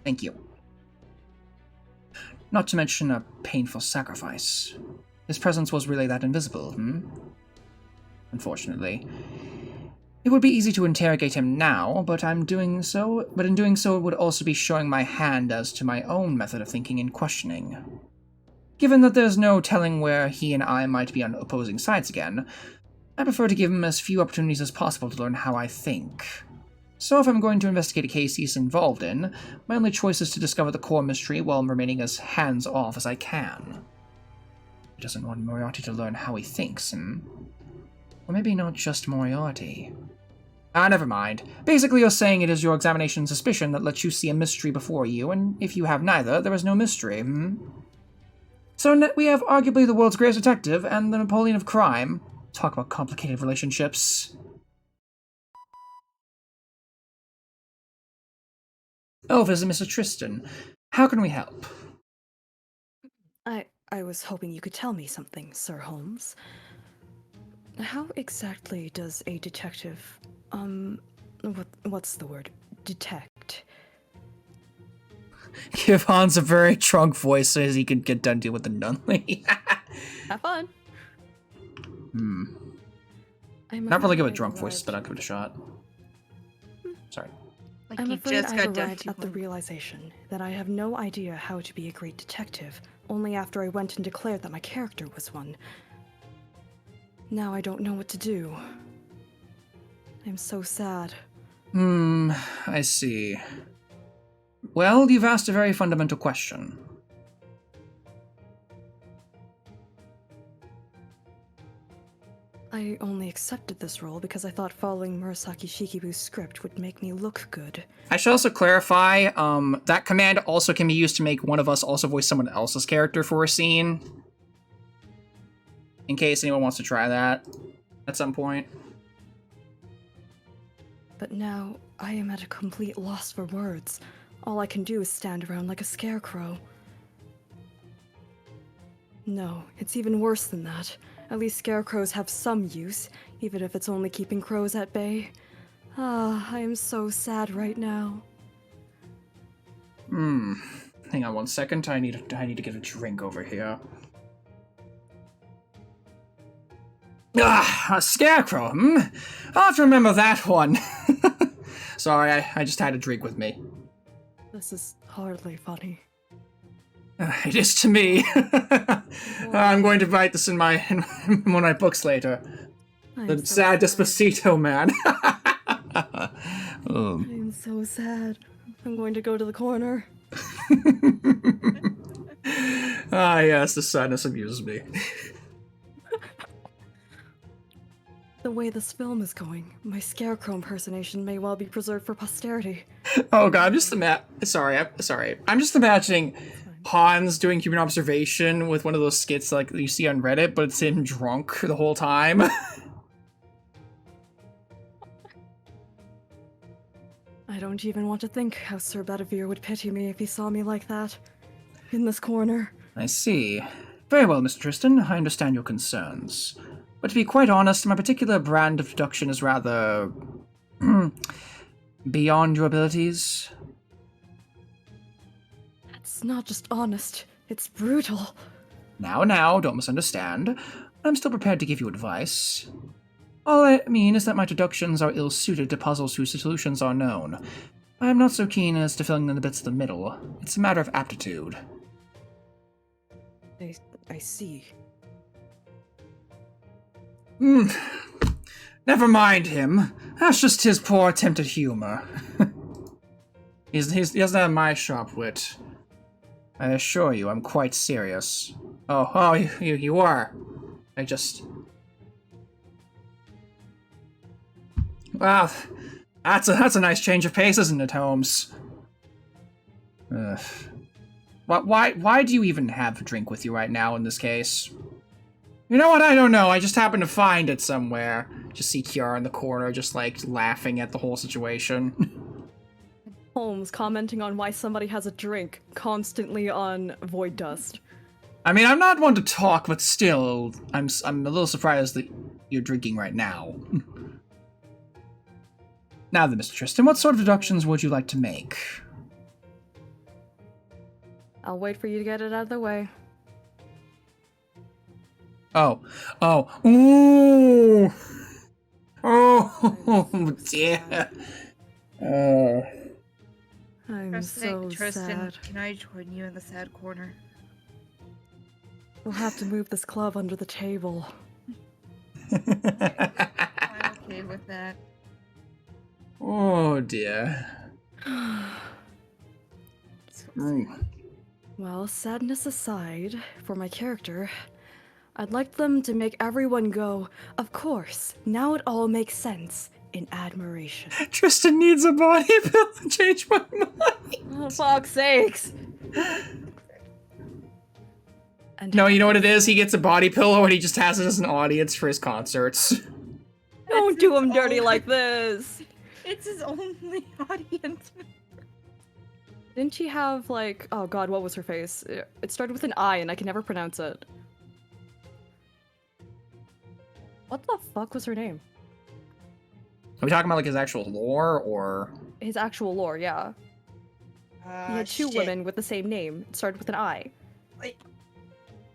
A: Thank you. Not to mention a painful sacrifice. His presence was really that invisible, Unfortunately. It would be easy to interrogate him now, but in doing so it would also be showing my hand as to my own method of thinking and questioning. Given that there's no telling where he and I might be on opposing sides again, I prefer to give him as few opportunities as possible to learn how I think. So if I'm going to investigate a case he's involved in, my only choice is to discover the core mystery while remaining as hands-off as I can. He doesn't want Moriarty to learn how he thinks, Or maybe not just Moriarty. Never mind. Basically, you're saying it is your examination suspicion that lets you see a mystery before you, and if you have neither, there is no mystery, So we have arguably the world's greatest detective and the Napoleon of crime. Talk about complicated relationships. Oh, there's Mr. Tristan. How can we help?
D: I was hoping you could tell me something, Sir Holmes. How exactly does a detective, what's the word? Detect?
A: Give Hans a very drunk voice so he can get done dealing with the nun lady.
D: Have fun.
A: Not really good with drunk voices, but I'll give it a shot. Sorry.
B: Like
D: I'm
B: he
D: afraid
B: just
D: I
B: got done
D: arrived at the realization that I have no idea how to be a great detective, only after I went and declared that my character was one. Now I don't know what to do. I'm so sad.
A: I see. Well, you've asked a very fundamental question.
D: I only accepted this role because I thought following Murasaki Shikibu's script would make me look good.
A: I should also clarify, that command also can be used to make one of us also voice someone else's character for a scene. In case anyone wants to try that at some point.
D: But now, I am at a complete loss for words. All I can do is stand around like a scarecrow. No, it's even worse than that. At least scarecrows have some use, even if it's only keeping crows at bay. I am so sad right now.
A: Hang on one second. I need to get a drink over here. A scarecrow, I'll have to remember that one. Sorry, I just had a drink with me.
D: This is hardly funny.
A: It is to me. I'm going to write this in one of my books later. The
D: so
A: sad Despacito man.
D: I'm so sad. I'm going to go to the corner.
A: Yes, the sadness amuses me.
D: The way this film is going, my scarecrow impersonation may well be preserved for posterity.
A: Oh god, I'm just sorry. I'm just imagining Hans doing human observation with one of those skits like you see on Reddit, but it's him drunk the whole time.
D: I don't even want to think how Sir Bedivere would pity me if he saw me like that. In this corner.
A: I see. Very well, Mr. Tristan, I understand your concerns. But to be quite honest, my particular brand of deduction is rather... beyond your abilities.
D: It's not just honest, it's brutal.
A: Now, don't misunderstand. I'm still prepared to give you advice. All I mean is that my deductions are ill-suited to puzzles whose solutions are known. I am not so keen as to filling in the bits of the middle. It's a matter of aptitude.
D: I see.
A: Never mind him. That's just his poor attempt at humor. He doesn't have my sharp wit. I assure you, I'm quite serious. Oh, you are. Wow, that's a nice change of pace, isn't it, Holmes? Why do you even have a drink with you right now in this case? You know what? I don't know. I just happened to find it somewhere. Just see Kiara in the corner, just like laughing at the whole situation.
D: Holmes commenting on why somebody has a drink constantly on Void Dust.
A: I mean, I'm not one to talk, but still, I'm a little surprised that you're drinking right now. Now then, Mr. Tristan, what sort of deductions would you like to make?
D: I'll wait for you to get it out of the way.
A: Oh, ooh! Oh, dear.
D: I'm so
B: Tristan,
D: sad.
B: can I join you in the sad corner?
D: We'll have to move this club under the table.
B: I'm okay with that.
A: Oh dear.
D: Well, sadness aside, for my character, I'd like them to make everyone go, of course, now it all makes sense, in admiration.
A: Tristan needs a body pill to change my mind.
D: Oh, fuck's sakes! And
A: No, you know what it is? He gets a body pillow and he just has it as an audience for his concerts.
D: Don't do him dirty like this!
B: It's his only audience.
D: Didn't she have, like, oh god, what was her face? It started with an I and I can never pronounce it. What the fuck was her name?
A: Are we talking about like his actual lore or?
D: His actual lore, yeah. He had two women with the same name. It started with an I.
B: Wait.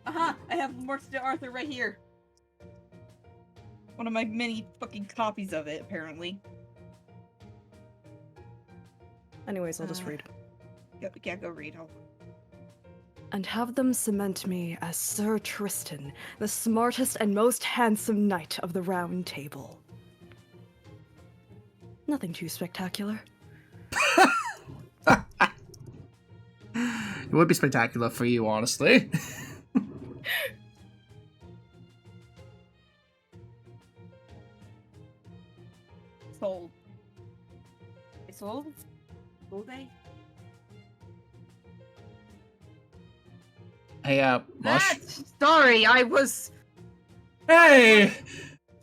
B: I have Morton Arthur right here. One of my many fucking copies of it, apparently.
D: Anyways, I'll just read.
B: Yeah, go read.
D: And have them cement me as Sir Tristan, the smartest and most handsome knight of the Round Table. Nothing too spectacular.
A: It would be spectacular for you, honestly.
B: Sold. They sold? Sold they?
A: Hey, Mush.
B: Sorry, I was...
A: Hey!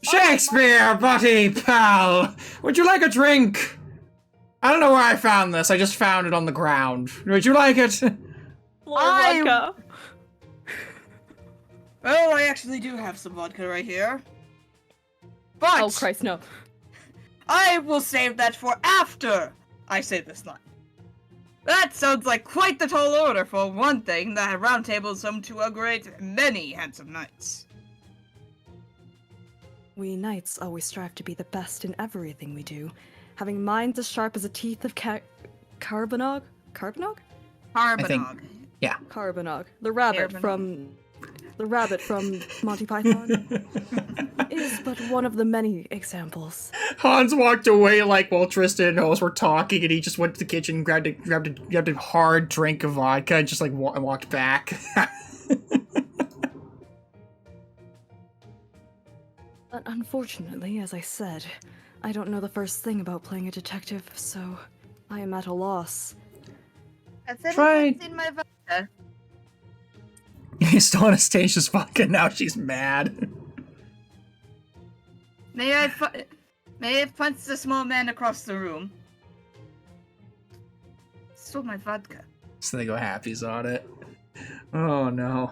A: Shakespeare, buddy, pal! Would you like a drink? I don't know where I found this, I just found it on the ground. Would you like it?
D: Vodka.
B: Oh, I actually do have some vodka right here. But...
D: Oh Christ, no.
B: I will save that for after I say this line. That sounds like quite the tall order for one thing. The Round Table is home to a great many handsome knights.
D: We knights always strive to be the best in everything we do, having minds as sharp as the teeth of Carbonog? Carbonog?
B: Carbonog.
A: Yeah.
D: Carbonog. The rabbit from Monty Python is but one of the many examples.
A: Hans walked away like while Tristan and Rose were talking, and he just went to the kitchen, grabbed a hard drink of vodka, and just like walked back.
D: But unfortunately, as I said, I don't know the first thing about playing a detective, so I am at a loss.
A: Try-
B: in my vodka.
A: He stole Anastasia's vodka, now she's mad.
B: May I punch the small man across the room? Stole my vodka.
A: So they go happies on it. Oh no.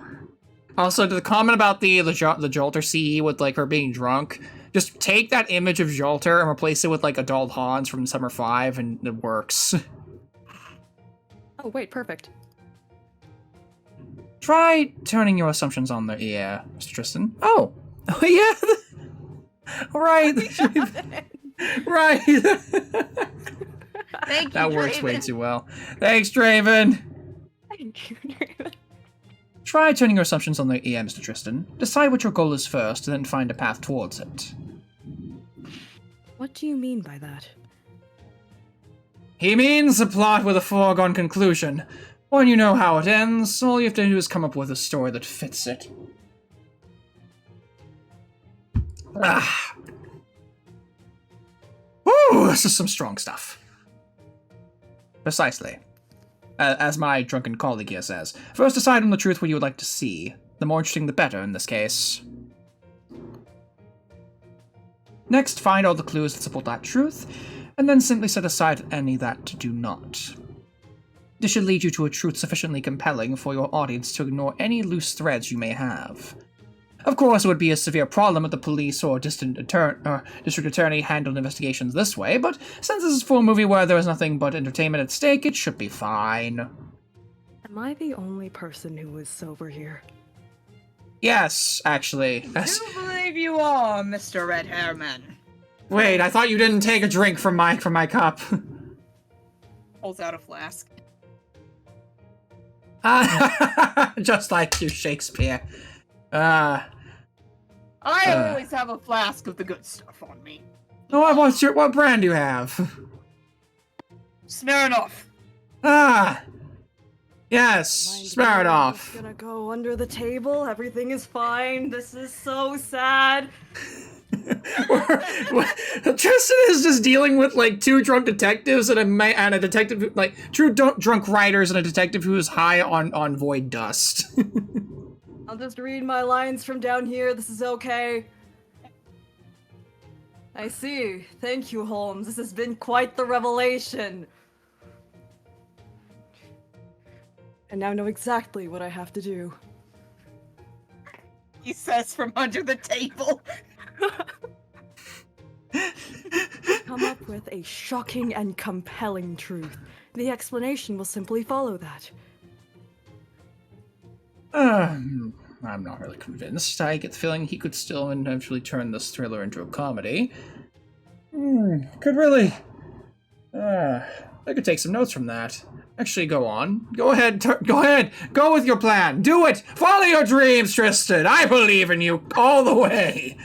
A: Also, to the comment about the Jolter CE with like her being drunk, just take that image of Jolter and replace it with like adult Hans from Summer 5 and it works.
D: Oh wait, perfect.
A: Try turning your assumptions on their ear, Mr. Tristan. Oh yeah. Right. Right.
B: Thank you,
A: That works
B: Draven.
A: way too well. Thanks, Draven.
D: Thank you, Draven.
A: Try turning your assumptions on their ear, Mr. Tristan. Decide what your goal is first, and then find a path towards it.
D: What do you mean by that?
A: He means a plot with a foregone conclusion. When you know how it ends, all you have to do is come up with a story that fits it. Ah. Woo, this is some strong stuff. Precisely. As my drunken colleague here says, first decide on the truth what you would like to see. The more interesting the better in this case. Next, find all the clues that support that truth, and then simply set aside any that do not. This should lead you to a truth sufficiently compelling for your audience to ignore any loose threads you may have. Of course, it would be a severe problem if the police or district attorney handled investigations this way, but since this is for a movie where there is nothing but entertainment at stake, it should be fine.
D: Am I the only person who was sober here?
A: Yes, actually.
B: I do believe you are, Mr. Red Hairman.
A: Wait, I thought you didn't take a drink from my cup.
B: Pulls out a flask.
A: Just like you, Shakespeare.
B: I always have a flask of the good stuff on me.
A: Oh, what brand do you have?
B: Smirnoff.
A: Ah, yes,
D: Mind
A: spare it
D: me, I'm
A: off.
D: just gonna go under the table. Everything is fine. This is so sad.
A: Tristan is just dealing with like two drunk detectives and a detective, like two drunk writers and a detective who is high on void dust.
D: I'll just read my lines from down here. This is okay. I see. Thank you, Holmes. This has been quite the revelation. And now know exactly what I have to do.
B: He says from under the table.
D: Come up with a shocking and compelling truth. The explanation will simply follow that.
A: I'm not really convinced. I get the feeling he could still eventually turn this thriller into a comedy. Could really. I could take some notes from that. Actually, go on. Go ahead. Go ahead. Go with your plan. Do it. Follow your dreams, Tristan. I believe in you all the way.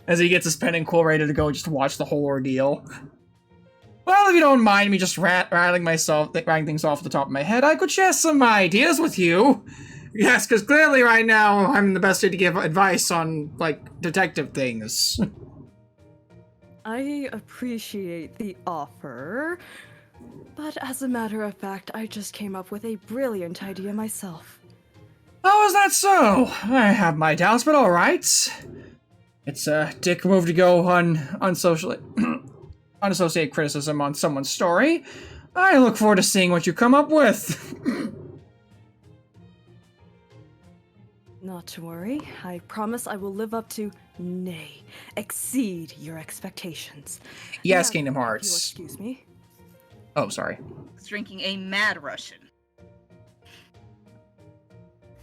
A: As he gets his pen and quill ready to go just to watch the whole ordeal. Well, if you don't mind me just rattling things off the top of my head, I could share some ideas with you. Yes, because clearly right now I'm the best way to give advice on, like, detective things.
D: I appreciate the offer, but as a matter of fact, I just came up with a brilliant idea myself.
A: Oh, is that so? I have my doubts, but alright. It's a dick move to go unassociate criticism on someone's story. I look forward to seeing what you come up with.
D: Not to worry. I promise I will live up to, nay, exceed your expectations.
A: Yes,
D: Now,
A: Kingdom
D: if you'll
A: Hearts.
D: excuse me.
A: Oh, sorry.
B: He's drinking a Mad Russian.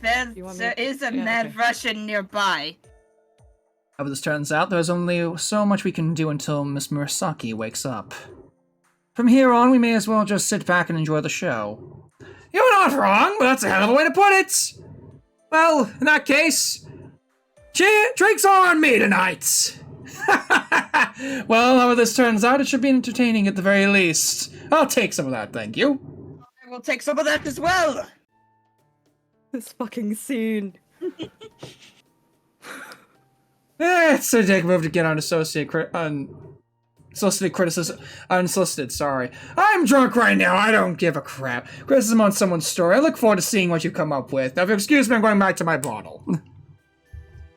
B: There is a Mad Russian nearby.
A: However this turns out, there's only so much we can do until Miss Murasaki wakes up. From here on, we may as well just sit back and enjoy the show. You're not wrong, but that's a hell of a way to put it! Well, in that case, drinks are on me tonight! Well, however this turns out, it should be entertaining at the very least. I'll take some of that, thank you.
B: I will take some of that as well!
D: This fucking scene.
A: It's a dick move to get unsolicited criticism. Unsolicited, sorry. I'm drunk right now, I don't give a crap. Criticism on someone's story. I look forward to seeing what you come up with. Now, if you excuse me, I'm going back to my bottle.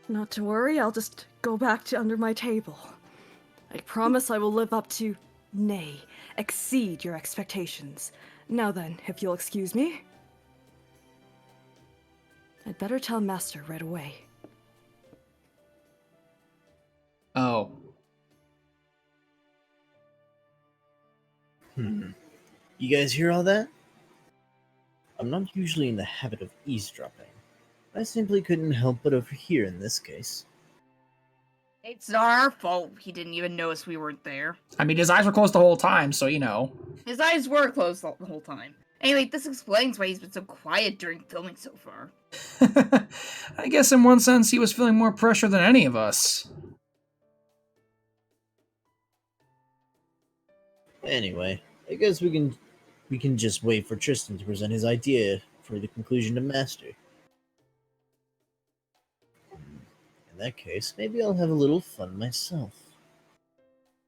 D: Not to worry, I'll just go back to under my table. I promise I will live up to, nay, exceed your expectations. Now then, if you'll excuse me. I'd better tell Master right away.
A: Oh.
E: You guys hear all that? I'm not usually in the habit of eavesdropping. I simply couldn't help but overhear in this case.
B: It's not our fault he didn't even notice we weren't there.
A: I mean, his eyes were closed the whole time, so you know.
B: His eyes were closed the whole time. Anyway, this explains why he's been so quiet during filming so far.
A: I guess in one sense he was feeling more pressure than any of us.
E: Anyway, I guess we can just wait for Tristan to present his idea for the conclusion to Master. In that case, maybe I'll have a little fun myself.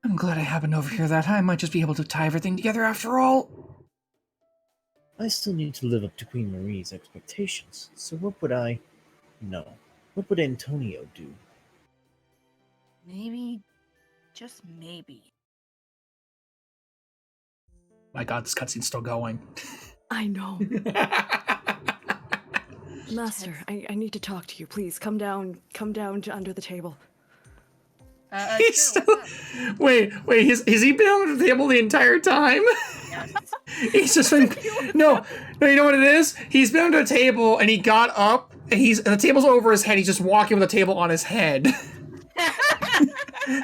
A: I'm glad I happened to overhear that. I might just be able to tie everything together after all.
E: I still need to live up to Queen Marie's expectations, so what would what would Antonio do?
B: Maybe, just maybe.
A: My god, this cutscene's still going.
D: I know. Master, I need to talk to you. Please, come down to under the table.
A: He's
B: Sure,
A: still...
B: what's up?
A: Wait, has he been under the table the entire time?
B: Yeah,
A: He's just been... No, you know what it is? He's been under the table and he got up and the table's over his head. He's just walking with the table on his head.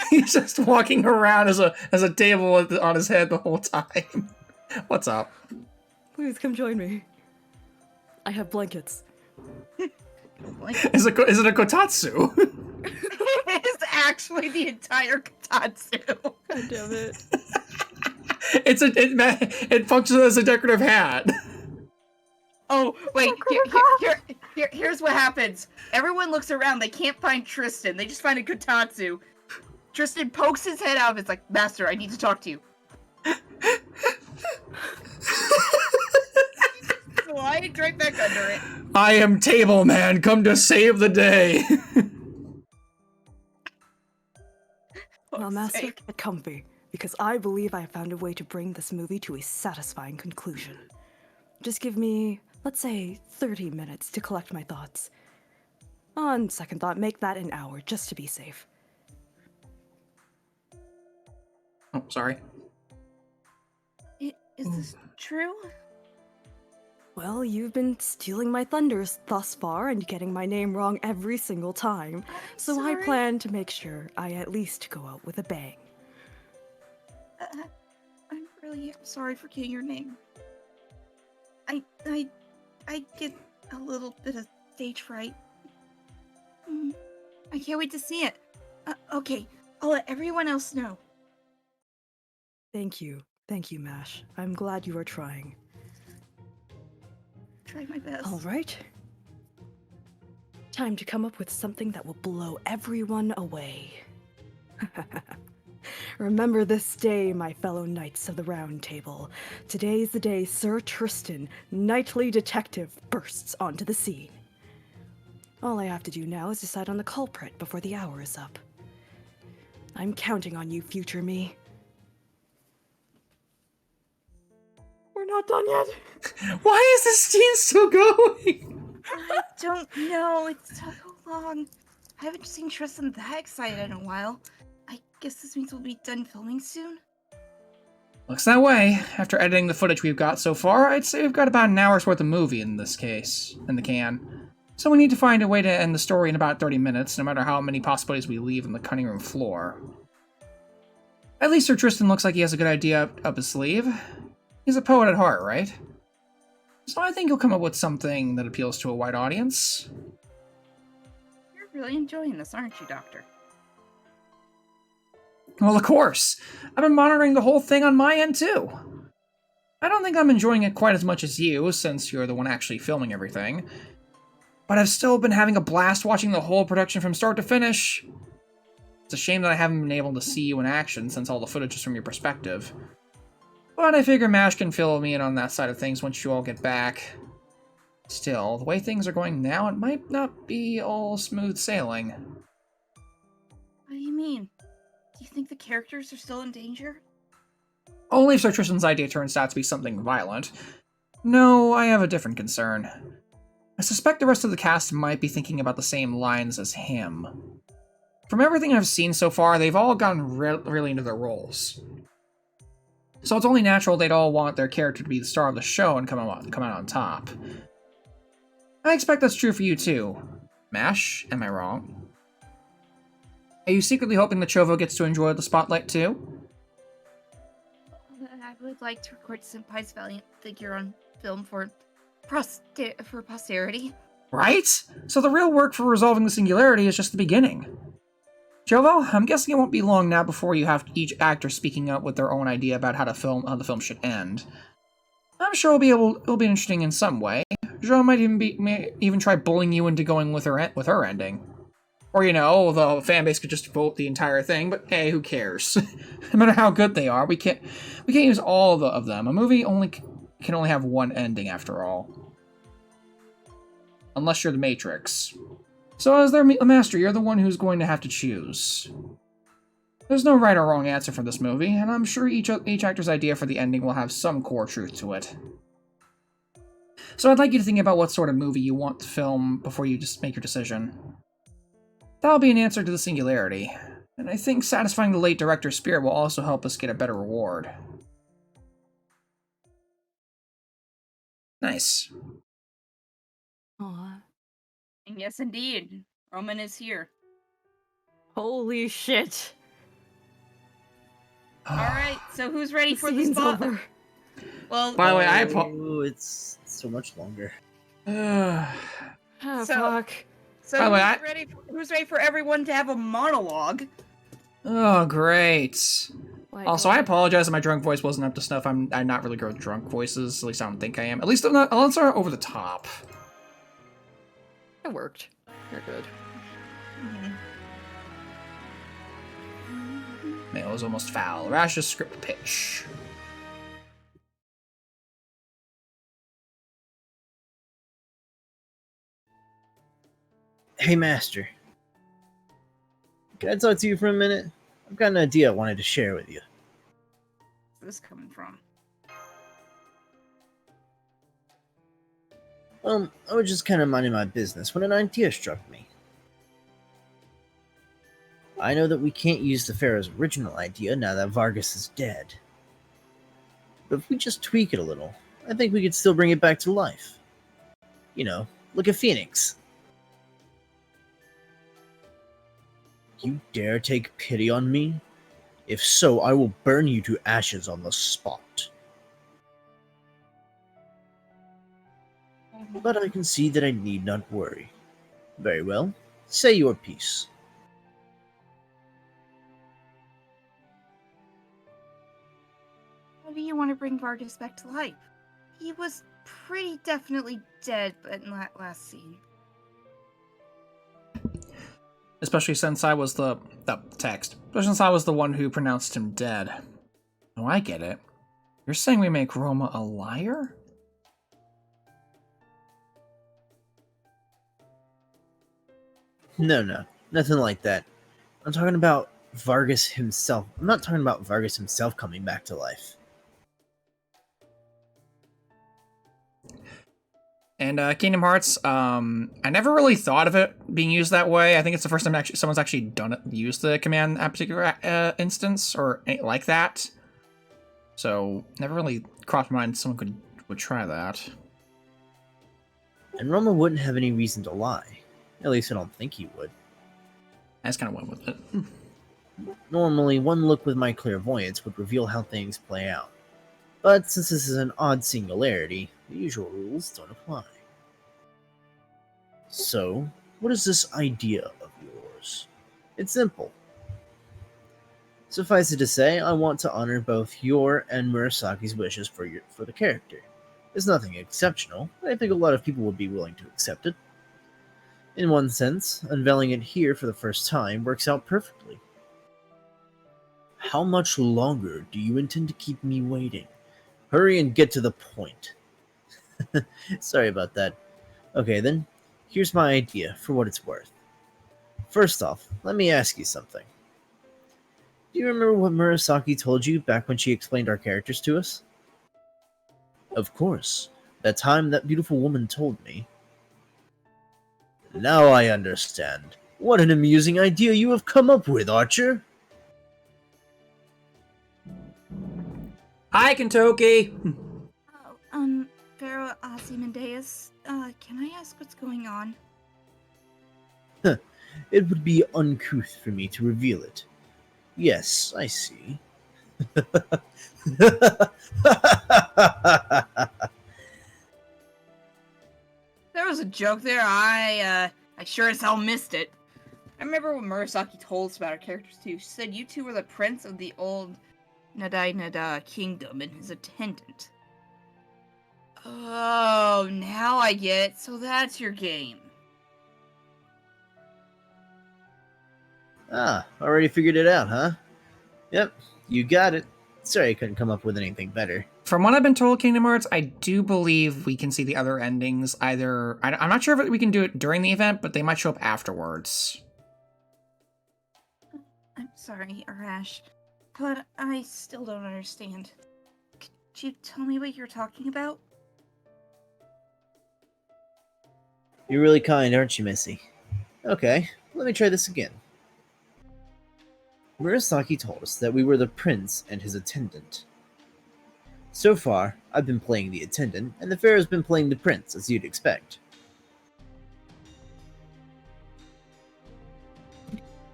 A: He's just walking around as a table on his head the whole time. What's up?
D: Please come join me. I have blankets.
A: Is it a kotatsu?
B: His actually the entire Kotatsu.
D: God damn it.
A: It functions as a decorative hat.
B: Oh, wait, here's what happens. Everyone looks around, they can't find Tristan, they just find a Kotatsu. Tristan pokes his head out, it's like, Master, I need to talk to you. Slide right back under it.
A: I am Table Man, come to save the day.
G: Now, Master, get comfy, because I believe I have found a way to bring this movie to a satisfying conclusion. Just give me, let's say, 30 minutes to collect my thoughts. On second thought, make that an hour, just to be safe.
A: Oh, sorry.
B: Is this true?
G: Well, you've been stealing my thunders thus far and getting my name wrong every single time, so I
B: sorry.
G: plan to make sure I at least go out with a bang.
B: I'm really sorry for getting your name. I get a little bit of stage fright. I can't wait to see it. Okay, I'll let everyone else know.
G: Thank you, Mash. I'm glad you are trying.
B: Try my best.
G: All right. Time to come up with something that will blow everyone away. Remember this day, my fellow knights of the Round Table. Today's the day Sir Tristan, knightly detective, bursts onto the scene. All I have to do now is decide on the culprit before the hour is up. I'm counting on you, future me. We're not done yet.
A: Why is this scene still going?
B: I don't know. It's so long. I haven't seen Tristan that excited in a while. I guess this means we'll be done filming soon.
A: Looks that way. After editing the footage we've got so far, I'd say we've got about an hour's worth of movie in this case, in the can. So we need to find a way to end the story in about 30 minutes, no matter how many possibilities we leave on the cutting room floor. At least Sir Tristan looks like he has a good idea up his sleeve. He's a poet at heart, right? So I think he'll come up with something that appeals to a wide audience.
B: You're really enjoying this, aren't you, Doctor?
A: Well, of course. I've been monitoring the whole thing on my end, too. I don't think I'm enjoying it quite as much as you, since you're the one actually filming everything. But I've still been having a blast watching the whole production from start to finish. It's a shame that I haven't been able to see you in action, since all the footage is from your perspective. But I figure Mash can fill me in on that side of things once you all get back. Still, the way things are going now, it might not be all smooth sailing.
B: What do you mean? Do you think the characters are still in danger?
A: Only if Sir Tristan's idea turns out to be something violent. No, I have a different concern. I suspect the rest of the cast might be thinking about the same lines as him. From everything I've seen so far, they've all gotten really into their roles. So it's only natural they'd all want their character to be the star of the show and come out on top. I expect that's true for you too. Mash, am I wrong? Are you secretly hoping that Chovo gets to enjoy the spotlight too?
B: I would like to record Senpai's valiant figure on film for posterity.
A: Right? So the real work for resolving the singularity is just the beginning. Chovo, I'm guessing it won't be long now before you have each actor speaking up with their own idea about how the film should end. I'm sure it'll be interesting in some way. Jo might even try bullying you into going with her ending. Or, the fanbase could just vote the entire thing, but hey, who cares? No matter how good they are, we can't use all of them. A movie can only have one ending after all. Unless you're the Matrix. So as their master, you're the one who's going to have to choose. There's no right or wrong answer for this movie, and I'm sure each actor's idea for the ending will have some core truth to it. So I'd like you to think about what sort of movie you want to film before you just make your decision. That'll be an answer to the singularity, and I think satisfying the late director's spirit will also help us get a better reward. Nice.
G: Aw.
B: And yes, indeed. Roman is here.
G: Holy shit.
B: Alright, so who's ready for the
G: scene's
B: spot?
G: over.
B: Well,
A: By the way,
E: Oh, it's so much longer.
G: Ah,
B: So-
G: fuck.
B: So
A: By the way,
B: who's ready for everyone to have a monologue?
A: Oh, great.
D: Like,
A: Also, I apologize if my drunk voice wasn't up to snuff. I'm not really good with drunk voices. At least I don't think I am. At least I'm not. Unless they're over the top.
D: It worked. You're good.
A: Mail is almost foul. Rash's script pitch.
E: Hey, Master. Can I talk to you for a minute? I've got an idea I wanted to share with you.
B: Where's this coming from?
E: I was just kind of minding my business when an idea struck me. I know that we can't use the Pharaoh's original idea now that Vargas is dead. But if we just tweak it a little, I think we could still bring it back to life. You know, look at Phoenix. You dare take pity on me? If so, I will burn you to ashes on the spot. But I can see that I need not worry. Very well. Say your piece.
B: How do you want to bring Vargas back to life? He was pretty definitely dead in that last scene.
A: Especially since I was the text. Especially since I was the one who pronounced him dead. Oh, I get it. You're saying we make Roma a liar?
E: No, nothing like that. I'm talking about Vargas himself. I'm not talking about Vargas himself coming back to life.
A: And Kingdom Hearts, I never really thought of it being used that way. I think it's the first time someone's actually done it, used the command in that particular instance, or like that. So, never really crossed my mind someone would try that.
E: And Roma wouldn't have any reason to lie. At least I don't think he would.
A: I just kind of went with it.
E: Normally, one look with my clairvoyance would reveal how things play out. But since this is an odd singularity, the usual rules don't apply. So, what is this idea of yours? It's simple. Suffice it to say, I want to honor both your and Murasaki's wishes for the character. It's nothing exceptional, but I think a lot of people would be willing to accept it. In one sense, unveiling it here for the first time works out perfectly. How much longer do you intend to keep me waiting? Hurry and get to the point. Sorry about that. Okay then, here's my idea for what it's worth. First off, let me ask you something. Do you remember what Murasaki told you back when she explained our characters to us? Of course. That time that beautiful woman told me. Now I understand. What an amusing idea you have come up with, Archer!
A: Hi, Kentucky!
B: Oh, Pharaoh Ozymandias, can I ask what's going on?
E: It would be uncouth for me to reveal it. Yes, I see.
B: There was a joke there. I sure as hell missed it. I remember when Murasaki told us about our characters too. She said you two were the prince of the old Nadai Nada kingdom and his attendant. Oh, now I get it. So that's your game.
E: Ah, already figured it out, huh? Yep, you got it. Sorry I couldn't come up with anything better.
A: From what I've been told, Kingdom Hearts, I do believe we can see the other endings either... I'm not sure if we can do it during the event, but they might show up afterwards.
B: I'm sorry, Arash, but I still don't understand. Could you tell me what you're talking about?
E: You're really kind, aren't you, Missy? Okay, let me try this again. Murasaki told us that we were the prince and his attendant. So far, I've been playing the attendant, and the Pharaoh's been playing the prince, as you'd expect.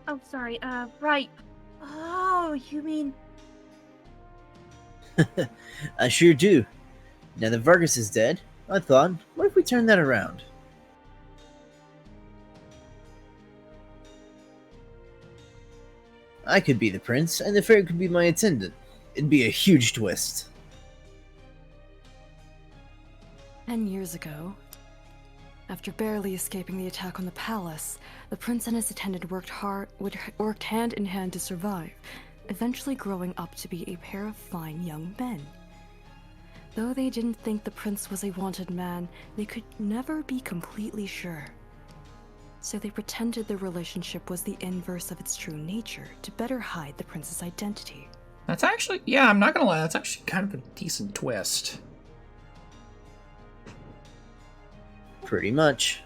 B: Oh, sorry, right. Oh, you mean...
E: I sure do. Now that Vargas is dead, I thought, what if we turn that around? I could be the prince, and the fairy could be my attendant. It'd be a huge twist.
G: 10 years ago, after barely escaping the attack on the palace, the prince and his attendant worked hand in hand to survive, eventually growing up to be a pair of fine young men. Though they didn't think the prince was a wanted man, they could never be completely sure. So they pretended their relationship was the inverse of its true nature to better hide the prince's identity.
A: That's actually, yeah, I'm not gonna lie, that's actually kind of a decent twist.
E: Pretty much.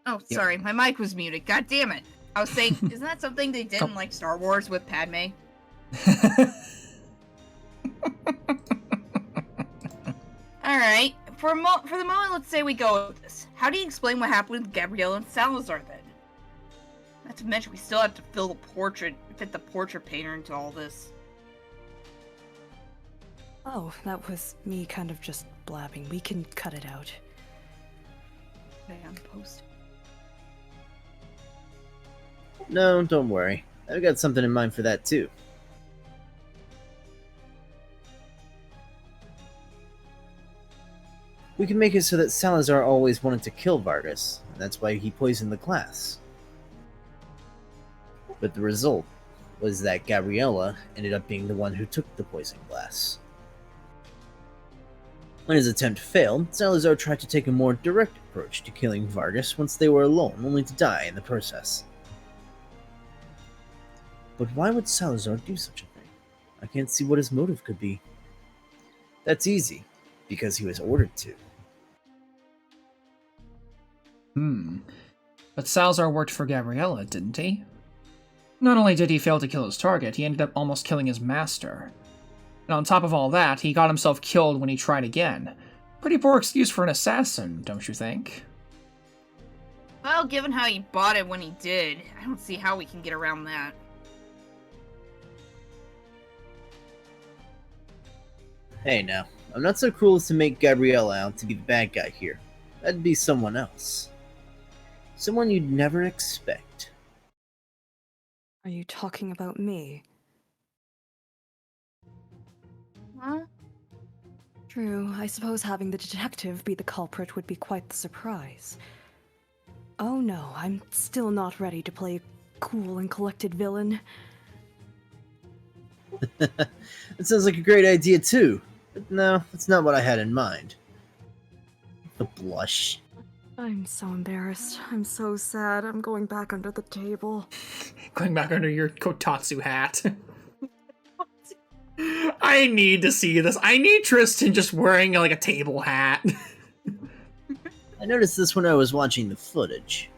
B: Oh,
A: Yep.
B: sorry, my mic was muted. God damn it. I was saying, isn't that something they did in like Star Wars with Padme? Alright, for the moment, let's say we go with this. How do you explain what happened with Gabrielle and Salazar then? Not to mention, we still have to fit the portrait painter into all this.
G: Oh, that was me kind of just blabbing. We can cut it out.
B: Okay, on post.
E: No, don't worry. I've got something in mind for that too. We can make it so that Salazar always wanted to kill Vargas, and that's why he poisoned the glass. But the result was that Gabriella ended up being the one who took the poison glass. When his attempt failed, Salazar tried to take a more direct approach to killing Vargas once they were alone, only to die in the process. But why would Salazar do such a thing? I can't see what his motive could be. That's easy, because he was ordered to.
A: But Salazar worked for Gabriella, didn't he? Not only did he fail to kill his target, he ended up almost killing his master. And on top of all that, he got himself killed when he tried again. Pretty poor excuse for an assassin, don't you think?
B: Well, given how he bought it when he did, I don't see how we can get around that.
E: Hey now, I'm not so cruel as to make Gabriella out to be the bad guy here. That'd be someone else. Someone you'd never expect.
G: Are you talking about me?
B: Huh?
G: True, I suppose having the detective be the culprit would be quite the surprise. Oh no, I'm still not ready to play a cool and collected villain.
E: That sounds like a great idea too. But no, that's not what I had in mind. The blush.
G: I'm so embarrassed. I'm so sad. I'm going back under the table.
A: Going back under your Kotatsu hat. I need to see this. I need Tristan just wearing like a table hat.
E: I noticed this when I was watching the footage.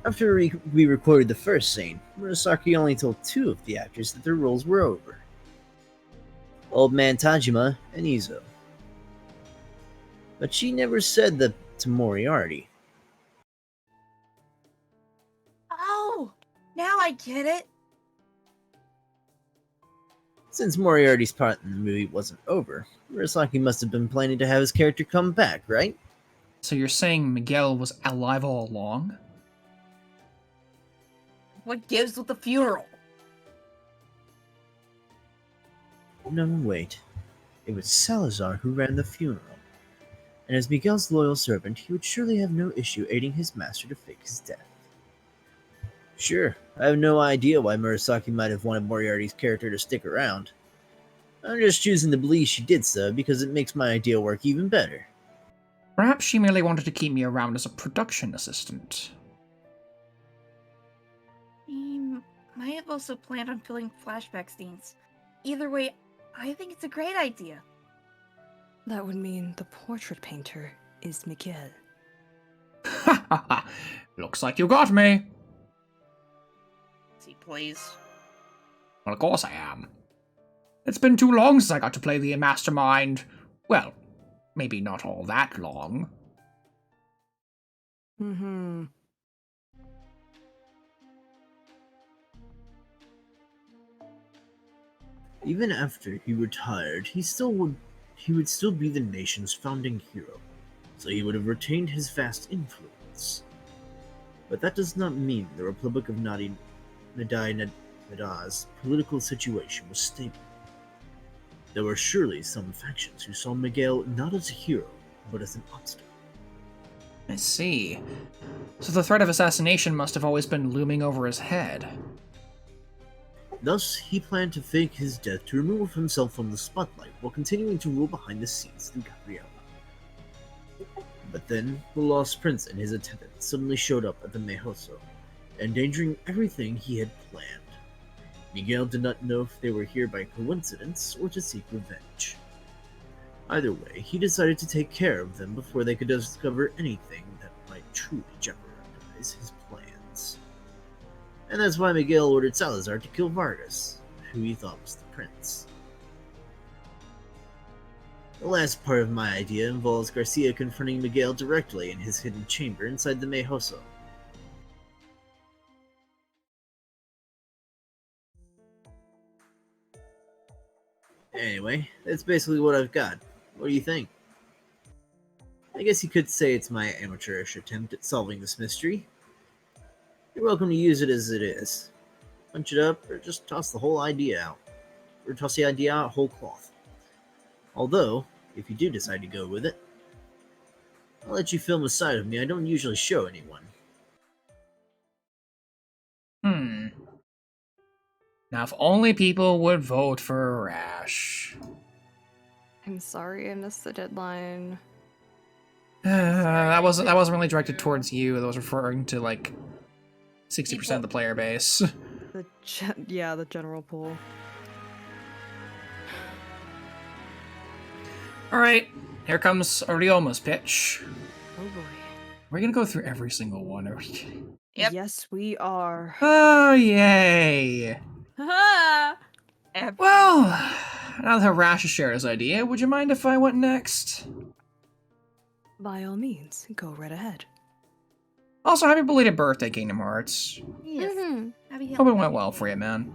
E: After we recorded the first scene, Murasaki only told 2 of the actors that their roles were over. Old Man Tajima and Izo. But she never said that to Moriarty.
B: Oh, now I get it.
E: Since Moriarty's part in the movie wasn't over, Murasaki must have been planning to have his character come back, right?
A: So you're saying Miguel was alive all along?
B: What gives with the funeral?
E: No, wait. It was Salazar who ran the funeral. And as Miguel's loyal servant, he would surely have no issue aiding his master to fake his death. Sure, I have no idea why Murasaki might have wanted Moriarty's character to stick around. I'm just choosing to believe she did so because it makes my idea work even better.
A: Perhaps she merely wanted to keep me around as a production assistant.
B: He might have also planned on filling flashback scenes. Either way, I think it's a great idea.
G: That would mean the portrait painter is Miguel.
A: Ha ha ha! Looks like you got me!
B: See, please.
A: Well, of course I am. It's been too long since I got to play the mastermind. Well, maybe not all that long.
E: Even after he retired, he would still be the nation's founding hero, so he would have retained his vast influence. But that does not mean the Republic of Nada's political situation was stable. There were surely some factions who saw Miguel not as a hero, but as an obstacle.
A: I see. So the threat of assassination must have always been looming over his head.
E: Thus, he planned to fake his death to remove himself from the spotlight while continuing to rule behind the scenes through Gabriella. But then, the Lost Prince and his attendants suddenly showed up at the Meihoso, endangering everything he had planned. Miguel did not know if they were here by coincidence or to seek revenge. Either way, he decided to take care of them before they could discover anything that might truly jeopardize his plans. And that's why Miguel ordered Salazar to kill Vargas, who he thought was the prince. The last part of my idea involves Garcia confronting Miguel directly in his hidden chamber inside the Meihoso. Anyway, that's basically what I've got. What do you think? I guess you could say it's my amateurish attempt at solving this mystery. You're welcome to use it as it is. Punch it up, or just toss the whole idea out. Or toss the idea out whole cloth. Although, if you do decide to go with it, I'll let you film a side of me I don't usually show anyone.
A: Now, if only people would vote for Rash.
D: I'm sorry I missed the deadline.
A: That wasn't really directed towards you. That was referring to like 60% of the player base.
D: The general pool.
A: All right, here comes Arioma's pitch.
D: Oh boy.
A: We're gonna go through every single one. Are we kidding?
B: Yep.
G: Yes, we are.
A: Oh yay!
D: Ha!
A: Well, now that Rash has shared his idea, would you mind if I went next?
G: By all means, go right ahead.
A: Also, happy belated birthday, Kingdom Hearts.
B: Yes.
D: Mm-hmm.
B: Happy
A: Hope it went well for you, man.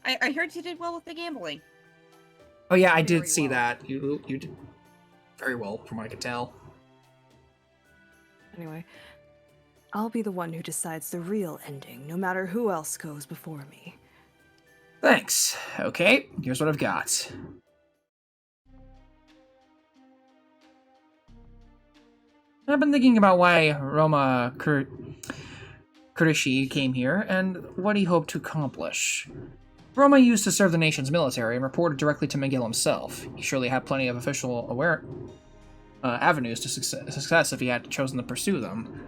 B: I heard you did well with the gambling.
A: Oh yeah, I did
B: Very
A: see
B: well.
A: that. You did very well, from what I could tell.
G: Anyway, I'll be the one who decides the real ending, no matter who else goes before me.
A: Thanks. Okay, here's what I've got. I've been thinking about why Roma Kurishi came here and what he hoped to accomplish. Roma used to serve the nation's military and reported directly to Miguel himself. He surely had plenty of official avenues to success if he had chosen to pursue them.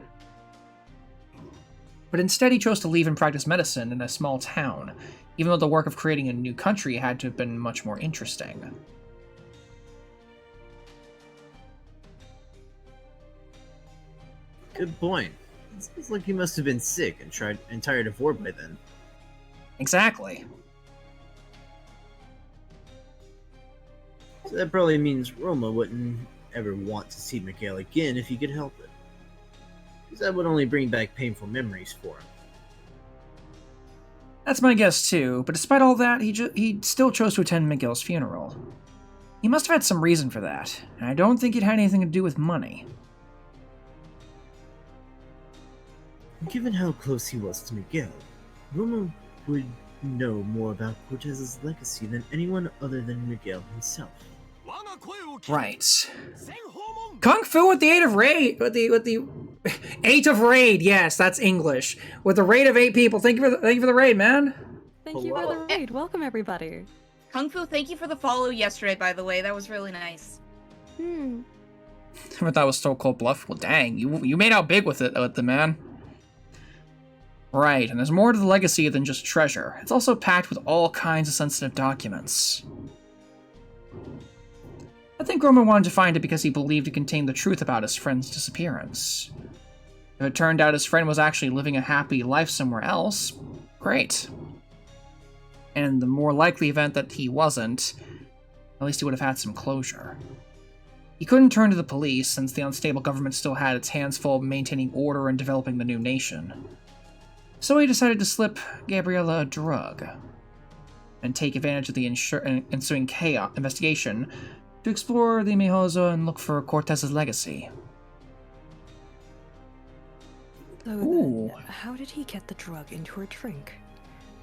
A: But instead he chose to leave and practice medicine in a small town, even though the work of creating a new country had to have been much more interesting.
E: Good point. It seems like he must have been sick and tired of war by then.
A: Exactly.
E: So that probably means Roma wouldn't ever want to see Miguel again if he could help it. Because that would only bring back painful memories for him.
A: That's my guess too, but despite all that, he still chose to attend Miguel's funeral. He must have had some reason for that, and I don't think it had anything to do with money.
E: Given how close he was to Miguel, Roma would know more about Cortez's legacy than anyone other than Miguel himself.
A: Right. Kung Fu with the 8 of raid, with the 8 of raid. Yes, that's English. With the raid of 8 people. Thank you for the raid, man.
D: Thank you for the raid. Welcome everybody.
B: Kung Fu, thank you for the follow yesterday, by the way. That was really nice.
D: Hmm.
A: I thought that was so cold bluff. Well, dang, you made out big with the man. Right, and there's more to the legacy than just treasure. It's also packed with all kinds of sensitive documents. I think Roman wanted to find it because he believed it contained the truth about his friend's disappearance. If it turned out his friend was actually living a happy life somewhere else, great. And in the more likely event that he wasn't, at least he would have had some closure. He couldn't turn to the police since the unstable government still had its hands full maintaining order and developing the new nation. So he decided to slip Gabriella a drug. and take advantage of the ensuing chaos investigation to explore the Mihozo and look for Cortez's legacy.
G: So
A: Ooh.
G: then, how did he get the drug into her drink?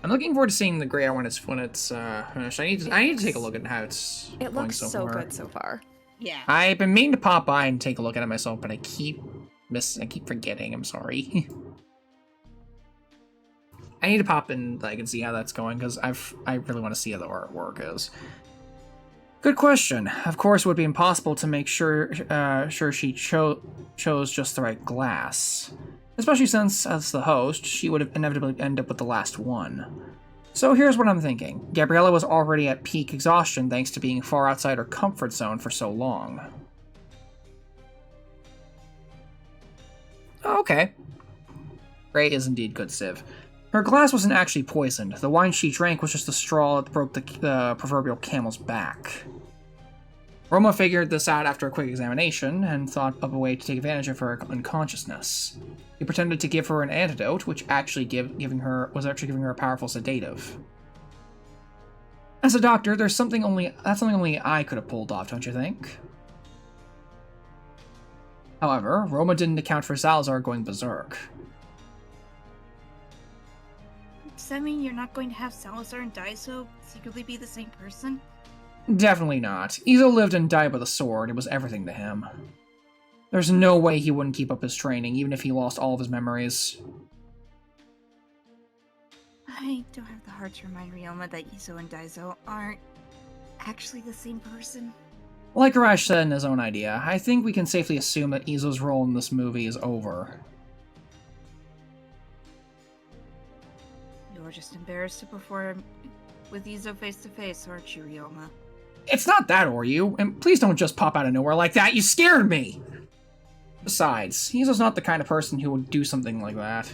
A: I'm looking forward to seeing the grail when it's finished. I need to take a look at how it's
D: It
A: going
D: looks
A: so
D: so
A: far.
D: good so far.
B: Yeah.
A: I've been meaning to pop by and take a look at it myself, but I keep forgetting. I'm sorry. I need to pop in like and see how that's going because I really want to see how the artwork is. Good question. Of course, it would be impossible to make sure she chose just the right glass, especially since, as the host, she would have inevitably end up with the last one. So here's what I'm thinking. Gabriella was already at peak exhaustion thanks to being far outside her comfort zone for so long. Okay. Ray is indeed good sieve. Her glass wasn't actually poisoned. The wine she drank was just the straw that broke the proverbial camel's back. Roma figured this out after a quick examination and thought of a way to take advantage of her unconsciousness. He pretended to give her an antidote, which actually giving her a powerful sedative. As a doctor, that's something only I could have pulled off, don't you think? However, Roma didn't account for Salazar going berserk.
B: Does that mean you're not going to have Salazar and Daiso secretly be the same person?
A: Definitely not. Izo lived and died with a sword. It was everything to him. There's no way he wouldn't keep up his training, even if he lost all of his memories.
B: I don't have the heart to remind Ryoma that Izo and Daiso aren't actually the same person.
A: Like Arash said in his own idea, I think we can safely assume that Izo's role in this movie is over.
B: You're just embarrassed to perform with Izo face to face, aren't you, Ryoma?
A: It's not that, or you, and please don't just pop out of nowhere like that, you scared me! Besides, Izo's not the kind of person who would do something like that.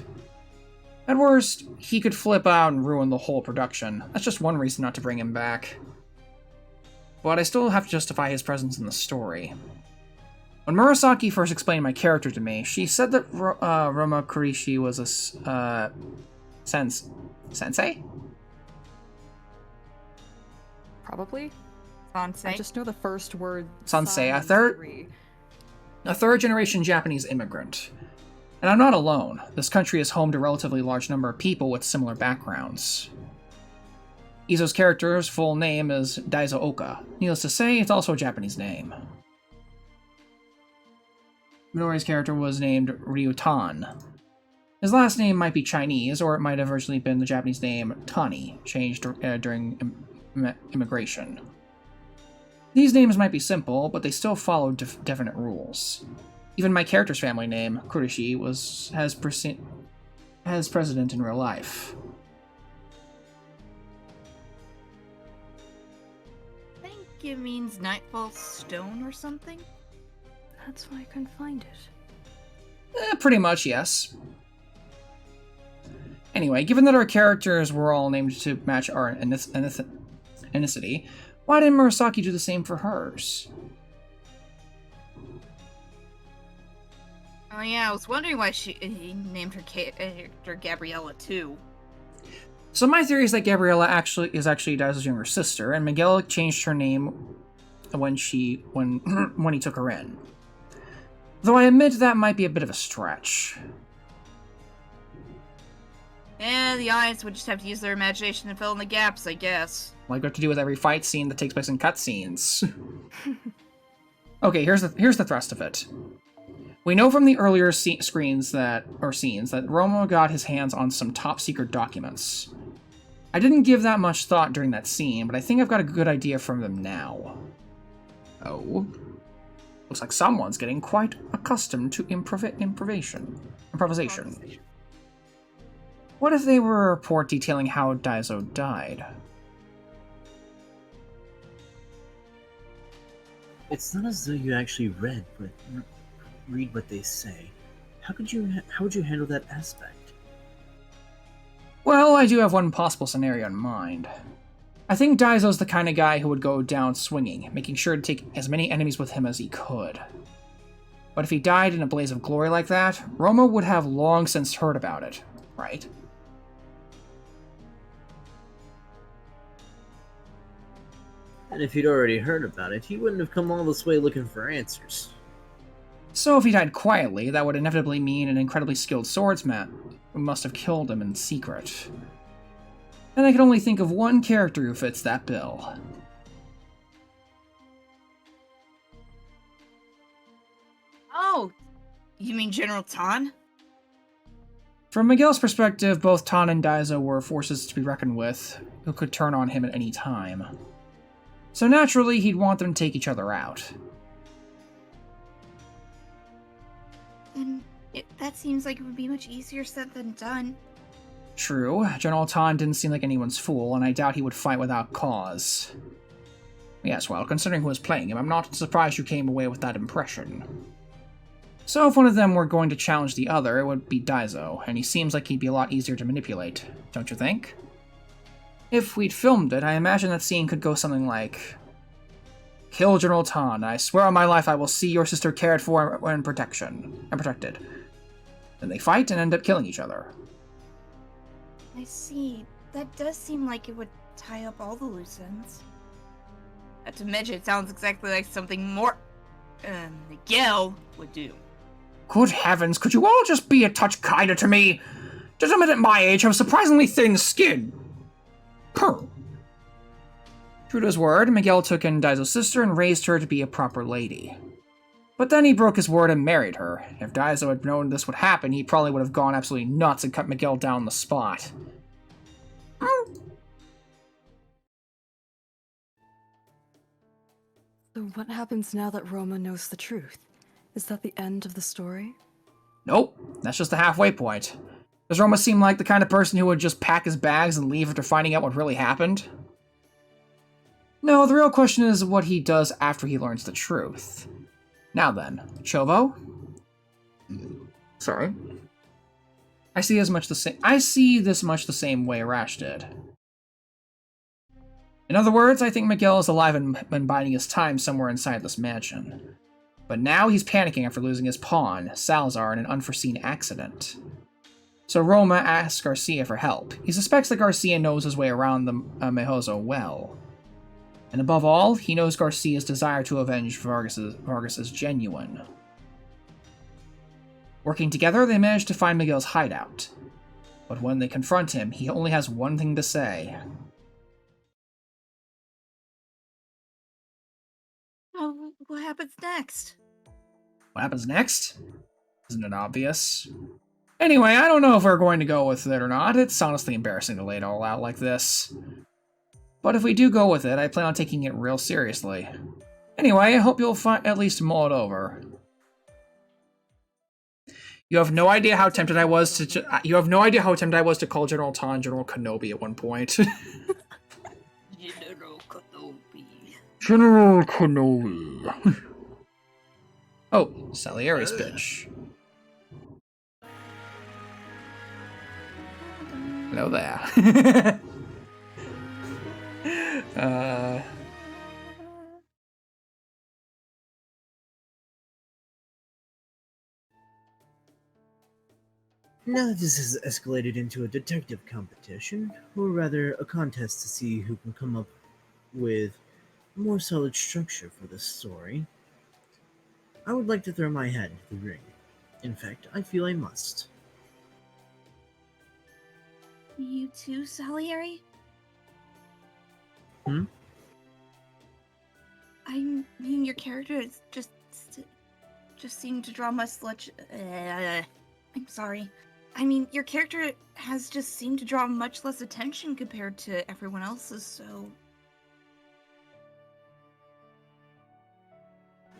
A: At worst, he could flip out and ruin the whole production. That's just one reason not to bring him back. But I still have to justify his presence in the story. When Murasaki first explained my character to me, she said that Roma Kurishi was a sensei?
D: Probably.
B: Sansei?
D: I just know the first word.
A: Sansei, a
D: three.
A: third-generation Japanese immigrant. And I'm not alone. This country is home to a relatively large number of people with similar backgrounds. Izo's character's full name is Daiso Oka. Needless to say, it's also a Japanese name. Midori's character was named Ryutan. His last name might be Chinese, or it might have originally been the Japanese name Tani, changed during immigration. These names might be simple, but they still follow definite rules. Even my character's family name, Kurishi, has precedent in real life.
B: I think it means Nightfall Stone or something?
G: That's why I couldn't find it.
A: Pretty much, yes. Anyway, given that our characters were all named to match our ethnicity, why didn't Murasaki do the same for hers?
B: Oh yeah, I was wondering why he named her character Gabriella too.
A: So my theory is that Gabriella is actually Daiso's younger sister, and Miguel changed her name when he took her in. Though I admit that might be a bit of a stretch.
B: Yeah, the audience would just have to use their imagination to fill in the gaps, I guess.
A: Like what to do with every fight scene that takes place in cutscenes. Okay, here's the thrust of it. We know from the earlier scenes that Roma got his hands on some top-secret documents. I didn't give that much thought during that scene, but I think I've got a good idea from them now. Oh. Looks like someone's getting quite accustomed to improvisation. What if they were a report detailing how Daiso died?
E: It's not as though you actually read what they say. How would you handle that aspect?
A: Well, I do have one possible scenario in mind. I think Daiso's the kind of guy who would go down swinging, making sure to take as many enemies with him as he could. But if he died in a blaze of glory like that, Roma would have long since heard about it, right?
E: And if he'd already heard about it, he wouldn't have come all this way looking for answers.
A: So if he died quietly, that would inevitably mean an incredibly skilled swordsman who must have killed him in secret. And I can only think of one character who fits that bill.
B: Oh, you mean General Tan?
A: From Miguel's perspective, both Tan and Daizo were forces to be reckoned with, who could turn on him at any time. So naturally, he'd want them to take each other out.
B: And that seems like it would be much easier said than done.
A: True, General Tan didn't seem like anyone's fool, and I doubt he would fight without cause. Yes, well, considering who was playing him, I'm not surprised you came away with that impression. So if one of them were going to challenge the other, it would be Daizo, and he seems like he'd be a lot easier to manipulate, don't you think? If we'd filmed it, I imagine that scene could go something like, "Kill General Tan. I swear on my life I will see your sister cared for and protected." Then they fight and end up killing each other.
B: I see. That does seem like it would tie up all the loose ends. Not to mention, it sounds exactly like something more Miguel would do.
A: Good heavens, could you all just be a touch kinder to me? Gentlemen at my age have surprisingly thin skin. Purr. True to his word, Miguel took in Daizo's sister and raised her to be a proper lady. But then he broke his word and married her. If Daizo had known this would happen, he probably would have gone absolutely nuts and cut Miguel down on the spot.
G: So what happens now that Roma knows the truth? Is that the end of the story?
A: Nope, that's just the halfway point. Does Roma seem like the kind of person who would just pack his bags and leave after finding out what really happened? No, the real question is what he does after he learns the truth. Now then, Chovo? Sorry. I see this much the same way Rash did. In other words, I think Miguel is alive and biding his time somewhere inside this mansion. But now he's panicking after losing his pawn, Salazar, in an unforeseen accident. So Roma asks Garcia for help. He suspects that Garcia knows his way around the Mejozo well. And above all, he knows Garcia's desire to avenge Vargas is genuine. Working together, they manage to find Miguel's hideout. But when they confront him, he only has one thing to say.
B: Oh, what happens next?
A: What happens next? Isn't it obvious? Anyway, I don't know if we're going to go with it or not. It's honestly embarrassing to lay it all out like this. But if we do go with it, I plan on taking it real seriously. Anyway, I hope you'll at least mull it over. You have no idea how tempted I was to. You have no idea how tempted I was to call General Tan General Kenobi at one point.
B: General Kenobi.
A: General Kenobi. Oh, Salieri's bitch. Hello there.
E: Now that this has escalated into a detective competition, or rather a contest to see who can come up with a more solid structure for this story, I would like to throw my hat into the ring. In fact, I feel I must.
B: You too, Salieri?
E: Hmm?
B: I mean, your character is just seemed to draw much I'm sorry. I mean, your character has just seemed to draw much less attention compared to everyone else's, so...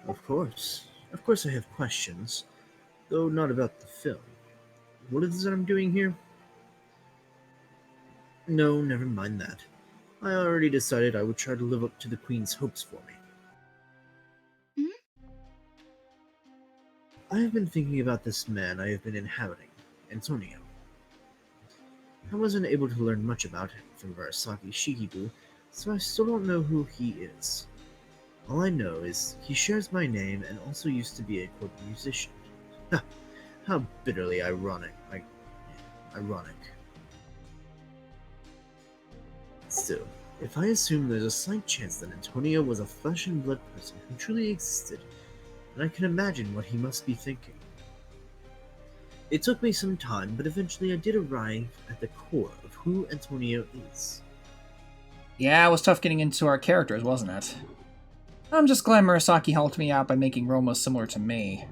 E: Of course I have questions, though not about the film. What is it I'm doing here? No, never mind that. I already decided I would try to live up to the Queen's hopes for me. I have been thinking about this man I have been inhabiting, Antonio. I wasn't able to learn much about him from Arasaki Shikibu, so I still don't know who he is. All I know is he shares my name and also used to be a quote musician. How bitterly ironic. Ironic. Still, If I assume there's a slight chance that Antonio was a flesh and blood person who truly existed, then I can imagine what he must be thinking. It took me some time, but eventually I did arrive at the core of who Antonio is.
A: Yeah, it was tough getting into our characters, wasn't it? I'm just glad Murasaki helped me out by making Roma similar to me.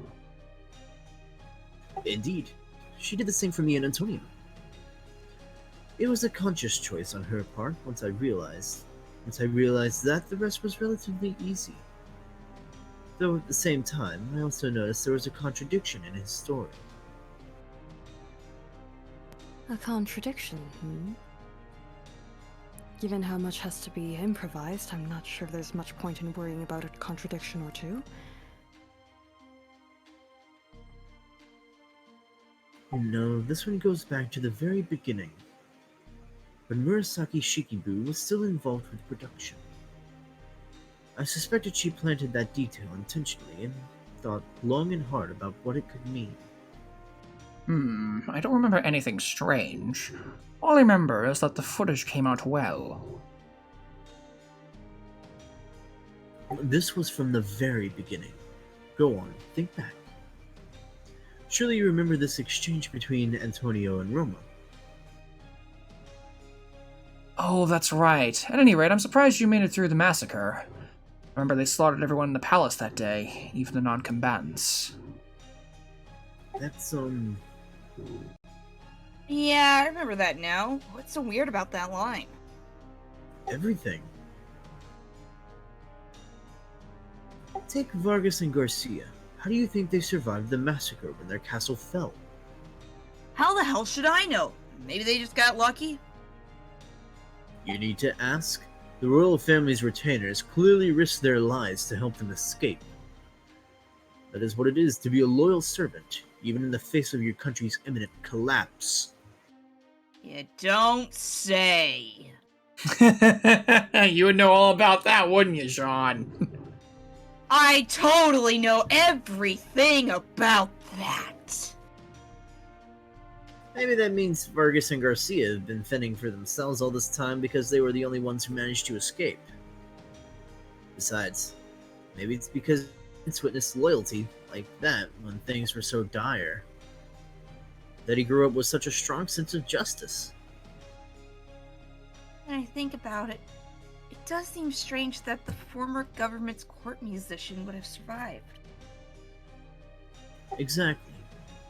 E: Indeed, she did the same for me and Antonio. It was a conscious choice on her part once I realized that, the rest was relatively easy. Though at the same time, I also noticed there was a contradiction in his story.
G: A contradiction, Given how much has to be improvised, I'm not sure there's much point in worrying about a contradiction or two.
E: No, this one goes back to the very beginning, when Murasaki Shikibu was still involved with production. I suspected she planted that detail intentionally and thought long and hard about what it could mean.
A: I don't remember anything strange. All I remember is that the footage came out well.
E: This was from the very beginning. Go on, think back. Surely you remember this exchange between Antonio and Roma.
A: Oh, that's right. At any rate, I'm surprised you made it through the massacre. Remember, they slaughtered everyone in the palace that day, even the non-combatants.
E: That's,
B: Yeah, I remember that now. What's so weird about that line?
E: everything. Take Vargas and Garcia. How do you think they survived the massacre when their castle fell?
B: How the hell should I know? Maybe they just got lucky?
E: You need to ask. The royal family's retainers clearly risked their lives to help them escape. That is what it is to be a loyal servant, even in the face of your country's imminent collapse.
B: You don't say.
A: You would know all about that, wouldn't you, Sean?
B: I totally know everything about that.
E: Maybe that means Vargas and Garcia have been fending for themselves all this time because they were the only ones who managed to escape. Besides, maybe it's because it's witnessed loyalty like that when things were so dire. That he grew up with such a strong sense of justice.
B: When I think about it, it does seem strange that the former government's court musician would have survived.
E: Exactly.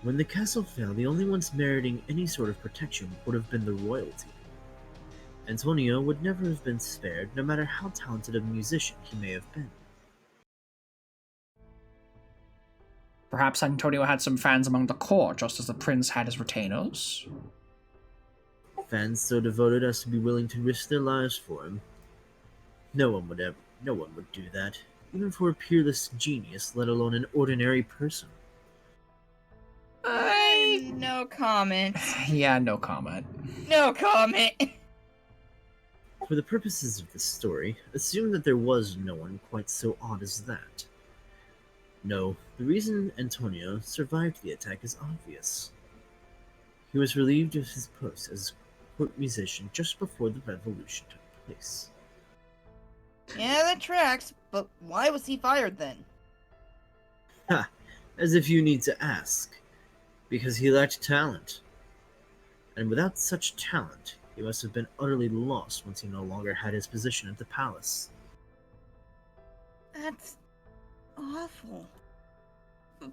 E: When the castle fell, the only ones meriting any sort of protection would have been the royalty. Antonio would never have been spared, no matter how talented a musician he may have been.
A: Perhaps Antonio had some fans among the court, just as the prince had his retainers.
E: Fans so devoted as to be willing to risk their lives for him. No one would do that, even for a peerless genius, let alone an ordinary person.
B: No comment.
A: Yeah, no comment.
B: No comment.
E: For the purposes of this story, assume that there was no one quite so odd as that. No, the reason Antonio survived the attack is obvious. He was relieved of his post as court musician just before the revolution took place.
B: Yeah, that tracks, but why was he fired then?
E: Ha! As if you need to ask. Because he lacked talent. And without such talent, he must have been utterly lost once he no longer had his position at the palace.
B: That's awful.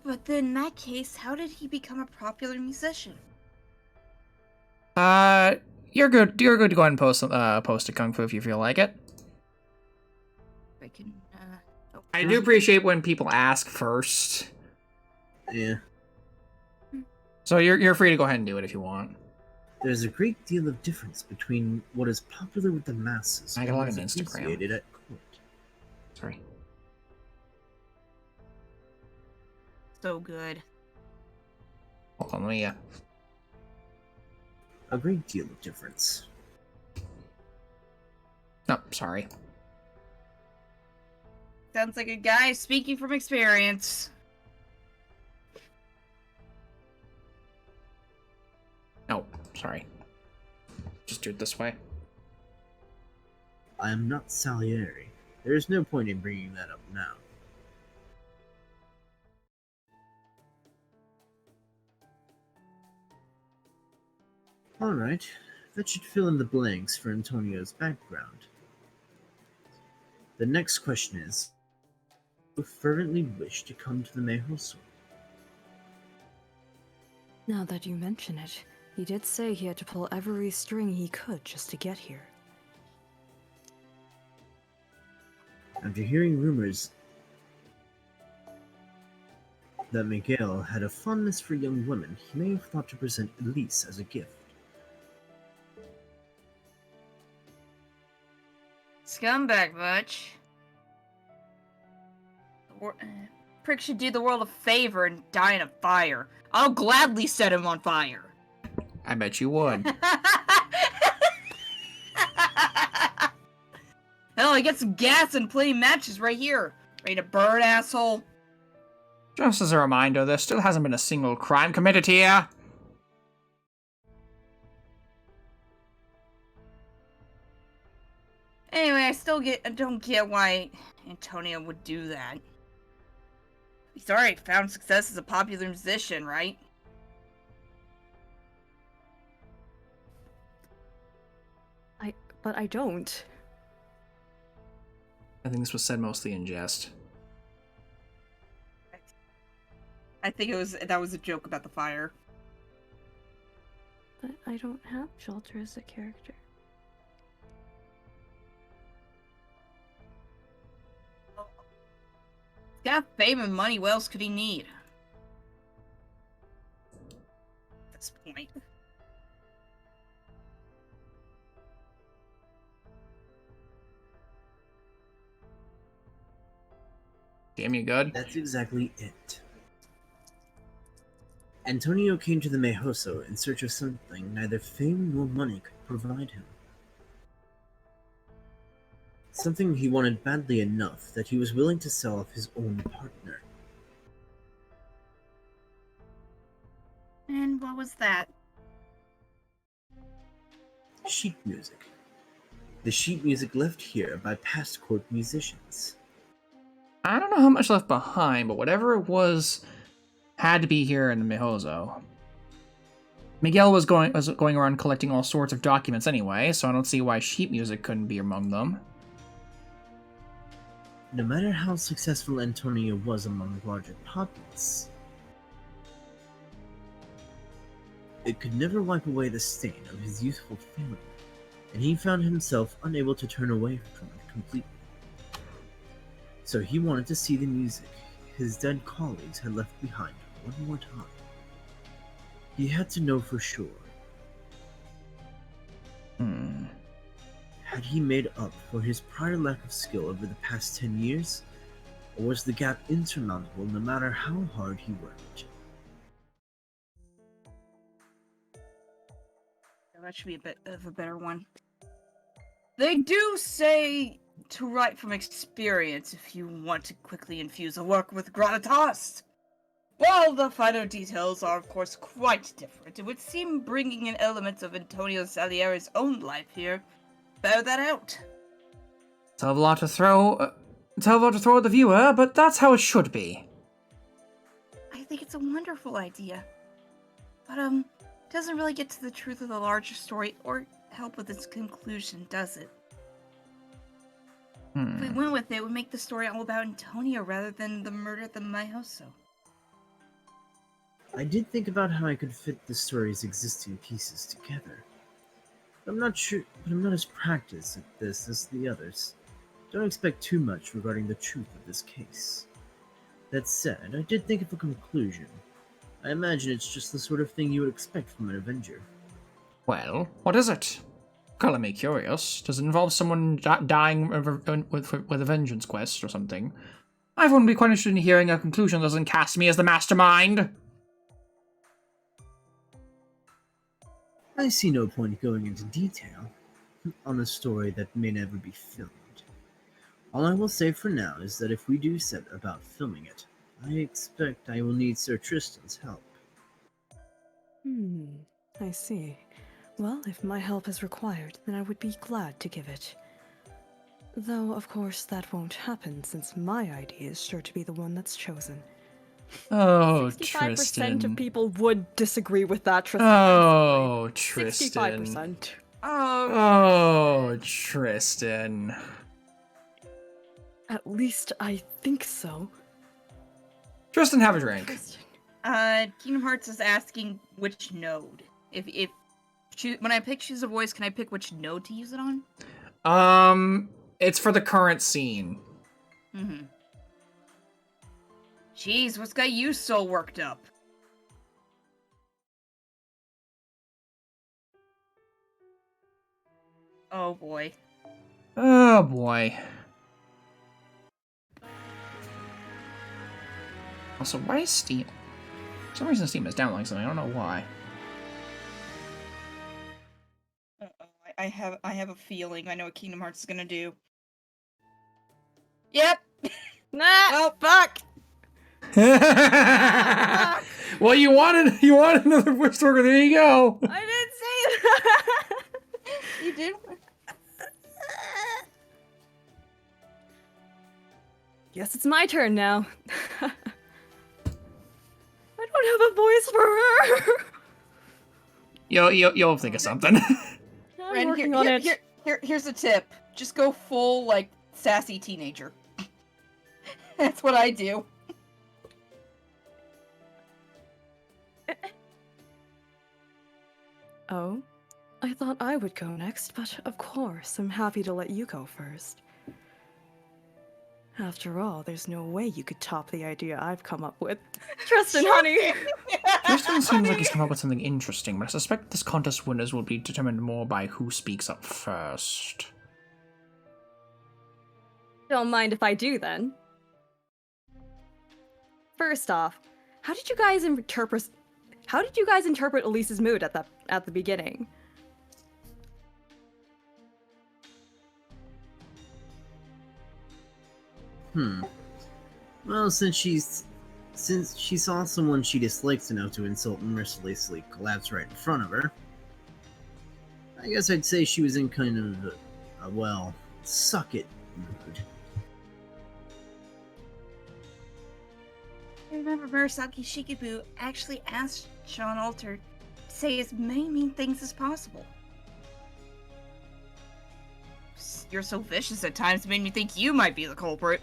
B: But then in that case, how did he become a popular musician?
A: You're good. You're good to go ahead and post a Kung Fu if you feel like it.
B: I can,
A: I do appreciate when people ask first.
E: Yeah.
A: So you're free to go ahead and do it if you want.
E: There's a great deal of difference between what is popular with the masses
A: I
E: and
A: got
E: what
A: like
E: is
A: an Instagram.
E: appreciated at court.
A: Sorry.
B: So good.
A: Hold on, let me,
E: A great deal of difference.
A: No, sorry.
B: Sounds like a guy speaking from experience.
A: No, sorry. Just do it this way.
E: I am not Salieri. There is no point in bringing that up now. Alright, that should fill in the blanks for Antonio's background. The next question is, do you fervently wish to come to the Meihoso?
G: Now that you mention it, he did say he had to pull every string he could just to get here.
E: After hearing rumors that Miguel had a fondness for young women, he may have thought to present Elise as a gift.
B: Scumbag much. Prick should do the world a favor and die in a fire. I'll gladly set him on fire.
A: I bet you would.
B: Hell, I get some gas and plenty matches right here. Ready to burn, asshole?
A: Just as a reminder, there still hasn't been a single crime committed here.
B: Anyway, I don't get why Antonio would do that. He's already found success as a popular musician, right?
G: But I don't.
A: I think this was said mostly in jest.
B: I think that was a joke about the fire.
D: But I don't have shelter as a character.
B: He's got fame and money, what else could he need? At this point.
A: Damn, you good?
E: That's exactly it. Antonio came to the Meihoso in search of something neither fame nor money could provide him. Something he wanted badly enough that he was willing to sell off his own partner.
B: And what was that?
E: Sheet music. The sheet music left here by past court musicians.
A: I don't know how much left behind, but whatever it was had to be here in the Meihoso. Miguel was going around collecting all sorts of documents anyway, so I don't see why sheet music couldn't be among them.
E: No matter how successful Antonio was among larger populace, it could never wipe away the stain of his youthful failure, and he found himself unable to turn away from it completely. So he wanted to see the music his dead colleagues had left behind one more time. He had to know for sure. Had he made up for his prior lack of skill over the past 10 years? Or was the gap insurmountable no matter how hard he worked?
B: That should be a bit of a better one. They do say to write from experience if you want to quickly infuse a work with gravitas. While the final details are of course quite different, it would seem bringing in elements of Antonio Salieri's own life here bear that out.
A: It's a lot to throw at the viewer, but that's how it should be.
B: I think it's a wonderful idea. But doesn't really get to the truth of the larger story or help with its conclusion, does it? If we went with it, it would make the story all about Antonio rather than the murder at the Meihoso.
E: I did think about how I could fit the story's existing pieces together. I'm not as practiced at this as the others. Don't expect too much regarding the truth of this case. That said, I did think of a conclusion. I imagine it's just the sort of thing you would expect from an Avenger.
A: Well, what is it? Color me curious. Does it involve someone dying with a vengeance quest or something? I wouldn't be quite interested in hearing a conclusion that doesn't cast me as the mastermind.
E: I see no point going into detail on a story that may never be filmed. All I will say for now is that if we do set about filming it, I expect I will need Sir Tristan's help.
G: I see. Well, if my help is required, then I would be glad to give it. Though, of course, that won't happen since my idea is sure to be the one that's chosen.
A: Oh,
G: 65%
A: Tristan.
G: of people would disagree with that, Tristan.
A: Oh, Tristan.
G: 65%.
B: Oh,
A: Oh, Tristan.
G: At least I think so.
A: Tristan, have a drink.
G: Tristan.
B: Kingdom Hearts is asking which node. When I pick choose a voice, can I pick which node to use it on?
A: It's for the current scene.
B: Mm-hmm. Jeez, what's got you so worked up? Oh boy.
A: Oh boy. Also, why is Steam? For some reason Steam is downloading something. I don't know why.
B: I have a feeling I know what Kingdom Hearts is gonna do. Yep.
G: Nah!
B: Well,
G: Fuck!
A: Well, you wanted another voice worker. There you go.
G: I didn't say that!
B: you did.
G: Guess it's my turn now. I don't have a voice for her!
A: You'll think of something.
G: I'm
B: Ren,
G: working on it.
B: Here's a tip. Just go full, like, sassy teenager. That's what I do.
G: Oh? I thought I would go next, but of course, I'm happy to let you go first. After all, there's no way you could top the idea I've come up with. Tristan, honey!
A: Tristan seems like he's come up with something interesting, but I suspect this contest winners will be determined more by who speaks up first.
G: Don't mind if I do, then. First off, how did you guys interpret Elise's mood at the beginning?
E: Well, since she saw someone she dislikes enough to insult and mercilessly collapse right in front of her, I guess I'd say she was in kind of a well, suck it mood.
B: I remember Murasaki Shikibu actually asked Sean Alter to say as many mean things as possible. You're so vicious at times, it made me think you might be the culprit.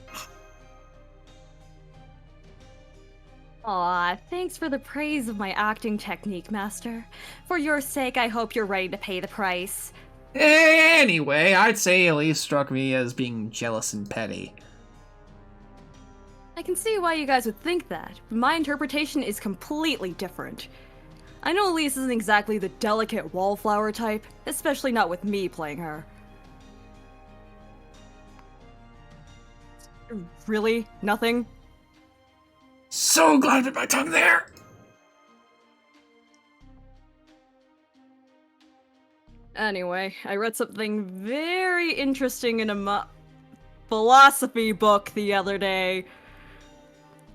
G: Aw, thanks for the praise of my acting technique, Master. For your sake, I hope you're ready to pay the price.
A: Anyway, I'd say Elise struck me as being jealous and petty.
G: I can see why you guys would think that, but my interpretation is completely different. I know Elise isn't exactly the delicate wallflower type, especially not with me playing her. Really? Nothing?
A: So glad I bit my tongue there!
G: Anyway, I read something very interesting in a philosophy book the other day.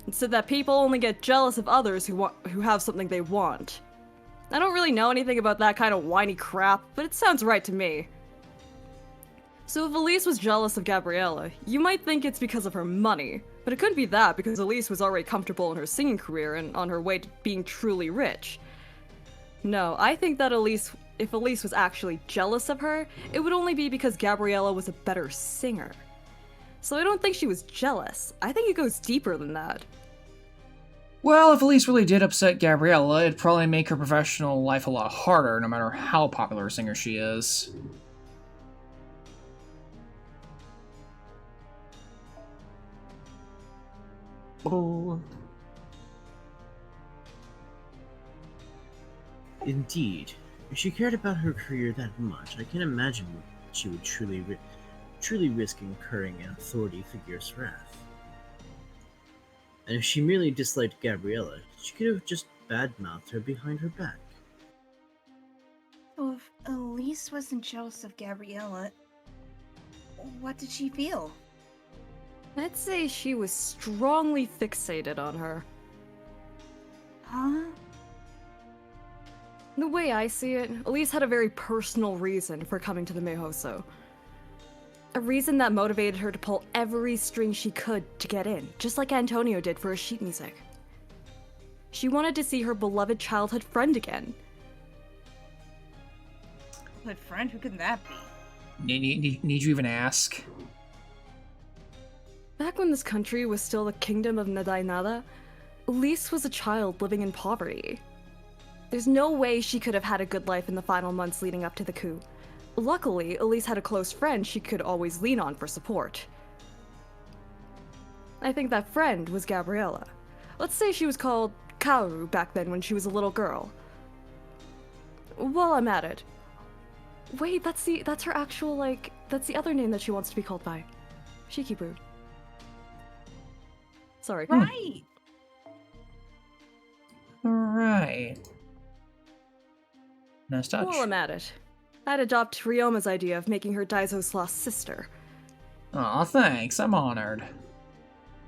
G: It said that people only get jealous of others who have something they want. I don't really know anything about that kind of whiny crap, but it sounds right to me. So if Elise was jealous of Gabriella, you might think it's because of her money, but it couldn't be that because Elise was already comfortable in her singing career and on her way to being truly rich. No, I think that if Elise was actually jealous of her, it would only be because Gabriella was a better singer. So I don't think she was jealous. I think it goes deeper than that.
A: Well, if Elise really did upset Gabriella, it'd probably make her professional life a lot harder, no matter how popular a singer she is. Oh.
E: Indeed, if she cared about her career that much, I can imagine she would truly risk incurring an authority figure's wrath. And if she merely disliked Gabriella, she could have just badmouthed her behind her back.
B: So if Elise wasn't jealous of Gabriella, what did she feel?
G: I'd say she was strongly fixated on her.
B: Huh?
G: The way I see it, Elise had a very personal reason for coming to the Meihoso. A reason that motivated her to pull every string she could to get in, just like Antonio did for his sheet music. She wanted to see her beloved childhood friend again.
B: My friend, who can that be?
A: Need you even ask?
G: Back when this country was still the kingdom of Nadainada, Elise was a child living in poverty. There's no way she could have had a good life in the final months leading up to the coup. Luckily, Elise had a close friend she could always lean on for support. I think that friend was Gabriella. Let's say she was called Kaoru back then when she was a little girl. While I'm at it. Wait, that's her actual, that's the other name that she wants to be called by. Shikibu. Sorry.
B: Right.
A: Alright. Nice touch.
G: While I'm at it, I'd adopt Ryoma's idea of making her Daizo's lost sister.
A: Aw, thanks. I'm honored.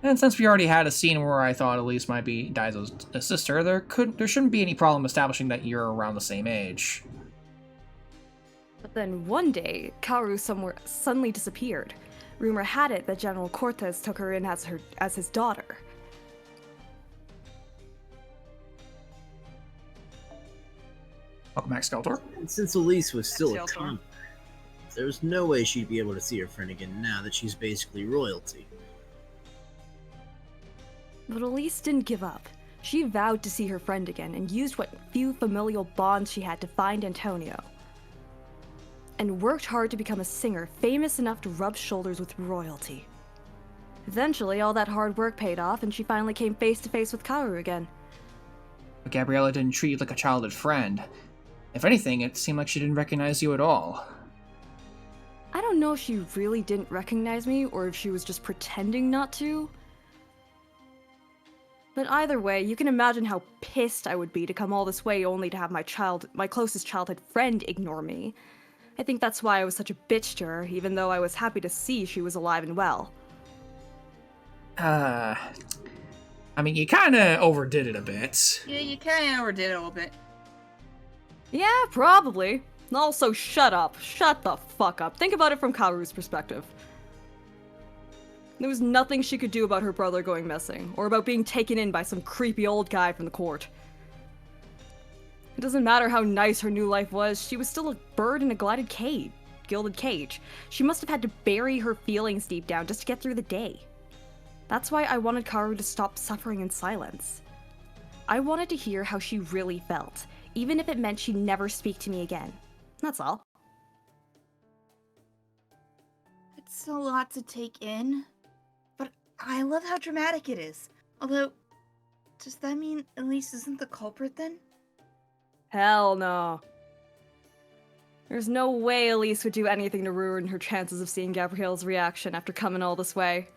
A: And since we already had a scene where I thought Elise might be Daizo's sister, there shouldn't be any problem establishing that you're around the same age.
G: But then one day, Kaoru suddenly disappeared. Rumor had it that General Cortez took her in as his daughter.
A: Welcome back, Skeletor.
E: And since Elise was still a
B: Skeletor.
E: convict, there's no way she'd be able to see her friend again now that she's basically royalty.
G: But Elise didn't give up. She vowed to see her friend again and used what few familial bonds she had to find Antonio. And worked hard to become a singer famous enough to rub shoulders with royalty. Eventually, all that hard work paid off and she finally came face to face with Kaoru again.
A: But Gabriella didn't treat you like a childhood friend. If anything, it seemed like she didn't recognize you at all.
G: I don't know if she really didn't recognize me or if she was just pretending not to. But either way, you can imagine how pissed I would be to come all this way only to have my closest childhood friend ignore me. I think that's why I was such a bitch to her, even though I was happy to see she was alive and well.
A: I mean, you kinda overdid it a bit.
B: Yeah, you kind of overdid it a little bit.
G: Yeah, probably. Also, shut up. Shut the fuck up. Think about it from Kaoru's perspective. There was nothing she could do about her brother going missing, or about being taken in by some creepy old guy from the court. It doesn't matter how nice her new life was, she was still a bird in a gilded cage. She must have had to bury her feelings deep down just to get through the day. That's why I wanted Kaoru to stop suffering in silence. I wanted to hear how she really felt, even if it meant she'd never speak to me again. That's all.
B: It's a lot to take in, but I love how dramatic it is. Although, does that mean Elise isn't the culprit then?
G: Hell no. There's no way Elise would do anything to ruin her chances of seeing Gabrielle's reaction after coming all this way.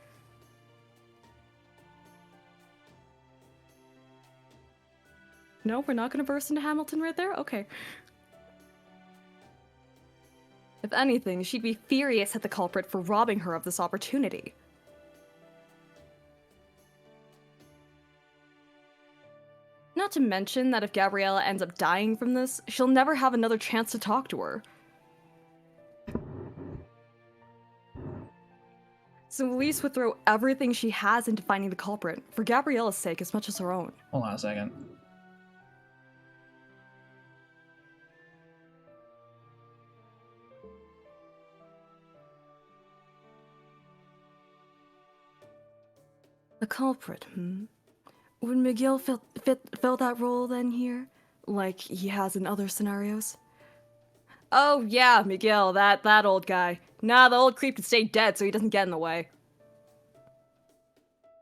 G: No, we're not gonna burst into Hamilton right there? Okay. If anything, she'd be furious at the culprit for robbing her of this opportunity. Not to mention that if Gabriella ends up dying from this, she'll never have another chance to talk to her. So Elise would throw everything she has into finding the culprit, for Gabriella's sake as much as her own.
A: Hold on a second.
G: The culprit, Would Miguel fill that role then here? Like he has in other scenarios? Oh yeah, Miguel, that old guy. Nah, the old creep can stay dead so he doesn't get in the way.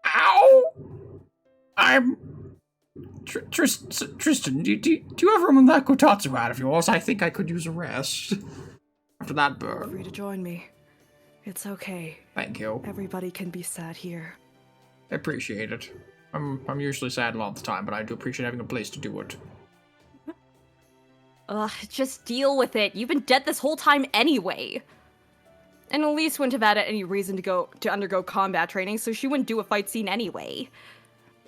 A: Ow! I'm... Tristan, do you have room in that kotatsu hat of yours? I think I could use a rest. After that
G: Feel
A: burn.
G: free to join me. It's okay.
A: Thank you.
G: Everybody can be sad here.
A: I appreciate it. I'm usually sad a lot of the time, but I do appreciate having a place to do it.
G: Ugh, just deal with it. You've been dead this whole time anyway. And Elise wouldn't have had any reason to undergo combat training, so she wouldn't do a fight scene anyway.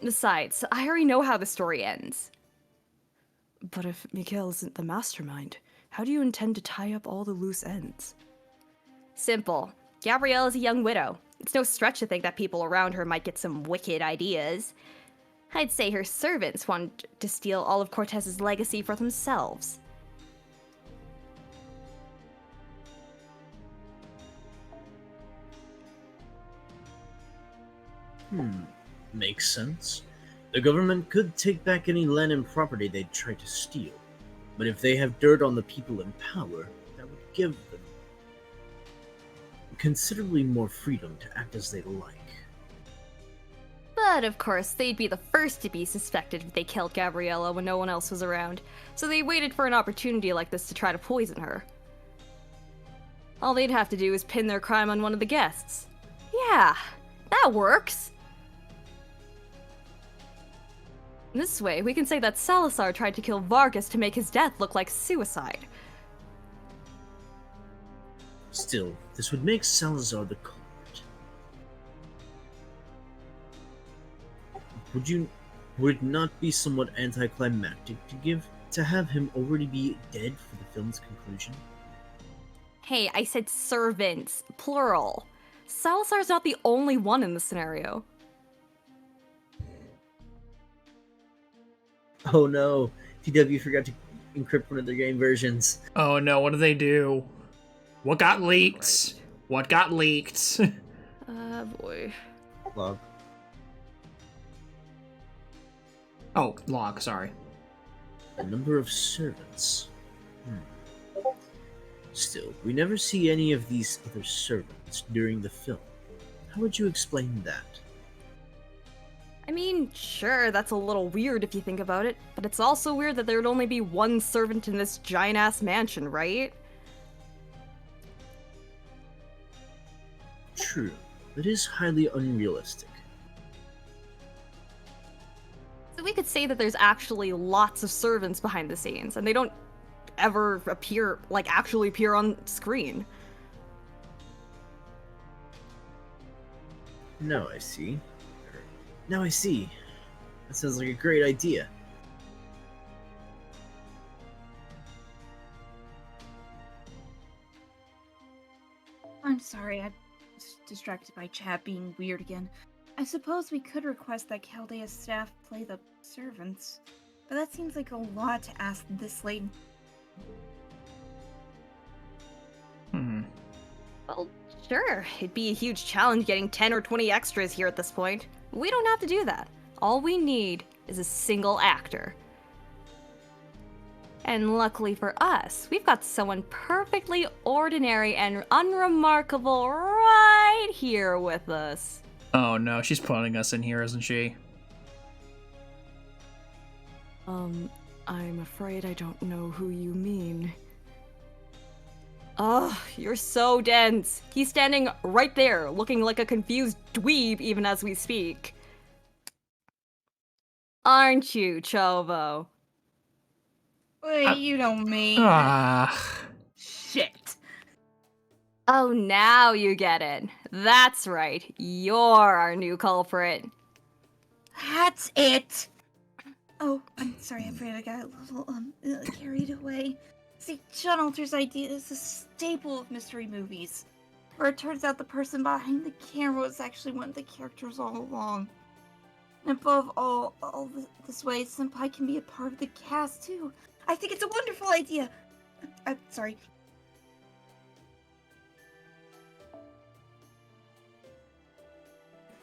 G: Besides, I already know how the story ends. But if Miguel isn't the mastermind, how do you intend to tie up all the loose ends? Simple.
H: Gabrielle is a young widow. It's no stretch to think that people around her might get some wicked ideas. I'd say her servants want to steal all of Cortez's legacy for themselves.
E: Makes sense. The government could take back any land and property they'd try to steal. But if they have dirt on the people in power, that would give them considerably more freedom to act as they like.
H: But of course, they'd be the first to be suspected if they killed Gabriella when no one else was around, so they waited for an opportunity like this to try to poison her. All they'd have to do is pin their crime on one of the guests. Yeah, that works! This way, we can say that Salazar tried to kill Vargas to make his death look like suicide.
E: Still, this would make Salazar the culprit. Would it not be somewhat anticlimactic to have him already be dead for the film's conclusion?
H: Hey, I said servants, plural. Salazar's not the only one in the scenario.
E: Oh no, TW forgot to encrypt one of their game versions.
A: Oh no, what did they do? What got leaked? What got leaked?
H: Boy.
E: Log.
A: Oh, log, sorry.
E: A number of servants. Still, we never see any of these other servants during the film. How would you explain that?
H: I mean, sure, that's a little weird if you think about it, but it's also weird that there would only be one servant in this giant-ass mansion, right?
E: True. That is highly unrealistic.
H: So we could say that there's actually lots of servants behind the scenes, and they don't ever appear, like, actually appear on screen.
E: Now I see. Now I see. That sounds like a great idea.
B: I'm sorry, I was distracted by chat being weird again. I suppose we could request that Chaldea's staff play the servants, but that seems like a lot to ask this late.
H: Well, sure, it'd be a huge challenge getting 10 or 20 extras here at this point. We don't have to do that. All we need is a single actor. And luckily for us, we've got someone perfectly ordinary and unremarkable right here with us.
A: Oh no, she's putting us in here, isn't she?
G: I'm afraid I don't know who you mean.
H: Oh, you're so dense. He's standing right there, looking like a confused dweeb even as we speak. Aren't you, Chovo?
B: Wait, you don't mean...
A: Ah.
B: Shit.
H: Oh, now you get it. That's right. You're our new culprit.
B: That's it! Oh, I'm sorry, I'm afraid I got a little, carried away. See, John Alter's idea is a staple of mystery movies, where it turns out the person behind the camera was actually one of the characters all along. And above all this way, Senpai can be a part of the cast, too. I think it's a wonderful idea! I'm sorry.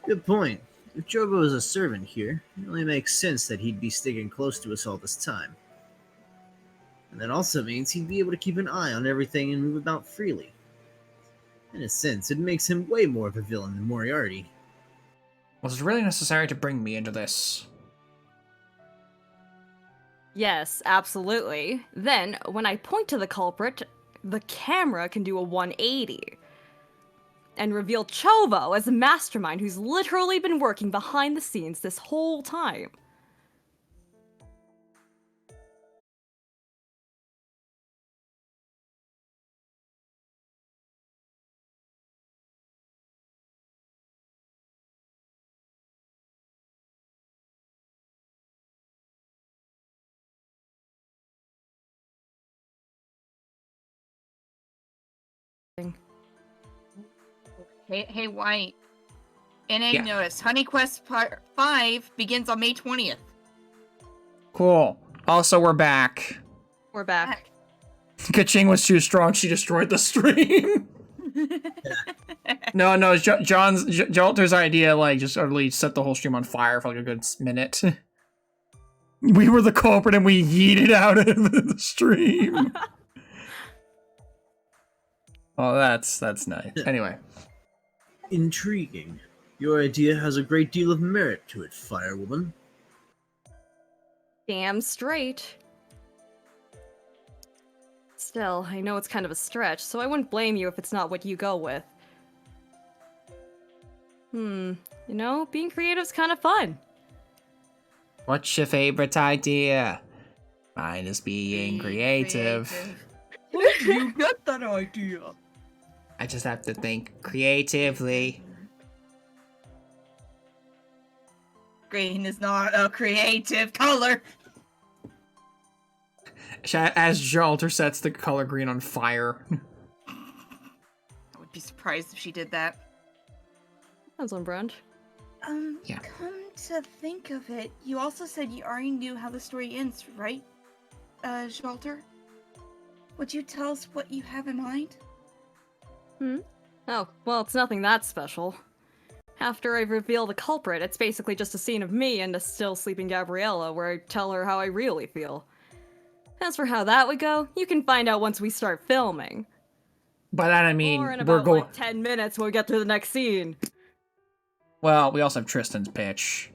E: Good point. If Jogo is a servant here, it only makes sense that he'd be sticking close to us all this time. And that also means he'd be able to keep an eye on everything and move about freely. In a sense, it makes him way more of a villain than Moriarty.
A: Was it really necessary to bring me into this?
H: Yes, absolutely. Then, when I point to the culprit, the camera can do a 180. And reveal Chovo as the mastermind who's literally been working behind the scenes this whole time.
B: Hey, White. NA
A: Yeah.
B: notice. Honey Quest Part 5 begins on May 20th.
A: Cool. Also, we're back.
H: We're back.
A: Kaching was too strong. She destroyed the stream. No, Jalter's idea, like, just utterly set the whole stream on fire for like a good minute. We were the culprit and we yeeted out of the stream. Oh, that's nice. Anyway.
E: Intriguing. Your idea has a great deal of merit to it, Firewoman.
H: Damn straight. Still, I know it's kind of a stretch, so I wouldn't blame you if it's not what you go with. You know, being creative's kind of fun.
A: What's your favorite idea? Mine is being creative.
B: Where did you get that idea?
A: I just have to think creatively.
B: Green is not a creative color.
A: As Jalter sets the color green on fire.
B: I would be surprised if she did that.
H: That's on brand.
A: Yeah.
B: Come to think of it, you also said you already knew how the story ends, right? Shelter? Would you tell us what you have in mind?
H: Oh, well, it's nothing that special. After I reveal the culprit, it's basically just a scene of me and a still sleeping Gabriella where I tell her how I really feel. As for how that would go, you can find out once we start filming.
A: By that I mean,
H: Or in
A: we're
H: about
A: going.
H: like 10 minutes when we get to the next scene.
A: Well, we also have Tristan's pitch.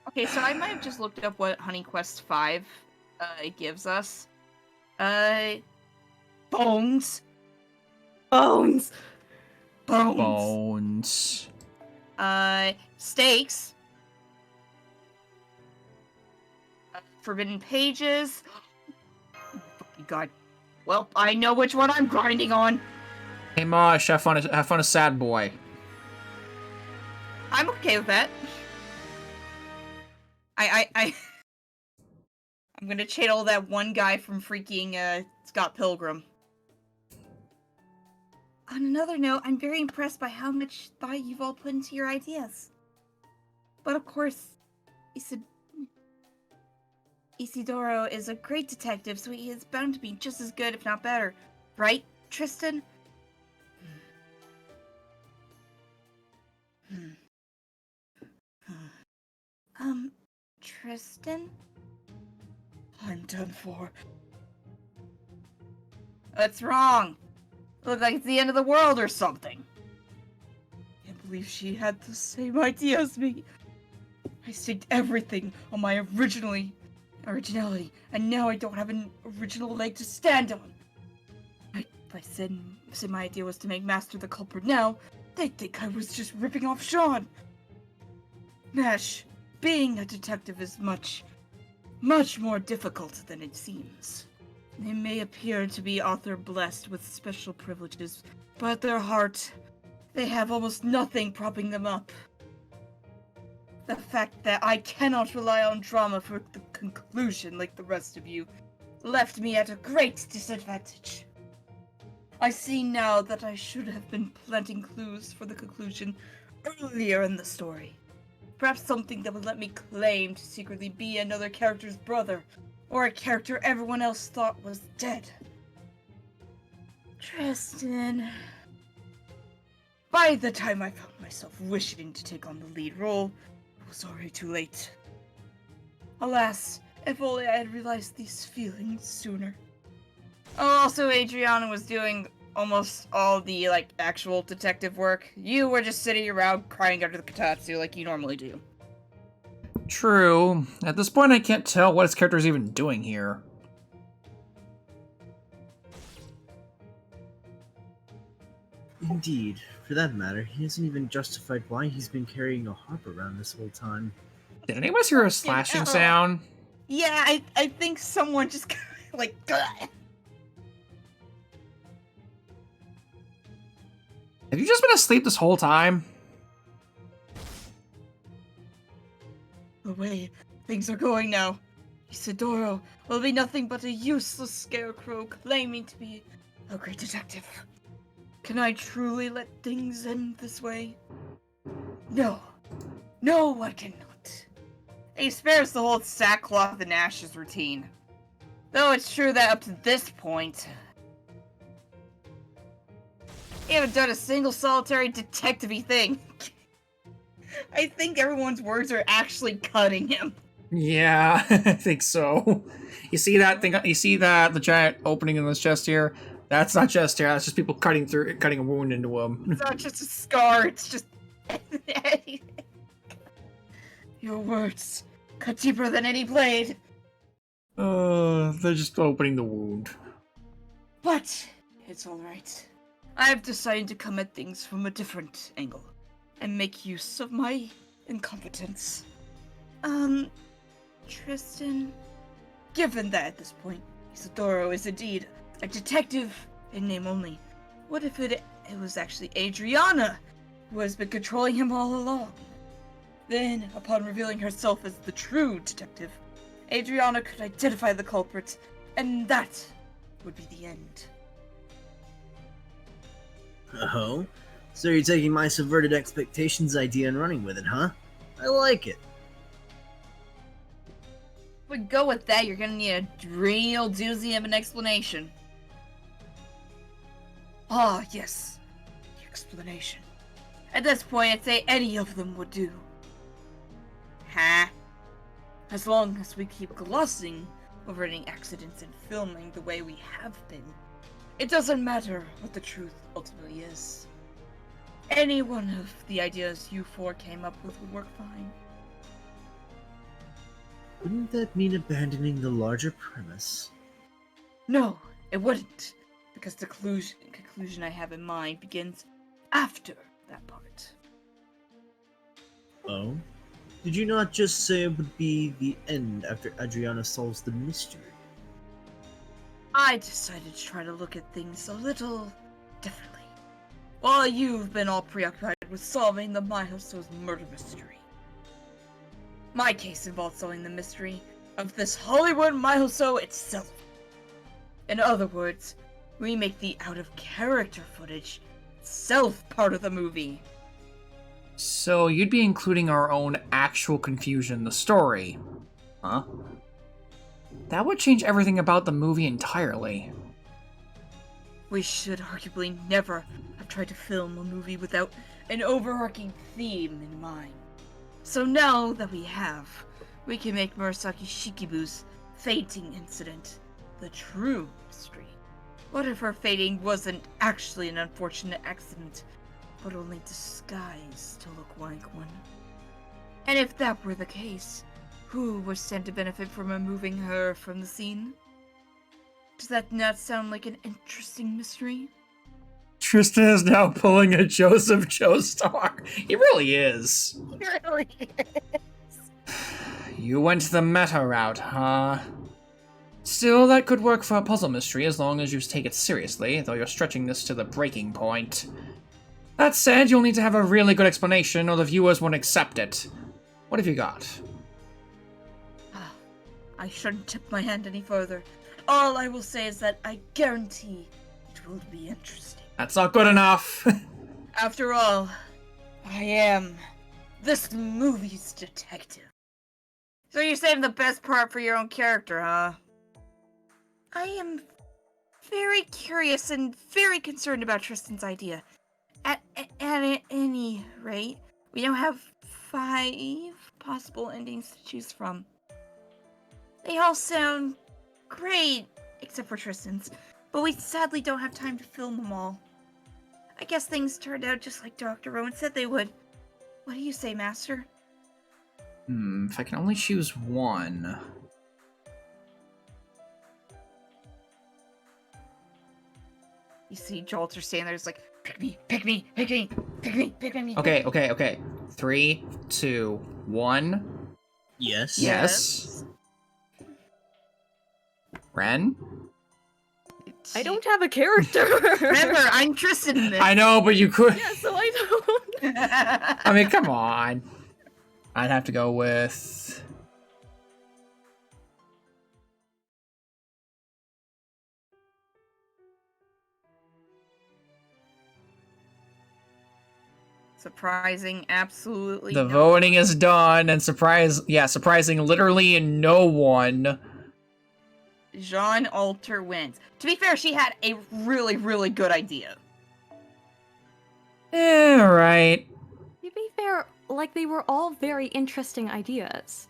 B: Okay, so I might have just looked up what Honey Quest 5 gives us. Bones.
H: Bones!
B: Bones. Steaks. Forbidden pages. Oh, fucking God. Well, I know which one I'm grinding on.
A: Hey Mosh, have fun as sad boy.
B: I'm okay with that. I'm gonna channel that one guy from freaking Scott Pilgrim. On another note, I'm very impressed by how much thought you've all put into your ideas. But of course, Isidoro is a great detective, so he is bound to be just as good, if not better. Right, Tristan? Tristan? I'm done for. What's wrong? Look like it's the end of the world or something. Can't believe she had the same idea as me. I staked everything on my originality, and now I don't have an original leg to stand on. If I said my idea was to make Master the culprit now, they'd think I was just ripping off Sean. Nash, being a detective is much more difficult than it seems. They may appear to be author-blessed with special privileges, but at their heart, they have almost nothing propping them up. The fact that I cannot rely on drama for the conclusion like the rest of you left me at a great disadvantage. I see now that I should have been planting clues for the conclusion earlier in the story. Perhaps something that would let me claim to secretly be another character's brother, or a character everyone else thought was dead. Tristan. By the time I found myself wishing to take on the lead role, it was already too late. Alas, if only I had realized these feelings sooner. Oh, also Adriana was doing almost all the, actual detective work. You were just sitting around crying under the kotatsu like you normally do.
A: True. At this point, I can't tell what his character is even doing here.
E: Indeed. For that matter, he hasn't even justified why he's been carrying a harp around this whole time.
A: Did anyone hear a slashing sound?
B: Yeah, I think someone just Gah.
A: Have you just been asleep this whole time?
B: The way things are going now, Isidoro will be nothing but a useless scarecrow claiming to be a great detective. Can I truly let things end this way? No. No, I cannot. He spares the whole sackcloth and ashes routine. Though it's true that up to this point, he haven't done a single solitary detective-y thing. I think everyone's words are actually cutting him.
A: Yeah, I think so. You see that thing? You see that the giant opening in this chest here? That's not chest here. That's just people cutting a wound into him.
B: It's not just a scar. It's just your words cut deeper than any blade.
A: They're just opening the wound.
B: But it's all right. I've decided to come at things from a different angle and make use of my incompetence. Tristan, given that at this point, Isidoro is indeed a detective in name only, what if it was actually Adriana who has been controlling him all along? Then, upon revealing herself as the true detective, Adriana could identify the culprit, and that would be the end.
E: Oh? So you're taking my subverted expectations idea and running with it, huh? I like it.
B: If we go with that, you're gonna need a real doozy of an explanation. Ah, yes. The explanation. At this point, I'd say any of them would do. Huh? As long as we keep glossing over any accidents in filming the way we have been, it doesn't matter what the truth ultimately is. Any one of the ideas you four came up with would work fine.
E: Wouldn't that mean abandoning the larger premise?
B: No, it wouldn't, because the conclusion I have in mind begins after that part.
E: Oh? Did you not just say it would be the end after Adriana solves the mystery?
B: I decided to try to look at things a little differently, while you've been all preoccupied with solving the Maihoso's murder mystery. My case involved solving the mystery of this Hollywood Maihoso itself. In other words, we make the out-of-character footage itself part of the movie.
A: So you'd be including our own actual confusion in the story, huh? That would change everything about the movie entirely.
B: We should arguably never have tried to film a movie without an overarching theme in mind. So now that we have, we can make Murasaki Shikibu's fainting incident the true mystery. What if her fainting wasn't actually an unfortunate accident, but only disguised to look like one? And if that were the case, who would stand to benefit from removing her from the scene? Does that not sound like an interesting mystery?
A: Tristan is now pulling a Joseph Joestar. He really is.
B: Really?
A: You went the meta route, huh? Still, that could work for a puzzle mystery as long as you take it seriously, though you're stretching this to the breaking point. That said, you'll need to have a really good explanation or the viewers won't accept it. What have you got?
B: I shouldn't tip my hand any further. All I will say is that I guarantee it will be interesting.
A: That's not good enough.
B: After all, I am this movie's detective. So you're saving the best part for your own character, huh? I am very curious and very concerned about Tristan's idea. At any rate, we now have 5 possible endings to choose from. They all sound great, except for Tristan's, but we sadly don't have time to film them all. I guess things turned out just like Dr. Rowan said they would. What do you say, Master?
A: If I can only choose one.
B: You see Jolter standing there, just like, pick me, pick me, pick me, pick me, pick me.
A: Okay. 3, 2, 1.
E: Yes.
A: Yes. Ren?
D: I don't have a character.
B: Remember, I'm Tristan in this.
A: I know, but you could.
D: Yeah, so I don't.
A: I mean, come on. I'd have to go with...
B: Surprising, absolutely.
A: The
B: no
A: voting
B: one.
A: is done, and surprising literally no one.
B: Jean Alter wins. To be fair, she had a really, really good idea.
A: Right.
H: To be fair, like, they were all very interesting ideas.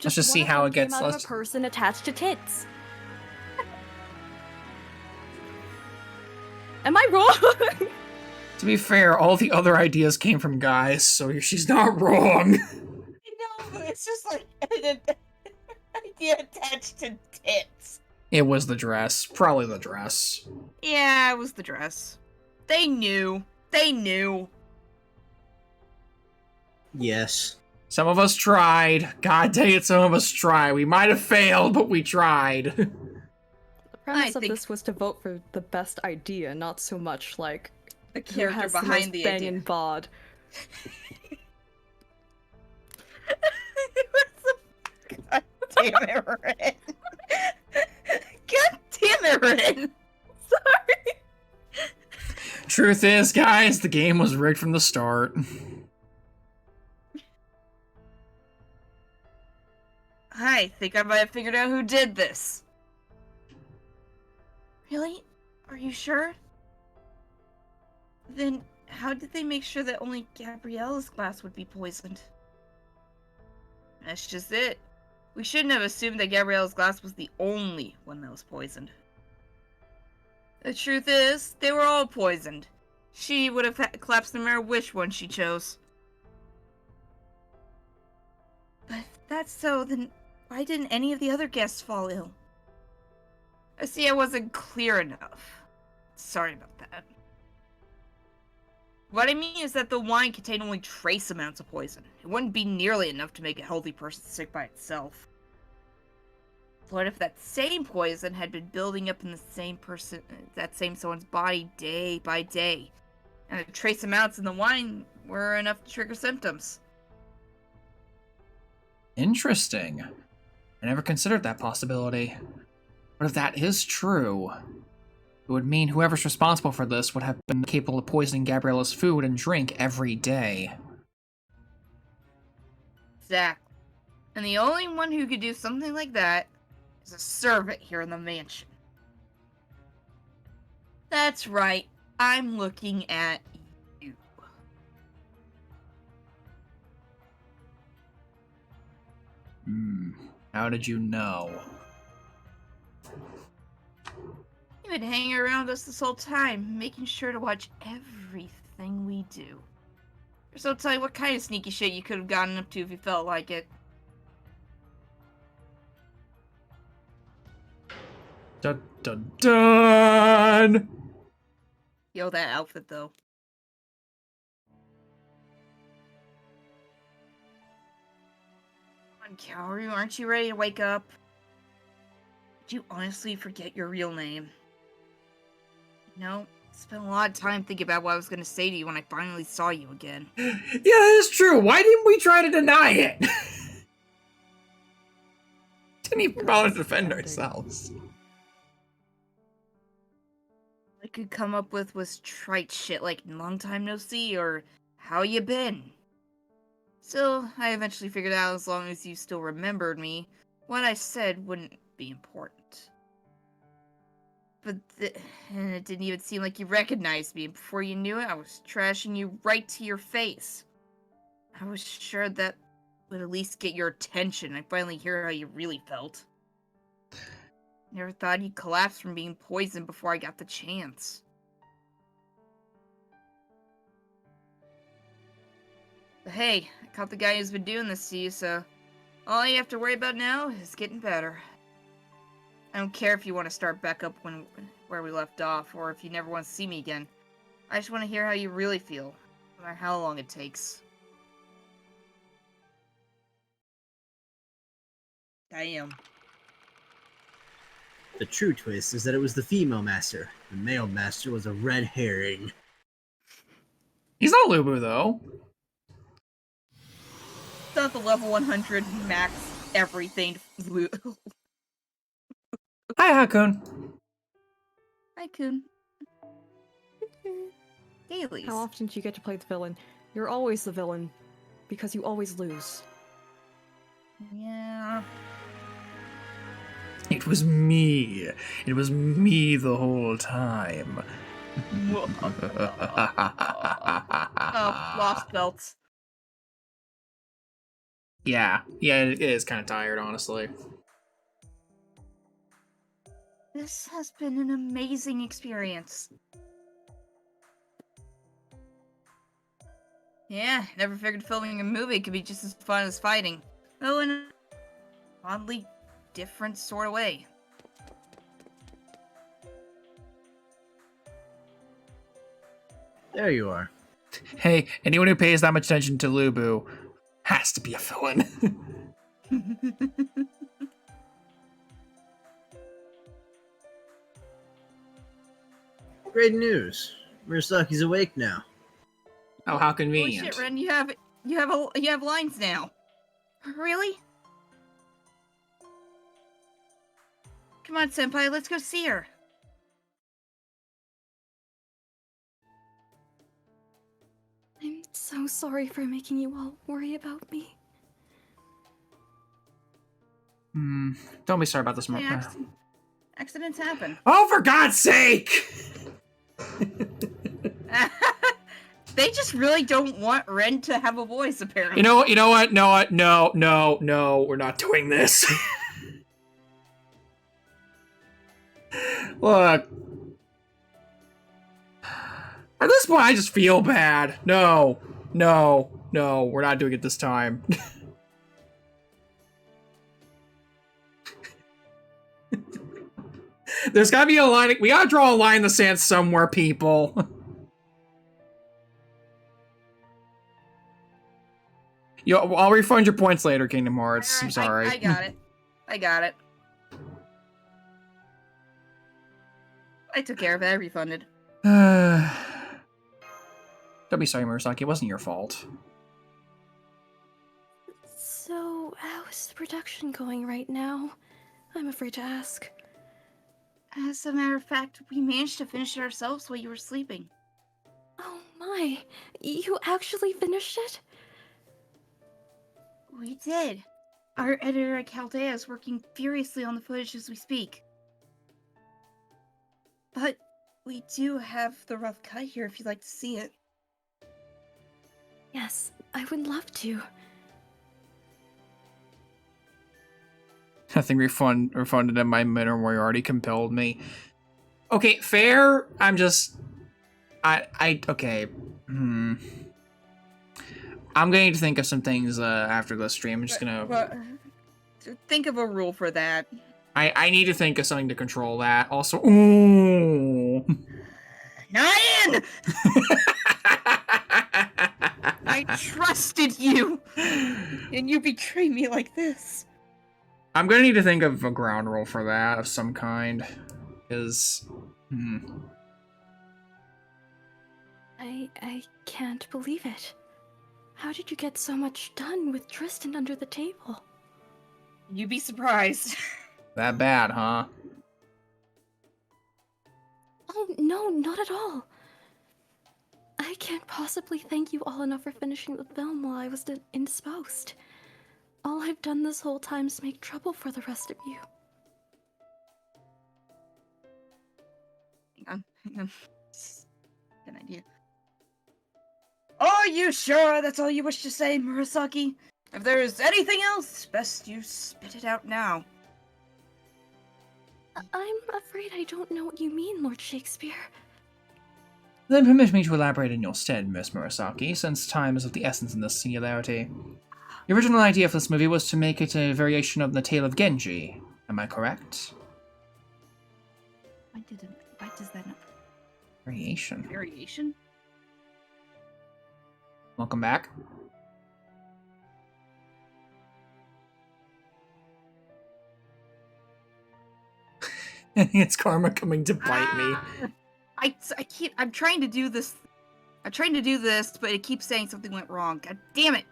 A: Let's just
H: one
A: see
H: of
A: how
H: them
A: it gets.
H: came out of a person attached to tits. Am I wrong?
A: To be fair, all the other ideas came from guys, so she's not wrong.
B: No, it's just like an idea attached to tits.
A: It was the dress. Probably the dress.
B: Yeah, it was the dress. They knew. They knew.
E: Yes.
A: Some of us tried. God dang it, some of us tried. We might have failed, but we tried.
D: The premise
B: I
D: of
B: think-
D: this was to vote for the best idea, not so much like
B: The
D: who
B: character
D: has
B: behind
D: most
B: the
D: bang
B: idea.
D: and bod.
B: God damn it, Ren. God damn it, Ren. Sorry.
A: Truth is, guys, the game was rigged from the start.
B: I think I might have figured out who did this. Really? Are you sure? Then how did they make sure that only Gabriella's glass would be poisoned? That's just it. We shouldn't have assumed that Gabriella's glass was the only one that was poisoned. The truth is, they were all poisoned. She would have collapsed no matter which one she chose. But if that's so, then why didn't any of the other guests fall ill? I see I wasn't clear enough. Sorry about that. What I mean is that the wine contained only trace amounts of poison. It wouldn't be nearly enough to make a healthy person sick by itself. What if that same poison had been building up in that same someone's body day by day, and the trace amounts in the wine were enough to trigger symptoms?
A: Interesting. I never considered that possibility. But if that is true, it would mean whoever's responsible for this would have been capable of poisoning Gabriella's food and drink every day.
B: Exactly. And the only one who could do something like that is a servant here in the mansion. That's right. I'm looking at you.
A: How did you know?
B: You've been hanging around us this whole time, making sure to watch everything we do. So tell you what kind of sneaky shit you could have gotten up to if you felt like it.
A: Dun dun dun!
B: Yo, that outfit though. Come on, Kaoru, aren't you ready to wake up? Did you honestly forget your real name? No, spent a lot of time thinking about what I was gonna say to you when I finally saw you again.
A: Yeah, that's true. Why didn't we try to deny it? Didn't even bother to defend ourselves.
B: I could come up with was trite shit like long time no see or how you been. Still, I eventually figured out as long as you still remembered me, what I said wouldn't be important. But and it didn't even seem like you recognized me. Before you knew it, I was trashing you right to your face. I was sure that would at least get your attention. I finally hear how you really felt. Never thought you'd collapse from being poisoned before I got the chance. But hey, I caught the guy who's been doing this to you, so all you have to worry about now is getting better. I don't care if you want to start back up where we left off, or if you never want to see me again. I just want to hear how you really feel, no matter how long it takes. Damn.
E: The true twist is that it was the female master. The male master was a red herring.
A: He's not Lubu, though.
B: It's not the level 100 max everything.
A: Hi, Hakun.
B: Hi, Kun. dailies.
D: How often do you get to play the villain? You're always the villain, because you always lose.
B: Yeah.
A: It was me. It was me the whole time.
B: Oh, lost belts.
A: Yeah, it is kind of tired, honestly.
B: This has been an amazing experience. Yeah, never figured filming a movie could be just as fun as fighting. Oh, in an oddly different sort of way.
E: There you are.
A: Hey, anyone who pays that much attention to Lubu has to be a villain.
E: Great news. Murasaki's awake now.
A: Oh, how
B: Holy
A: convenient.
B: shit, Ren, you have lines now. Really? Come on, Senpai, let's go see her.
D: I'm so sorry for making you all worry about me.
A: Don't be sorry about this,
B: Hey,
A: Mark.
B: accidents happen.
A: Oh, for God's sake!
B: They just really don't want Ren to have a voice, apparently.
A: You know what? No, we're not doing this. Look. At this point, I just feel bad. No, we're not doing it this time. There's gotta be a line. We gotta draw a line in the sand somewhere, people. I'll refund your points later, Kingdom Hearts.
B: Alright,
A: I'm sorry.
B: I got it. I took care of it. I refunded.
A: Don't be sorry, Murasaki. It wasn't your fault.
D: So, how is the production going right now? I'm afraid to ask.
B: As a matter of fact, we managed to finish it ourselves while you were sleeping.
D: Oh my, you actually finished it?
B: We did. Our editor at Chaldea is working furiously on the footage as we speak. But we do have the rough cut here if you'd like to see it.
D: Yes, I would love to.
A: Nothing refunded in my minimum where you already compelled me. Okay, fair. Okay. I'm going to think of some things after the stream. I'm just gonna...
B: Think of a rule for that.
A: I need to think of something to control that. Also, ooh.
B: Nyan! I trusted you! And you betray me like this.
A: I'm gonna need to think of a ground rule for that of some kind. Because...
D: I can't believe it. How did you get so much done with Tristan under the table?
B: You'd be surprised.
A: That bad, huh?
D: Oh, no, not at all. I can't possibly thank you all enough for finishing the film while I was indisposed. All I've done this whole time is make trouble for the rest of you.
B: Hang on. Good idea. Are you sure that's all you wish to say, Murasaki? If there is anything else, best you spit it out now.
D: I'm afraid I don't know what you mean, Lord Shakespeare.
A: Then permit me to elaborate in your stead, Miss Murasaki, since time is of the essence in this singularity. The original idea for this movie was to make it a variation of the tale of Genji. Am I correct?
B: Why does that not...
A: Variation.
B: Variation?
A: Welcome back. It's karma coming to bite me.
B: I'm trying to do this. But it keeps saying something went wrong. God damn it!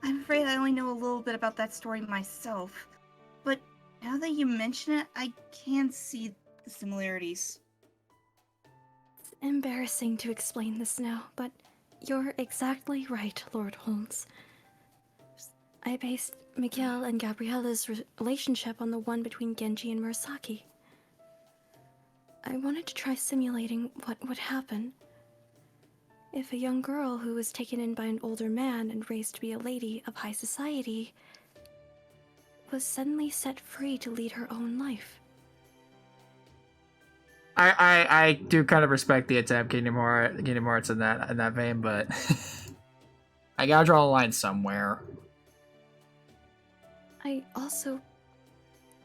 B: I'm afraid I only know a little bit about that story myself. But now that you mention it, I can see the similarities.
G: embarrassing to explain this now, but you're exactly right, Lord Holmes. I based Miguel and Gabriella's relationship on the one between Genji and Murasaki. I wanted to try simulating what would happen if a young girl who was taken in by an older man and raised to be a lady of high society was suddenly set free to lead her own life.
A: I do kind of respect the attempt, Kingdom Hearts in that vein, but I gotta draw a line somewhere.
G: I also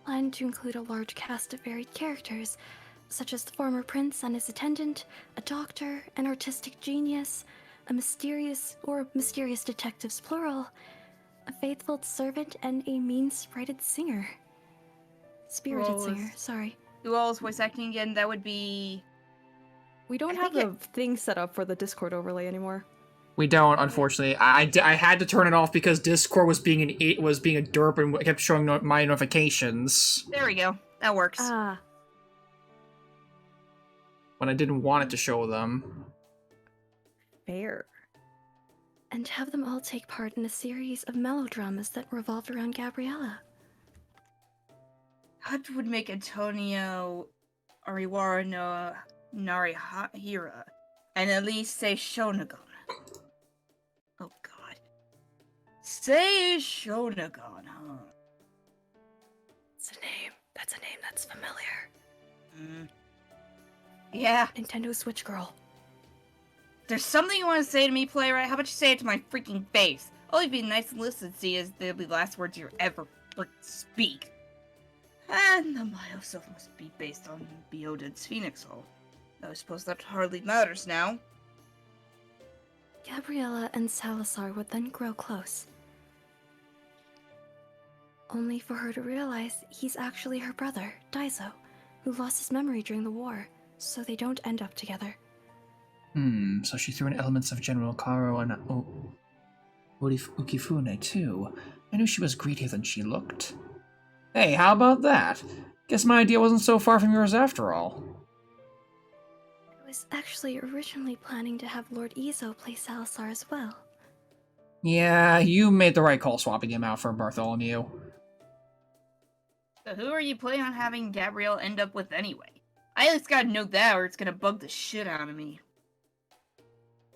G: planned to include a large cast of varied characters, such as the former prince and his attendant, a doctor, an artistic genius, a mysterious detectives plural, a faithful servant, and a mean-spirited singer. Spirited singer, sorry.
B: Who all is voice acting again? That would be...
D: We don't have the thing set up for the Discord overlay anymore.
A: We don't, unfortunately. I had to turn it off because Discord was being a derp and kept showing my notifications.
B: There we go. That works.
G: Ah.
A: When I didn't want it to show them.
D: Fair.
G: And have them all take part in a series of melodramas that revolved around Gabriella.
B: That would make Antonio Ariwara no Narihira and Elise Shonagon. Oh god. Say Shonagon, huh?
G: It's a name. That's a name that's familiar.
B: Yeah.
G: Nintendo Switch girl.
B: There's something you want to say to me, playwright? How about you say it to my freaking face? All you'd be nice and listen to see as they'll be the last words you ever speak. And the Myoself must be based on Beoded's Phoenix Hall. I suppose that hardly matters now.
G: Gabriella and Salazar would then grow close. Only for her to realize he's actually her brother, Daiso, who lost his memory during the war, so they don't end up together.
A: So she threw in elements of General Karo and Ukifune too. I knew she was greedier than she looked. Hey, how about that? Guess my idea wasn't so far from yours after all.
G: I was actually originally planning to have Lord Izo play Salazar as well.
A: Yeah, you made the right call swapping him out for Bartholomew.
B: So who are you planning on having Gabrielle end up with anyway? I at least gotta know that or it's gonna bug the shit out of me.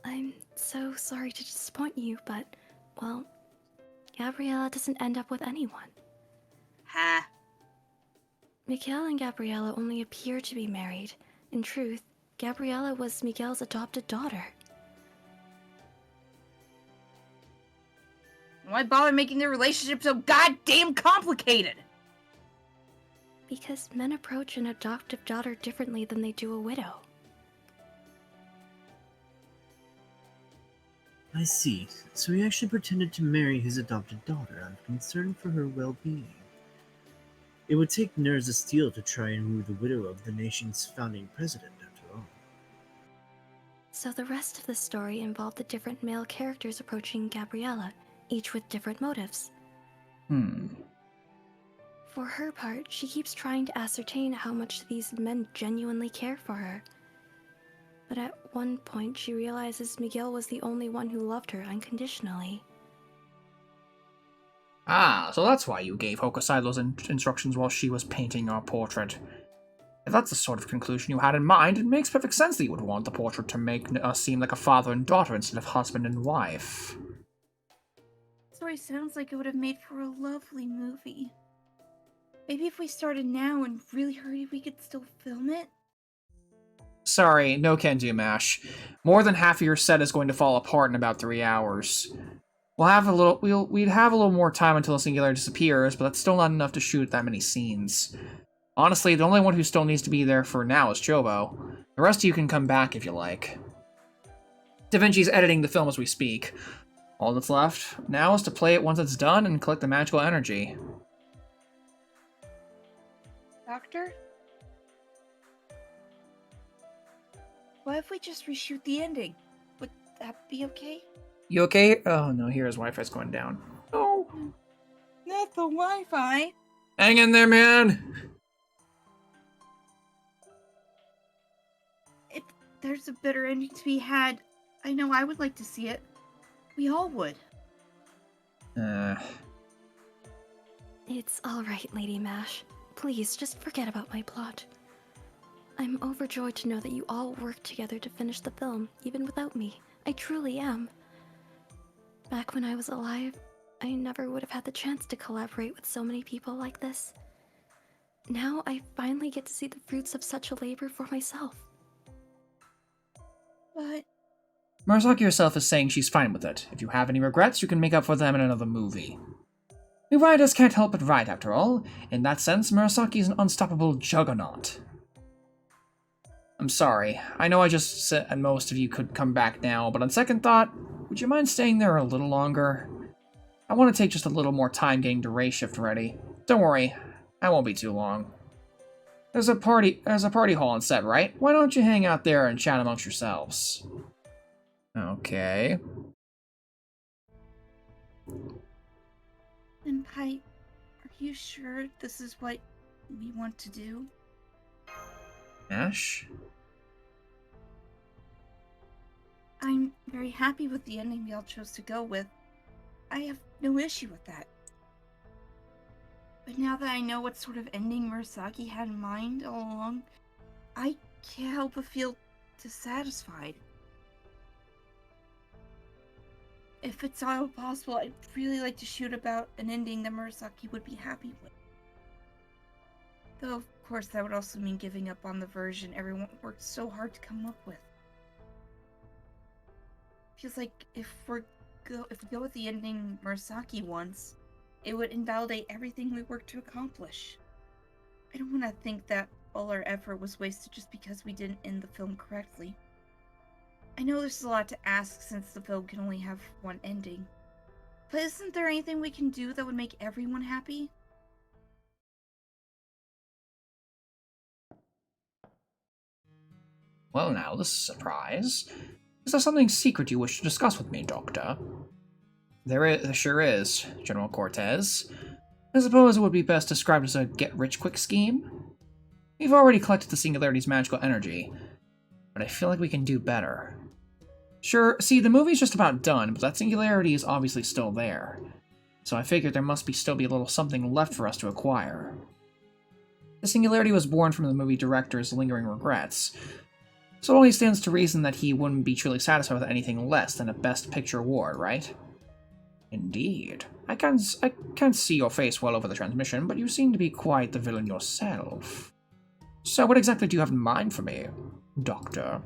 G: I'm so sorry to disappoint you, but, well, Gabriella doesn't end up with anyone.
B: Ha.
G: Miguel and Gabriella only appear to be married. In truth, Gabriella was Miguel's adopted daughter.
B: Why bother making their relationship so goddamn complicated?
G: Because men approach an adoptive daughter differently than they do a widow.
E: I see. So he actually pretended to marry his adopted daughter out of concern for her well-being. It would take nerves of steel to try and woo the widow of the nation's founding president, after all.
G: So the rest of the story involved the different male characters approaching Gabriella, each with different motives. For her part, she keeps trying to ascertain how much these men genuinely care for her. But at one point, she realizes Miguel was the only one who loved her unconditionally.
A: Ah, so that's why you gave Hokusai those instructions while she was painting our portrait. If that's the sort of conclusion you had in mind, it makes perfect sense that you would want the portrait to make us seem like a father and daughter instead of husband and wife.
B: Story sounds like it would have made for a lovely movie. Maybe if we started now and really hurried, we could still film it?
A: Sorry, no can do, Mash. More than half of your set is going to fall apart in about 3 hours. We'd have a little more time until the Singularity disappears, but that's still not enough to shoot that many scenes. Honestly, the only one who still needs to be there for now is Chobo. The rest of you can come back if you like. Da Vinci's editing the film as we speak. All that's left now is to play it once it's done and collect the magical energy.
B: Doctor? What if we just reshoot the ending? Would that be okay?
A: You okay? Oh no, here his Wi-Fi's going down. Oh.
B: Not the Wi-Fi.
A: Hang in there, man!
B: there's a better ending to be had, I know I would like to see it. We all would.
H: It's alright, Lady Mash. Please, just forget about my plot. I'm overjoyed to know that you all worked together to finish the film, even without me. I truly am. Back when I was alive, I never would have had the chance to collaborate with so many people like this. Now I finally get to see the fruits of such a labor for myself.
B: But
A: Murasaki herself is saying she's fine with it. If you have any regrets, you can make up for them in another movie. We writers can't help but write, after all. In that sense, Murasaki is an unstoppable juggernaut. I'm sorry. I know I just said and most of you could come back now, but on second thought, would you mind staying there a little longer? I want to take just a little more time getting the ray shift ready. Don't worry, I won't be too long. There's a party hall on set, right? Why don't you hang out there and chat amongst yourselves? Okay.
B: Senpai, are you sure this is what we want to do?
A: Ash?
B: I'm very happy with the ending we all chose to go with. I have no issue with that. But now that I know what sort of ending Murasaki had in mind all along, I can't help but feel dissatisfied. If it's all possible, I'd really like to shoot about an ending that Murasaki would be happy with. Though, of course, that would also mean giving up on the version everyone worked so hard to come up with. Feels like if we go with the ending Murasaki wants, it would invalidate everything we worked to accomplish. I don't want to think that all our effort was wasted just because we didn't end the film correctly. I know there's a lot to ask since the film can only have one ending. But isn't there anything we can do that would make everyone happy?
A: Well now, this is a surprise. Is there something secret you wish to discuss with me, Doctor? There sure is, General Cortez. I suppose it would be best described as a get-rich-quick scheme? We've already collected the Singularity's magical energy, but I feel like we can do better. Sure, see, the movie's just about done, but that Singularity is obviously still there. So I figured there must still be a little something left for us to acquire. The Singularity was born from the movie director's lingering regrets, so it only stands to reason that he wouldn't be truly satisfied with anything less than a Best Picture award, right? Indeed. I can't see your face well over the transmission, but you seem to be quite the villain yourself. So what exactly do you have in mind for me, Doctor?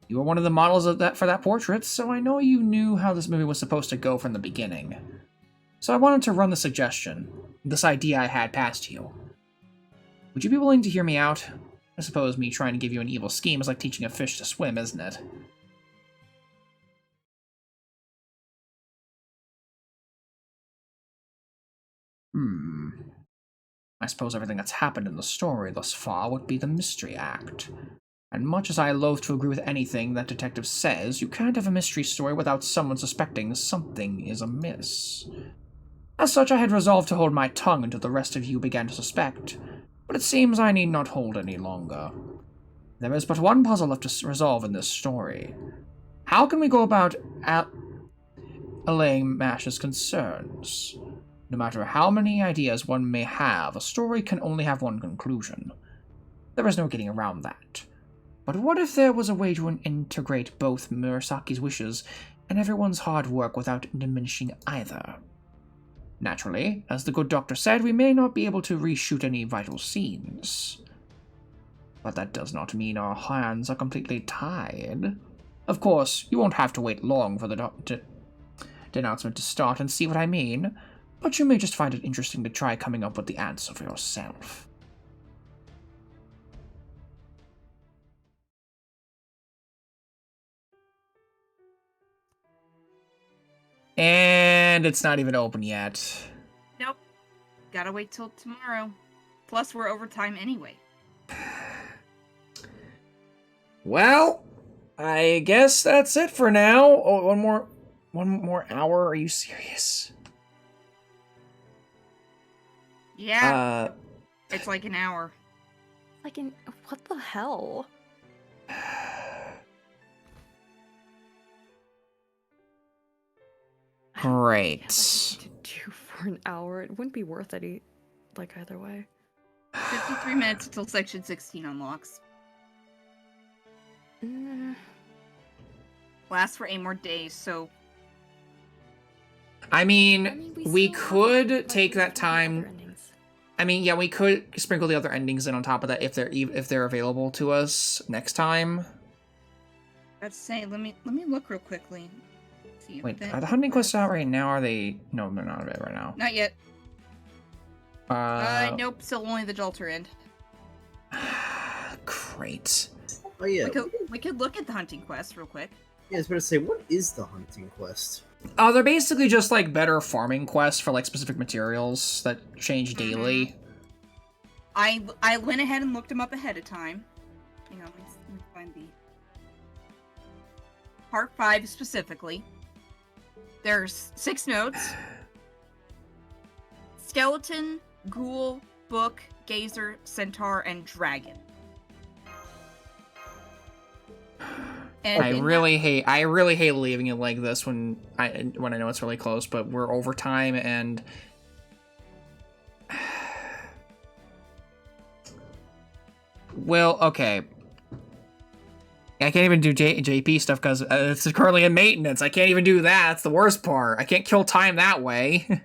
A: You were one of the models for that portrait, so I know you knew how this movie was supposed to go from the beginning. So I wanted to run the suggestion, this idea I had past you. Would you be willing to hear me out? I suppose me trying to give you an evil scheme is like teaching a fish to swim, isn't it? I suppose everything that's happened in the story thus far would be the mystery act. And much as I loathe to agree with anything that detective says, you can't have a mystery story without someone suspecting something is amiss. As such, I had resolved to hold my tongue until the rest of you began to suspect, but it seems I need not hold any longer. There is but one puzzle left to resolve in this story. How can we go about allaying Mash's concerns? No matter how many ideas one may have, a story can only have one conclusion. There is no getting around that. But what if there was a way to integrate both Murasaki's wishes and everyone's hard work without diminishing either? Naturally, as the good doctor said, we may not be able to reshoot any vital scenes. But that does not mean our hands are completely tied. Of course, you won't have to wait long for the denouncement to start and see what I mean, but you may just find it interesting to try coming up with the answer for yourself. And it's not even open yet.
B: Nope. Gotta wait till tomorrow. Plus, we're overtime anyway.
A: Well, I guess that's it for now. Oh, one more hour? Are you serious?
B: Yeah. It's like an hour.
H: What the hell?
A: Great.
D: To do for an hour, it wouldn't be worth it. Like either way.
B: 53 minutes until section 16 unlocks. Lasts for 8 more days, so...
A: I mean, we
D: still have,
A: could
D: like,
A: take
D: the
A: that
D: three other
A: time.
D: endings.
A: I mean, yeah, we could sprinkle the other endings in on top of that if they're available to us next time.
B: Let's say, let me look real quickly. See if
A: Wait,
B: that-
A: are the hunting quests out right now? Are they? No, they're not out right now.
B: Not yet. Nope, still only the Jolter end.
A: Great.
E: Oh yeah.
B: We could look at the hunting quest real quick.
E: Yeah, I was about to say, what is the hunting quest?
A: They're basically just like better farming quests for like specific materials that change daily.
B: I went ahead and looked them up ahead of time. Hang on, let me find the part 5 specifically. There's 6 notes: skeleton, ghoul, book, gazer, centaur, and dragon. And
A: I really hate leaving it like this when I know it's really close, but we're over time and well, okay. I can't even do JP stuff because it's currently in maintenance. I can't even do that. That's the worst part. I can't kill time that way.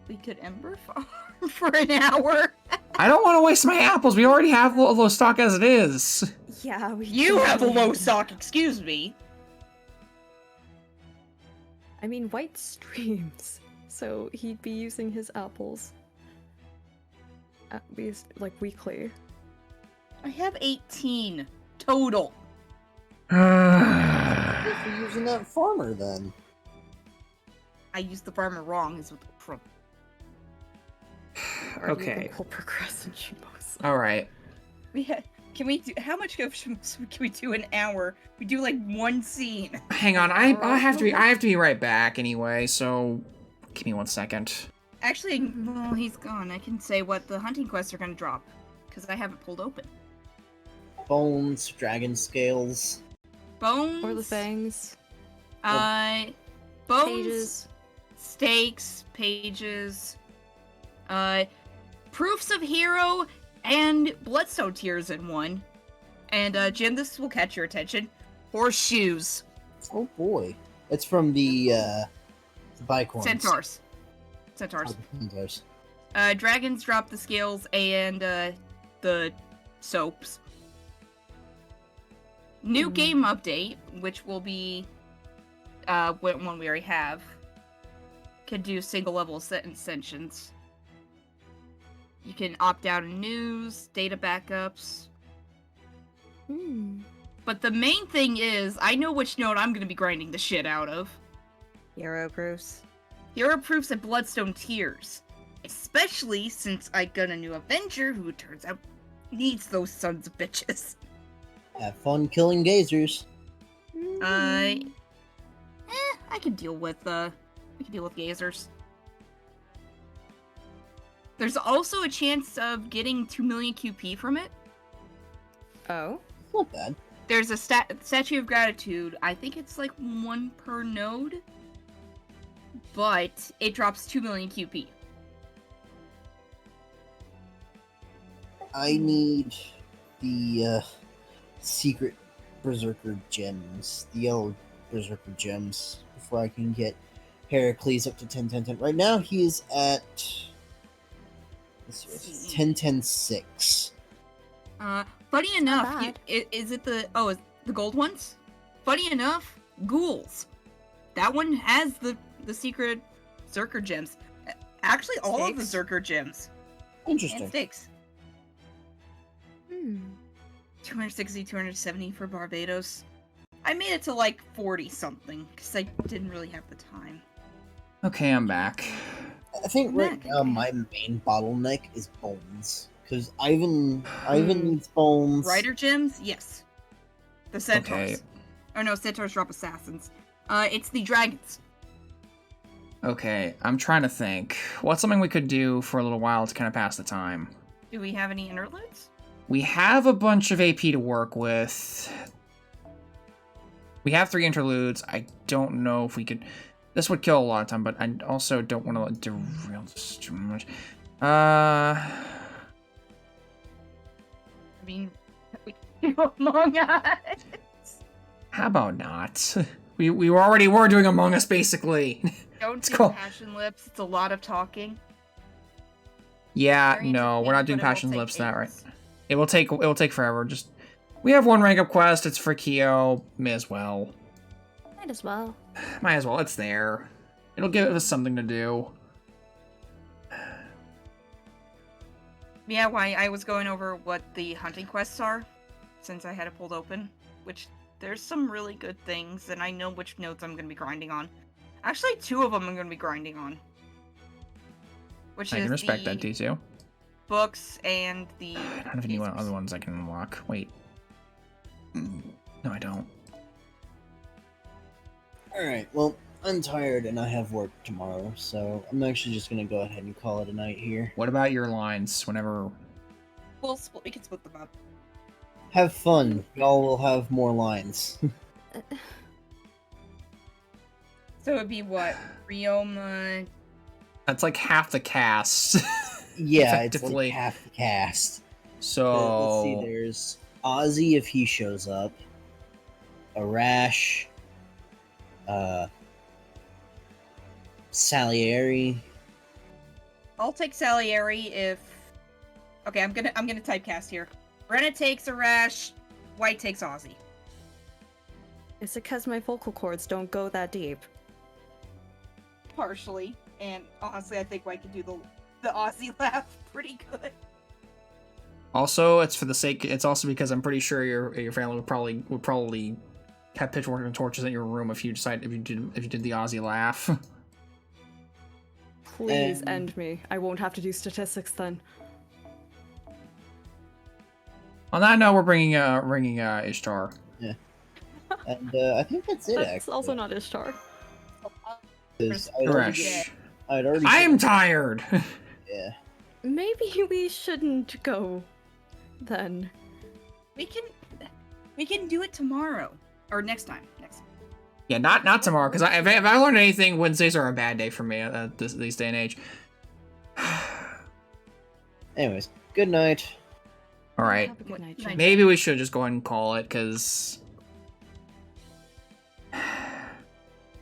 B: we could ember farm for an hour.
A: I don't want to waste my apples. We already have low stock as it is.
G: Yeah, we
B: You have a low stock, excuse me.
D: I mean, White streams, so he'd be using his apples at least like weekly.
B: I have 18 total.
E: If you're using that farmer, then.
B: I used the farmer wrong, is what the problem.
A: Okay.
D: We'll progress in Shimos.
A: All right.
B: Can we do? How much can we do an hour? We do like one scene.
A: Hang on. I have to be right back anyway. So, give me 1 second.
B: Actually, while he's gone, I can say what the hunting quests are going to drop because I have it pulled open.
E: Bones, dragon scales.
B: Bones.
D: Or the fangs.
B: Bones.
D: Pages.
B: Stakes. Pages. Proofs of hero and bloodstone tears in one. And Jim, this will catch your attention. Horseshoes.
E: Oh boy. It's from the bicorns.
B: Centaurs.
E: Oh,
B: Centaurs.
E: the centaurs.
B: Dragons drop the scales and the soaps. New game update, which will be one we already have, can do single level ascensions. You can opt out of news, data backups. But the main thing is, I know which node I'm going to be grinding the shit out of.
H: Hero proofs.
B: Hero proofs and bloodstone tears. Especially since I got a new Avenger who turns out needs those sons of bitches.
E: Have fun killing gazers.
B: I can deal with gazers. There's also a chance of getting 2 million QP from it.
H: Oh?
E: Not bad.
B: There's a statue of gratitude. I think it's like 1 per node, but it drops 2 million QP.
E: I need the secret berserker gems, the yellow berserker gems, before I can get Heracles up to 10-10-10. Right now he is at 10-10-6.
B: Funny enough,
H: bad.
B: is it the gold ones? Funny enough, ghouls. That one has the secret Zerker gems. Actually, all of the Zerker gems.
E: Interesting.
B: And stakes. 260, 270 for Barbados. I made it to like 40 something because I didn't really have the time.
A: Okay, I'm back.
E: I think right now my main bottleneck is bones. Because Ivan needs bones.
B: Rider gems? Yes. The centaurs.
A: Okay.
B: Oh no, centaurs drop assassins. It's the dragons.
A: Okay, I'm trying to think. What's something we could do for a little while to kind of pass the time?
B: Do we have any interludes?
A: We have a bunch of AP to work with. We have 3 interludes. I don't know if we could... This would kill a lot of time, but I also don't want to derail this too much.
B: I mean, we can do Among Us.
A: How about not? We already were doing Among Us, basically.
B: Don't
A: It's
B: do
A: cool.
B: Passion Lips. It's a lot of talking.
A: Yeah,
B: Very
A: no, we're
B: entertaining,
A: not doing
B: but it will
A: Passion's
B: take
A: Lips that right.
B: days.
A: It will take forever. Just we have 1 rank up quest. It's for Kyo. May as well.
H: Might as well.
A: Might as well. It's there. It'll give us something to do.
B: Yeah, why I was going over what the hunting quests are, since I had it pulled open, which there's some really good things, and I know which notes I'm going to be grinding on. Actually, 2 of them I'm going to be grinding on. Which
A: I
B: is
A: can respect
B: the
A: that, T2.
B: books and the...
A: I don't have any other ones I can unlock. Wait. No, I don't.
E: Alright, well, I'm tired and I have work tomorrow, so I'm actually just gonna go ahead and call it a night here.
A: What about your lines? Whenever...
B: We can split them up.
E: Have fun. Y'all will have more lines.
B: So it'd be what? Ryoma...
A: That's like half the cast.
E: Yeah, it's
A: Effectively.
E: like half the cast.
A: So...
E: Let's see, there's Ozzy if he shows up. Arash. Salieri.
B: I'll take Salieri if... Okay, I'm gonna typecast here. Brenna takes Arash, White takes Ozzy.
D: Is it because my vocal cords don't go that deep?
B: Partially. And honestly, I think White can do the Aussie laugh pretty good.
A: Also, it's for the sake. It's also because I'm pretty sure your family would probably have pitchforks and torches in your room if you did the Aussie laugh.
D: Please end me. I won't have to do statistics then.
A: On that note, we're bringing Ishtar.
E: And I think that's it,
D: That's
E: actually.
D: also not Ishtar.
E: 'Cause I'd already-
A: Koresh.
E: I'd already
A: I'm tired.
E: Yeah.
D: Maybe we shouldn't go then.
B: We can do it tomorrow. Or next time.
A: Yeah, not tomorrow. Because if I learned anything, Wednesdays are a bad day for me this day and age.
E: Anyways, good night.
A: All right.
D: Have a good night,
B: Night.
D: Jen.
A: Maybe we should just go ahead and call it because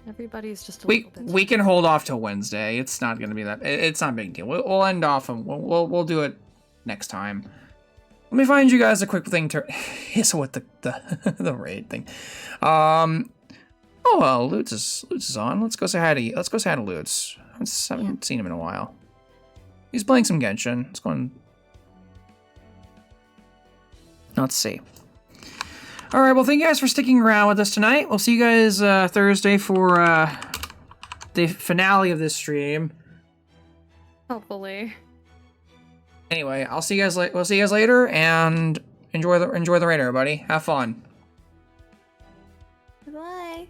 D: Everybody's just a
A: we
D: little bit.
A: we can hold off till Wednesday. It's not gonna be that. It's not a big deal. We'll end off and we'll do it next time. Let me find you guys a quick thing to. So with the raid thing. Oh well, Lutz is on. Let's go say hi to Lutz. I haven't seen him in a while. He's playing some Genshin. Let's go and let's see. All right, well, thank you guys for sticking around with us tonight. We'll see you guys Thursday for the finale of this stream.
D: Hopefully.
A: Anyway, we'll see you guys later, and enjoy the raid, everybody. Have fun.
H: Bye.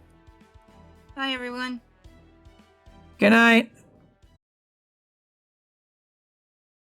B: Bye, everyone.
A: Good night.